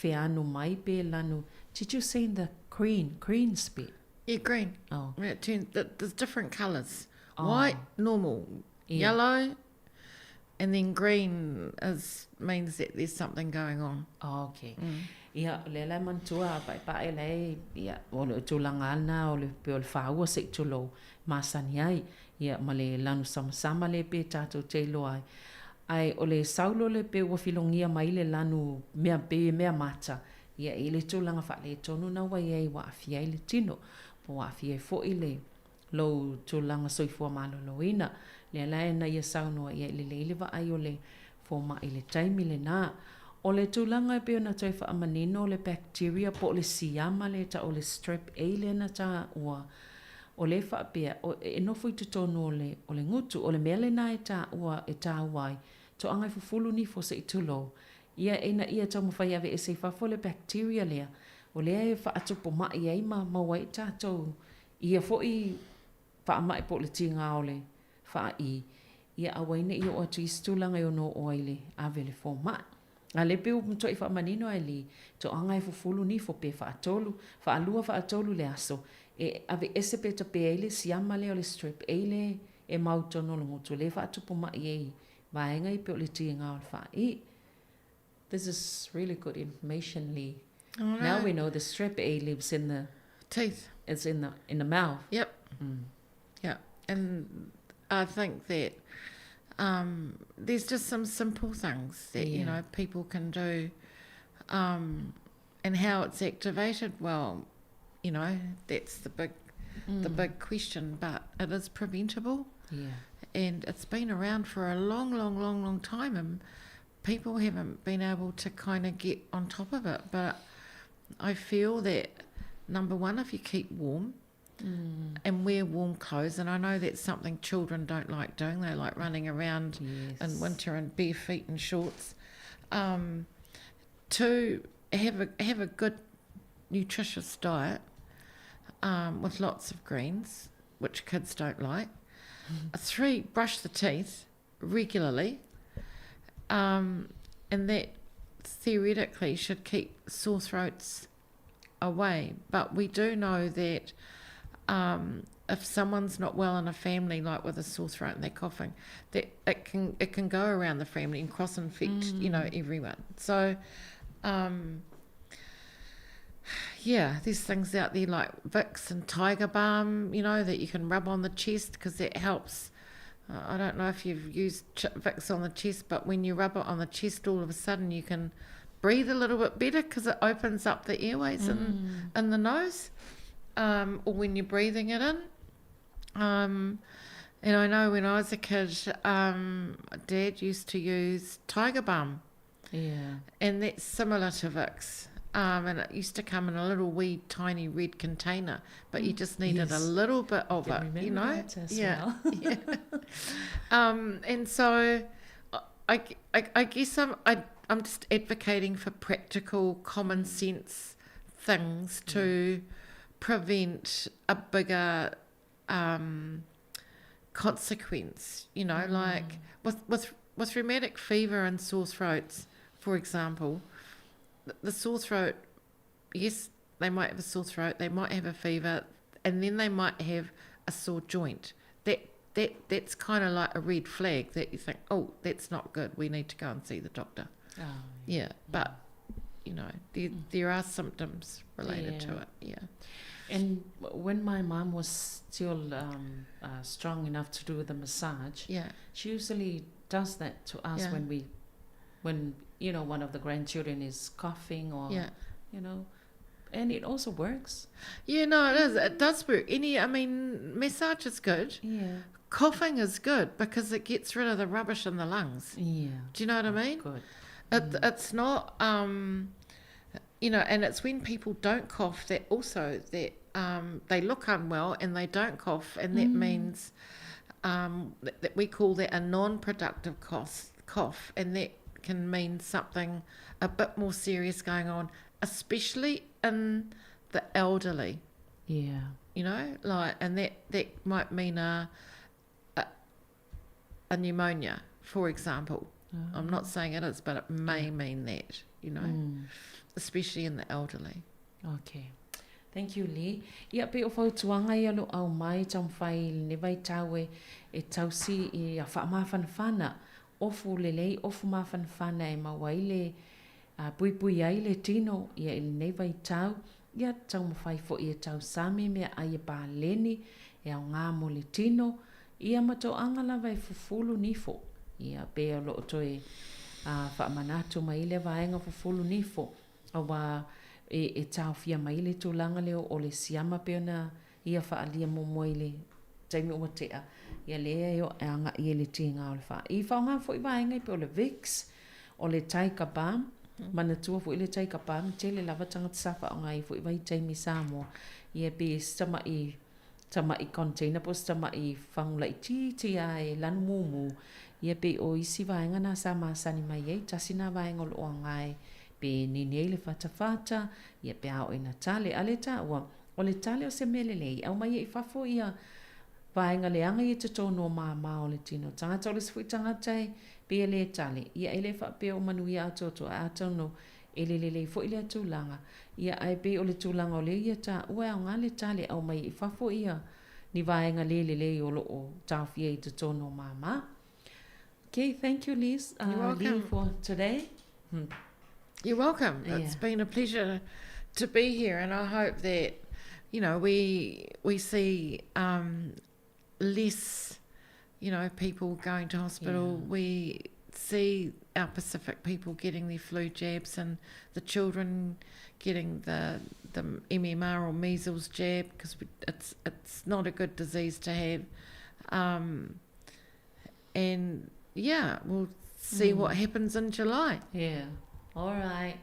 S5: whea anu mai pe lanu. Did you say the green spit?
S18: Yeah, green.
S5: Oh.
S18: Yeah, there's different colours.
S5: Oh.
S18: White, normal.
S5: Yeah.
S18: Yellow, and then green means that there's something going on.
S5: Oh, okay. Ia, le lai mantua, pai lei, ia, o le tūlanga ana, o le pe o le whaua se tulo, masani ai, ia, ma le lanu sama le pe tātou te loai. Ai, o le saulo le pe ua filongia mai le lanu mea mata, ia, i le tūlanga wha le tonu na wai ai wa awhia i le tino, po wa awhia i fo i le lo tūlanga soifua maloloina, le lai na ia saunoa ia i le leile wa ai o le fo ma i le taimi le nā. O le tūlanga pe ona toi wha amanino o le bacteria po le siyama le ta o le strep A le na ta ua. O le wha apea, e nofo i tutonu o le ngutu, o le mele na e ta ua e ta wai, to angai fufulu ni fo se i tulo. Ia ena ia tau mawhai ave e se whafo le bacteria lea. O lea e wha atupo mai ai ma wai tātou. Ia fo i wha amai po le tinga o le wha i. Ia awaine i o atu i stulanga i ono o aile ave le fo mai. A le peu mto i wha manino ai li, to angai fufulu ni fo pe wha atolu, wha alua wha atolu le aso. E ave ese pe ta pe eile siama le o le strip eile e mautono lo ngutu le wha atupo mai ei. Vaenga i pe o le tinga o le wha i. This is really good information, Lee.
S18: Oh,
S5: now
S18: no.
S5: we know the strep A lives in the
S18: teeth.
S5: It's in the mouth.
S18: Yep. Yeah. And I think that there's just some simple things that you know people can do, and how it's activated. Well, you know that's the big question, but it is preventable.
S5: Yeah.
S18: And it's been around for a long time, and people haven't been able to kind of get on top of it. But I feel that, number one, if you keep warm and wear warm clothes, and I know that's something children don't like doing. They like running around in winter in bare feet and shorts. Two, have a good nutritious diet with lots of greens, which kids don't like. 3, brush the teeth regularly, and that theoretically should keep sore throats away. But we do know that if someone's not well in a family, like with a sore throat and they're coughing, that it can go around the family and cross infect everyone. So there's things out there like Vicks and Tiger Balm, that you can rub on the chest because that helps. I don't know if you've used Vicks on the chest, but when you rub it on the chest, all of a sudden you can breathe a little bit better because it opens up the airways in the nose, or when you're breathing it in. And I know when I was a kid, Dad used to use Tiger Balm.
S5: Yeah.
S18: And that's similar to Vicks. And it used to come in a little wee tiny red container, but you just needed a little bit of it,
S5: Well.
S18: And so I guess I'm just advocating for practical, common sense things to prevent a bigger consequence. Like with rheumatic fever and sore throats, for example. The sore throat, yes, they might have a sore throat, they might have a fever, and then they might have a sore joint. That's kind of like a red flag that you think, oh, that's not good, we need to go and see the doctor. But there are symptoms related to it.
S5: And when my mom was still strong enough to do the massage, she usually does that to us when one of the grandchildren is coughing or, and it also works.
S18: Yeah, no, it is. It does work. Massage is good.
S5: Yeah.
S18: Coughing is good because it gets rid of the rubbish in the lungs.
S5: Yeah.
S18: Do you know what I mean?
S5: Good.
S18: It's not, and it's when people don't cough that they look unwell and they don't cough, and that means that we call that a non-productive cough, and that can mean something a bit more serious going on, especially in the elderly.
S5: Yeah.
S18: You know, like, and that might mean a pneumonia, for example. I'm not saying it is, but it may mean that, you know, especially in the elderly.
S5: Okay. Thank you, Lee. Ia pe o fautuanga ia lo au mai tam fai ne vai tawe e tausi i a whaamawhanawhana. Ofu lelei, ofu mawhanawhana e mawaile pui ai le tino ia ili ne vai tau. Ia tau mawhai fo ia tau sami mea ai e pāleni e au ngā mo le tino. Ia mato angala vai fufulu nifo. Ia pe o lo toe whaamanatu mai le vaenga fufulu nifo. Awa e tau fia mai le tūlanga leo o le siama peona ia whaalia momoi le taimi o matea. Ia lea eo e anga i le tinga o le wha. I whaonga fo i vaenga i pe o le Vicks, o le taika balm, mana tua fo i le taika balm, te le lava tangata safa o ngai fo i vai taimi Samoa. Ia pe stama i container po stama i whangula i titi ai lanu mumu. Ia pe o isi vaenga na sa masani mai ei, tasina vaenga o lo ngai. Pe ni le fata ia pe au ina tale ale ta o le tale o se melelei au mai i fafo ia vaenga le anga i te tono ma o le tino tangata o le sfui tangatai pe le tale ia ele fa pe o manuia atoto a atono ele fo ile tūlanga ia ai pe o le tūlanga o le ia ta ua au ngā le tale au mai i fafo ia ni vaenga le o lo o tawhia i te tono ma. Okay, thank you Liz.
S18: You're welcome.
S5: Lee, for today.
S18: You're welcome.
S5: Yeah.
S18: It's been a pleasure to be here, and I hope that, you know, we see less, you know, people going to hospital.
S5: Yeah.
S18: We see our Pacific people getting their flu jabs, and the children getting the MMR or measles jab, because it's not a good disease to have. And yeah, we'll see what happens in July.
S5: Yeah. All right.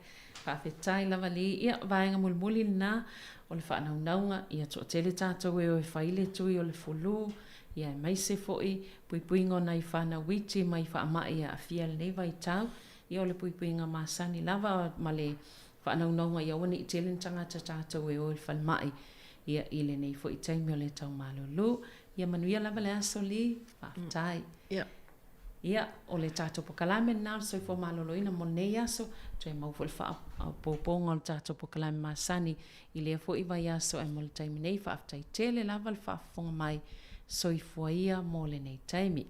S5: Whawhetai lava li. Ia, vaenga mulmuli na. O le whaanaunga. Ia to tele tātou e o e whaile tui o le fulu. Ia mai se foi. Puipuingo nei whana witi mai whaamai a fia le neva i tau. Ia o le puipuinga masani lava ma le whaanaunga ia wani i tele tangata tātou e o le whalmai. Ia ile nei foi taimi o le tau malulu. Ia manuia lava le aso li. Whawhetai.
S18: Yeah.
S5: Ia, o le tātou pokalame nā so i fo maloloina mo nei aso, toi mau fo le wha pōponga o le tātou pokalame masani, i lea fo i vai aso e mo le taimi nei, whaaftai tele lava le whaafonga mai, so i fua ia mo le nei taimi.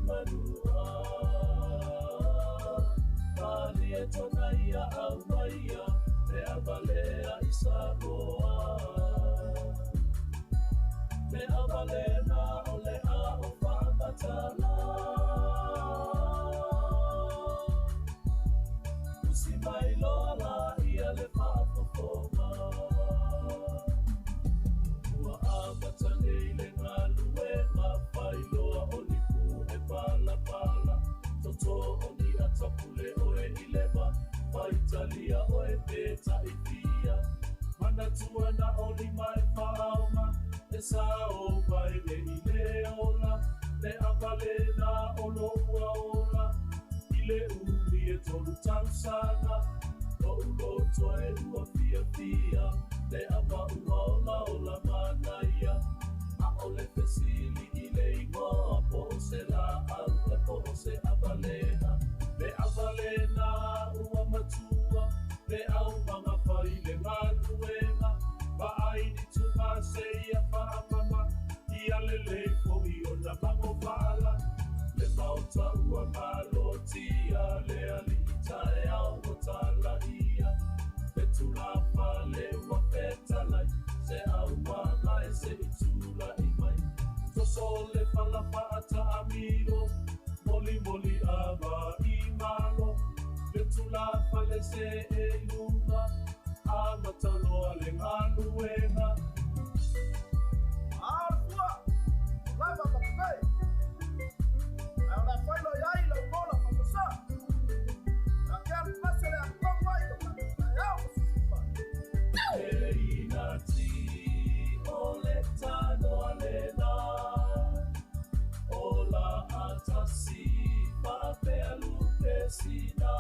S1: manua Pali e tona ia au maia Me avalea i Samoa Me avalena o le a o whakatala Usi mai loa la ia le whaapoponga Ua amata nei le ngalue ngā whailoa o lipu e pala pala Toto o ni atapule o e ilema Waitalia o e peta i pia Mana tua na o lima e whaonga E sa o vai le i le ola Le avale na o lo ua ola I le umi e tolu tausana O uloto e lua fia fia Le ama ua ola ola manaia A o le pesili I le ingoa Po o se la au e po o se avalena Le avalena ua matua Le au manga whai le ngaluenga Wa aini tuma se ia whaamama Ia le leifo I o na mango wala Le mauta ua malotia Le ali itae au o tala ia Le tulapa le ua petalai Se au manga e se itula I mai Toso le falapa ata amiro Moli moli ama I malo Le tulapa le se e lunga Amataloa le ngaluenga Arfua, lava papai Ahora fue lo ya y lo bola para pasar Aquel pase le acompaña y lo cantaya Inati ole tano alena Ola atasi pape alupesina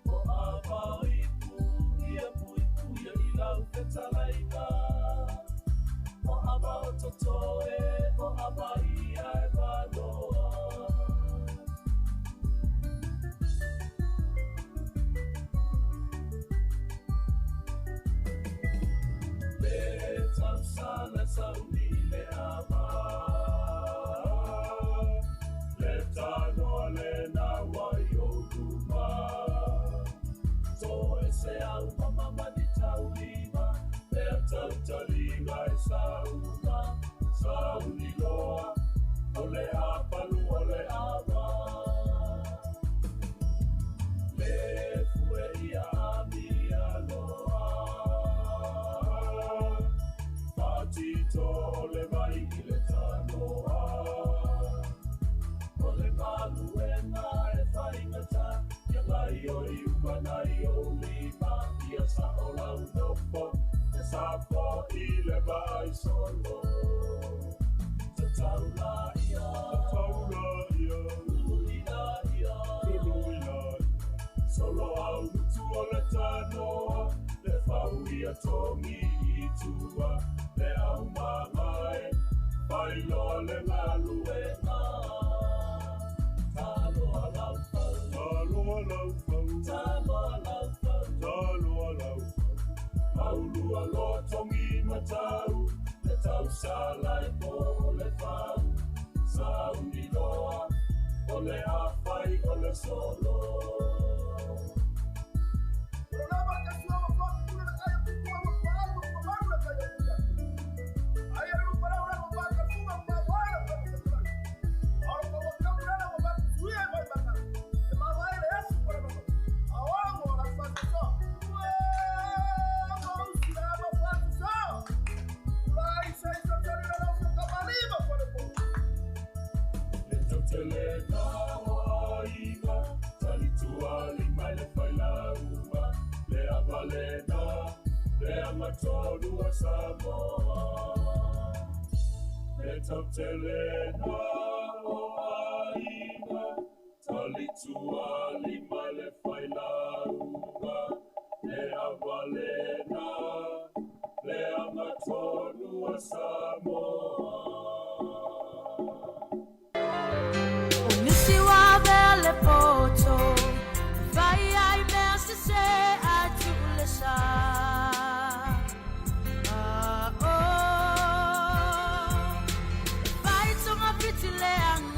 S1: O abau ipuia ilau petalaina O abau totoe o abaia e vanoa Le tausana sauni le ama Le tano le na waio luma So ese au mama di taulima Le tautaliga e sauni loa Ole apalu ole ama Le fue ia amia loa Fatito ole vai ile tanoa Ole maluena e whaingata Ia lai o I umanai o lima Ia sa ola unopo E sa po I le vai solo Tataula ia Uluina ia Solo au nutu ole tanoa Le whau ia tongi I tua Le au mamae Wailoa le ngaluenga Talo alau fau Maulua loa tongi matau Le tau salai po le whau Sauni loa O le awhai o le solo Tolu a Samoa Le tautelena o aina Talitua lima le whailauga Le avalena Le amatonu a Samoa
S4: O nisi wa vele poto Vai ai mea se se atu le sa Vai tonga piti le anga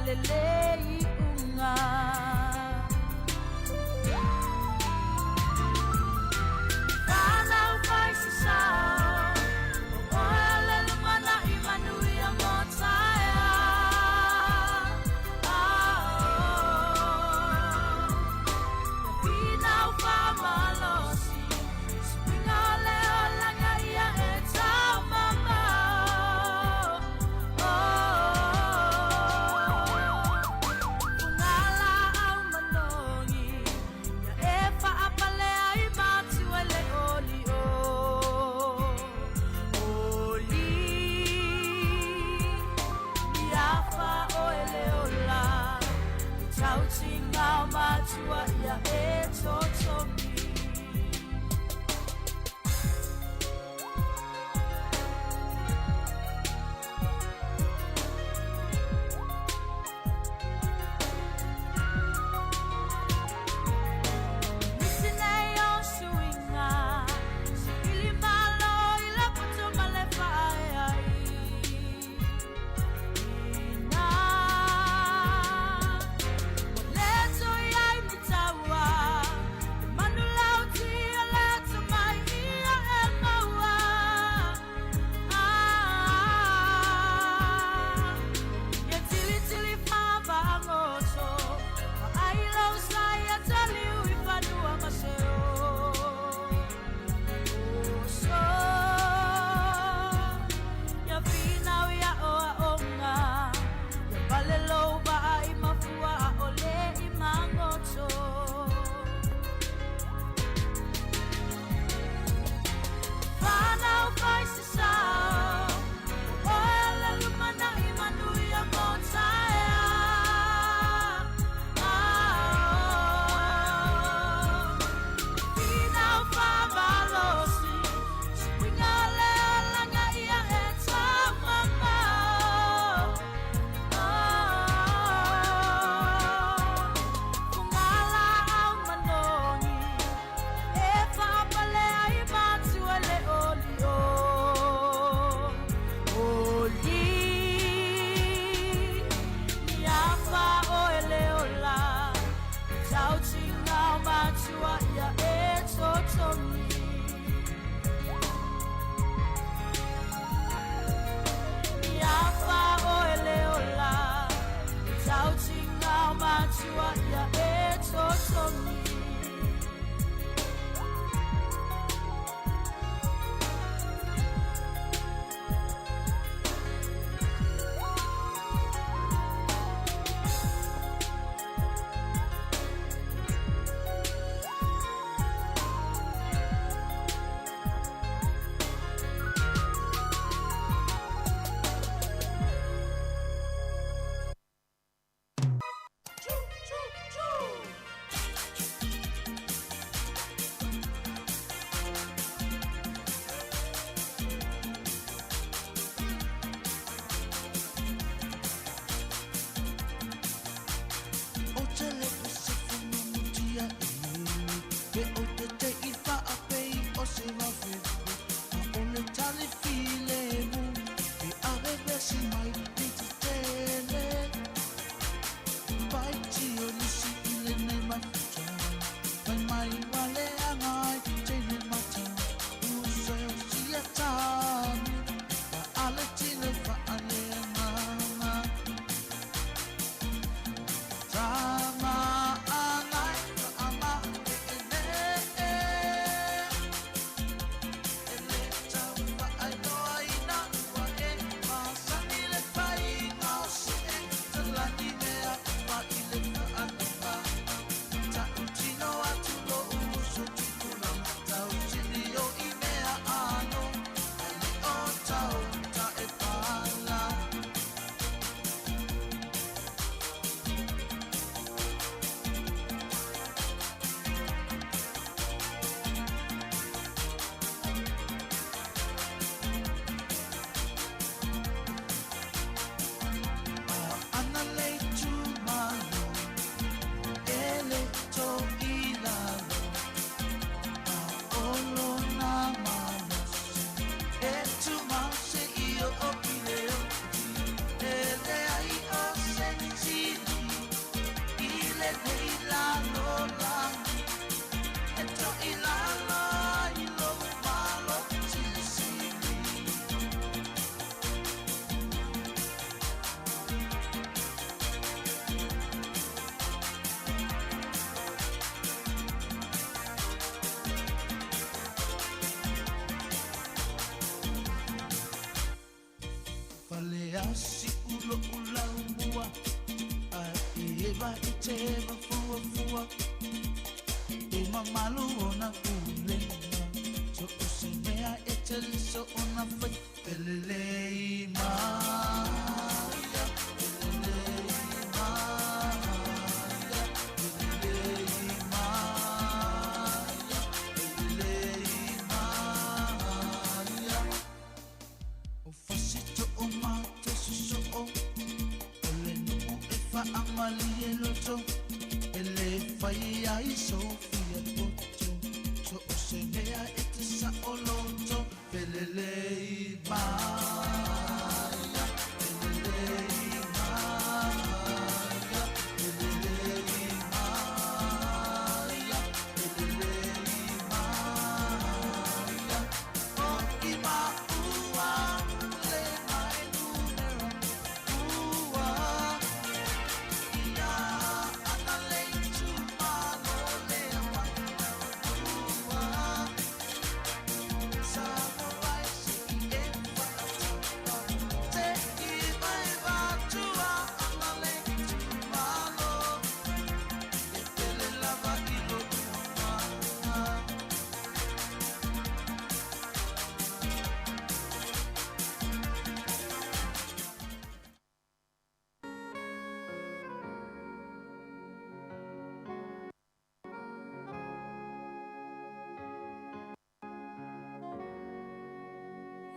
S4: lelei unga Kana ukai si sao Oele lumana I manuia motaea Pina upa malosi Spinga leo langa ia e tau mama Ungala au manongi Ya e whaapale ai matu ele oli o Oli Iafa o ele ola Tau tinga matua ia e totomi
S1: Asi ulo ulau mua Ai eva I te eva fua fua E mamalu ona kulenga So o se mea e te liso ona fai Pelelei Maria Pelelei Maria Pelelei Maria Pelelei Maria O fasito o mate suso o Ole numu e fa amali e loto Ele fai ai Sofia Toto So o se mea e te sa o loto Pelelei Maria Pelelei Maria Pelelei Maria Pelelei Maria O i maua le mai numero ua Ia ana leitu malo le ua Samurai si e whakatapa Te I mai watua ana leitu malo E pele lava I lotua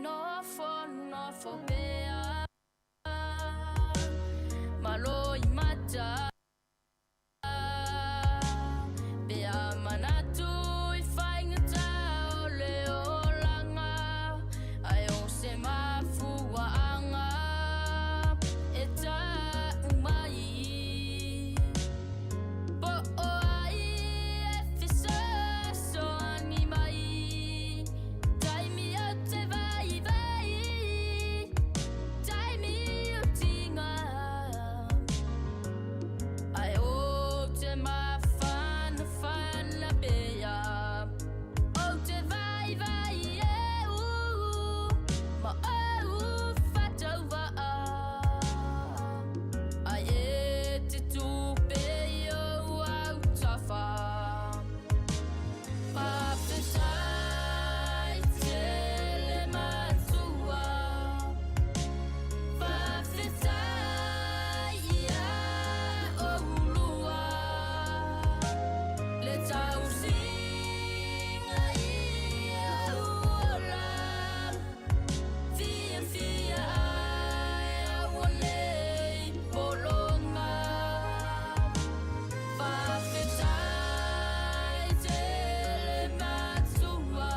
S4: No for bea malo I mata bea manatu I whaingata o leo langa ai o se mafuaanga e ta umai po o ai e fisa so ani mai taimi o te vai taimi o tinga ai o te mafana fana bea o te vai e u ma o fatau va ai e te tupe o au tafa Whawhetai tele matua Whawhetai ia o ulua Le tau singa ia uola Fia fia ai awalei polonga Whawhetai tele matua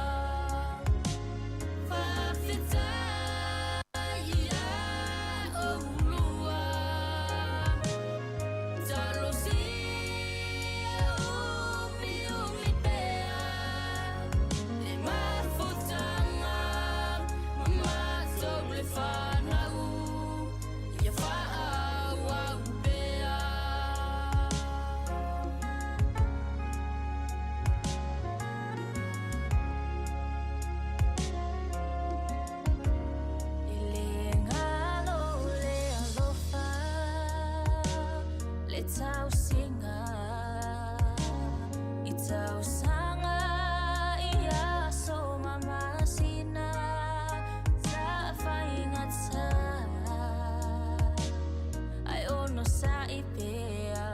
S4: Whawhetai ia o ulua Talosia umi umi pea Le mafutanga Matou le whanau Ia whaau pea Le ngalo le alofa Le tau singa I tau sanga Ia so mamasina Ta whaingata Ai ono sa I pea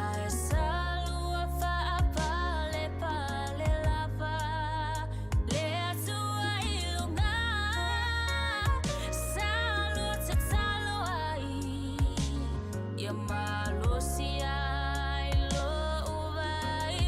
S4: Ai salua whaapale pale lava Le atua I lunga Salua te talo ai Ia malo si ai lo vai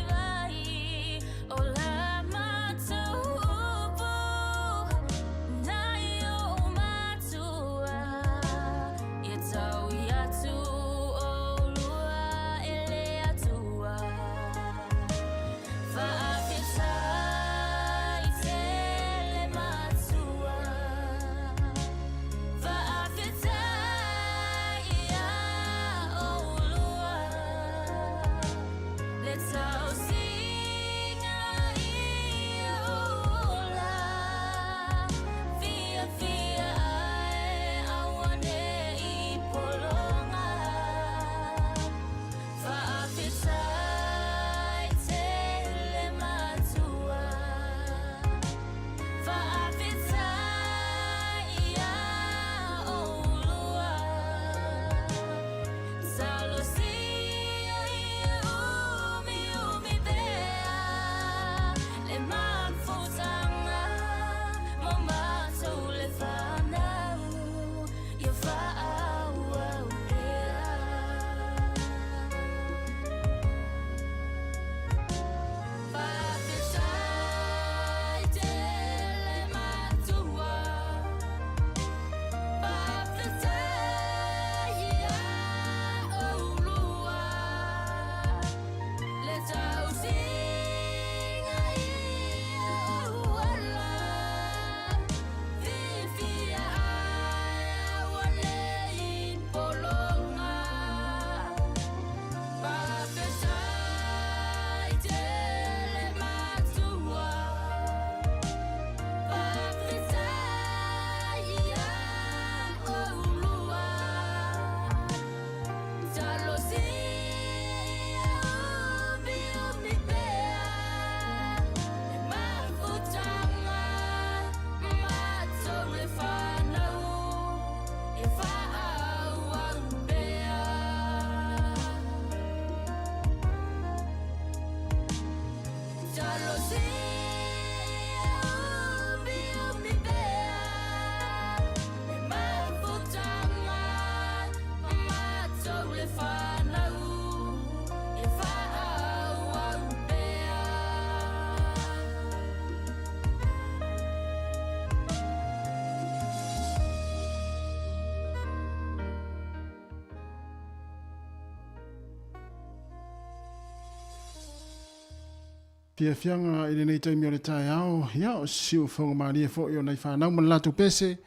S2: Pia fianga ile nei taimi o le tai ao, ia o siu fonga maria fo i o nei whanau man latu pese,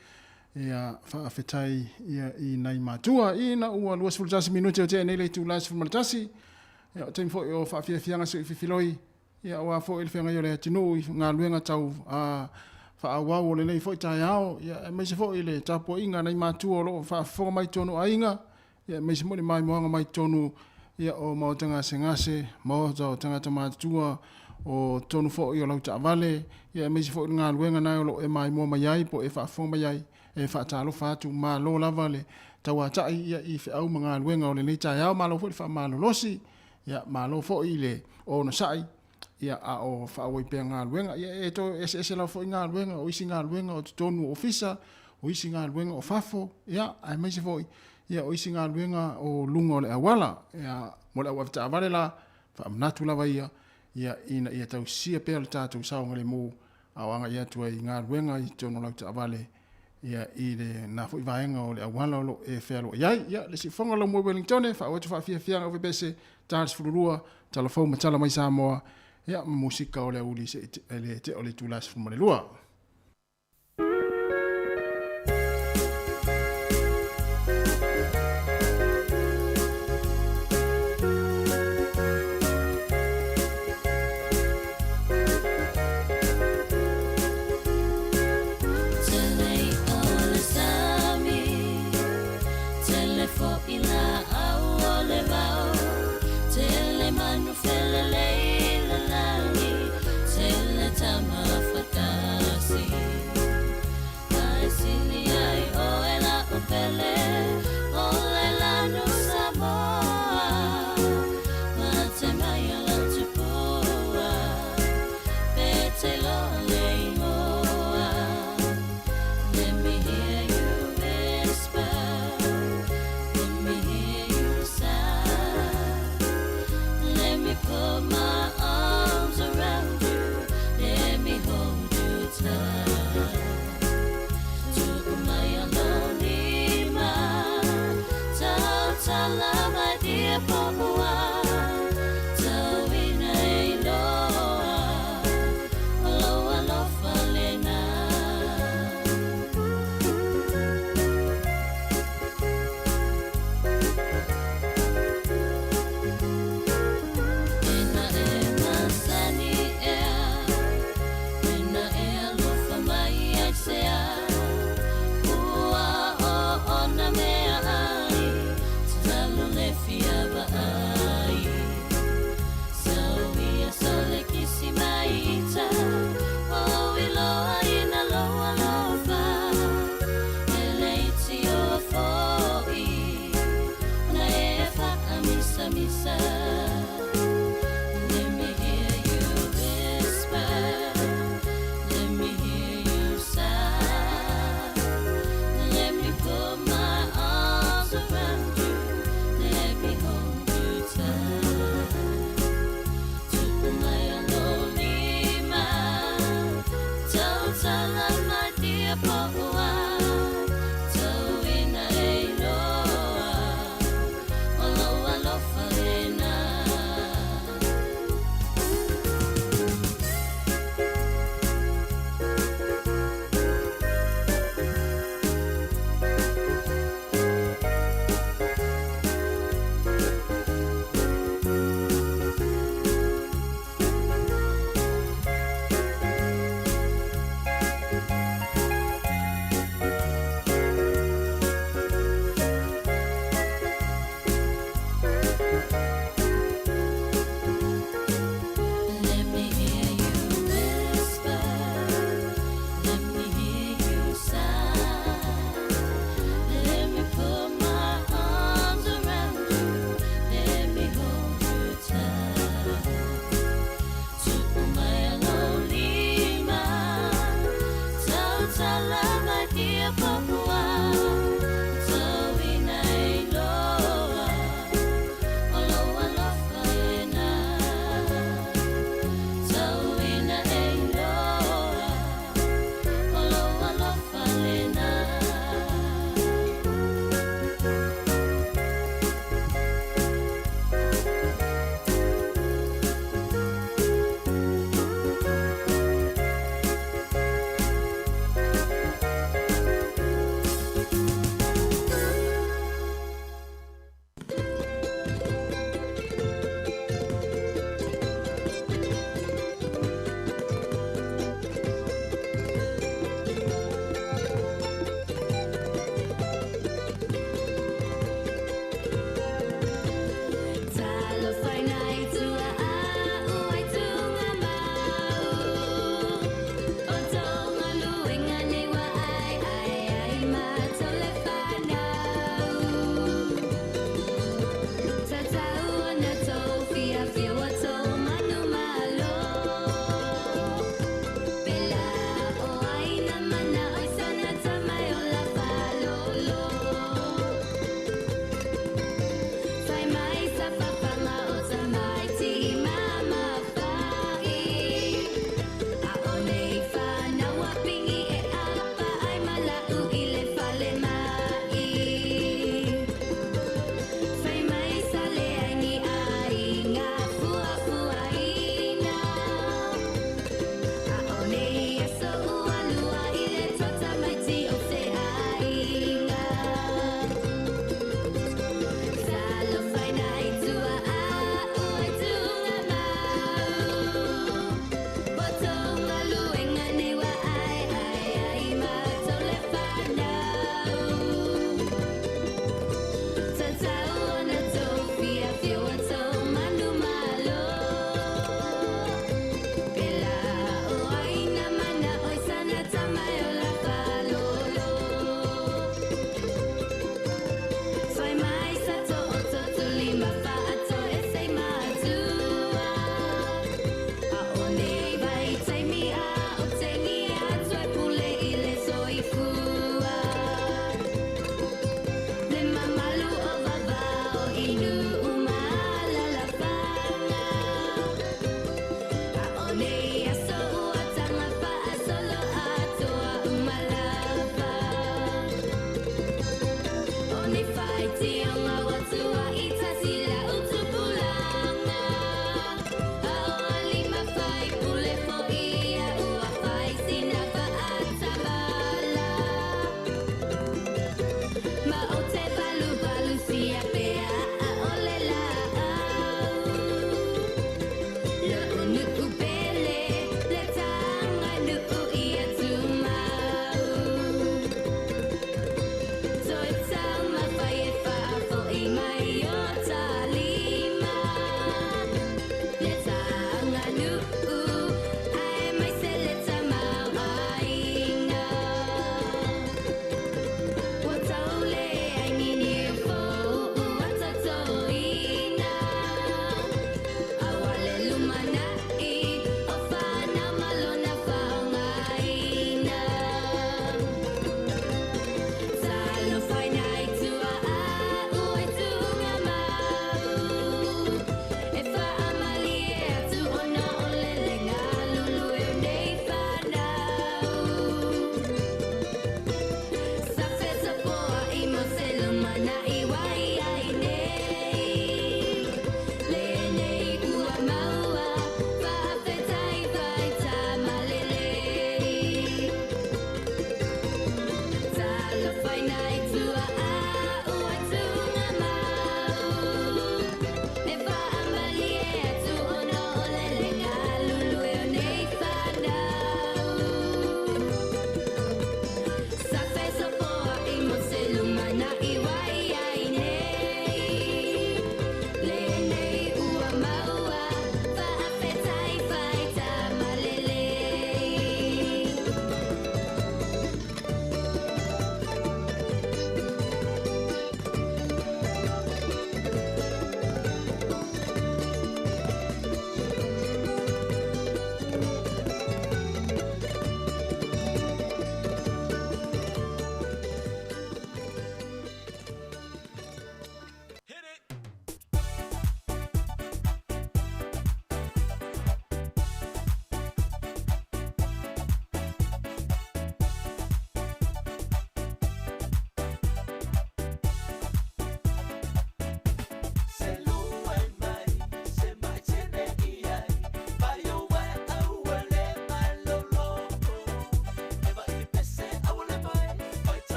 S2: ia whaafetai ia i nei matua, i na ua luas fulutasi minute o te nei le tu lasi fulmatasi, ia o taimi fo i o whaafianga su i whiwhiloi, ia o a fo i le whianga i o le atinu i ngā luenga tau whaawau o le nei fo i tai ao, ia e meise fo i le tapo inga nei matua o lo whaafonga mai tonu a inga, ia meise mo le mai moanga mai tonu, ia o maotanga se ngase, maota o tangata matua, o tonu fo i o lau vale, ia meisi fo i ngā luenga nai o lo e mai mua mai ai, po e whaafonga mai ai, e whaatalo whaatu, mā lo lava le, tau a tai ia i whiau ma ngā luenga o le nei tai au, mā lo fo i wha mā lo losi, ia mā lo fo i le o na sai, ia a o whaawai pia ngā luenga, ia e to ese lau fo i ngā luenga, o isi ngā luenga o tonu o fisa, o isi ngā luenga o fafo, ia a meisi fo i, ia o isi ngā luenga o lunga o le awala, ia mo le awafita avale la, wha amnatu lava ia ina ia tau sia pea le tātou saonga le mō awanga ia tua i ngā ruenga i tono lau ta avale ia i le nā fo i vaenga o le awala o lo e whelo iai ia le si whonga lau mō Wellingtone wha watu wha fia o vipese tāris fururua talafau matala mai Samoa ia musika o le auli se le te o le tūlas fumare lua.
S4: Alofa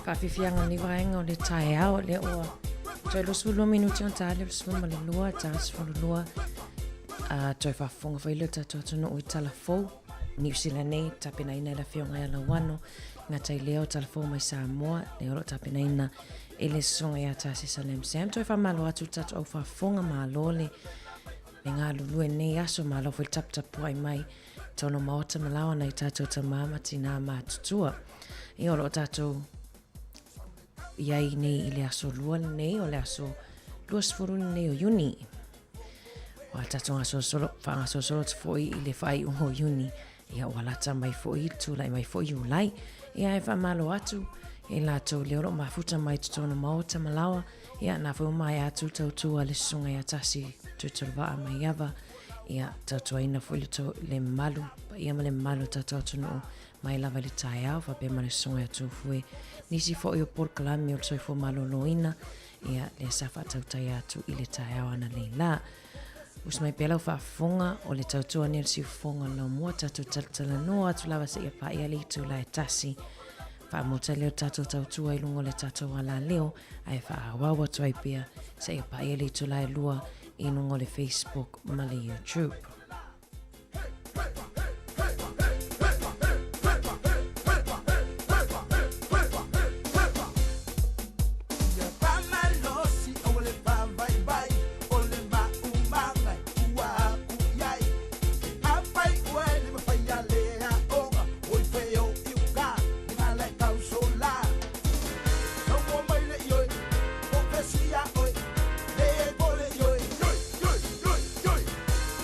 S20: Whawhiwhianga ni waenga o le tae ao le oa. Toi lo sulu minuti on tale lo sulu ma le lua, tala sulu lua. Toi whafonga whailo tato atono ui tala fau. New Zealand nei, tapena ina la fionga ya la wano. Ngā tai leo tala fau mai Samoa, le oro tapena ina ele songa ya tasi sa nem sam. Toi whamalo atu tato au whafonga maa lole. Me ngā lulue nei aso maa lo fwil tap ai mai. Tono maota malawa nei tato ta mama tina maa tutua. I oro tato iai nei i le aso lua nei o le aso lua sifuru nei o Juni. Wa tato aso solo, wha aso solo te foi i le whai o Juni. Ia walata mai foi tu lai mai foi Julai. Ia e whamalo atu e la tau le oro mafuta mai tutono maota malawa. Ia na fo mai atu tau tua le sunga ia tasi tutulwa mai ava. Ia tau ina foi le malu. Ia ma le malu tau tunu mai lava le tai au fa pe ma le sunga ia tu fue. Nisi fo i o por kalami o tsoi fo maloloina. Ia le safa tau tai atu i le tai au ana le la. Us mai pela fa fonga o le tautua ni si fonga no mo tatu taltala no atu lava se ia pa ia le tu la tasi. Fa mo tele tatu tautua i lungo le tatu wala leo ai fa wawa tu ai pia se ia pa ia le tu la lua i lungo le Facebook ma le YouTube.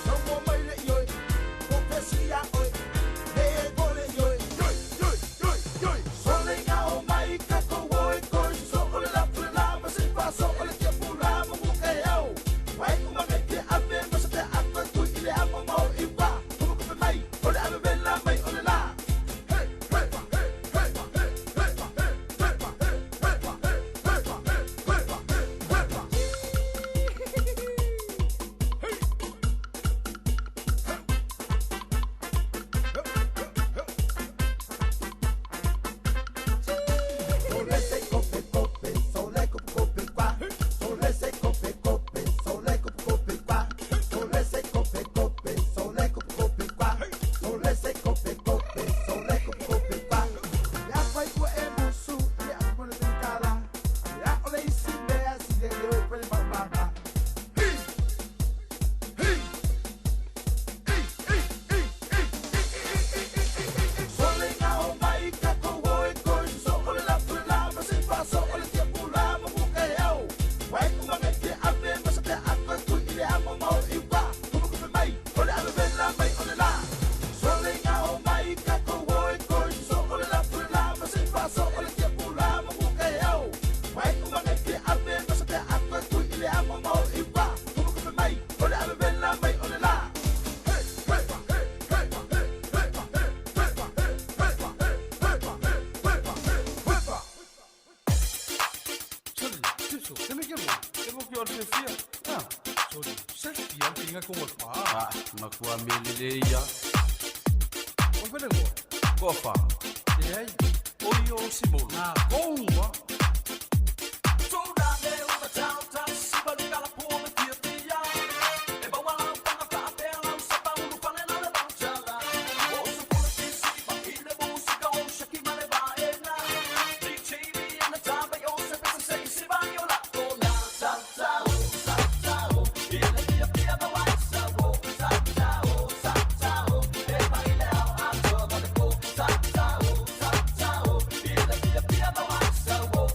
S1: No more
S21: o te fia. Sorry, selfie ang tinga ko pa. Makuha melele ya. O pele go. Go fa. Dei. Oyo simol. Konwa.
S1: Whoa.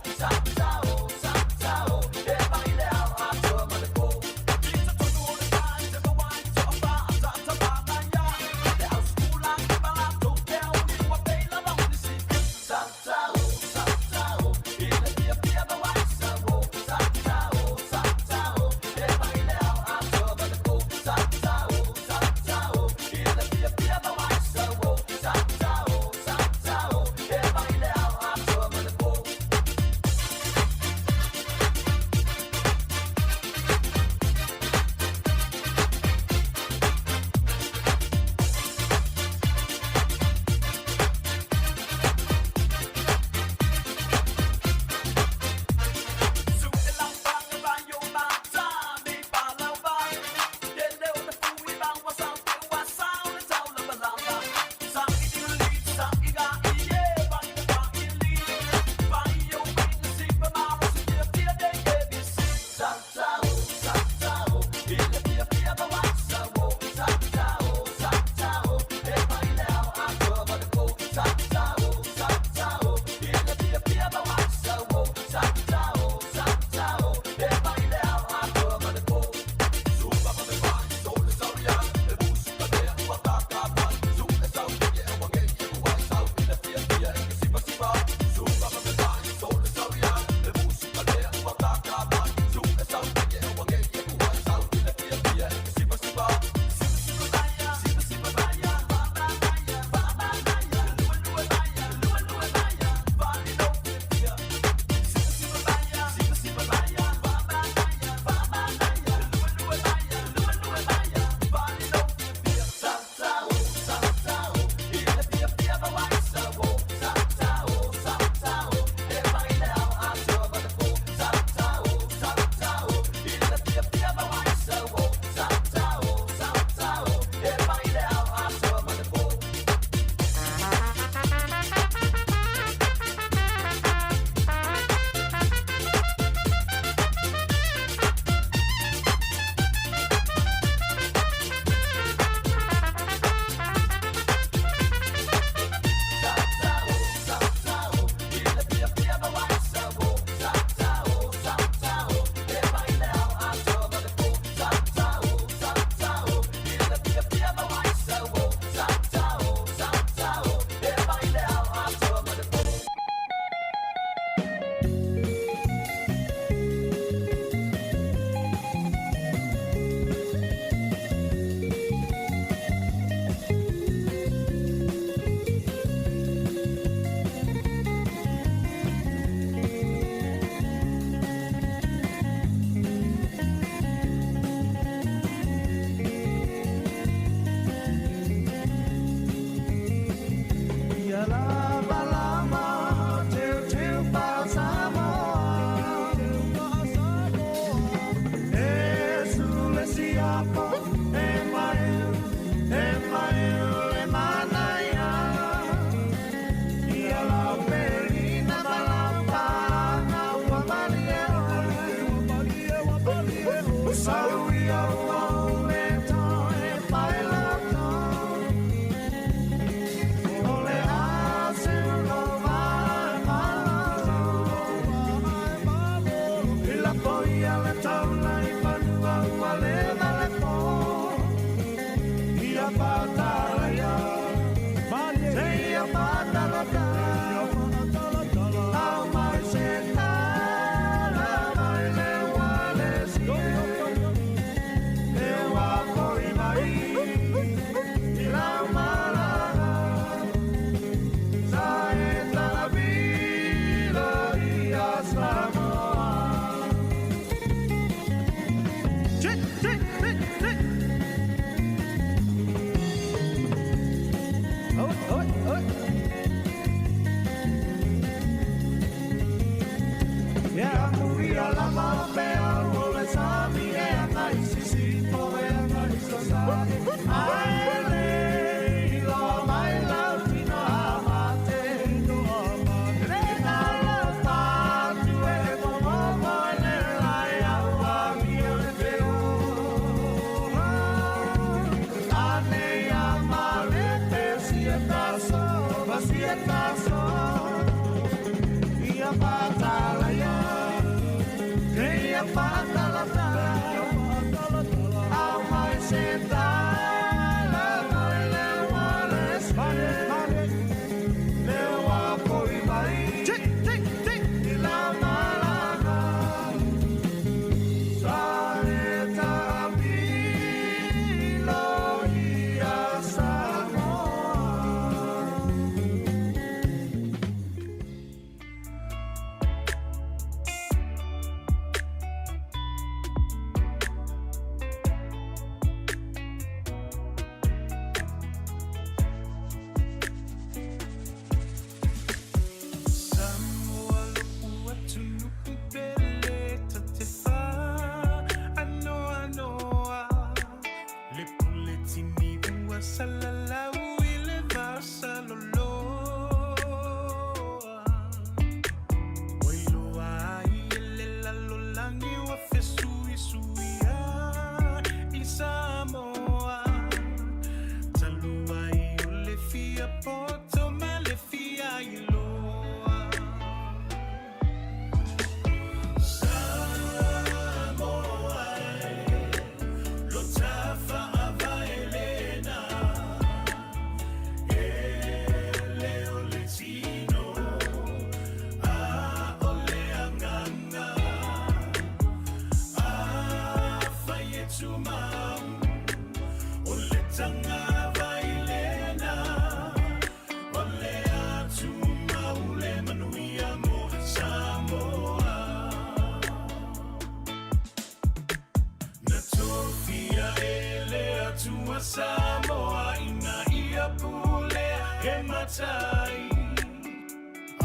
S1: Samoa ina ia pule he matai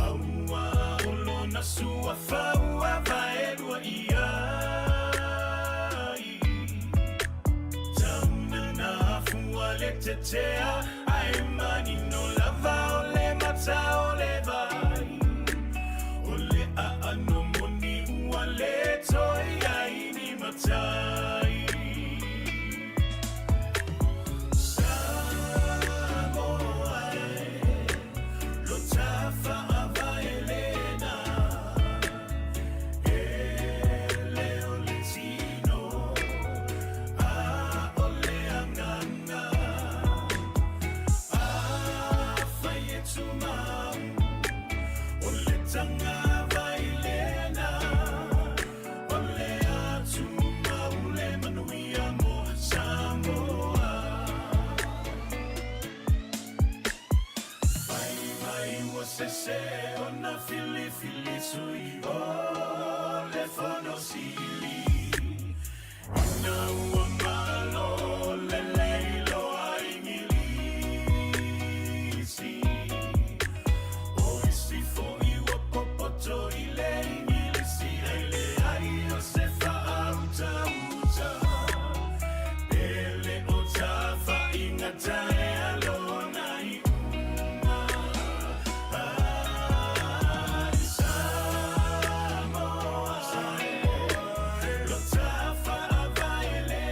S1: Aua olo na sua faua vaelua ia Tauna na fua le tetea Ai mani no lava ole mata ole vai Ole a ano moni ua le toi ai ni matai Se ona fili fili sui o le fono sili Ina ua malo le leilo a ingilisi O isi fo iwa popoto i le ingilisi Ele ai o se fa auta uta Ele o ta fa ingata e alona i Samoa, lo tafa a vaile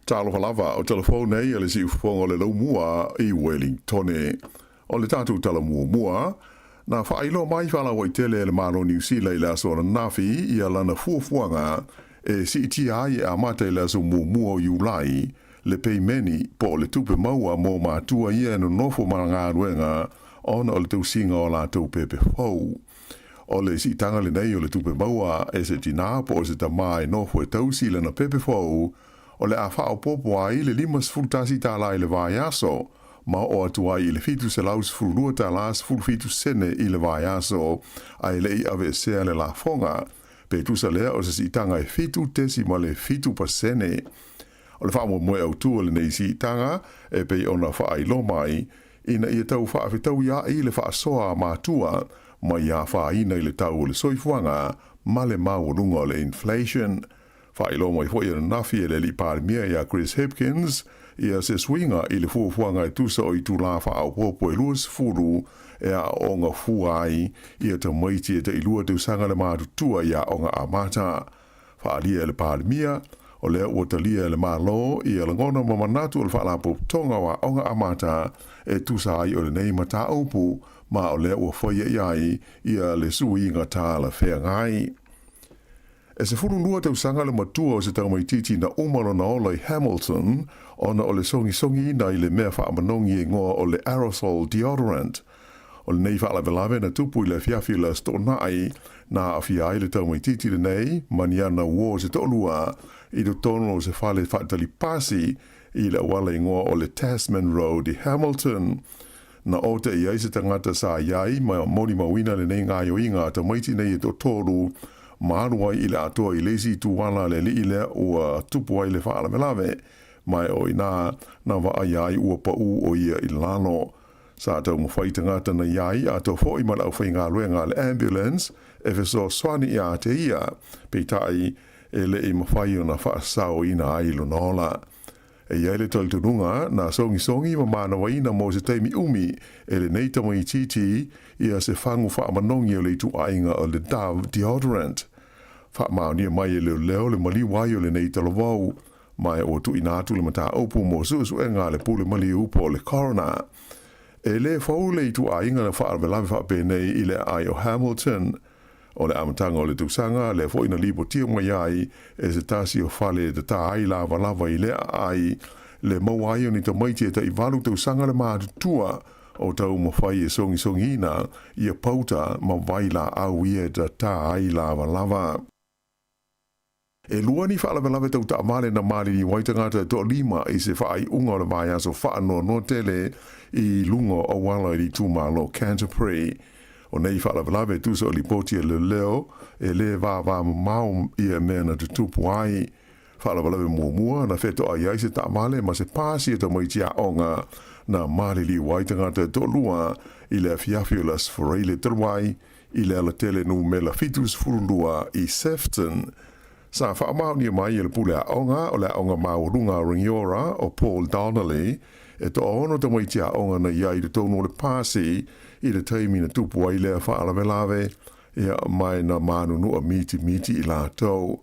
S9: Talo halava o telefone nei ele si ufonga le lau mua I Wellington o le tatu tala mua na whailo mai whala wa I tele le mano New Zealand la so na nafi I lana fuafuanga si iti ai a mate la so mua o Julai le pei meni po le tupe maua mo matua ia no nofo maranga ruenga ona o le tau singa o la tau pepe fau. O le si tanga le nei o le tupe maua se tina po se tamai nofo tau sila na pepe fau o le a whao popo ai le limas fultasi tala I le vai aso, ma o atu ai I le fitu se laus fulua talas ful fitu sene I le vai aso, ai le I ave sea le la fonga, pe tu sa lea o se si tanga fitu tesi ma le fitu pa sene. O le wha moe au tua le nei si tanga, pe ona wha ai lo mai, ina I tau wha awhitau ia I le wha soa mātua, ma ia wha ina I le tau o le soifuanga, ma le maurunga o le inflation. Whailo mai fo ia nafi le li pārmia ia Chris Hipkins, ia se swinga I le fuafuanga I tusa o I tu la wha au popo luas furu, a onga fuai, ia ta maiti te ilua te usanga le mātutua ia onga amata. Whaalia le pārmia, o lea ua talia le mālo, ia le ngona mamanatu le whaalapo tonga wa onga amata, tusa ai o le nei mata aupu, ma o lea ua whaia iai, ia le suinga tā la whea ngai. E se furu lua te usanga le matua o se taumaititi na umalo na ola I Hamilton, ona o le songi ina I le mea whaamanongi ngoa o le aerosol deodorant. O le nei whaalawelawe na tupu I le fiafi la stonai, na awhia I le taumaititi le nei, maniana uo se tolua, I do tono o se whale whaatali pasi, I le wale ngoa o le Tasman Road I Hamilton. Na o te iai se tangata sa iai, mai moni mawina le nei ngā yo inga taumaiti nei to toru, Marua I le atoa I lesi tuwala le li ile ua tupu ai le whaala melawe, mai o ina na wa ai ua pau o ia I lano. Sa tau mwhai tangata na iai a tau fo I mara au whai ngā luenga le ambulance, e feso swani I a te ia, pe tai e le I mwhai o na whaasao ina ai lunola. E iai le talitununga na songi ma mana wa ina mo se teimi umi, e le neita mo I titi, ia se whangu whaamanongi o le tu ainga o le Dove deodorant. Whaamaunia mai e leo le mali wai o le nei talavau, mai o tu inatu le mata opu mo susu e ngā le pule mali upo o le corona. E le whau le tu ainga na whaarwelawe whapenei I le ai o Hamilton. O le amatanga o le tusanga, le fo ina lipo tia mai ai, e se tasi o whale te tā ai lava I le ai, le mawai o ni ta maiti e ta I walu tusanga le mātutua, o tau mawhai e songi ina, ia pauta ma waila au ia ta tā ai lava. E lua ni whaalawelawe tau ta amale na mali ni waitangata to lima I se whaai unga o le vai aso whaano no tele I lungo o wala I tūmalo Canterbury. O nei whaalawelawe tusa o lipotia le leo, e le vā mau ia mena te tupu ai. Whaalawelawe mua na wheto ai ai se ta amale ma se pāsi e ta maitia onga na mali li waitangata to lua I le fiafiulas foreile terwai, I le ala tele nu me la fitus furulua I Sefton. Sa whaamau ni mai le pule a onga o le onga maurunga ringiora o Paul Donnelly, e to ono te maitia onga na iai de tono le pāsi I le taimi na tupu ai lea whaalawelawe, ia mai na manu nua miti I la tau.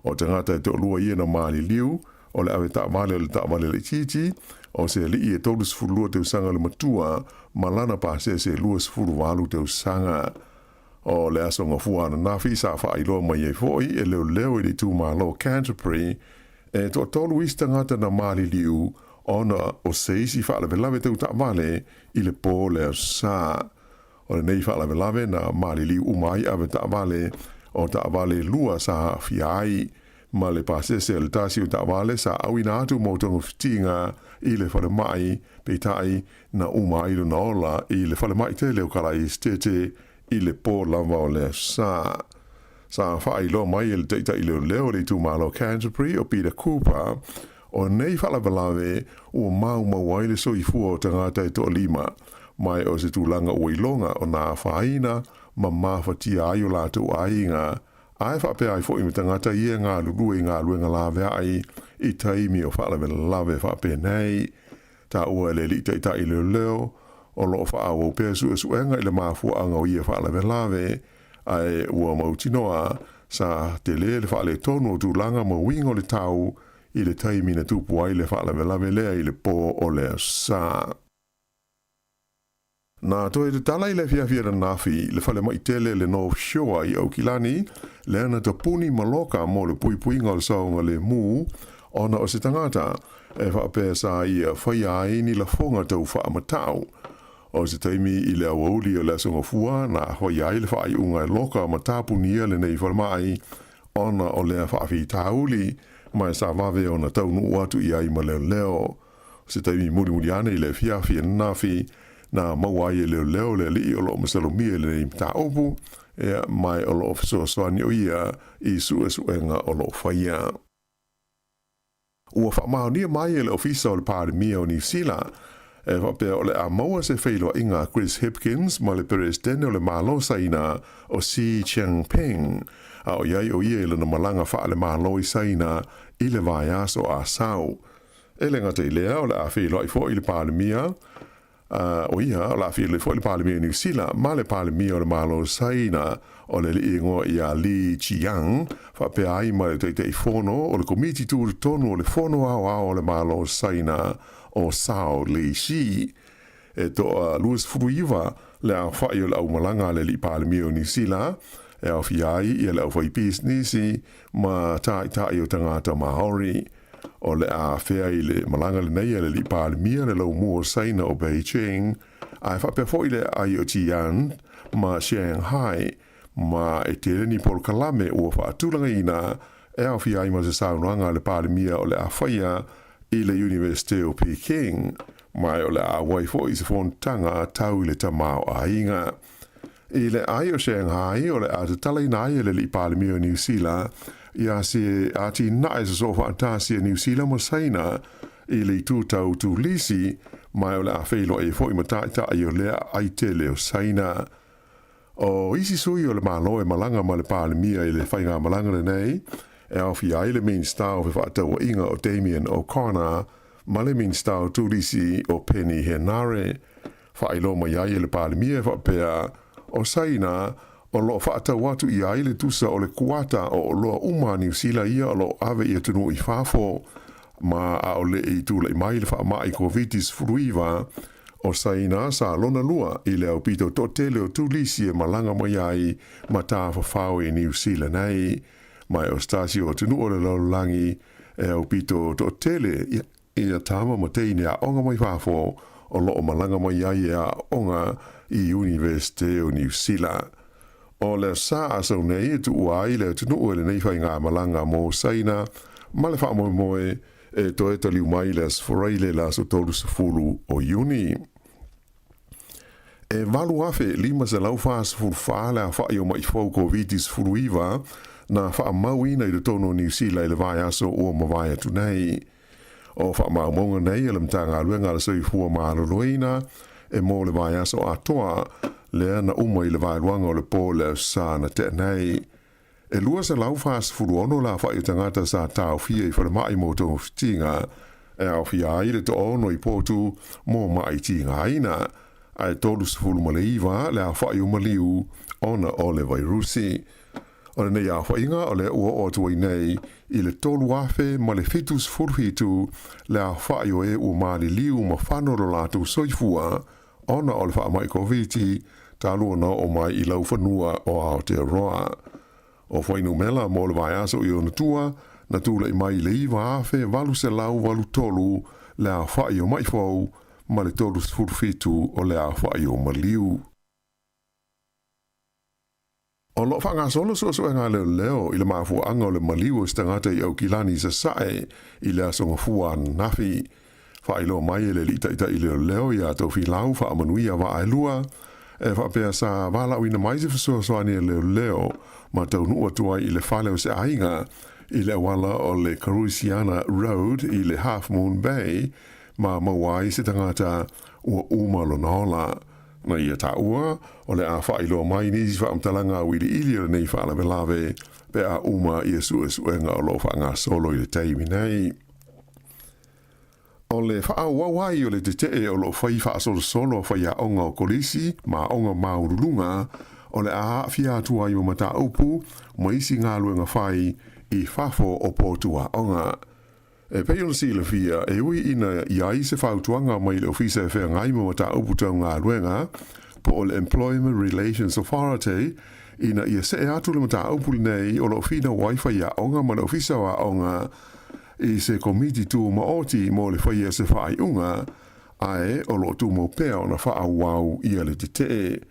S9: O te ngata e te olua ia na mali liu, o le awe taamale o le taamale le titi, o se li e tolus furulua te usanga le matua, malana pāse se luas furu walu te usanga. O le asonga fuana nafi sa whaailoa mai e foi e leo I le tūmalo Canterbury, e to tolu istangata na mali liu, ona o seisi whaalawelawe te utamale I le pō leo sa. O le nei whaalawelawe na mali liu umai awe tamale, o tamale lua sa fiai, ma le pasese le tasi o tamale sa awina atu mo tongo fitinga I le whale mai, pe tai na umai luna ola I le whale mai te leo kala I stete, I le pō lava o le sa. Sa whaailoa mai e le teita I leo le tūmalo Canterbury o Peter Cooper, o nei whalawalawe o mau le so I fua o tangata e to lima, mai o se tūlanga o ilonga o nā whaina ma mawhatia ai o lātou ainga, ai whape ai fo I tangata ia ngā lulu ngā luenga lawe ai I taimi o whalawalawe whape nei, ta ua le li teita I leo, o lo fa o pesu suenga ile mafua anga o ia fa la velave ai ua mautinoa sa te le fa le tono tu langa mo wingo le tau i le taimi na tupu ai le whaalawelawe lea i le pō o le sā. Nā toi te tala i le whiawhia na nafi, le whale mai tele le no shoa i Aukilani, le ana ta puni maloka mo le pui ngā le saunga le mū, ona o se tangata, e whaapea sā i a whaia ai ni la fonga tau whaamatau. O se taimi i le awauli o le songa fua, na whaia ai le whaai unga e loka ma tāpunia le nei whalamai, ona o le whaafi tāuli, mai sa wawe o na taunu atu i ai ma leo. Se taimi muri ane i le whiawhia na nafi, na mawai e leo le li o lo masalomia le nei ta opu e mai o lo so swani o ia I suenga o lo whaia. Ua whamaunia mai e le ofisa o le pāremia o New Zealand e whapea o le a maua se whailua inga Chris Hipkins ma le presidente o le malo saina o Xi Jinping a o iai o ia le na malanga wha le malo I saina I le vai aso a sau. E le ngata I lea o le a whailua I fo I le pāremia o ia o la file foi le parlemia New Zealand ma le parlemia o le malo saina o le ingo ia Li Chiang fa pe ai ma le te fono o le committee tu tonu o le fono o le malo saina o Sao Li Shi e to Louis Fruiva le a fa yo la malanga le li parlemia New Zealand e o fiai ia le foi business ma tai o tangata Maori o le a fea I le malanga le nei le li pāremia le lau mua saina o Beijing, ai whapea fo I le ai o Tian, ma Shanghai, ma e tere ni Pol Kalame ua whaatulanga ina, e au fia I ma se saunoanga le pāremia o le a whaia I le University o Peking, mai o le a waifo I se fontanga tau I le tamau a inga. I le ai o Shanghai o le a te tala ina ai le li pāremia o New Zealand, ia se ati nae se sofa antasi New Zealand mo saina I le tūtau tū lisi mai o le a whailo e fo I mataita I o lea ai te leo saina. O isi sui o le malo e malanga ma le pāremia I le whainga malanga le nei, e au fi ai le minsta o whaatau inga o Damien O'Connor, ma le minsta o tū lisi o Penny Henare, whailo mai ai le pāremia e whapea o saina, o lo whaatau watu I ai le tusa o le kuata o loa uma New Zealand ia o lo ave ia tunu I whafo, ma a o le I tūla I mai le whaamai COVID-19 fruiva, o saina sa lona lua I le au pito to tele o tūlisi e malanga mai ai ma tā whawhau I New Zealand nei, mai o stasi o tunu o le laulangi e au pito to tele ia tāma ma teine a onga mai whafo o lo malanga mai ai a onga I University o New Zealand. O le sa asau nei tu uai le tunu o le nei whai ngā malanga mō saina, ma le wha moe e toe taliu mai le asforeile la so tolu sa fulu o Uni. E walu afe lima se lau wha sa fulu wha le a wha i o mai fau COVID-19 fulu iwa na wha mauina I le tono New Zealand le vai aso o ma vai atu nei. O wha maumonga nei e le mtanga aluenga le soi fua maaloloina e mō le vai aso atoa le na uma I le vailuanga o le pō le sa na te nei. E lua se lau whaas furuono la whai tangata sa tau fia I wharamai mō tō whitinga, e au fia ai le to ono I pōtu mō mai tinga aina, ai tōlu se furu male iwa le a whai o maliu ona o le vairusi. O le nei a whainga o le ua o tuai nei I le tōlu afe ma le fitus furuhitu le a whai o e ua maali liu ma whanoro lātu soifua, ona o le whaamai COVID-19, tā lua na o mai I lau whanua o Aotearoa. O whainu mela mō le vai aso I o natua, na tūla I mai le iwa afe walu se lau walu tolu le a whai o mai fau, ma le tolu sfurufitu o le a whai o maliu. O lo whanga solo so ngā leo I le mafu anga o le maliu o stangata I Aukilani sa sae I le asonga fua nafi. Whailo mai le li taita I leo ia tau fi lau wha manuia wa ailua, e whapea sa wala uina mai se whasua soani leo, ma tau nua tua I le whale o se ainga, I le wala o le Carusiana Road I le Half Moon Bay, ma mawai se tangata ua umalo naola. Na ia ta ua, o le a whailo mai nisi wha amtalanga wili ili o nei whaala velave, pe a uma I suenga o lo whanga solo I le teimi nei. O le wha wawai o le te o lo whai wha solo whai a onga o kolisi, ma onga maurulunga, o le a fia atua I o mata upu, ma isi ngā luenga whai I whafo o pōtua onga. E pei ona si le fia, e ui ina iai se whautuanga mai le ofisa e whea ngai mo ta uputau ngā ruenga, po o le Employment Relations Authority, ina ia se e atu le mata upuli nei o lo fina wifi ya onga ma le ofisa wa onga i se komiti tu ma oti mo le whaia se whai unga, ae o lo tu mo pea o na wha wau ia le te.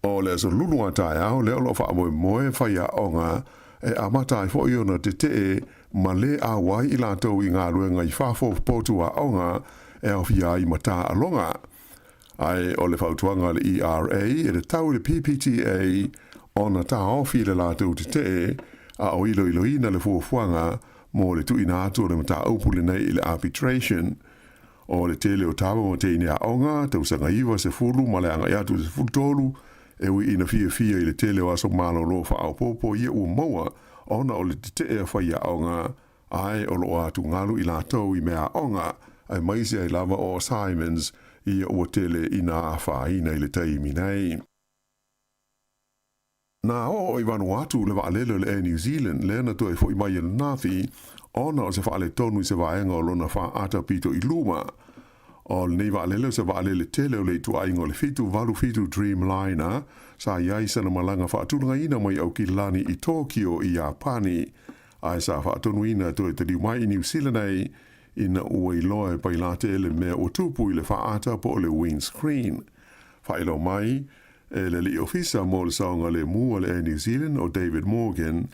S9: O le so lulua tae au le o lo wha moe moe whaia onga e amata i fo i ona te ma le a wai i lātou i ngā ruenga i whafo potu a onga e au fia i mata alonga. Ai o le whautuanga le ERA e le tau le PPTA ona ta ofi le lātou te a o ilo ina le fuafuanga mo le tu ina atu le mata upuli nei i le arbitration. O le tele o tawa mo te ina onga, tau sanga iwa se fulu ma le anga i atu se fultolu, e ui ina fia i le tele o aso malo lo fa au popo ia ua maua ona o le te e whaia onga, ai o lo atu ngalu i lātou i mea onga, ai maisi ai lava o Simons i ua tele ina a whaina i le taimi nei. Nā o i Vanuatu le waalelo le New Zealand, le ana toi fo i mai na nafi, ona o se whaale tonu i se vaenga o lona wha ata pito i luma. O le nei waalelo se waalele tele o le tu aingo le fitu valu fitu Dreamliner, sa iai sana malanga whaatulanga ina mai au ki lani i Tokyo i Japani. Ai sa whaatonu ina toi te mai i New Zealand ei, ina ua i loe pai late ele mea o tupu i le wha ata po le windscreen. Whaelo mai, e le li ofisa mo le saonga le mua le New Zealand o David Morgan,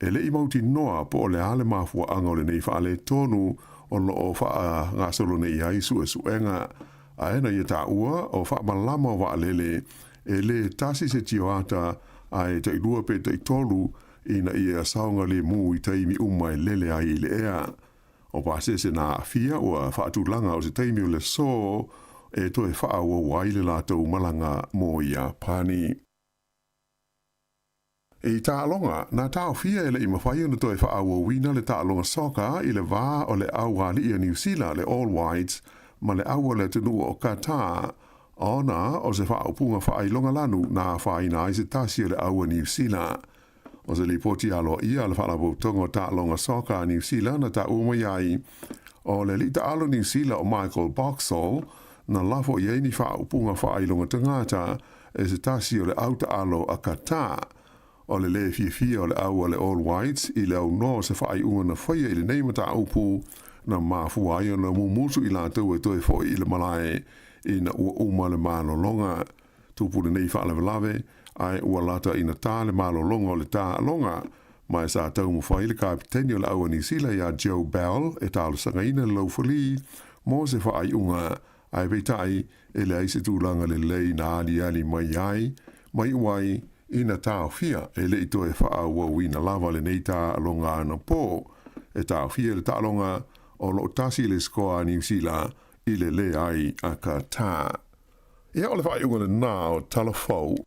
S9: e le i mauti noa po le ale mafua anga o le nei whaale tonu o lo o wha ngā solo nei ai suenga. A ena i ta ua o wha malama o waalele, e le tasi se tioata a e te ilua pe te tolu ina i a saonga le mu i taimi umai lele ai le ea. O pase se nā fia o whaatu langa o se taimi o le so, e toi wha ua waile lātou malanga mo i a pani. E tā alonga, nā tāo fia ele i mawhai ona toi wha ua wina le tā alonga soka i le wā o le awali i a New Zealand le All Whites, ma le awa le tunu o Qatar, ona o se wha upunga wha ilonga lanu nā wha ina i se tasi le awa New Zealand. O se li poti alo ia le whalabo tongo tā alonga soka New Zealand na tā umaiai, o le li tā alo New Zealand o Michael Boxall, na lafo i eini wha upunga wha ilonga tangata e se tasi o le auta alo a Qatar. O le le fia o le aua le All Whites i le au no se wha i unga na whaia i le neimata upu na mafu ai o na mumusu i lātou e toi fo i le malae i na ua uma le malo longa. Tupu le nei wha le lawe ai ua lata i na tā le malo longa o le tā longa. Mai sa tau mu whai le kapiteni o le aua New Zealand ia Joe Bell e tālu sanga ina le laufali mo se wha i unga ai veitai e le aise tūlanga le lei na ali mai ai mai uai ina tāo fia e le ito e wha ua wina lava le nei tā alonga ana pō e tāo fia le tā alonga o lo tasi le skoa New Zealand i le ai a Qatar. Ia o le wha i unga le nā o talafou.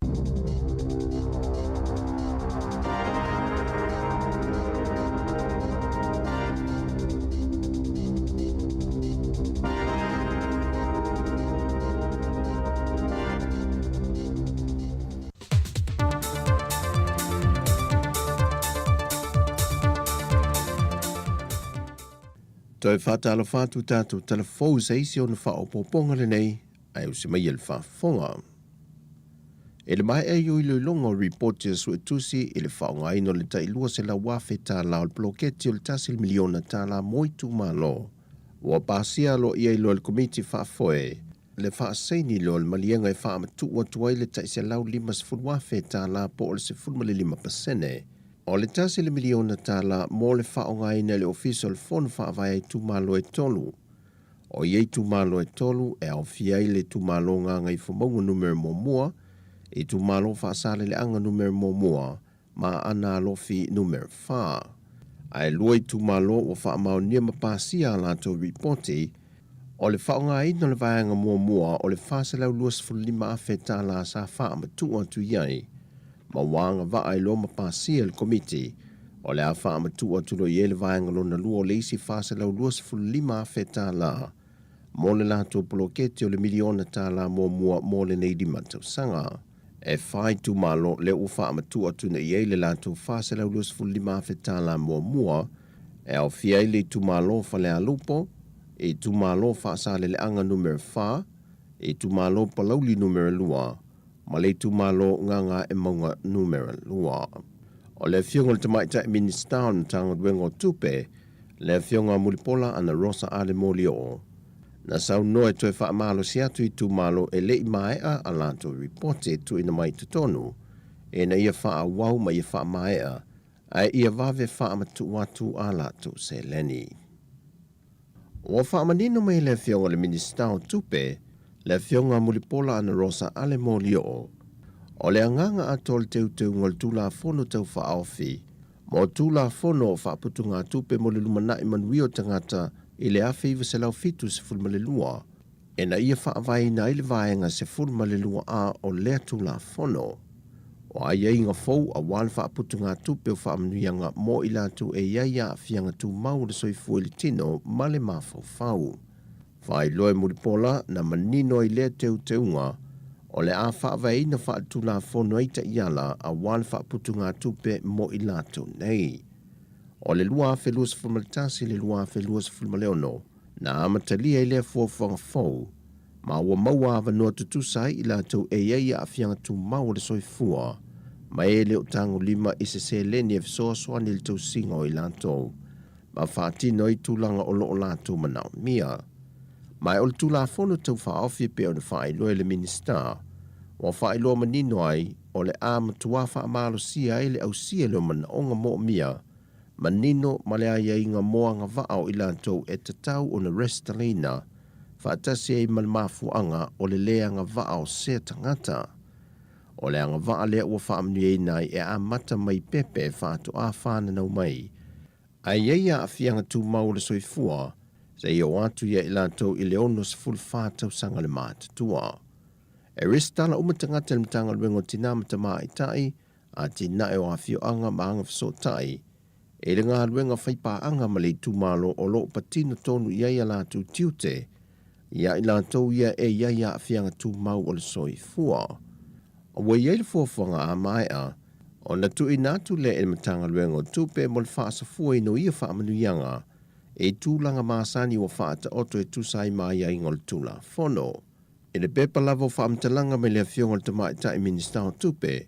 S8: Toi whātalo whātu tātou telefou seisi o na whaopoponga le nei, ai o se mai el whafonga. E le mai e ui longa reporti a sue tusi e le whaonga ino le tailua se la wafe tā la o le bloketi o le tasil miliona tā la moitu malo. Ua pāsia lo ia ilo le komiti whafoe, le whaaseini lo le malianga e whaamatu ua tuai le taise lau 5 wafe tā la po o le 0.5%. O le tasi le miliona tala mo le whaonga ina le official phone whaavai tu malo e tolu. O iei tu malo e tolu e au fiai le tu malo ngā ngai whamonga numero mo mua, e tu malo whaasale le anga numero mo mua, ma ana alofi numero wha. Ai luai tu malo o whaamau nia mapasia alato reporti, o le whaonga ina le vaianga mo mua o le whaasalau 25 afe tala sa whaamatua tu iai. Ma wanga wa ai lo mapasia le komiti o le a whaamatua tulo i ele vaenga lona lua o leisi whasa lau 25 feta la mo le lato bloketi o le miliona ta la mo le neidi matausanga. E whai tu malo le u whaamatua tuna i ele lato whasa lau 25 feta la mua E au fia i le tumalo fa le alupo, e tumalo fa sa le anga numero 4, e tumalo palauli numero 2, ma le tumalo nganga e maunga numero 2. O le fionga le tamaita e minister tanga duengo tupe, le fionga mulipola ana Rosa Ale Molio. Na sau noe toe wha amalo si atu I tumalo e le I maea a lato reporte tu ina mai tutonu, e na ia wha a wau ma ia wha maea, ai ia vave wha amatu watu a lato se leni. Wa wha manino mai le fionga le minister tupe, le fionga mulipola ana Rosa Ale Molio. O le anganga atol teu ngol tula fono tau wha aofi, mo tula fono wha putunga tupe mo le lumana I manuia tangata I le awhi iwa se lau fitu se fulmalelua, e na ia wha avai na ili vaenga se fulmalelua a o lea tula fono. O aia inga fau a wale wha putunga tupe o wha amnuianga mo ila tu e iaia fianga tu mau le soifu ili tino ma le mafau fau. Whai loe muripola na manino I lea teunga, o le a wha avai na wha tula fono eita iala a wale wha putunga tupe mo ila tu nei. O le lua whelua sa fulmalitasi le lua whelua sa fulmaleono, na amatalia I lea fuafanga fau, ma ua maua awa tutusai I lātou e iaia a fianga tu mau le soifua, ma e leo tango lima I se leni e fisoa soani le tau singo I lātou, ma whaatino I tūlanga o loo lātou manao mia. Ma e o le tūla fono tau whaofi pe o le whaeloa le minister, wa whaeloa manino ai o le āmatua wha amalo sia e le au sia leo manaonga mo mia, manino malea ia inga moa nga vao I lātou e tatau o na restalina, whaatasi e malmafuanga o le lea nga vao sea tangata. O le anga vaa lea ua whaamni e nai e a mata mai pepe whaato a whaana nau mai. A iaia a fianga tu mau le soifua, sa ia o atu ia I lātou I le ono sa ful whātau sanga le mātatua. E restala umatangata le mtanga luengo tina matama I tai, a tina e o a fio anga maanga fiso tai, e le ngā luenga whaipa anga ma le tūmalo o lo patino tonu iaia lātou tiute, ia I lātou ia e iaia a fianga tū mau o le soifua. O wa iei le fuafuanga a maea, o na tu inatu le e matanga luenga tupe mo le whaasafua ino ia whaamanuianga, e tūlanga maasani wa whaata oto e tūsai maia ingo le tūla fono. E le pepa lavo whaamtalanga me le fionga le tamaita I minister tupe,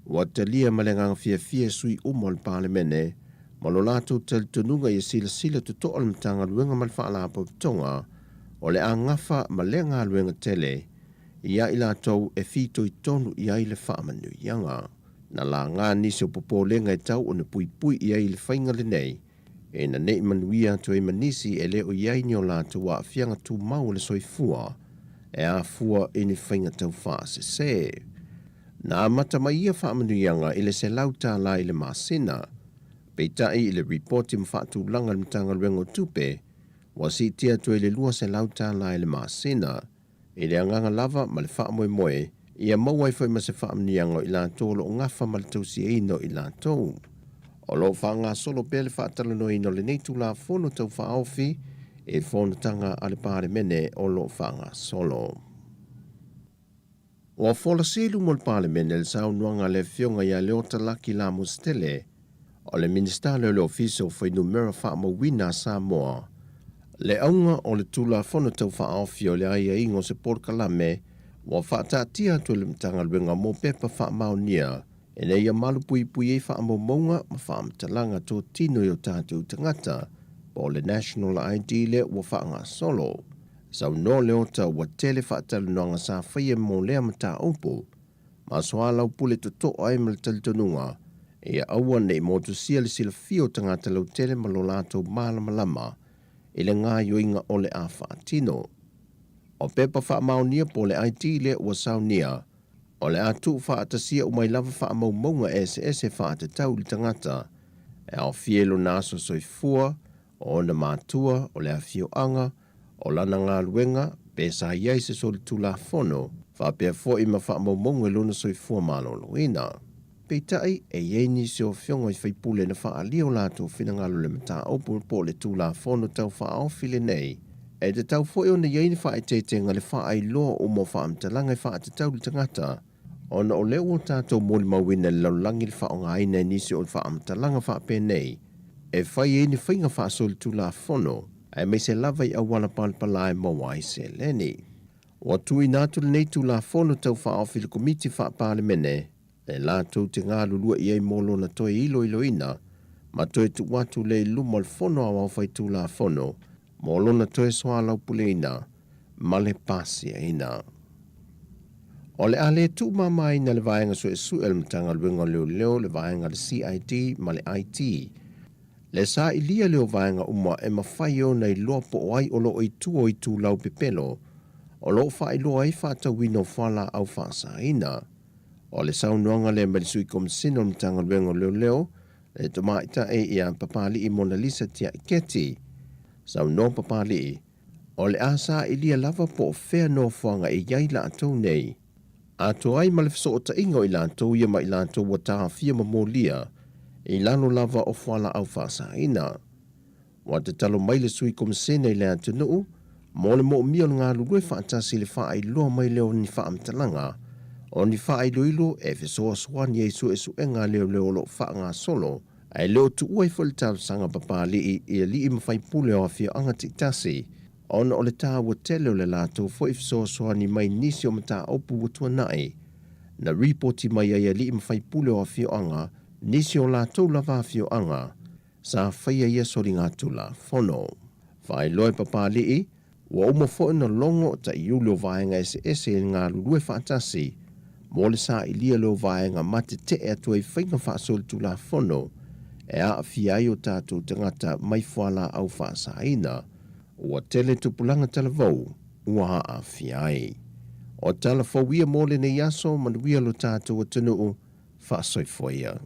S8: wa talia malenganga fia sui umo le parlemene, ma lo lātou tel tununga I sila tuto o le matanga luenga mal whaalapo tonga, o le angafa ma le ngā luenga tele, ia I lātou e fito I tonu ia I le whaamanuianga. Na la ngā nisi o popo lenga e tau o na pui ia I le whainga le nei, e na nei manuia to e manisi e le o iai ni o lātou a fianga tu mau le soifua, e a fua I ni whainga tau whaase se. Na amata mai ia whaamanuianga I le se lauta la I le masina, peitai I le reporti mwhatu langa le mtanga luengo tupe, wa si tia to e le lua se lauta la I le masina, e le anganga lava ma le wha moe, ia mauai fai ma se wha amnianga I lātou lo ngafa ma le tausi eino I lātou. O lo wha ngā solo pele wha atalano ino le neitu la fono tau wha aufi, e fono tanga ale pare mene o lo wha ngā solo. O fola silu mo le pale mene le sau nuanga le fionga ia leota laki la mustele, o le minister le ofiso fai numera wha mawina Samoa, le aunga o le tula fono tau wha aufi o le aia ingo se porkalame, wa wha tatia tu le mtanga luenga mo pepa wha maunia, e nei ia malu pui e wha maunga ma wha amtalanga tō tino i o tātou tangata, po le National ID le wa wha ngā solo. Sau no leota wa tele wha atalunoanga sa whaia mo lea mata opo, ma soa lau pule to to ai mal talitonunga, e aua nei motu sia le sila fio tangata lau tele malo lato malama, e le ngā yoinga o le a whaatino. O pepa wha maunia po le ID le wa saunia, o le atu wha atasia umai lava wha maunga SS wha atatau li tangata, e au fielo naso soifua, o na mātua, o le a fio anga, o lana ngā luenga, pesa iai se soli tula fono, wha pia fo ima wha maunga luna soifua maloloina. Peitai e iei se o fionga I whaipule na wha alio lato whina ngalo le mata opu po le tula fono tau wha au file nei, e te tau fo eo na iei ni wha e teitenga le wha ai loa o mo wha amtalanga I wha atatau li tangata, ona o leo o tātou mōli mawina le laulangi le wha o ngā ina nisi o le wha amtalanga wha pe nei, e whai e ni whainga whaasol tu la fono, ai me se lava i awala palpala e mawai se leni. Wa tui nātu le nei tu la fono tau whaofi le komiti wha palemene, e la tau te ngā lulua i ei molo na toe ilo ina, ma toe tu watu le luma le fono a wawhai tu la fono, molo na toe soa lau pule ina, ma le pasi ina. O le ale tu mama ina le vaenga su el mtanga luenga leo le vaenga le CID ma le IT. Le sa ilia leo vaenga uma e mawhai o nei loa po oai o lo i tu lau pepelo, o lo fa i loa i whata wino whala au whasa ina. O le saunuanga le melisui komisino mtanga luenga leo, le tomaita e ia papali i Mona Lisa tia iketi. Sauno papali, o le asa ilia lava po fea no whanga e iai la atou nei. Ato ai malefso o ta ingo i lantou ia ma i lantou wa taha fia mamolia, i lano lava o whala au whasa ina. Wa te talo mai le sui komisene i le atunuu, mo le mo mia ngā lulue whaatasi le wha ai loa mai leo ni wha amtalanga, o ni wha ai loilo e fisoa swani e su ngā leo lo wha ngā solo, ai leo tu uai fo le talo sanga papali i li i mawhai pule o a fia anga tiktasi, ona o le tā ua tele o le lātou fo i fisoa swani mai nisi o mata opu watua nai, na reporti mai ai li i mawhai pule o a fia anga, nisi o lātou lava a fia anga, sa whaia ia sori ngā tula fono. Whai loe papali i, wa uma fo na longo ta iulo vaenga ese ngā lulue whaatasi, mo le sa ilia lo vaenga mate te e atu e whainga whaasol tu la fono, e a fiai o tātou tangata mai whala au whaasa ina, ua tele tupulanga talavou, ua a fiai. O talavou ia mole ne yaso manuia lo tātou atunuu, whaasoi foia.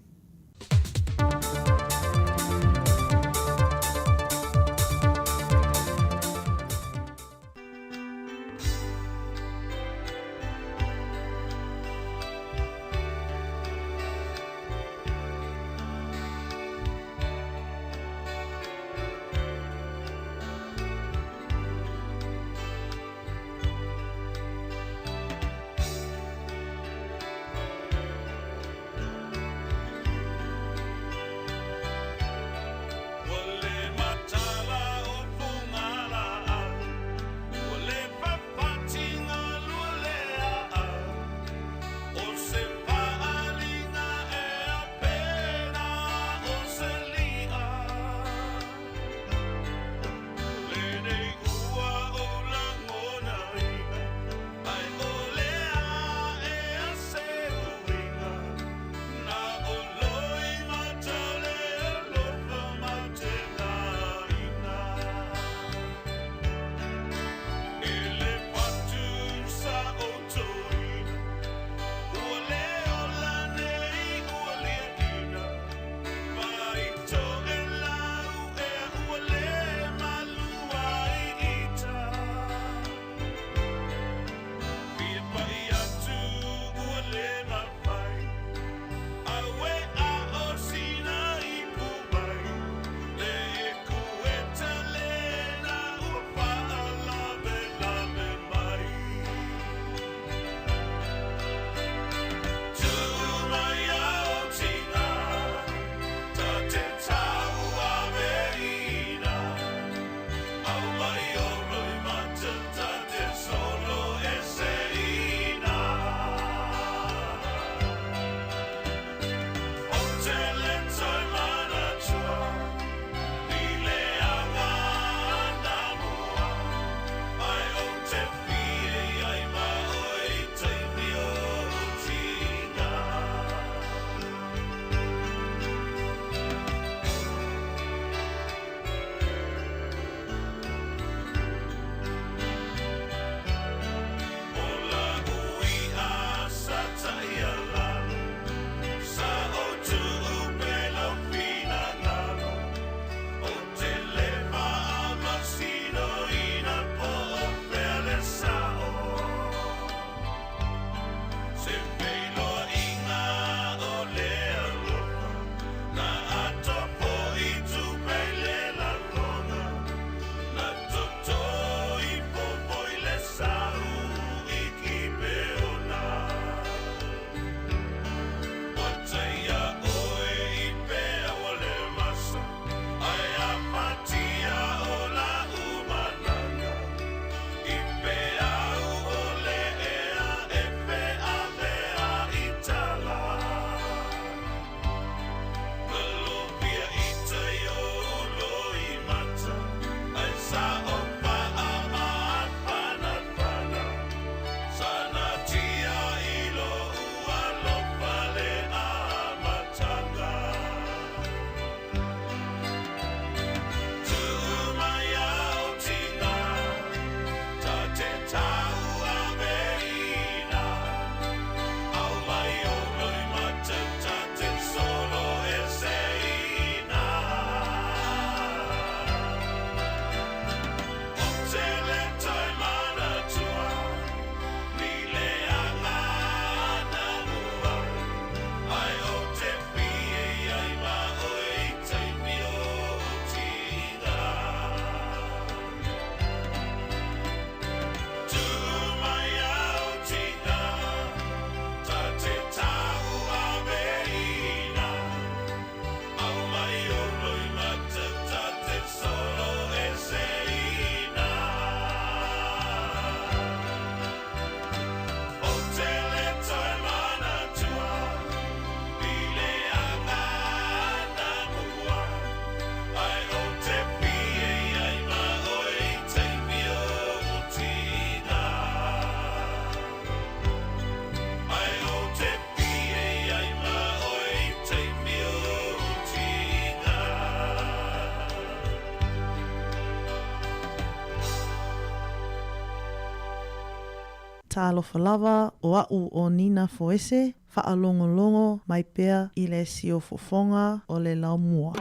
S19: Talofa lava o au o Nina Foese, whaalongolongo mai pea i le siofofonga o le laumua.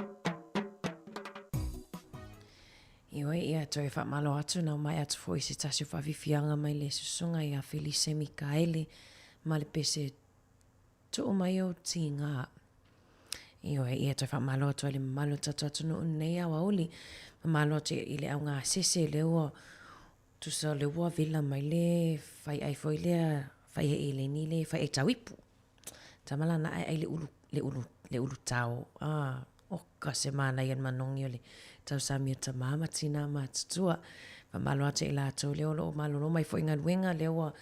S20: Ioi ia toi whaamalo atu na mai atu fo i se tasio whawhiwhianga mai le susunga i a Felice Mikaele ma le pese tu mai o ti ngā. Ioi ia toi whaamalo atu le mamalo tatu atu no unei a wauli. Mamalo atu i le au ngā sese le ua tu sa le ua vila mai le whai ai foi lea whai e le ni le whai e tawipu. Tamala na ai le ulu tau. Oka se mana ian manongi o le tau samia ta mama tina ma tutua. Mamalo atu i la atu le olo o malolo mai foi ngaluenga le ua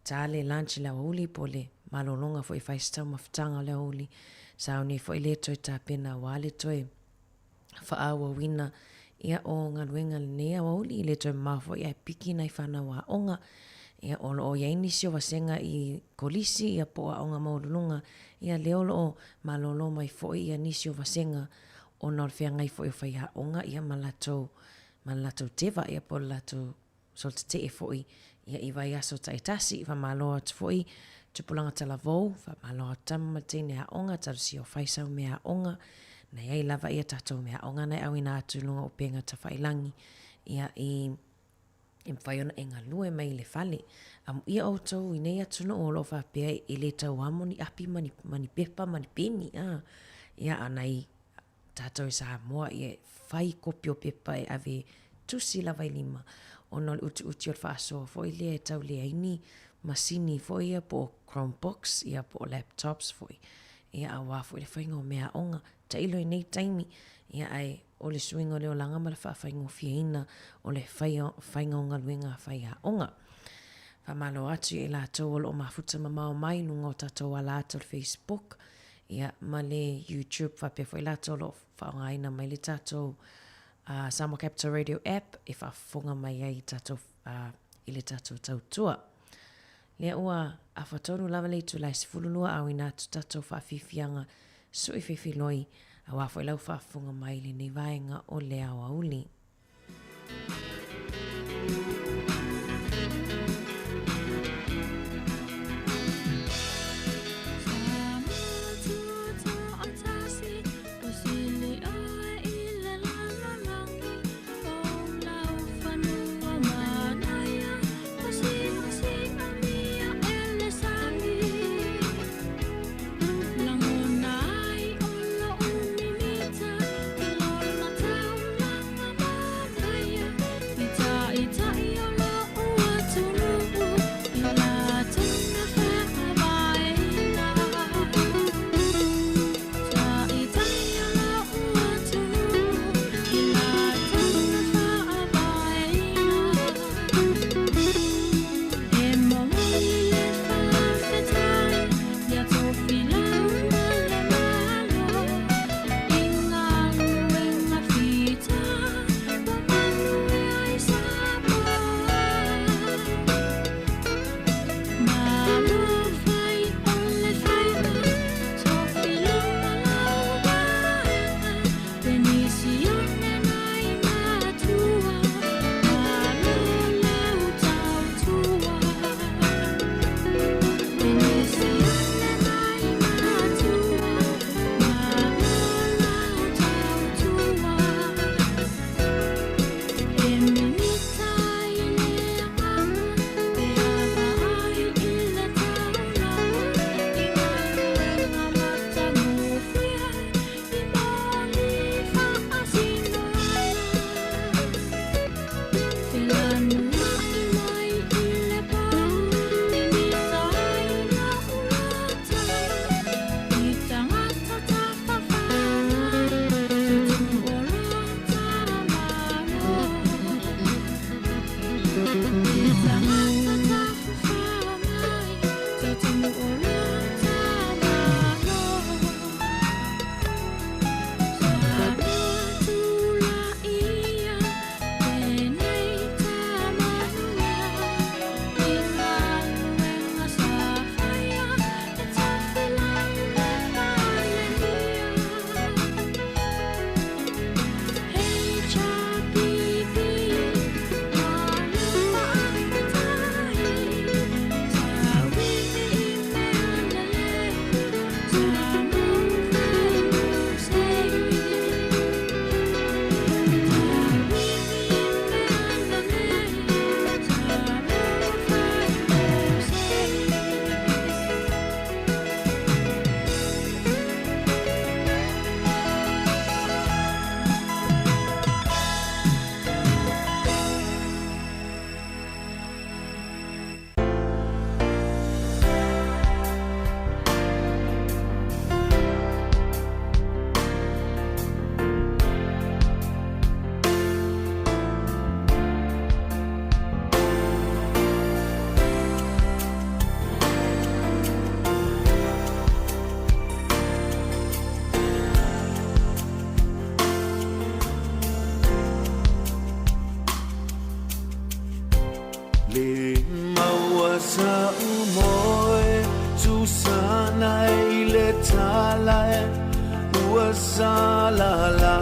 S20: tale lunch la uli po le malolonga foi whaistau mafutanga le uli. Sauni foi le toi ta pena wale toi whaawa wina ia o ngaluenga le nea uli le toi mafo ia piki nai whana wa onga. Ia olo o ia inisio wasenga i kolisi ia po a onga maulunga. Ia le olo o malolo mai foi ia nisio wasenga o nolfea ngai foi o whaiha onga ia malato teva ia po lato solta te e foi. Ia iwa ia so taitasi iwa malo atu foi tupulanga tala vou, fa malo atamu matine ha onga tarusi o whaisau me ha onga. Na ia i lava ia tatou me ha onga nei awina atu lunga o penga ta whailangi. Ia i mwhaiona e ngalue mai le fale. Ia o tau i nei atu no olo whapea i le tau amoni api mani pepa mani peni. Ia anai tatou i Samoa ia whai kopio pepa e ave tusi lava i lima. Ono le uti o whaasoa fo i le tau le aini masini fo ia po Chromebox ia po laptops fo i. Ia awa fo i le whainga o mea onga. Ta ilo i nei taimi ia ai o le suinga o le o langa ma le whainga o fiaina o le whainga o ngaluenga whaiha onga. Whamalo atu i la tau o mafuta mamao mai lunga o tatou ala atu le Facebook. Ia ma le YouTube whapea fo i la tau o whaongaina mai le tatou Samoa Capital Radio app e whafonga mai ai tatou i le tatou tautua. Lea ua a whatonu lava le tu lai sifululua au ina tu tatou whawhiwhianga sui whiwhiloi a wafo i lau whafonga mai le ni vaenga o le awa uli.
S4: Ita
S1: talae ua salalau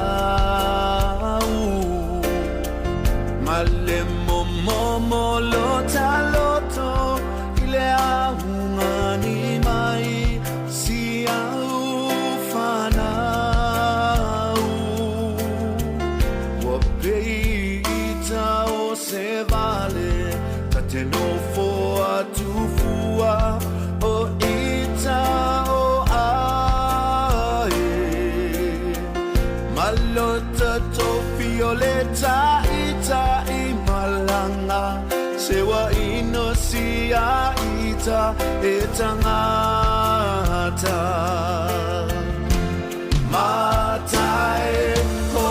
S1: male momo lo taloto ile ahungani mai si au fanau wa peita o se vale tateno fo atufua o ita o ae malota to violeta ita I malanga sewa ino sia ita etangata matai o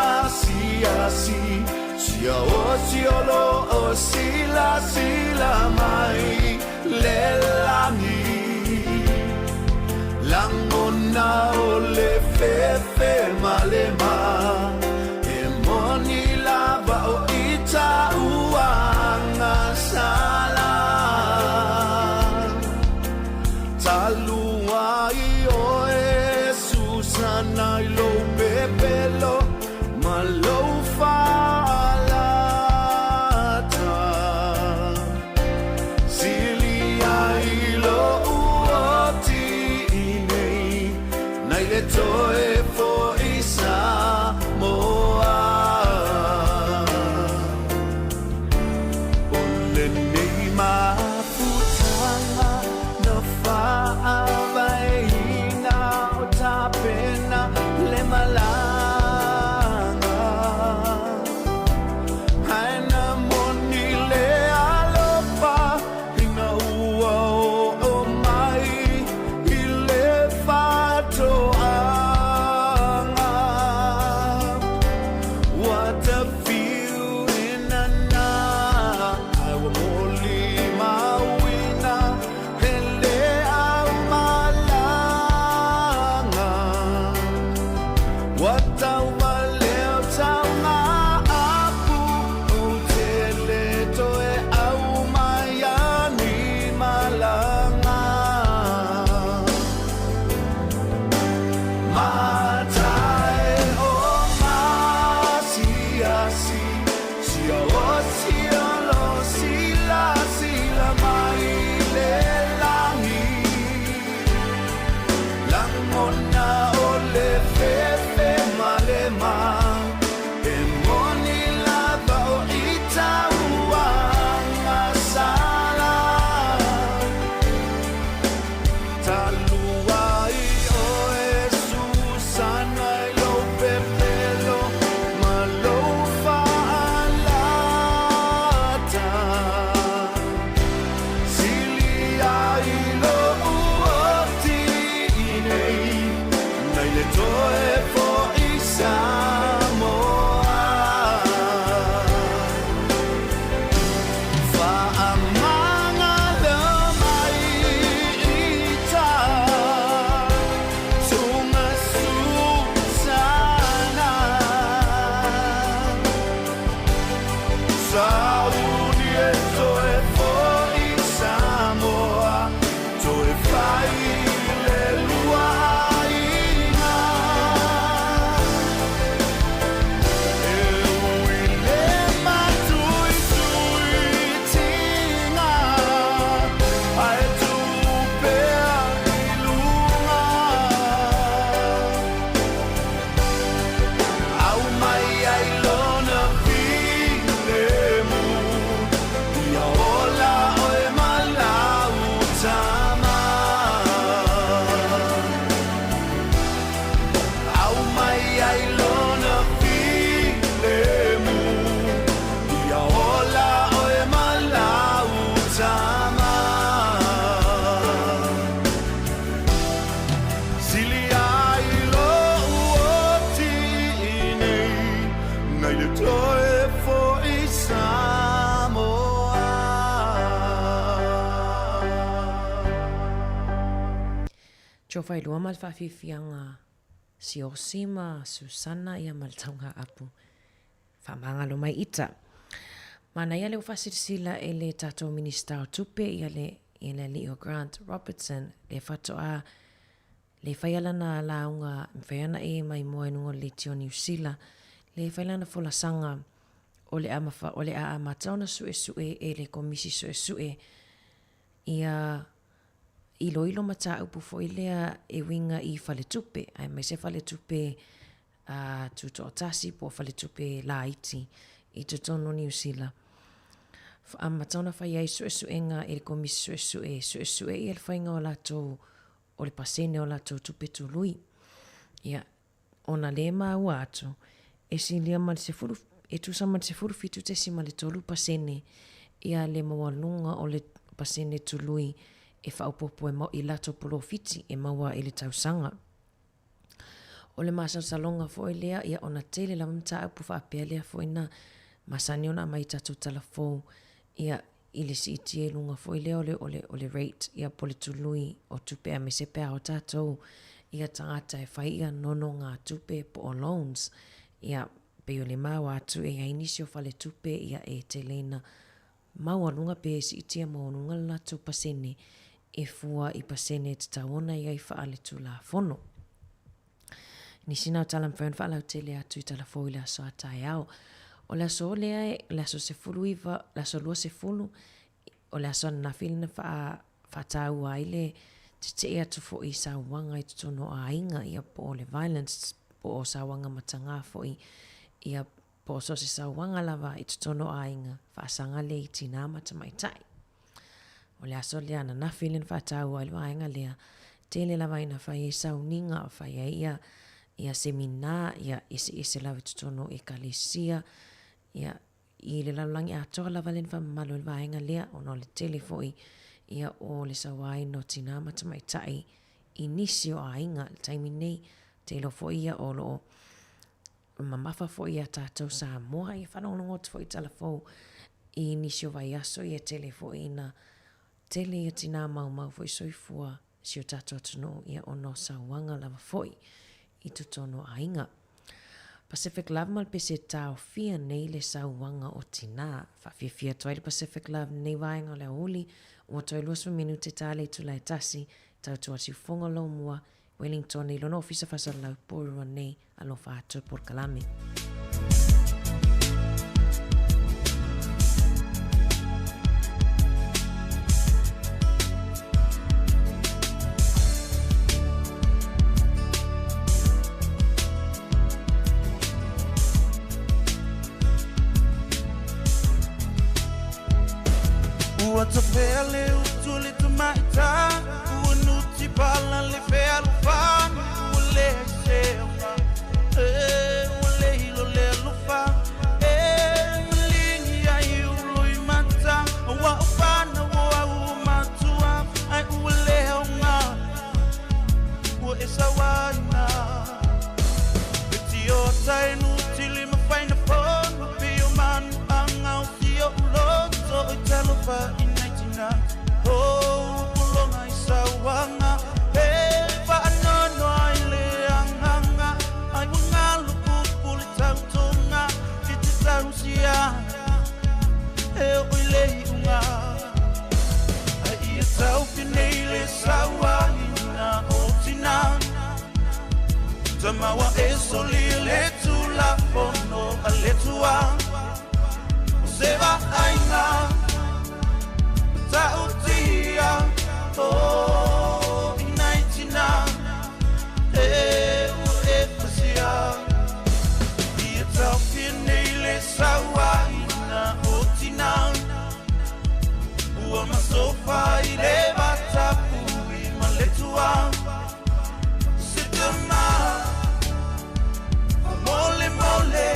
S1: masiasi sia o siolo o sila sila mai lelangi langona o le fefe malema e moni lava o ita uanga sala taluai o Susana I lo bebelo malo falata silia I lo uoti inei nai le toe fo isa moa ole nei mafutanga na faavaina o tapena le malanga haina moni le alopa ina ua o mai I le fatoanga what a view in a night I will only mawina hele au malanga what a waleo taunga apu o tele toe au maiani malanga matai o masiasi sia o siolo sila sila mai le langi langona o le fefe malema e moni lava o ita uanga sala taluai o Susana I lo pepelo malo falata silia I lo uoti inei nai le toe fo isa moa faamanga le mai ita tunga Susana saudi e toe fo isa moa toe fai le luaina e uile matui tui tinga ai tu pea I lunga au mai ai lona vile mu ia ola oe malau tama au mai ai lona vile mu ia ola oe malau tama silia I lo uoti inei nai le toe fo isa moa
S20: Jofai lua mal whawhiwhianga si Osima, Susana ia mal taunga apu. Whamanga lo mai ita. Mana ia leo whasirisila e le tātou minista o tupe ia le i le Leo Grant Robertson le whatoa le whaialana launga mwhaiana e mai moe nungo le tio New Zealand le whaialana folasanga o le a mataona sue e le komisi sue ia ilo mata upu fo ilea e winga i whaletupe ai mai se whaletupe tuto otasi po whaletupe la iti i tutono New Zealand a mataona whai ai sue nga e le komisi sue i le whainga o lato o le pasene o lato tupe tului ia ona le mau atu e silia ma se furu e tu sama se furu fitu te sima le tolu pasene ia le mawalunga o le pasene tului e whaupopo e mo i lato polo fiti e maua i le tausanga. O le masa salonga fo e lea ia ona tele la mta upu whaapea lea fo ina masani ona mai tatu talafou ia i le siti e lunga fo e lea o le rate ia pole tului o tupe a mesepe a o tatou ia tangata e whai ia nono ngā tupe po o loans ia pe o le mau atu e ainisio whale tupe ia e te lena mau alunga pe si itia maununga lato pasene e fua i pasene te taona ia i whaale tu la fono. Ni sinau talam whaun whaalau te lea tu i tala fo i la so atai au. O la so lea e la so se fulu iwa, la so lua se fulu o la so na filina whaatau aile te ea tu fo i sa wanga i tutono a inga ia po o le violence po o sa wanga matanga fo i ia po so se sa wanga lava i tutono a inga whaasanga le i tina mata mai tai. O le aso lea na filin whaatau aile a inga lea tele lava ina whai e sa uninga o whai e ia semina ia ese lava i tutono e kalesia ia i le lalangi a toa lava len whamalo le vaenga lea o no le tele fo ia o le sawai no tina mata mai tai inisio a inga le taimi nei te lo fo ia o lo mamafa fo ia tātou Samoa i whanongongot fo i talafou i inisio vai aso ia tele fo ina tele ia tina mau fo i soifua si o tātou atuno ia o no sawanga lava fo i tutono a inga. Pacific Love mal pese tau fia nei le sawanga o tina whawhiawhia toa le Pacific Love nei vaenga o le uli o toi luas minute tale tu lai tasi tau tua si fonga lo mua Wellington i lono ofisa fasa lau porua nei alo whātua por kalame.
S1: What's a pele utuli tu maita unuti pala le felu fan ule sefa ule hilo le lufa lingi ya yulu imata wa ufana wa umatua ai ule onga wa esawana betio tainu tili mafaina phone pio man anga usio uloto italufa oh pulonga isawanga fa anono aile anganga ai ngalu puli tautonga titausia oile unga ai tau pinele sawina otina tamawa esolile tula fono aletua seva aina Tautia, oh, inaitina, uefasia. Ia taupinele sawaina otina. Ua masofa ile batapu imaletua. Sitama, mole mole,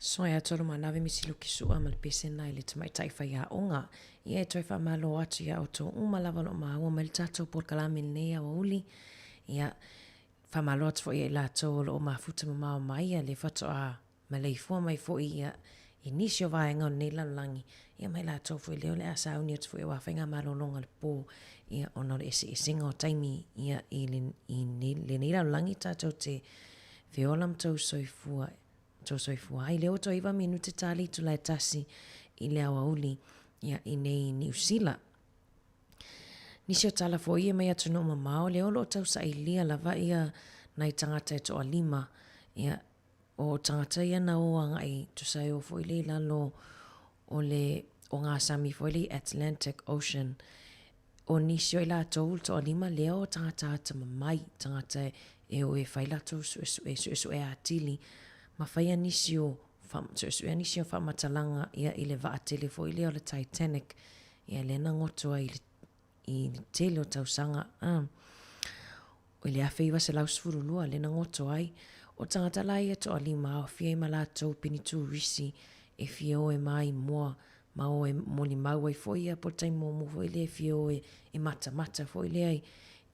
S20: Soa ya tolu manawe misi luki sua mal pesena ile tamai taifa ya onga. Ia toi fa malo atu ya auto umalava no maua mal tato por kalami nea wa uli. Ia fa malo atu fo ia la to lo mafuta mama mai le fato a maleifua mai fo ia inisio vaenga nei langi. Ia mai la to fo leo le asa uni atu fo ia wafenga malo longa le po. Ia ono le singa o taimi ia i le nei langi tato te feolam tau soifua. Soifua ai leo to iwa minute tali tu lai tasi i le awauli ia i nei New Zealand. Nisio tala fo ia mai atu no mamao leo lo tau sa ilia lava ia nai tangata e toa lima ia o tangata ia na oanga i tu sai o fo ile lalo o le o ngā sami fo ile Atlantic Ocean o nisio ila toul toa lima leo tangata ata mamai tangata e o e whailato su e atili mawhaia nisio whamatalanga ia i le vaatele fo ile o le Titanic ia le nangotoa i tele o tausanga o le awhiwa se lausfuru lua le nangotoa ai o tangata lai e toa lima o fia i malatou pinitu risi e fia o e mai mua ma o e moli mau ai fo ia po taimo mo fo ile e fia o e mata fo ile ai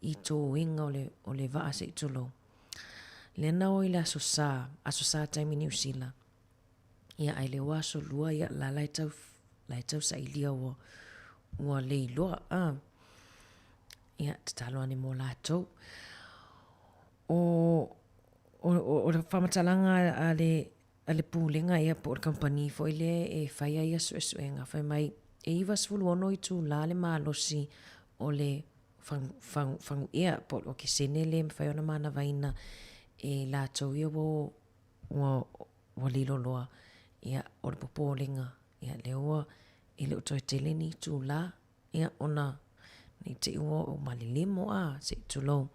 S20: i tō inga o le vaa se itolo. Le nao i le asosa taimi New Zealand. Ia ai le waso lua ia la laitau sa ilia ua le iloa. Ia tatalo ani mo lātou. O le whamatalanga a le pūlenga ia po le company fo ile e whaia ia suesuenga. Whai mai e iwa svulu ono i tū la le mālosi o le whangu ia po o ke sene le mwhai ona mana vaina e lātou ia wo lilo loa ia o le popolenga ia le ua i le utoi tele ni tū la ia ona ni te ua o malilimo se tulo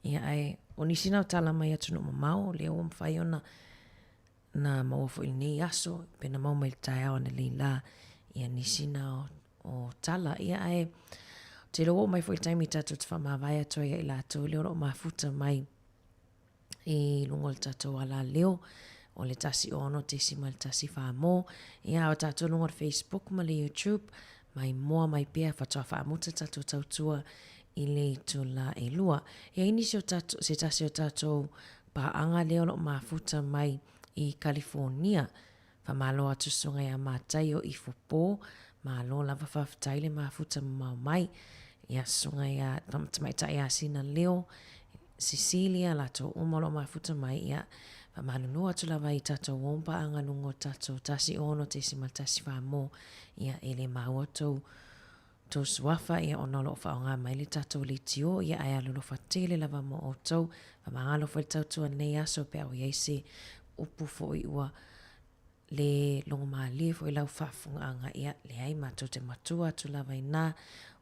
S20: ia ai o nisi nau tala mai atu no mamau le ua mwhai ona na maua fo ili aso pena mau mai tae au na le la ia nisi nau o tala ia ai te lo mai fo i taimi tatu te whamawai atu ia i lātou leo ro mafuta mai i lungo le tatou ala leo o le tasi ono te sima le tasi whamo ia o tatou lungo le Facebook ma le YouTube mai moa mai pia whatoa whaamuta tatou tautua i le tu la e lua ia inisi o tatou se tasi o tatou paanga leo lo mafuta mai i California whamalo atu sunga ia mātai o i fupo malo lava whaftai le mafuta mau mai ia sunga ia tamata ia sina leo Sicilia la to umalo mafuta mai ia malunu atu lava i tatou wompa anga lungo tatou tasi ono te sima tasi whamo ia ele mauatou to swafa ia onolo whaonga mai le tatou le tio ia ai alolo whatele lava mo o tau whamangalo whai tautua nei aso pe au iaise upu fo i ua le longo maa lie fo i lau whafunga anga ia le ai matou te matua atu lava i nā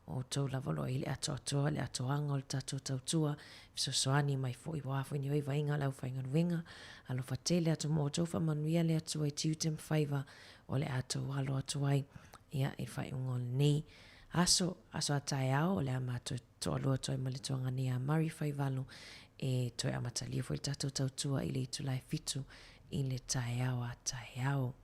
S20: o tau lava lo i le ato le ato anga o le tatou tautua fisosoani mai fo i wafo i nioi vainga lau whainga nuenga alo whatele atu mo o tau whamanuia le atu ai tiu tem whaiva o le ato alo atu ai ia e whai ungo nei aso atai ao o le amato to alo atu ai malitoanga ni a Mari whaivalo e toi amatalia fo i tatou tautua i le itu lai fitu i le tae ao a tae ao.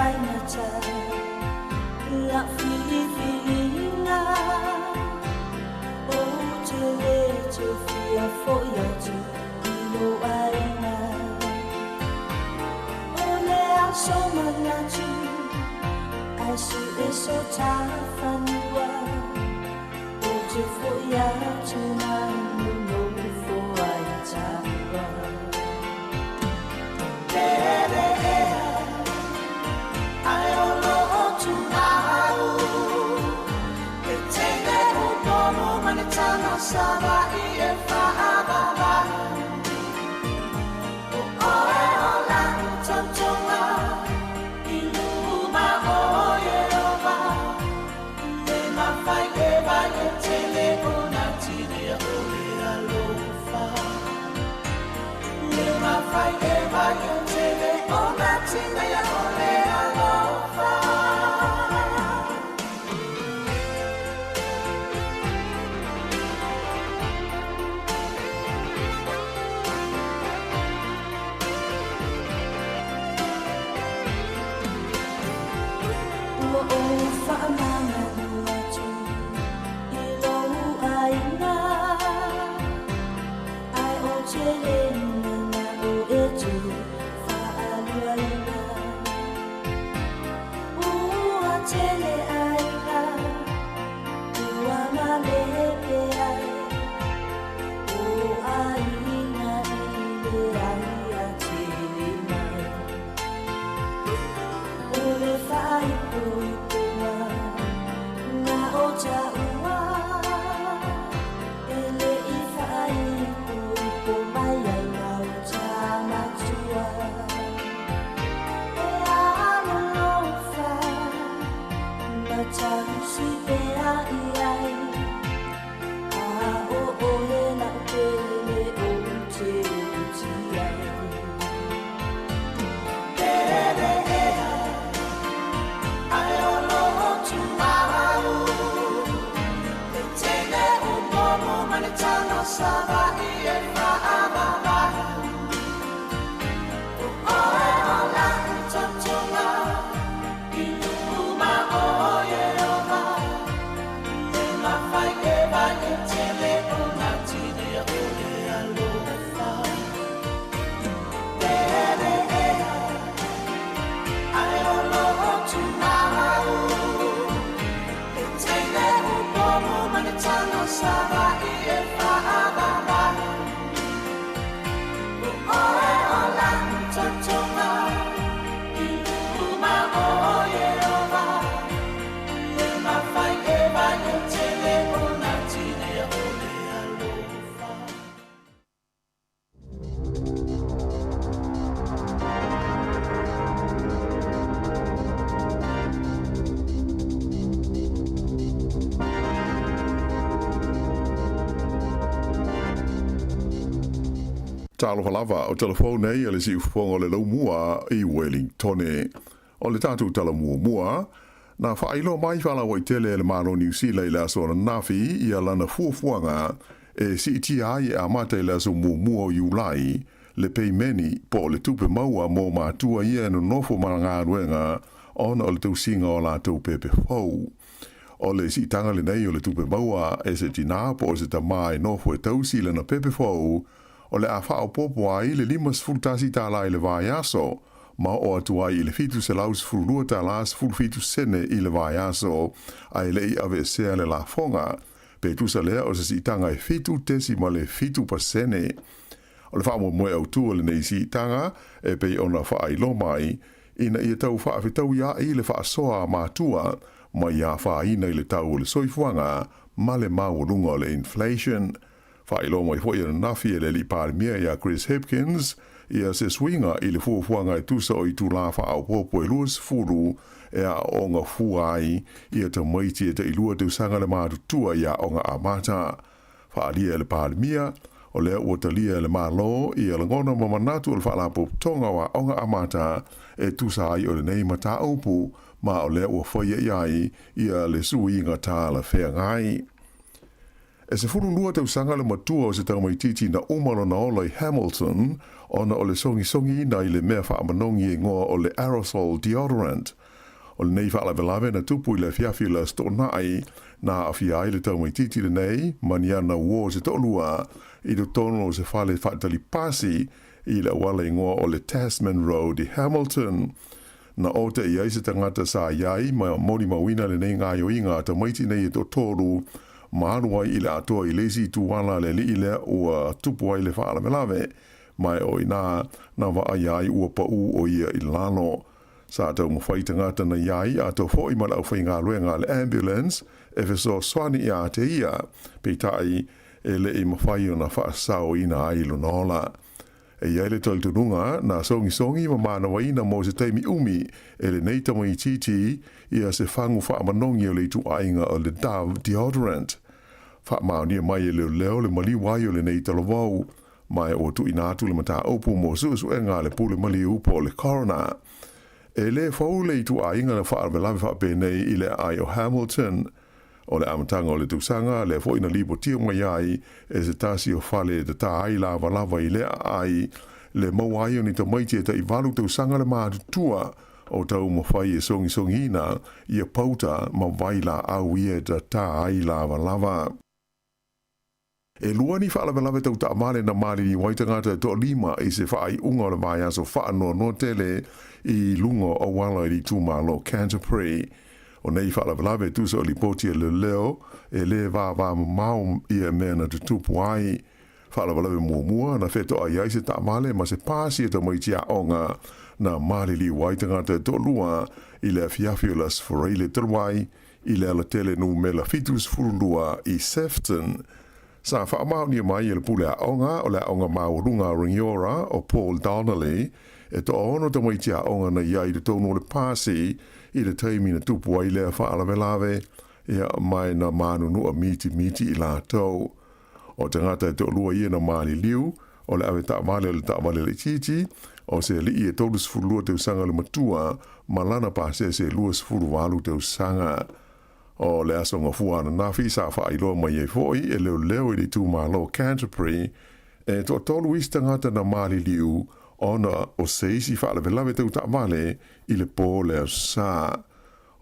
S4: aingata la fiifiina o te le te fia foi atu ilo aina o le aso manatu asu eso tafanua o te foi atu manu no foi tawa Sama ia fa'ababa o oe o lang tontonga I luma o Yerova le mawhai e vai e tele o na tine o le alofa le mawhai e vai e tele o na tine o le alofa
S9: Talo falava o telefone nei ale si ufongo le lo mua I Wellington o le tatu tala mua na whailo mai whala wa I tele le mano New Zealand la so na nafi I ala na fuafuanga e si iti ai a mate la so mua o Julai le pei meni po le tupe maua mo matua ia no nofo maranga ruenga ona o le tau singa o la tau pepe fau. O le si tanga le nei o le tupe maua e se tina po se ta mai nofo e tau sila na pepe fau o le a whao popo ai le limas fultasi tala I le vai aso, ma o atu ai I le fitu se laus fulua talas ful fitu sene I le vai aso, ai le I ave sea le la fonga, pe tu sa lea o se si tanga e fitu tesi ma le fitu pa sene. O le wha moe au tua le nei si tanga, e pe ona wha I lo mai, ina I tau wha awhitau ia I le wha soa mātua, ma ia wha ina I le tau o le soifuanga, ma le maurunga o le inflation. Whailo mai fo ia nafi e le li pārmia ia Chris Hopkins, ia se swinga I le fuafuanga e tusa o I tu la wha au popo e luas furu e a onga fuai ia te maiti e te ilua te usanga le mātutua ia onga amata. Whaalia le pārmia, o lea ua talia le mālo ia le ngona mamanatu o le whaalapo tonga wa onga amata e tusa ai o le nei mata aupu, ma o lea ua whaia iai ia le suinga tā la whea ngai. E se furu lua tau sanga le matua o se tau mai titi na umalo na ola i Hamilton, ona o le songi ina i le mea whaamanongi e ngoa o le aerosol deodorant. O le nei whaalavelave na tupu i le fiafi la stonai na awhia i le tau mai titi le nei, maniana uo se tolua i do tono o se whale whaatali pasi i le wala i ngoa o le Tasman Road i Hamilton. Na o te iai se tangata sa iai, mai o moni mawina le nei ngā yo inga ta maiti nei e to toru, maarua i le atoa i lesi tuwala le li ile ua tupu ai le whaalavelave, mai o ina na wa iai ua pa u o ia i lano. Sa tau mawhai tangata na iai a tau fo i mala au whai ngā luenga le ambulance, e feso swani i a te ia, peitai e le i mawhai o na whaasao ina ai lunola. E iai le toltununga na songi ma mana waina mo se teimi umi e le nei tamo i titi ia se whangu whaamanongi o le tu ainga o le Dove deodorant. Whaamaunia mai e leo le mali wai o le nei talavau, mai o tu inatu le mata opu mo susu e ngā le pule mali upo o le coroner. E le fau le tu ainga le whaarvelawe whaapenei i le ai o Hamilton. O le amatanga o le tusanga, le fo ina lipo tia mai ai, e se tasi o fale te ta ai lava i le ai, le mawai o ni ta maiti e ta i walu tusanga le maatu tua, o tau mawhai e songi ina, i a pauta ma waila au ia ta ta ai lava. E lua ni whaalawe tau ta amare na mari ni waitangata to lima i se whaai unga o le vai aso whaano no tele i lungo o wala i tūmalo Canterbury. O nei whaalawe tusa o lipoti le leo e le wā mau ia mea na tutupu ai. Whaalawe mua na wheto ai ai se ta amale ma se pāsi e ta maitia onga na mari li waitangata to lua i le fiafiulas foreile terwai i le ala tele nu me la fitus furundua i Sefton. Sa whaamau ni mai i le pule a onga o le onga maurunga ringiora o Paul Donnelly e to ono ta maitia onga na iai de tono le pāsi i le taimi na tupu ai lea whaalawe ia mai na manu nua miti i la tau. O te ngata e te olua ia na maali liu, o le awe taamale o le taamale le titi, o se li i e tolu sifurulua te usanga le matua, malana pāse se lua sifuru walu te usanga. O le aso ngafua na nafi sa whaailoa mai e foi e leo i le tūmalo Canterbury, e to tolu ista ngata na maali liu, ona o seisi whaalawe te utamale i le pō leo sa.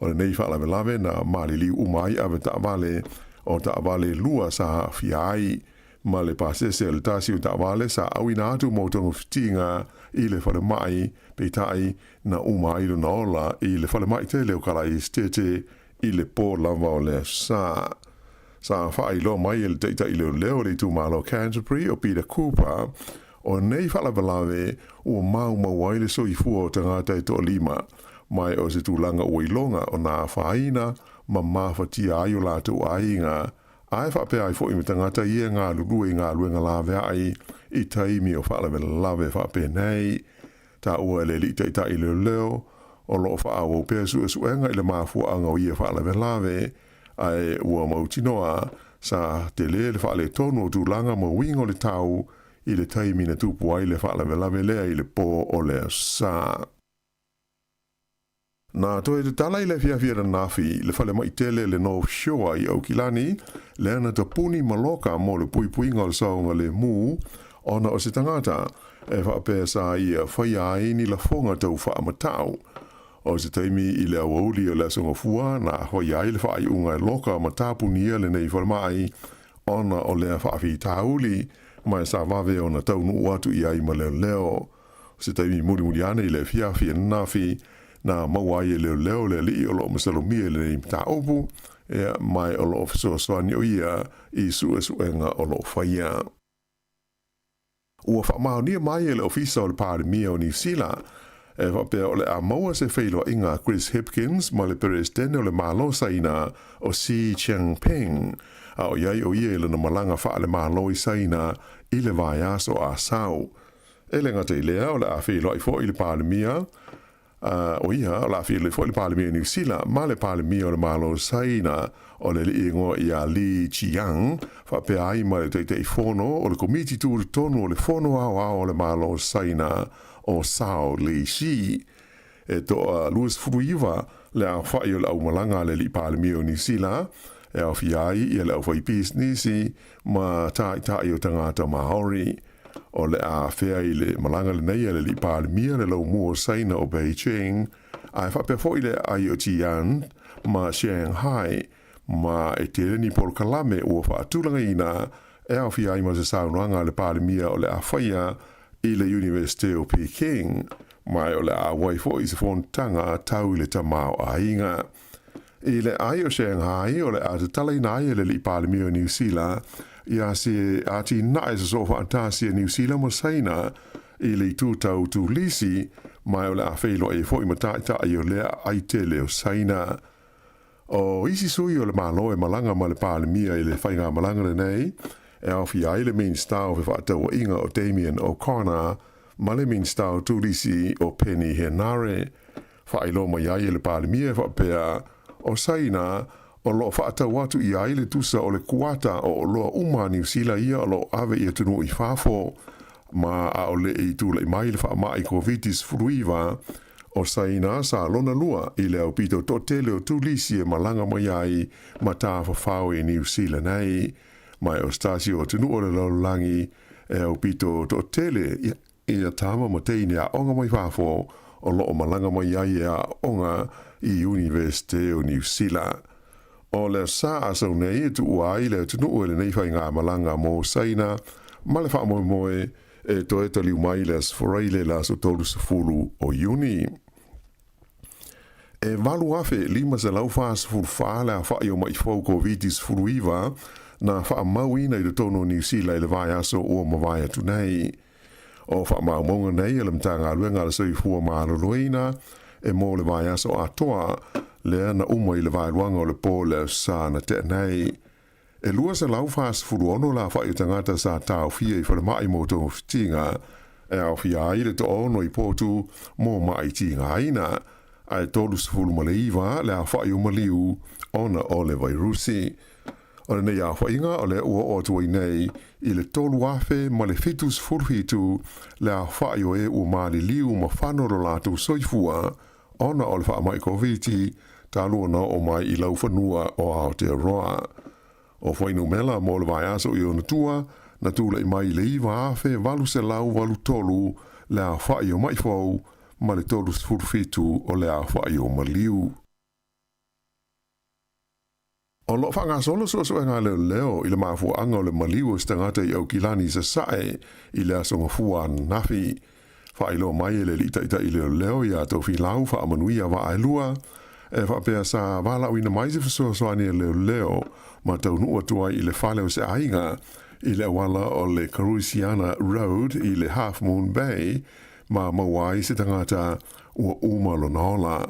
S9: O le nei whaalawe na maali liu umai awe taamale o taamale lua sa fiai, ma le pasese le tasi o taamale sa awina atu mo tongo fitinga i le whale mai, peitai na umai lo naola i le whale mai te leo kala i stete i le pō lava o leo sa. Sa whailo mai i le teita i leo le tūmalo Canterbury o Peter Cooper, o nei whaalawe o mau waile so i fua o tangata e to lima, mai o se tūlanga o ilonga o nā whaina ma mawhatia ai o lātou ainga, ai whape ai fo i tangata ia ngā lulu i ngā luenga lawe ai i taimi o whaalawe whape nei, ta ua le li teita i leo, o loo whaawo pēr suenga i le mafua anga o ia whaalawe, ai ua mautinoa sa te le whaale tono o tūlanga ma wingo le tau, i le taimi na tupu ai le whaalawe lea i le pō o le sa. Nā toi te tala i le fiafia na nafi, le whale mai tele le North Shore i Aukilani, le ana ta puni maloka mo le pui ngā saunga le mū, ona o se tangata, e whaapea sa i a whaia ai ni la fonga tau whaamatau. O se taimi i le awauli o le songa fua, na hoi ai le whaai unga e loka ma tāpunia le nei whale mai, ona o le whaafi tāuli, mai sa wawe o na taunu uatu i ai ma leo. Se taimi muri ane i le fiafi e nafi, na mawai e leo le li o lo masalomia le nei mta opu, e mai o lo soani o ia i suenga o lo whaia. Ua whamau nia mai e le ofisa o le pāremia o New Zealand, e whapea o le a maua se whailo inga Chris Hipkins ma le peresidene o le malo saina o Xi Jinping, a o iai o ia i le na malanga wha le malo i saina i le vai aso a sau. E le ngata i lea o le a whailo i fo i le pāremia, o ia o la whailo i fo i le pāremia New Zealand, ma le pāremia o le malo saina o le li ingoa i a Li Chiang, whapea ai ma le teite i fono o le komiti tūru tonu o le fono au o le malo saina o Sao Li Shi. E to Louis Furuiva le a whai o le au malanga le li pāremia o New Zealand, e au fiai i le au fai businessi ma tai o tangata Maori o le a fea i le malanga le nei le li palimia le lau mua saina o Beijing ai whape fo i le ai o Tian ma Shanghai ma e tere ni por kalame ua whaatulanga ina e au fiai ma se saunoanga le palimia o le a whaia i le University o Peking mai o le a waifo i se fontanga tau i le tamau a inga. I le ai o Shanghai o le a te tala ina ai le li palimia o New Zealand ia se ati nae se sofa antasi New Zealand mo saina i le tūtau tu lisi mai o le a whailo e fo i mataita i o lea ai te leo saina. O isi sui o le malo e malanga ma le palimia i le whainga malanga le nei e au fi ai le main star o whaatau inga o Damien O'Connor ma le main star tu lisi o Penny Henare whailo mai ai le palimia e whapea o saina o lo whaatau watu i ai le tusa o le kuata o loa uma New Zealand ia o lo ave i atunu i whafo ma a o le i tūla i mai le whaamai COVID-19 fruiva o saina sa lona lua i le au pito to tele o tūlisi e malanga mai ai ma tā whawhau i New Zealand nei mai o stasi o tunu o le laulangi e au pito to tele i a tāma ma teine a onga mai whafo o lo o malanga mai ai a onga i University o New Zealand. O le sa asau nei e tu ua i le tunu o le nei whai ngā malanga mō saina ma le wha moe moe e to e taliu mai le asforeile la so tolu sa fulu o uni. E walu afe lima se lau wha sa fulu wha le a wha i o mai fau COVID-19 fulu iwa na wha mauina i le tono New Zealand le vai aso o ma vai atu nei. O wha maumonga nei e le mtanga luenga le soi fua maaloina e mō le vai aso atoa le na uma i le vai luanga o le pō le sa na te nei. E lua se lau whaas furu ono la whai tangata sa tau fia i whare mai mō tō whitinga e au fia i le to ono i pōtu mō mai tinga aina ai tōlu se furu male iwa le a whai o maliu ona o le vairusi. O le nei a whainga o le ua o tuai nei i le tōlu afe ma le fitus furhitu le a whai o e ua maali liu ma whanoro lātou soifua ona o le wha mai COVID tā lua na o mai i lau whanua o Aotearoa. O whainu mela mō le vai aso i ona tua, na tūla i mai le iwa afe walu se lau walu tolu le a whai o mai fau, ma le tolu sfurfitu o le a whai o maliu. O lo whanga solo so ngā leo i le mafu anga o le maliu o stangata i au kilani sa sae i le asonga fua nafi. Whai lo mai le li taita i leo i a tau fi lau wha manuia wa ailua, e whapea sa wala uina mai se whasoani leo ma tau nua tua i le whale o se ainga i le wala o le Carusiana Road i le Half Moon Bay ma mawai se tangata ua umalo naola.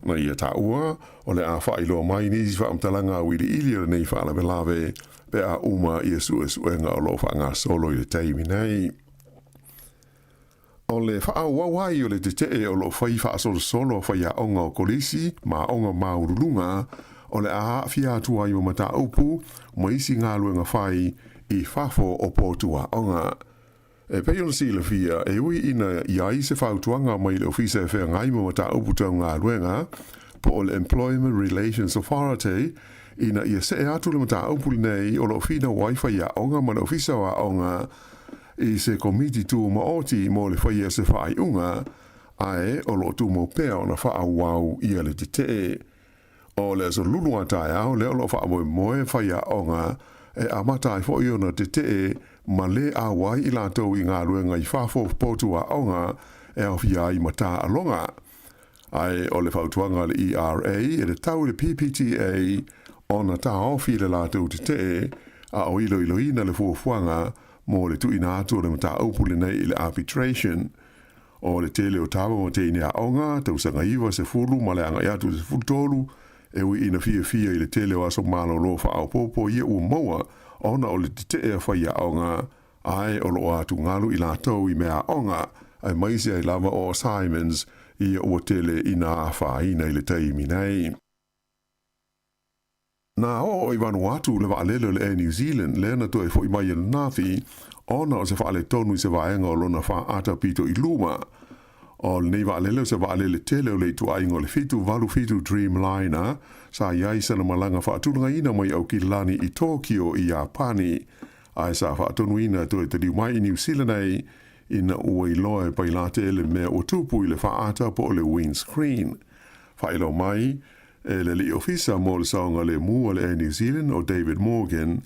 S9: Na ia ta ua o le a whailo mai nisi whaamtalanga wili ili o nei whaala velave pe a uma i esu enga o lo whaanga solo i le teimi nei. O le wha wawai o le te o lo whai wha solo whai a onga o kolisi ma onga maurulunga o le a fia atua i o mata upu ma isi ngā luenga whai i whafo o pōtua onga. E pei ona si le fia e ui ina i ai se whautuanga mai le ofisa e whea ngai mo mata upu tau ngā luenga po o le Employment Relations Authority ina i se e atu le mata upu nei o lo fina waiwhai a onga ma le ofisa wa onga i se komiti tu ma oti mo le whaia se whai unga, ae o lo tu mo pea o na wha wau i ale te. O le so lulua tae au le o lo wha moe whaia onga e amatai fo i ona te ma le a wai i lātou i ngā ruenga i whafo pōtua onga e au fia i mata alonga. Ai o le whautuanga le ERA e le tau le PPTA o na tā ofi le lātou te a o ilo ina le fuafuanga mo le tu ina atu le mata upule nei i le arbitration. O le tele o tawa mo te ina onga, tau sanga iwa se fulu, ma le anga iatu se fultolu, e ui ina fia i le tele o aso malo lo fa au popo ia ua maua, ona o le te ea whai a onga, ai o lo atu ngalu i la tau i mea onga, ai maisi ai lava o Simons, ia ua tele ina a whaina i le teimi nei. Na o i Vanuatu le waalelo le New Zealand le na toi fo i mai nafi ona o se whaale tonu i se vaenga o lona wha ata pito i luma. O le nei waalele se waalele tele o le tu aingo le fitu walu fitu Dreamliner sa iai sana malanga whaatulunga ina mai au ki lani i Tokyo i Japani. Ai sa whaatonu ina tu e te mai i New Zealand ai ina ua i loa e pailate ele mea o tupu i le whaata po le windscreen. Whaelo mai e le li ofisa mo le saonga le mua le New Zealand o David Morgan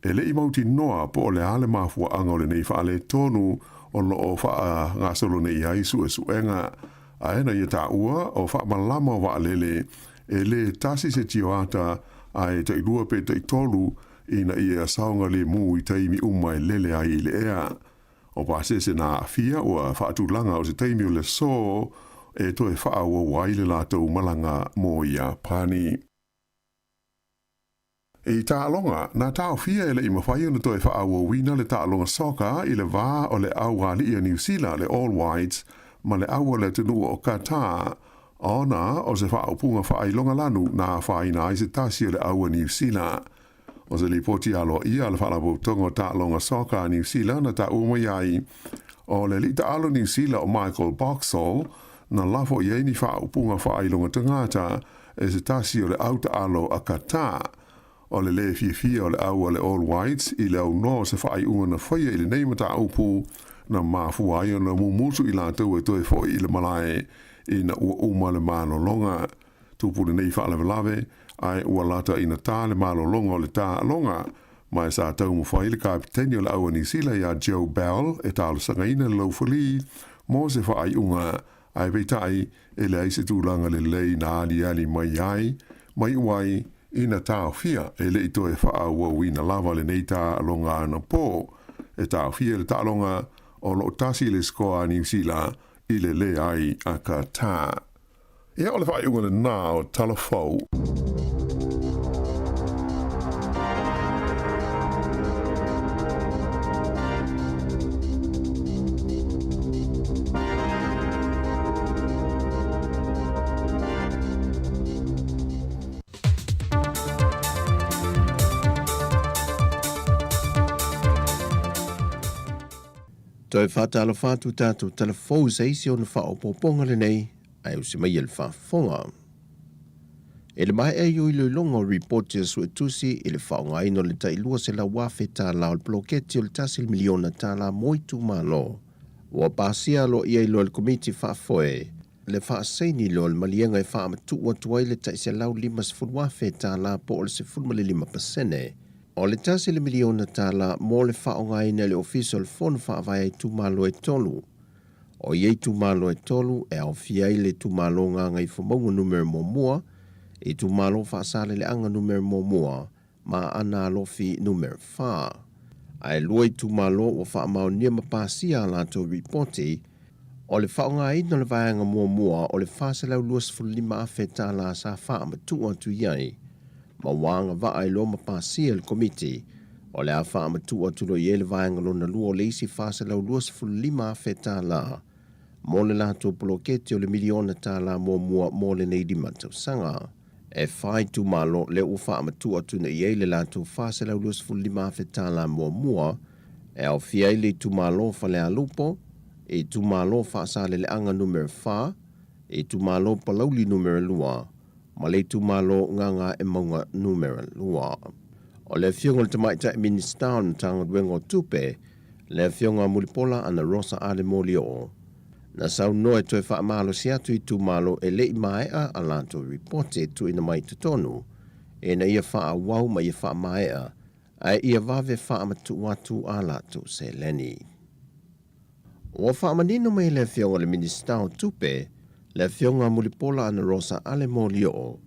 S9: e le i mauti noa po le ale mafua anga o le nei whaale tonu o lo o wha ngā solo nei ai suenga. Aena i ta ua o wha malama wa alele e le tasi se tioata ai te ilua pe te tolu ina i a saonga le mu i taimi umai lele ai le ea. O pase se na fia o whaatu langa o se taimi o le so e to e wha ua waile latou malanga mo i a pani. E ta alonga, na tau fia ele i mawhai ona toi wha awa wina le ta alonga soka i le wā o le awa li i New Zealand le All Whites ma le awa le tunua o Qatar ona o se wha upunga wha ailonga lanu na wha ina ai se tasi o le awa New Zealand. O se li poti alo ia le wha labu tongo ta alonga soka New Zealand na ta uma iai o le li ta alo New Zealand o Michael Boxall na lafo iei ni wha upunga wha ailonga tangata e se tasi o le auta alo a Qatar. O le fia o le au le All Whites i le au no se whaai unga na whaia i le neimata aupu na mafua ai o na mumusu i la tau e toi fo i le malae i na ua uma le malo longa. Tupu le nei wha lewe lawe ai ua lata i na tā le malo longa o le tā longa mai sa tau mu whai le kapiteni o le au New Zealand ia Joe Bell e tālu sanga ina le laufali mo se whaai unga ai veitai e le aise tūlanga le lei na ali mai ai mai uai ina tau fia e le ito e wha ua wina lava le nei tā alonga ana pō. E tau fia le tā alonga o lo tasi le skoa New Zealand i le ai a Qatar. Ia o le whai unga le nā o talafau.
S8: Toi whātalo whātu tātou telefou seisi o na whaopoponga le nei, ai usi mai el whafonga. E le mai e ui longa report ya su etusi i le whaonga ino le tailua se la wafe tā la o le bloketi o le tasil miliona tā la moitu malo. Ua pāsia lo ia ilo le komiti whafoe, le whaaseini lo le malienga e whaamatu ua tuai le taise lau 5 wafe tā la po o le 0.5%. O le tasi le miliona tala mo le whaonga ina le official fonu whaavai tu malo e tolu. O iei tu malo e tolu e au fiai le tu malo ngā ngai whamaunga numero mo mua, e tu malo whaasale le anga numero mo mua, ma ana alofi numero 4. Ai luai tu malo o whaamau nia mapasia alato reporti, o le whaonga ina le vaianga mo mua o le whaasalau luas fulima afe tala sa whaamatua tu iai. Ma wanga wa ai lo mapasia le komiti o le a whaamatua tulo i ele vaenga lona lua o le isi whasa lau luas fulima feta la mo le lato bloketi o le miliona ta la mua mo le neidi matau sanga. E whai tu malo le u whaamatua tuna i ele lato whasa lau luas fulima feta la mua e au fiai le tu malo whale a lupo e tu malo whasa le anga numero 4 e tu malo palauli numero lua ma le tu malo nganga e maunga numero lua. O le fionga le tamaita e ministan tanga duengo tupe, le fionga mulipola ana rosa ale molio. Na sau noe toe wha malo si atu i tu malo e le maea a lanto reporte tu ina mai tutonu, e na ia wha wau ma ia wha maea, a ia vave wha amatu watu a lato se leni. O wha manino mai le fionga le ministan tupe, le fionga mulipola ana rosa ale molio.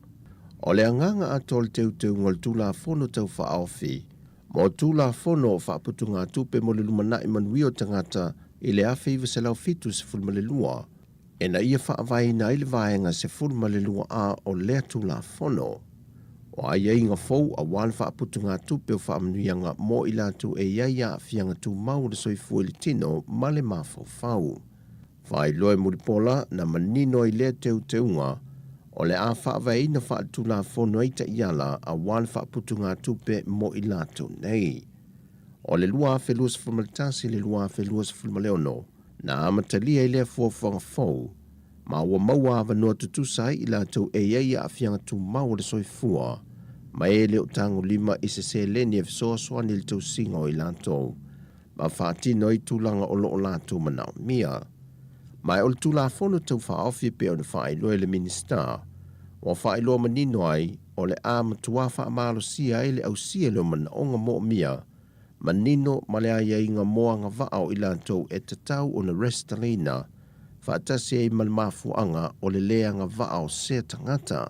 S8: O le anganga atol teu ngol tula fono tau wha aofi. Mo tula fono wha putunga tupe mo le lumana i manuia tangata i le awhi iwa se lau fitu se fulma le lua. E na ia wha avai na ili vaenga se fulma le lua a o lea tula fono. O a iei nga fau a wan wha putunga tupe o wha manuianga mo ilatu e iaia fianga tu mau le soifu ili tino ma le mafau fau. Vai loe muripola na manino i lea teunga, o le a whaavai na whaatula fono eita iala a wan whaaputunga tupe mo i lato nei. O le lua awhi luas fulmalitasi le lua awhi luas fulmaleono, na amatalia i lea fuafuanga fou, ma ua maua avanua tutusai i lātou e iai a afianga tu mau le soifua, ma e leo tango lima i se leni e fisoa soani le tau singa o i lātou, ma whaatino i tūlanga o loo lātou manao mia. Ma e o le tūlafono tau whaofi pe o le whaeloa le minister, wa whaeloa manino ai o le āmatua whaamalo sia e le au sia leo manaonga mo mia, manino ma le aia inga moa nga vao i lātou e tatau o na restalina, whaatasi e malmafuanga o le lea nga vao se tangata.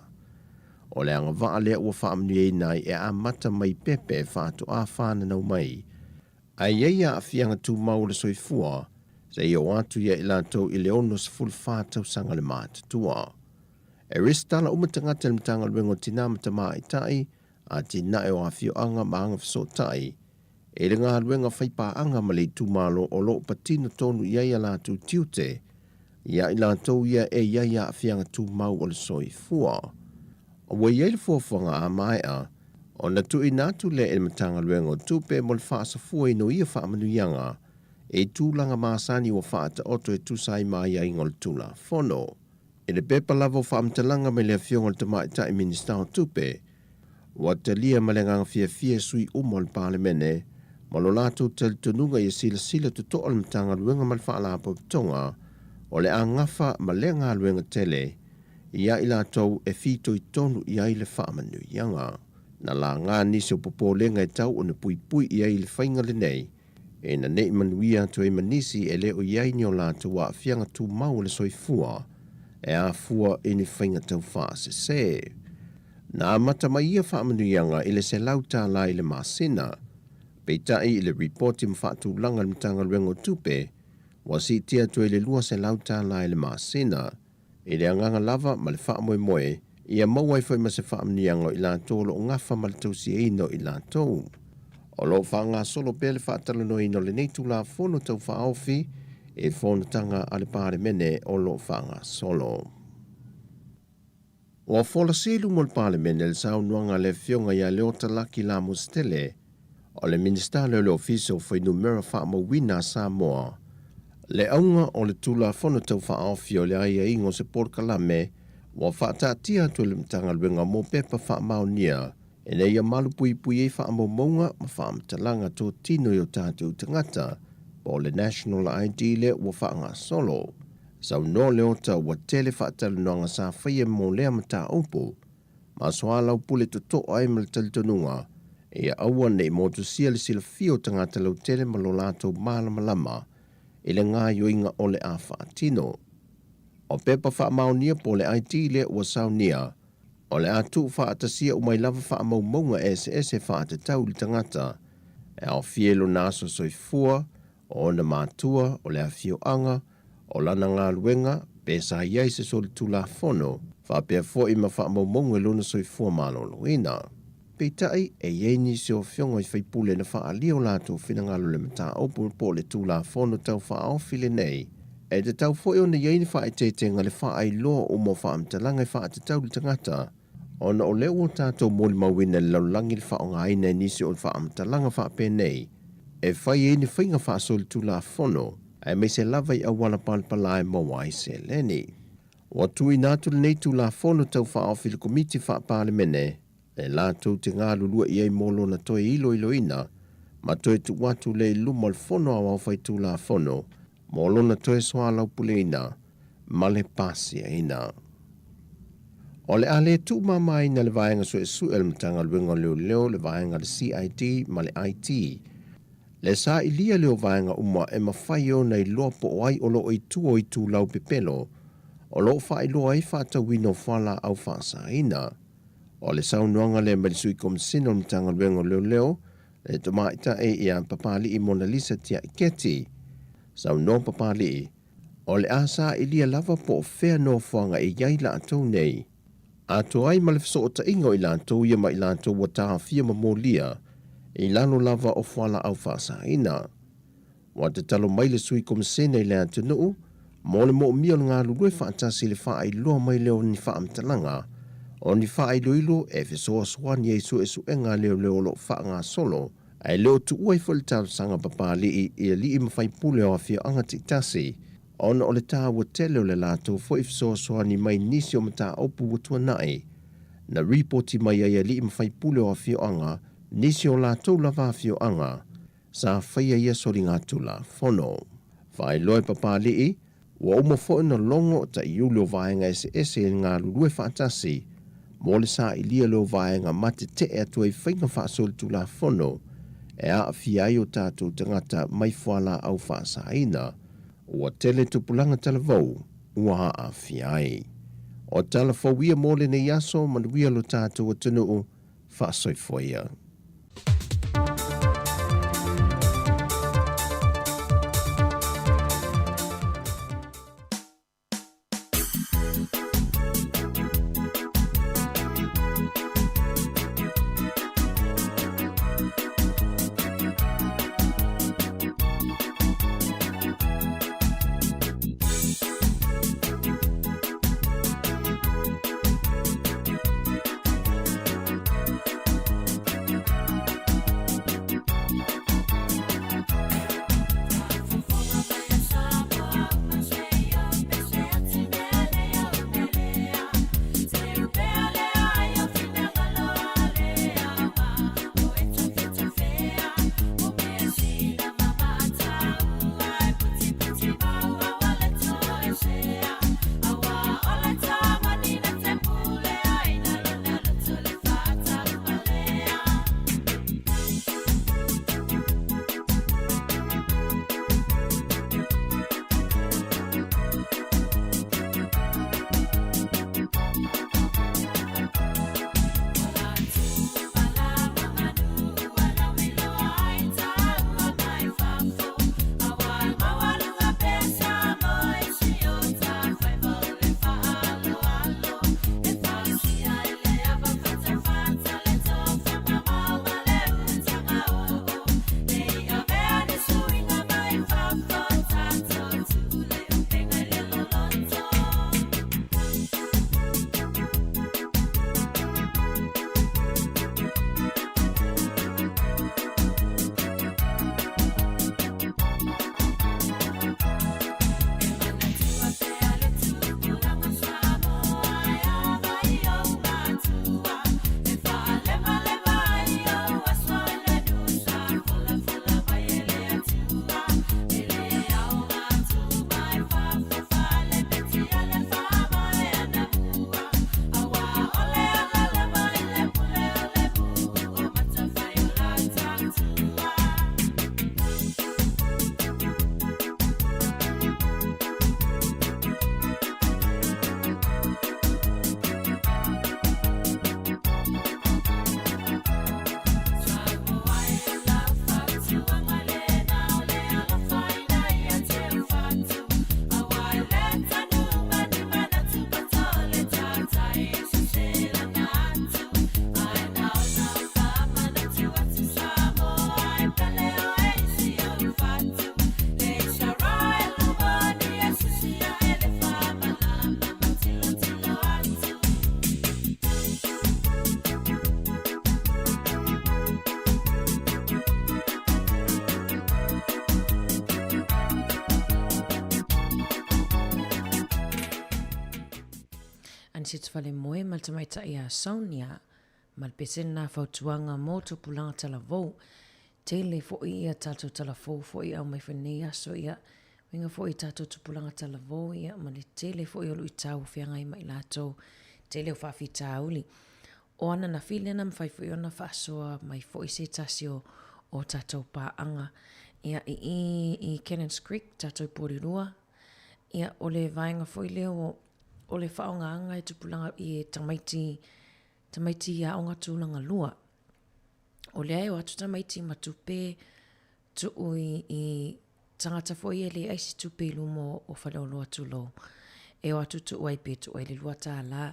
S8: O le anga vaa lea ua whaamni e nai e amata mai pepe whaatu a whananau mai. Ai eia a fianga tu mau le soifua, sa ia o atu ia i lātou i le ono sa full whātau sanga le mātatua. E ristala umatangata le mtanga luengo tina matama i tai, a tina e o awhio anga maanga fiso tai, e le ngā luenga whaipa anga ma le tūmalo o lo patino tonu iaia lātou tiute, ia i lātou ia e iaia a fianga tu mau o le soifua. O wa iei le fuafuanga a mai a, o na tu inatu le e matanga luengo tupe mo le whaasa fua ino ia whaamanuianga, e tūlanga māsani wa whaata oto e tūsai mai a ingol tūla fono. E le pepa lava whaamtalanga me le fionga le tamai tai minister o tupe, wa talia malenganga fia sui umo le parlemene, ma lo lātou tel tununga i sila tuto o le matanga luenga mal whaalapo tonga, o le angafa ma le ngā luenga tele, ia i lātou e fito i tonu ia i le whaamanuianga. Na la ngā nisi o popolenga e tau o na pui ia i le whainga le nei, e na nei manuia to e manisi e le o iai ni o lātou a fianga tu mau le soifua, e a fua i ni whainga tau whaase se. Na amata mai ia whaamanuianga i le se lauta la i le masina, peitai i le reporti mwhaatu langa le mtanga luengo tupe, wa si tia to e le lua se lauta la i le masina, i le anganga lava ma le whaamoe moe, ia mauai fai ma se whaamniango i lātou lo ngafa ma le tausi eino i lātou. O lo whaanga solo pele whaatalano ino le neitu la fono tau whaofi, e whonatanga a le pāre mene o lo whaanga solo. O whola silu mo le pāre mene le sau nuanga le fionga ia leota laki la mustele, o le minister le ofiso fai numera whaama wina Samoa, le aunga o le tula fono tau whaofi o le aia ingo se porkalame, wa whaatatia tu le mtanga luenga mo pepa whaamaunia, e nei ia malu pui e whaamaunga ma whaamtalanga tō tino i o tātou tangata, po le National ID le wa whaanga solo. Sau no leota wa tele whaatalunoanga sa whaia mo lea mata opo, ma soalau pule to ai mal talitonunga, e aua nei motu sia le sila fio tangata lau tele malolato malamalama, e le ngā yoinga o le a whaatino. O pepa whaamaunia po le IT le ua saunia, o le atu whaatasia umai lava whaamaumaunga SS whaatatau li tangata, e au fielo naso soifua, o na mātua, o le awhio anga, o lana ngā luenga, pesa iai se soli tula fono, whapea fo ima whaamaumaunga luna soifua maloloina. Peitai e ieni se o fionga i whaipule na whaalia o lātou whinangalo le mata opu po le tula fono tau whaofile nei, e te tau fo e o na ieni whaetetenga le whaailoa o mo whaamtalanga i whaatatau li tangata, ona o leo o tātou moli mawina le laulangi le whaonga aina nisi o le whaamtalanga whaape nei, e whai e ni whainga whaasoli tula fono, e me se lava i awala palpala e mawai se leni. Wa tui nātu le nei tula fono tau whaofi le komiti whaapale mene, e lātou te ngā lulua i ei molo na toe ilo ina, ma toe tu watu le luma le fono a wawhai tula fono, molo na toe soa lau pule ina, ma le pasi ina. O le ale tu mama ina le vaenga su el mtanga luenga leo le vaenga le CID ma le IT. Le sa ilia leo vaenga uma e mawhai o nei loa po oai o lo i tu lau pepelo, o lo whai loa i whata wino whala au whasa ina. O le sau nuanga le melisui komisina o mtanga luenga leo, le tomaita e ia papali i Mona Lisa tia iketi. Sau no papali, o le asa ilia lava po fea no whanga e iai la atou nei. Ato ai malefso o ta ingo i lantou ia ma i lantou wa taha fia mamolia, i lano lava o whala au whasa ina. Wa te talo mai le sui komisina i le atunuu, mo le mo mia ngā lulue whaatasi le wha ai loa mai leo ni wha amtalanga, o ni wha ai loilo e fisoa swani e su enga leo lo wha ngā solo, Ai leo tu ua I fo le tau sanga papali li mawhai pule o awhia anga tasi. Ona o le tā ua tele o le lātou fo ifsoa ni mai nisi o mata opu watua nai. Na reporti mai ai li mawhai pule o awhia anga nisi o lātou lava awhia anga. Sa whaia ia sori ngā tula, whono. Whai loe papali ua uma fo na longo ta iulo vaenga ese ngā lulue whaatasi. Mo le sa ilia lo vaenga mate te atu ai whainga whaasol tula whono. E a fiai o tātou tangata mai whala au whaasaina. Ua tele tupulanga talavou, ua a fiai. O talavou ia mole ne yaso manuia lo tātou atunuu, whaasoifoia.
S20: sit fale moe mal tamai ta ia Sonia mal pesen na fautuanga mo to pulanga tala vou tele fo ia tato tala fo ia mai fenia so ia winga fo ia tato to pulanga tala vou ia mal tele fo ia lu tau fianga mai lato tele fa fita uli o ana na file na mfai fo ia na fasoa mai fo i se tasio o tato pa anga ia i Cannons Creek tato porirua ia ole vainga fo i leo o le whaonga anga i tupulanga i tamaiti a onga tūlanga lua. O le ai o atu tamaiti matupe tu ui i tangata fo i le aisi tupe lumo o whaleo loa tulo. E o atu tu uai pe tu uai le lua tā la,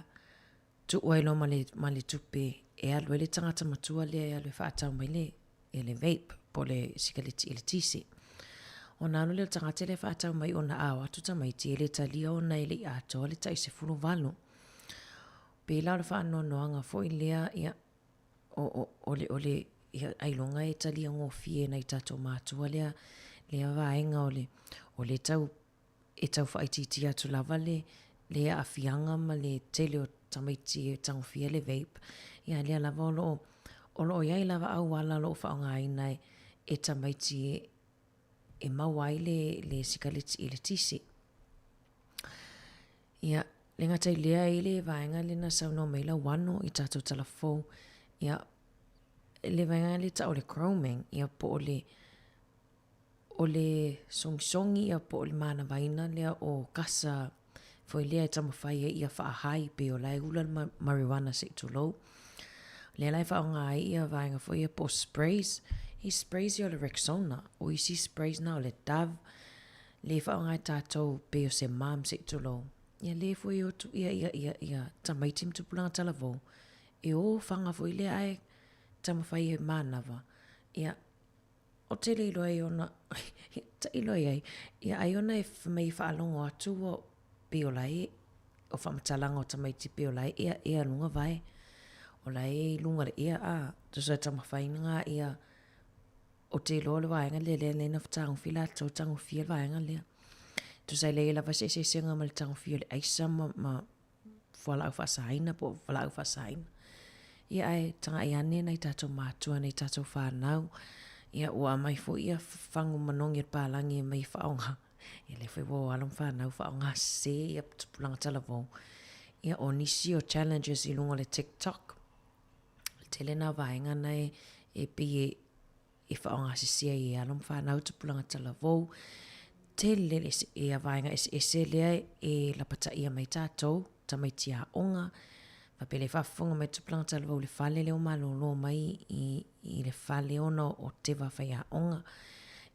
S20: tu uai lo male tupe. E alu le tangata matua le alu e whaatau mai le, e le vape po le sikaliti i le tisi. O nā le tangata le whaatau mai o na awa tu tamaiti e le talia o na ele ato le taise fulu valu. Pe lau le whaano noanga fo i lea ia o le ai longa e tali ngō fie nei tato mātua lea vaenga o le tau e tau whaititi atu lava le a fianga ma le tele o tamaiti e tango fia le vape. Ia lea lava o lo iai lava au wala lo whaonga ina e tamaiti e mawai le sikaliti i le tisi. Ia le ngatai lea i le vaenga le na sauno meila wano i tato talafou. Ia le vaenga le ta o le grooming. Ia po o le songisongi ia po o le mana vaina lea o kasa foi lea e tamawhai ia whaahai pe o lai ula marijuana se tu lou. Lea lai whaonga ia vaenga foi ia po sprays. I sprays ia o le Rexona o isi sprays na o le Dove. Le whaonga tātou pe o se mam se tu lou. Ia le foi o tu ia tamaitim tu pulanga talavou. E o whanga foi lea ai tamawhai e manawa. Ia o te le iloa i ona, ta iloa i ai, ia ai ona e mei whaalongo atu o peolai, o whamatalanga o tamaiti peolai, ia lunga vai. O lai lunga ia tu sa tamawhaina ngā ia o te iloa le vaenga le na whatangu whila tau tangu fia vaenga lea. Tu sa le lava se ngā ma le tangu fia le aisa ma whalau whasaina po whalau whasaina. Ia ai tanga i ane nei tatou mātua nei tatou whanau. Ia ua mai fo ia whangu manongi at pālangi mai whaonga. Ia le whai wō alam whanau whaonga se ia tupulanga talavou. Ia o nisi o challenges i lunga le TikTok. Tele na vaenga nei e pi e whaonga se sia i alam whanau tupulanga talavou. Tele e a vaenga e se lea e lapata ia mai tātou, tamaiti a onga. Pele whafonga mai tupulanga talavou le whale leo malolo mai i le whale ona o te whawhai a onga.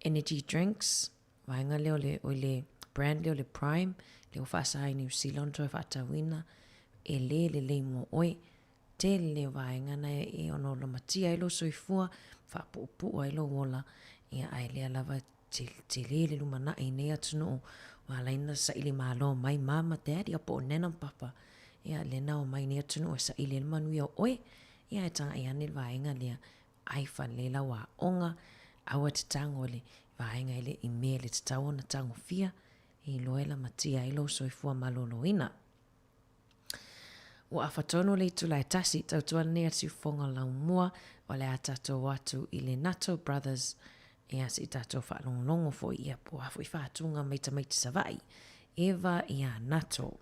S20: Energy drinks, vaenga leo le brand leo le Prime, leo whaasai New Zealand toi whaatawina, e le mo oi, te leo vaenga nei e ono lo matia ilo soifua, whaapupu ilo wola, ia ai lea lava te le lumana i nea tunu, walaina sa ili malo mai mama daddy apo o nena papa, ia le nao mai nea tunu sa ili manuia oi, ia e tanga i anil vaenga lea, ai whalela wa onga, awa te tango le vaenga ele i mea le te tau na tango fia, i loela matia ilo soifua malolo ina. Wa awhatono le tula e tasi, tau tua nea tiu whonga lau mua, wa le atato watu i le Nato Brothers, e as i tato whaalongonongo fo ia po hafu i whaatunga meita savai, Eva ia Nato.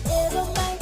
S4: Eva mai,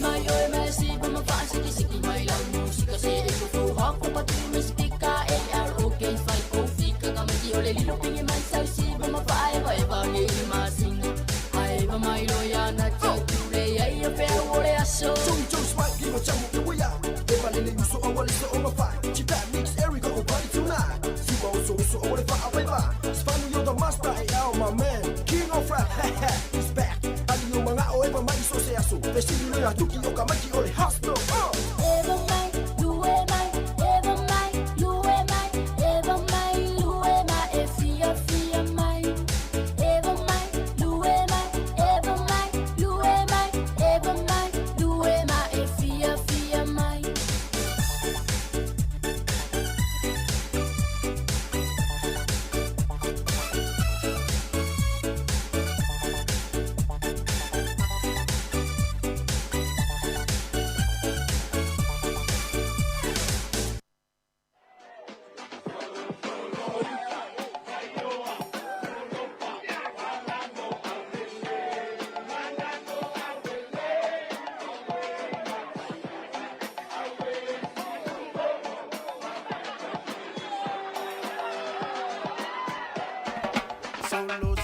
S4: mai si ba ma fa si ki mai la musica se e fu hop pa tu mi stica e ok fai coffee ka ma di ole lilo pingi mai sai si ba ma fa e ba ni ma sing ai ba mai lo ya na cha tu le ai e pe ole aso
S1: chung chung swag gi mo chamu ke ya e ba le ni so awale so o ma fa chi that mix Erica o party tonight si ba so awale fa away ba Spanish yo the master e out my man king of rap he's back ali no mga o e ba mai so se aso vestido no ya tuki o ka mai ole hospital
S4: ever mai you e mai ever mai you e mai ever mai you e mai e fia mai ever mai you e mai ever mai you e mai ever mai you e mai e fia mai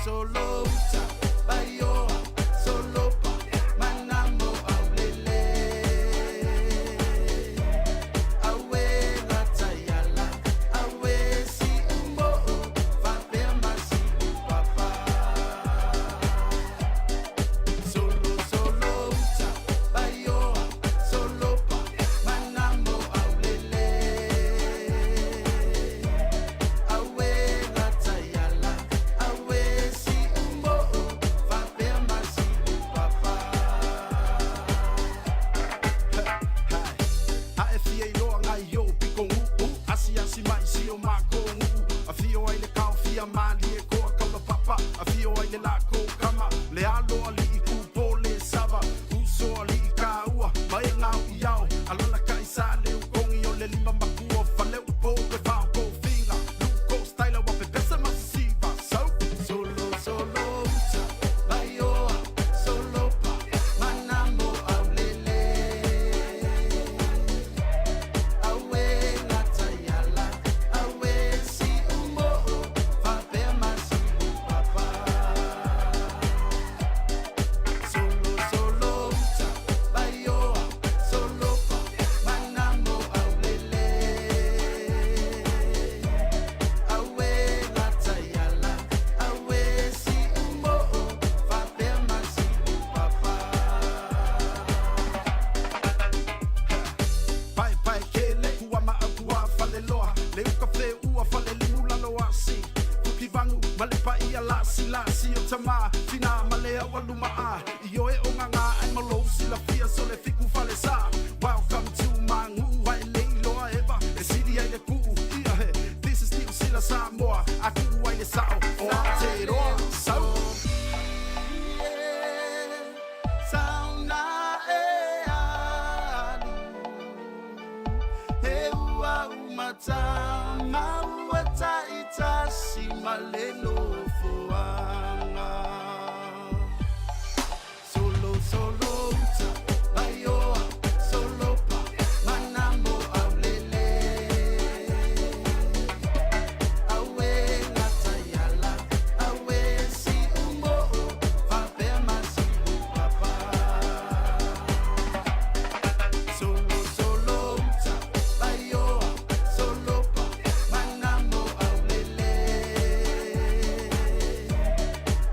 S1: Solo, bayo, solo pa, manamo aulele. Awe ratayala, awe si umbo, vapema si papa. Solo, bayo, solo pa, manamo aulele. Awe ratayala. Welcome to my new white lady, Lord ever. The city ain't the cool. This is still Samoa. I do white the south. Oh, I'll take it all. So.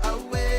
S1: Away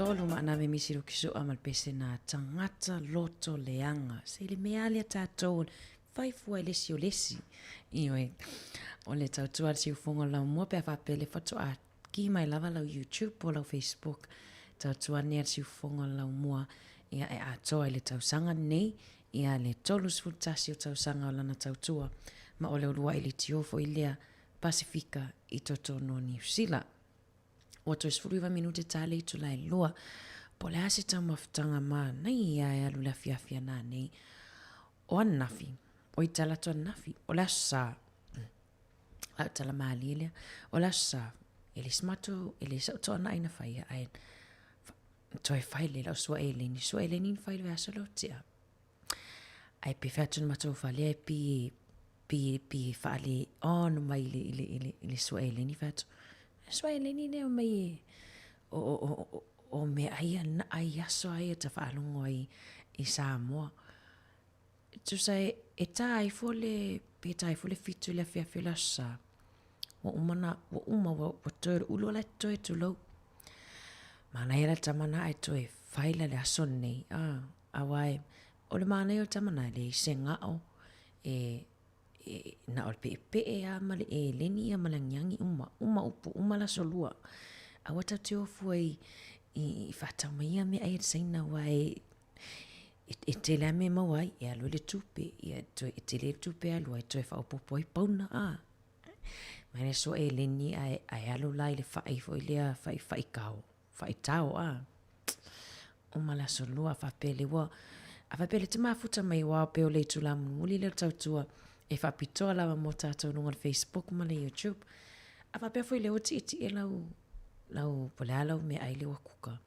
S20: Tolu maana me misiro kiso amal pese na tangata loto leanga. Se le mealia tatou fai fua lesi o lesi. Iwe, o le tautua si ufonga lau mua pe whapele whatu a ki mai lava lau YouTube o lau Facebook. Tautua nea si ufonga lau mua ia e atoa i le tausanga nei. Ia le tolu sfutasi o tausanga o lana tautua. Ma o le urua i le tiofo i lea Pasifika i totono New Zealand. O to isfuriva minute tale i tula i loa. Po le ase tau mafutanga maa nei ia e alu la fiafia na nei. O anafi. O i talato anafi. O le asa. Lau tala maa lilia. O le asa. E le smato. E le sa utoa na ina faya. Aen. To e faile lau sua e leni. Sua e leni faile ve asalo tia. Ai pe fatun mato fale. Ai pi fale. No mai ile sua e leni fatu. Sua e leni ne o mai o me aia na aia so aia ta whaalongo i Samoa. Tu sai e tai fole pe tai fole fitu le fiafila sa. Wa uma wa toer ulo la toe tu lo. Mana era tamana ai toe faila le ason nei. Awai o le mana o tamana le senga o na ol pe male e leni malanyangi uma upu uma la solua. Awata teo foi i fatamia me ai saina wai e tele me mawai e alo le tupe e te le tupe alo e toe fa popo i pauna Mane so e leni ai alo lai le fai foi le fai kao fai tau uma la solua fa pele wa a fa pele te mafuta mai wa pe o le tula muli le tautua e fa pitoa lava mo tatou nunga Facebook ma le YouTube a fa pe foi le oti e lau pola me ai le wakuka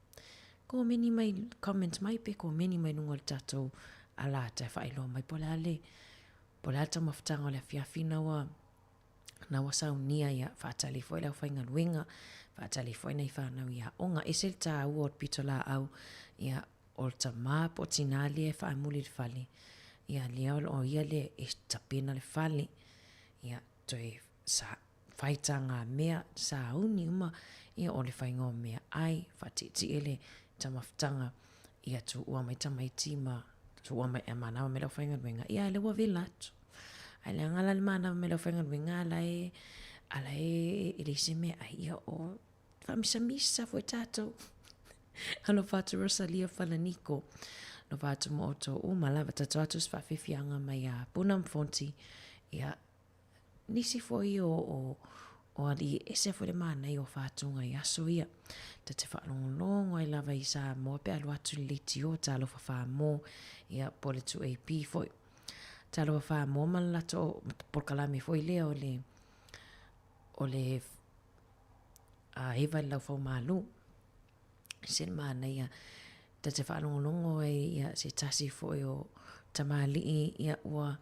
S20: ko meni mai comment mai pe ko meni mai nunga tatou ala ta fa ilo mai pola ta maftanga le fiafina wa na wasa unia ya fa tali foi la fa ngal winga fa tali foi nei fa na ia onga esel ta o pitola au ia olta ma potinali e fa muli fali ia lea o ia le tapena le fali ia toi sa faitanga mea sa uni uma ia o le faingo mea ai fatiti ele tamaftanga ia tu ua mai tamaitima tu ua mai amana me lo fainga wenga ia le wa vilat ai le ngala le mana me lo fainga wenga ala e le seme ai ia o whamisa fo tātou. Ano whātu Rosalia Whalaniko. No whātu mo o tō umala, watato atu whawhiwhianga mai a Punam Fonti. Ia, nisi foi o ali ese foi le mana o whātunga i aso ia. Ta te whaanongongo ai lava i sa mo pe alu atu li ti o talo whawhamo. Ia, pole tu AP foi. Talo whawhamo malato o porkalami foi lea o le Eva lau whau malu. Sen mana ia ta te whaanongongo ai ia se tasi foi o tamali ia ua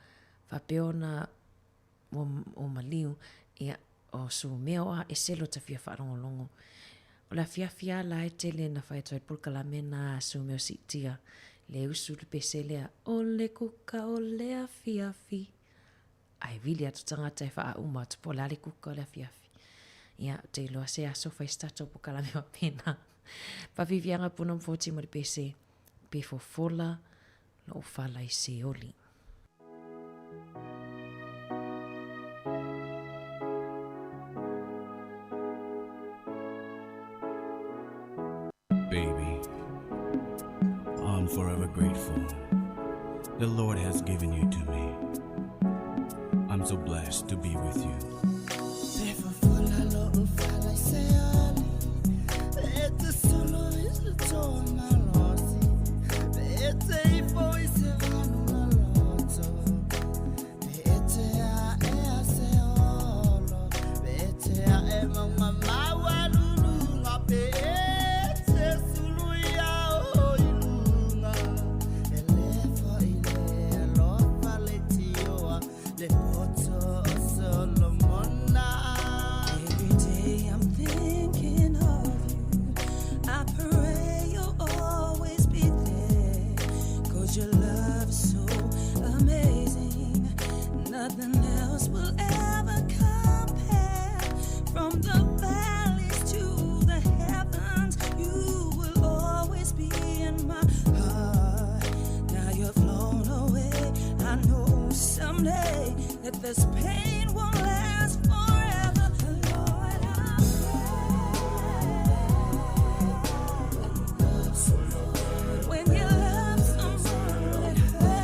S20: whapeona o maliu ia o su meo a e selo ta fia whaanongongo. O la fia la e tele na whaetoi pulkalame na su meo sitia le usu le peselea o le kuka o le a fiafi. Ai vili atu tangata e wha uma tu po la le kuka o le a fiafi. Ia te loa se aso whaistato pulkalame wa pena. Pavivianga Punam Fonti mo le pese pe fofola lo fala I se oli.
S6: Baby, I'm forever grateful. The Lord has given you to me. I'm so blessed to be with you.
S4: This pain won't last forever, Lord. When you love someone, it hurts.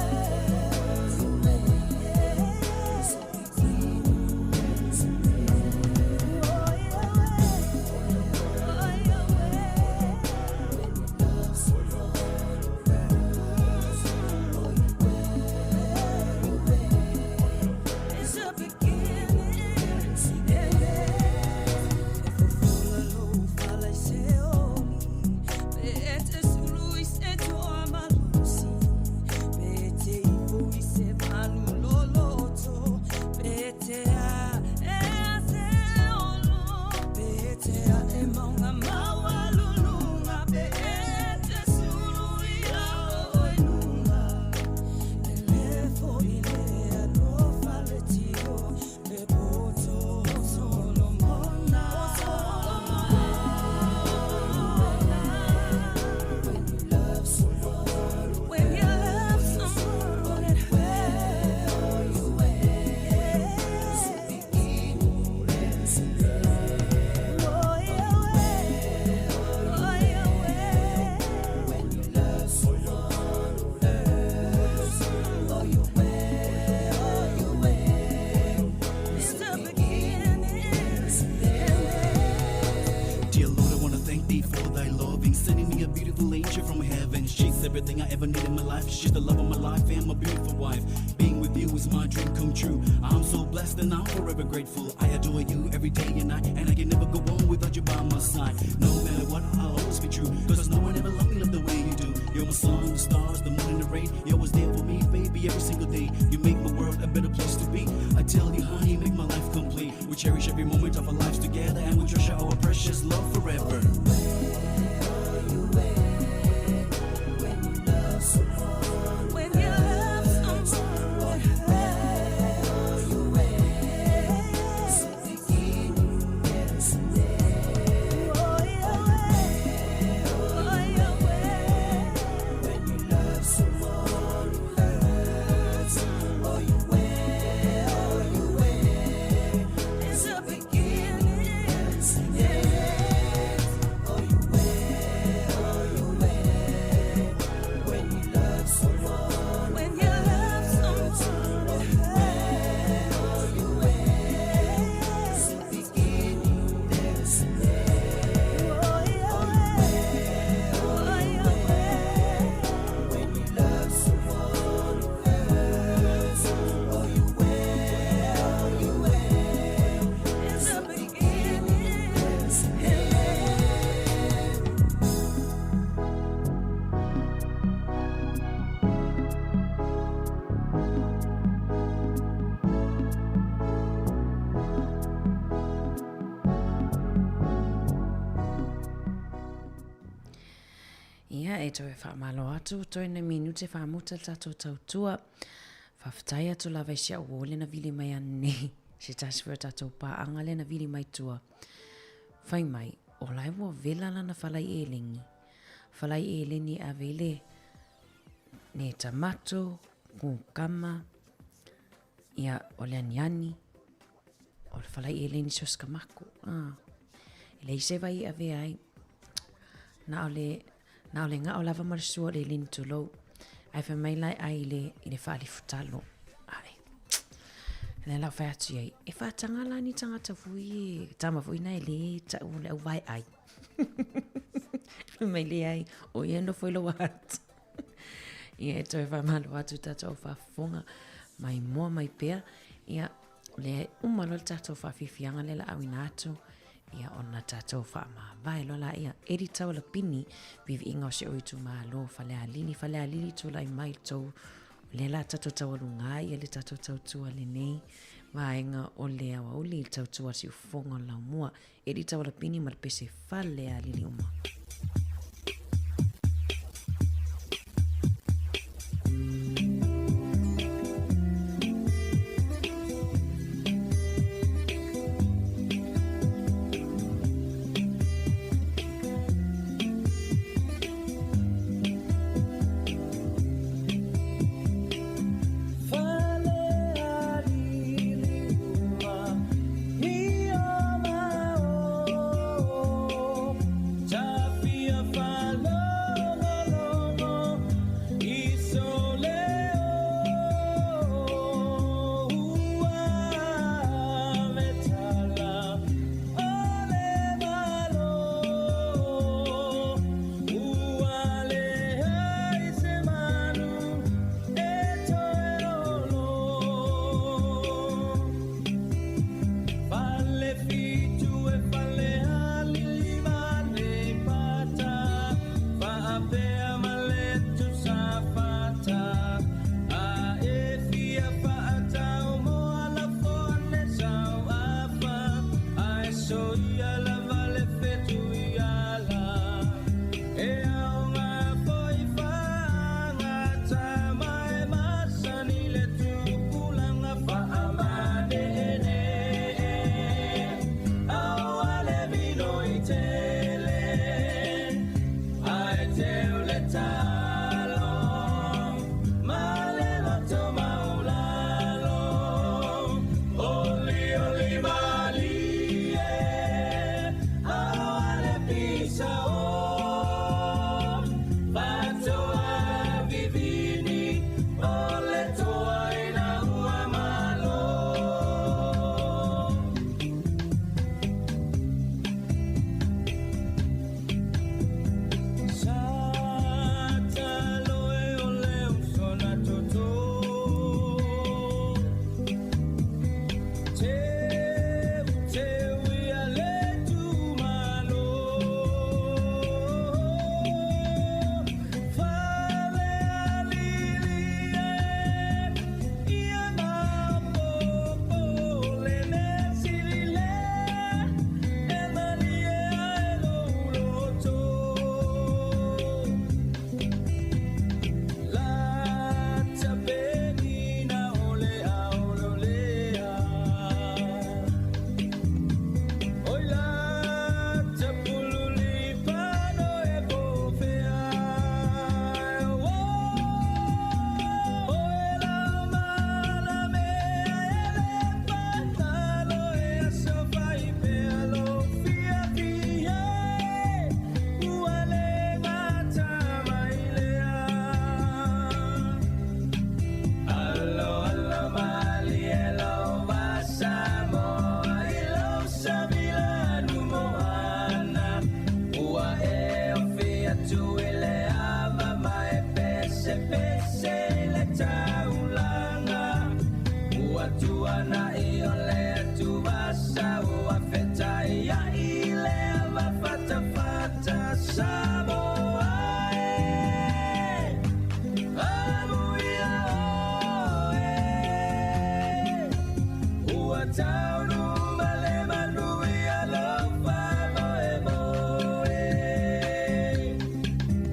S6: Everything I ever need in my life. She's the love of my life and my beautiful wife. Being with you is my dream come true. I'm so blessed and I'm forever grateful. I adore you every day and night, and I can never go on without you by my side. No matter what, I'll always be true, cause no one ever loved me the way you do. You're my sun, the stars, the moon and the rain. You're always there for me, baby, every single day. You make my world a better place to be. I tell you, honey, you make my life complete. We cherish every moment of our lives together, and we treasure our precious love forever.
S20: e toi whaamalo atu, toi na minute whaamuta tato tautua. Whawhatai atu la vaisia o le na vili mai ane. Se taswira tato paanga le na vili mai tua. Whai mai, o lai wa vela lana whalai e lingi. Whalai e lini a vele. Ne tamato, kukama, ia o le aniani. O le whalai e lini soskamako. Le ise vai a ve ai. Na ole nga o lava marsua le lini tulo. Ai fa mai lai ai le whaali futalo. Ai. Le la whai atu ai. E wha tangala ni tangata fui. Tama fui nai le ta ule au vai ai. Mai le ai. O iendo foi lo wat. Ia e toi wha malo atu tato wha fonga. Mai mua mai pea. Ia le umalo le tato wha fifianga le la awina atu. Ia ona tatou wha maa vai lola ia eri tau la pini vivi inga o se oitu maa lo whale alili tu lai mai tau le la tatou tau alunga ia le tatou tau tua le nei vaenga o le awa uli tau tua si ufonga la mua eri tau la pini ma le pese whale alili uma.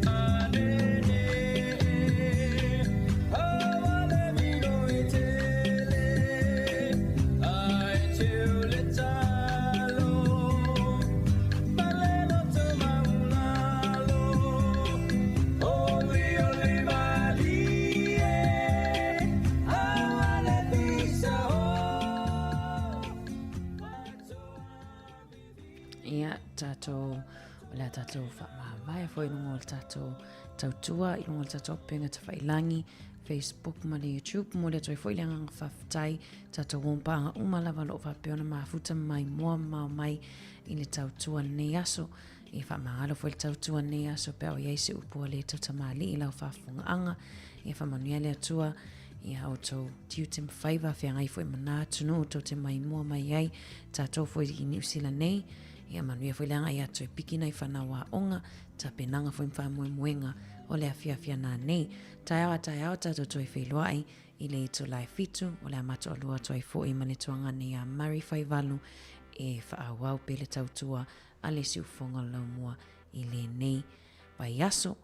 S1: Ane
S20: o le tātou whaamawai fo i lungo le tātou tautua, i lungo le tātou penga ta whailangi, Facebook ma le YouTube, mo le toi fo i leanga whawhtai, tātou wompanga umalawa lo whapeona mafuta mai moa mai i le tautua nei aso, i whamangalo fo i le tautua nei aso, pe o iei se upua le tautamali i lau whafunga anga, i whamanuia le atua, i hau tau tiu te mwhaiva, whianga i fo i mana tunu, tau te mai moa mai ai, tātou fo i New Zealand nei, ia manuia fo i leanga i atu e pikina i whanawa onga, ta penanga fo i mwhamue muenga o le awhiawhia nā nei. Tai awa tātou toi wheluai i le ito lai fitu o le amato alua toi fo i mane tuanga ni a Mari Whaivalu e whaawau pe le tautua a le siufonga laumua i le nei. Pai aso,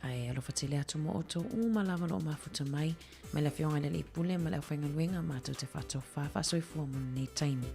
S20: ai alofa te le atu mo oto umalawa lo mafuta mai, me le whionga le li pule, me le whainga luenga, mātou te whato whawha soifua mo nei taimi.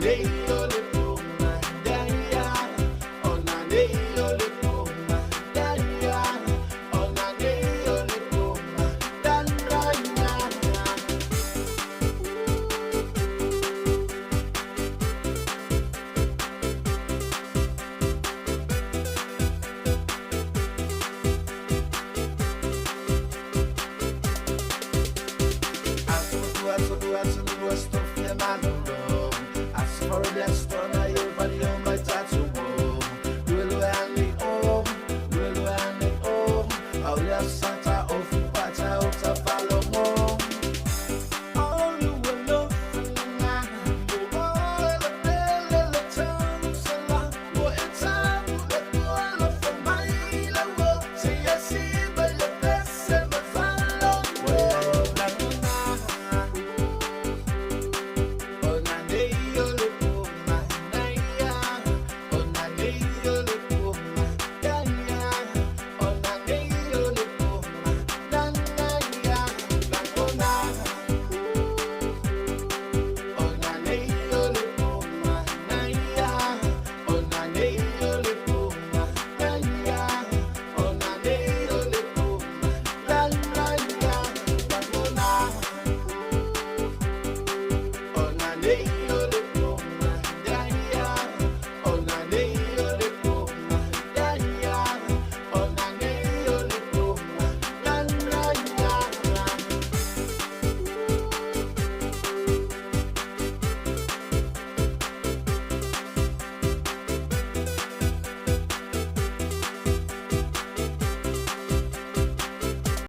S1: Hey.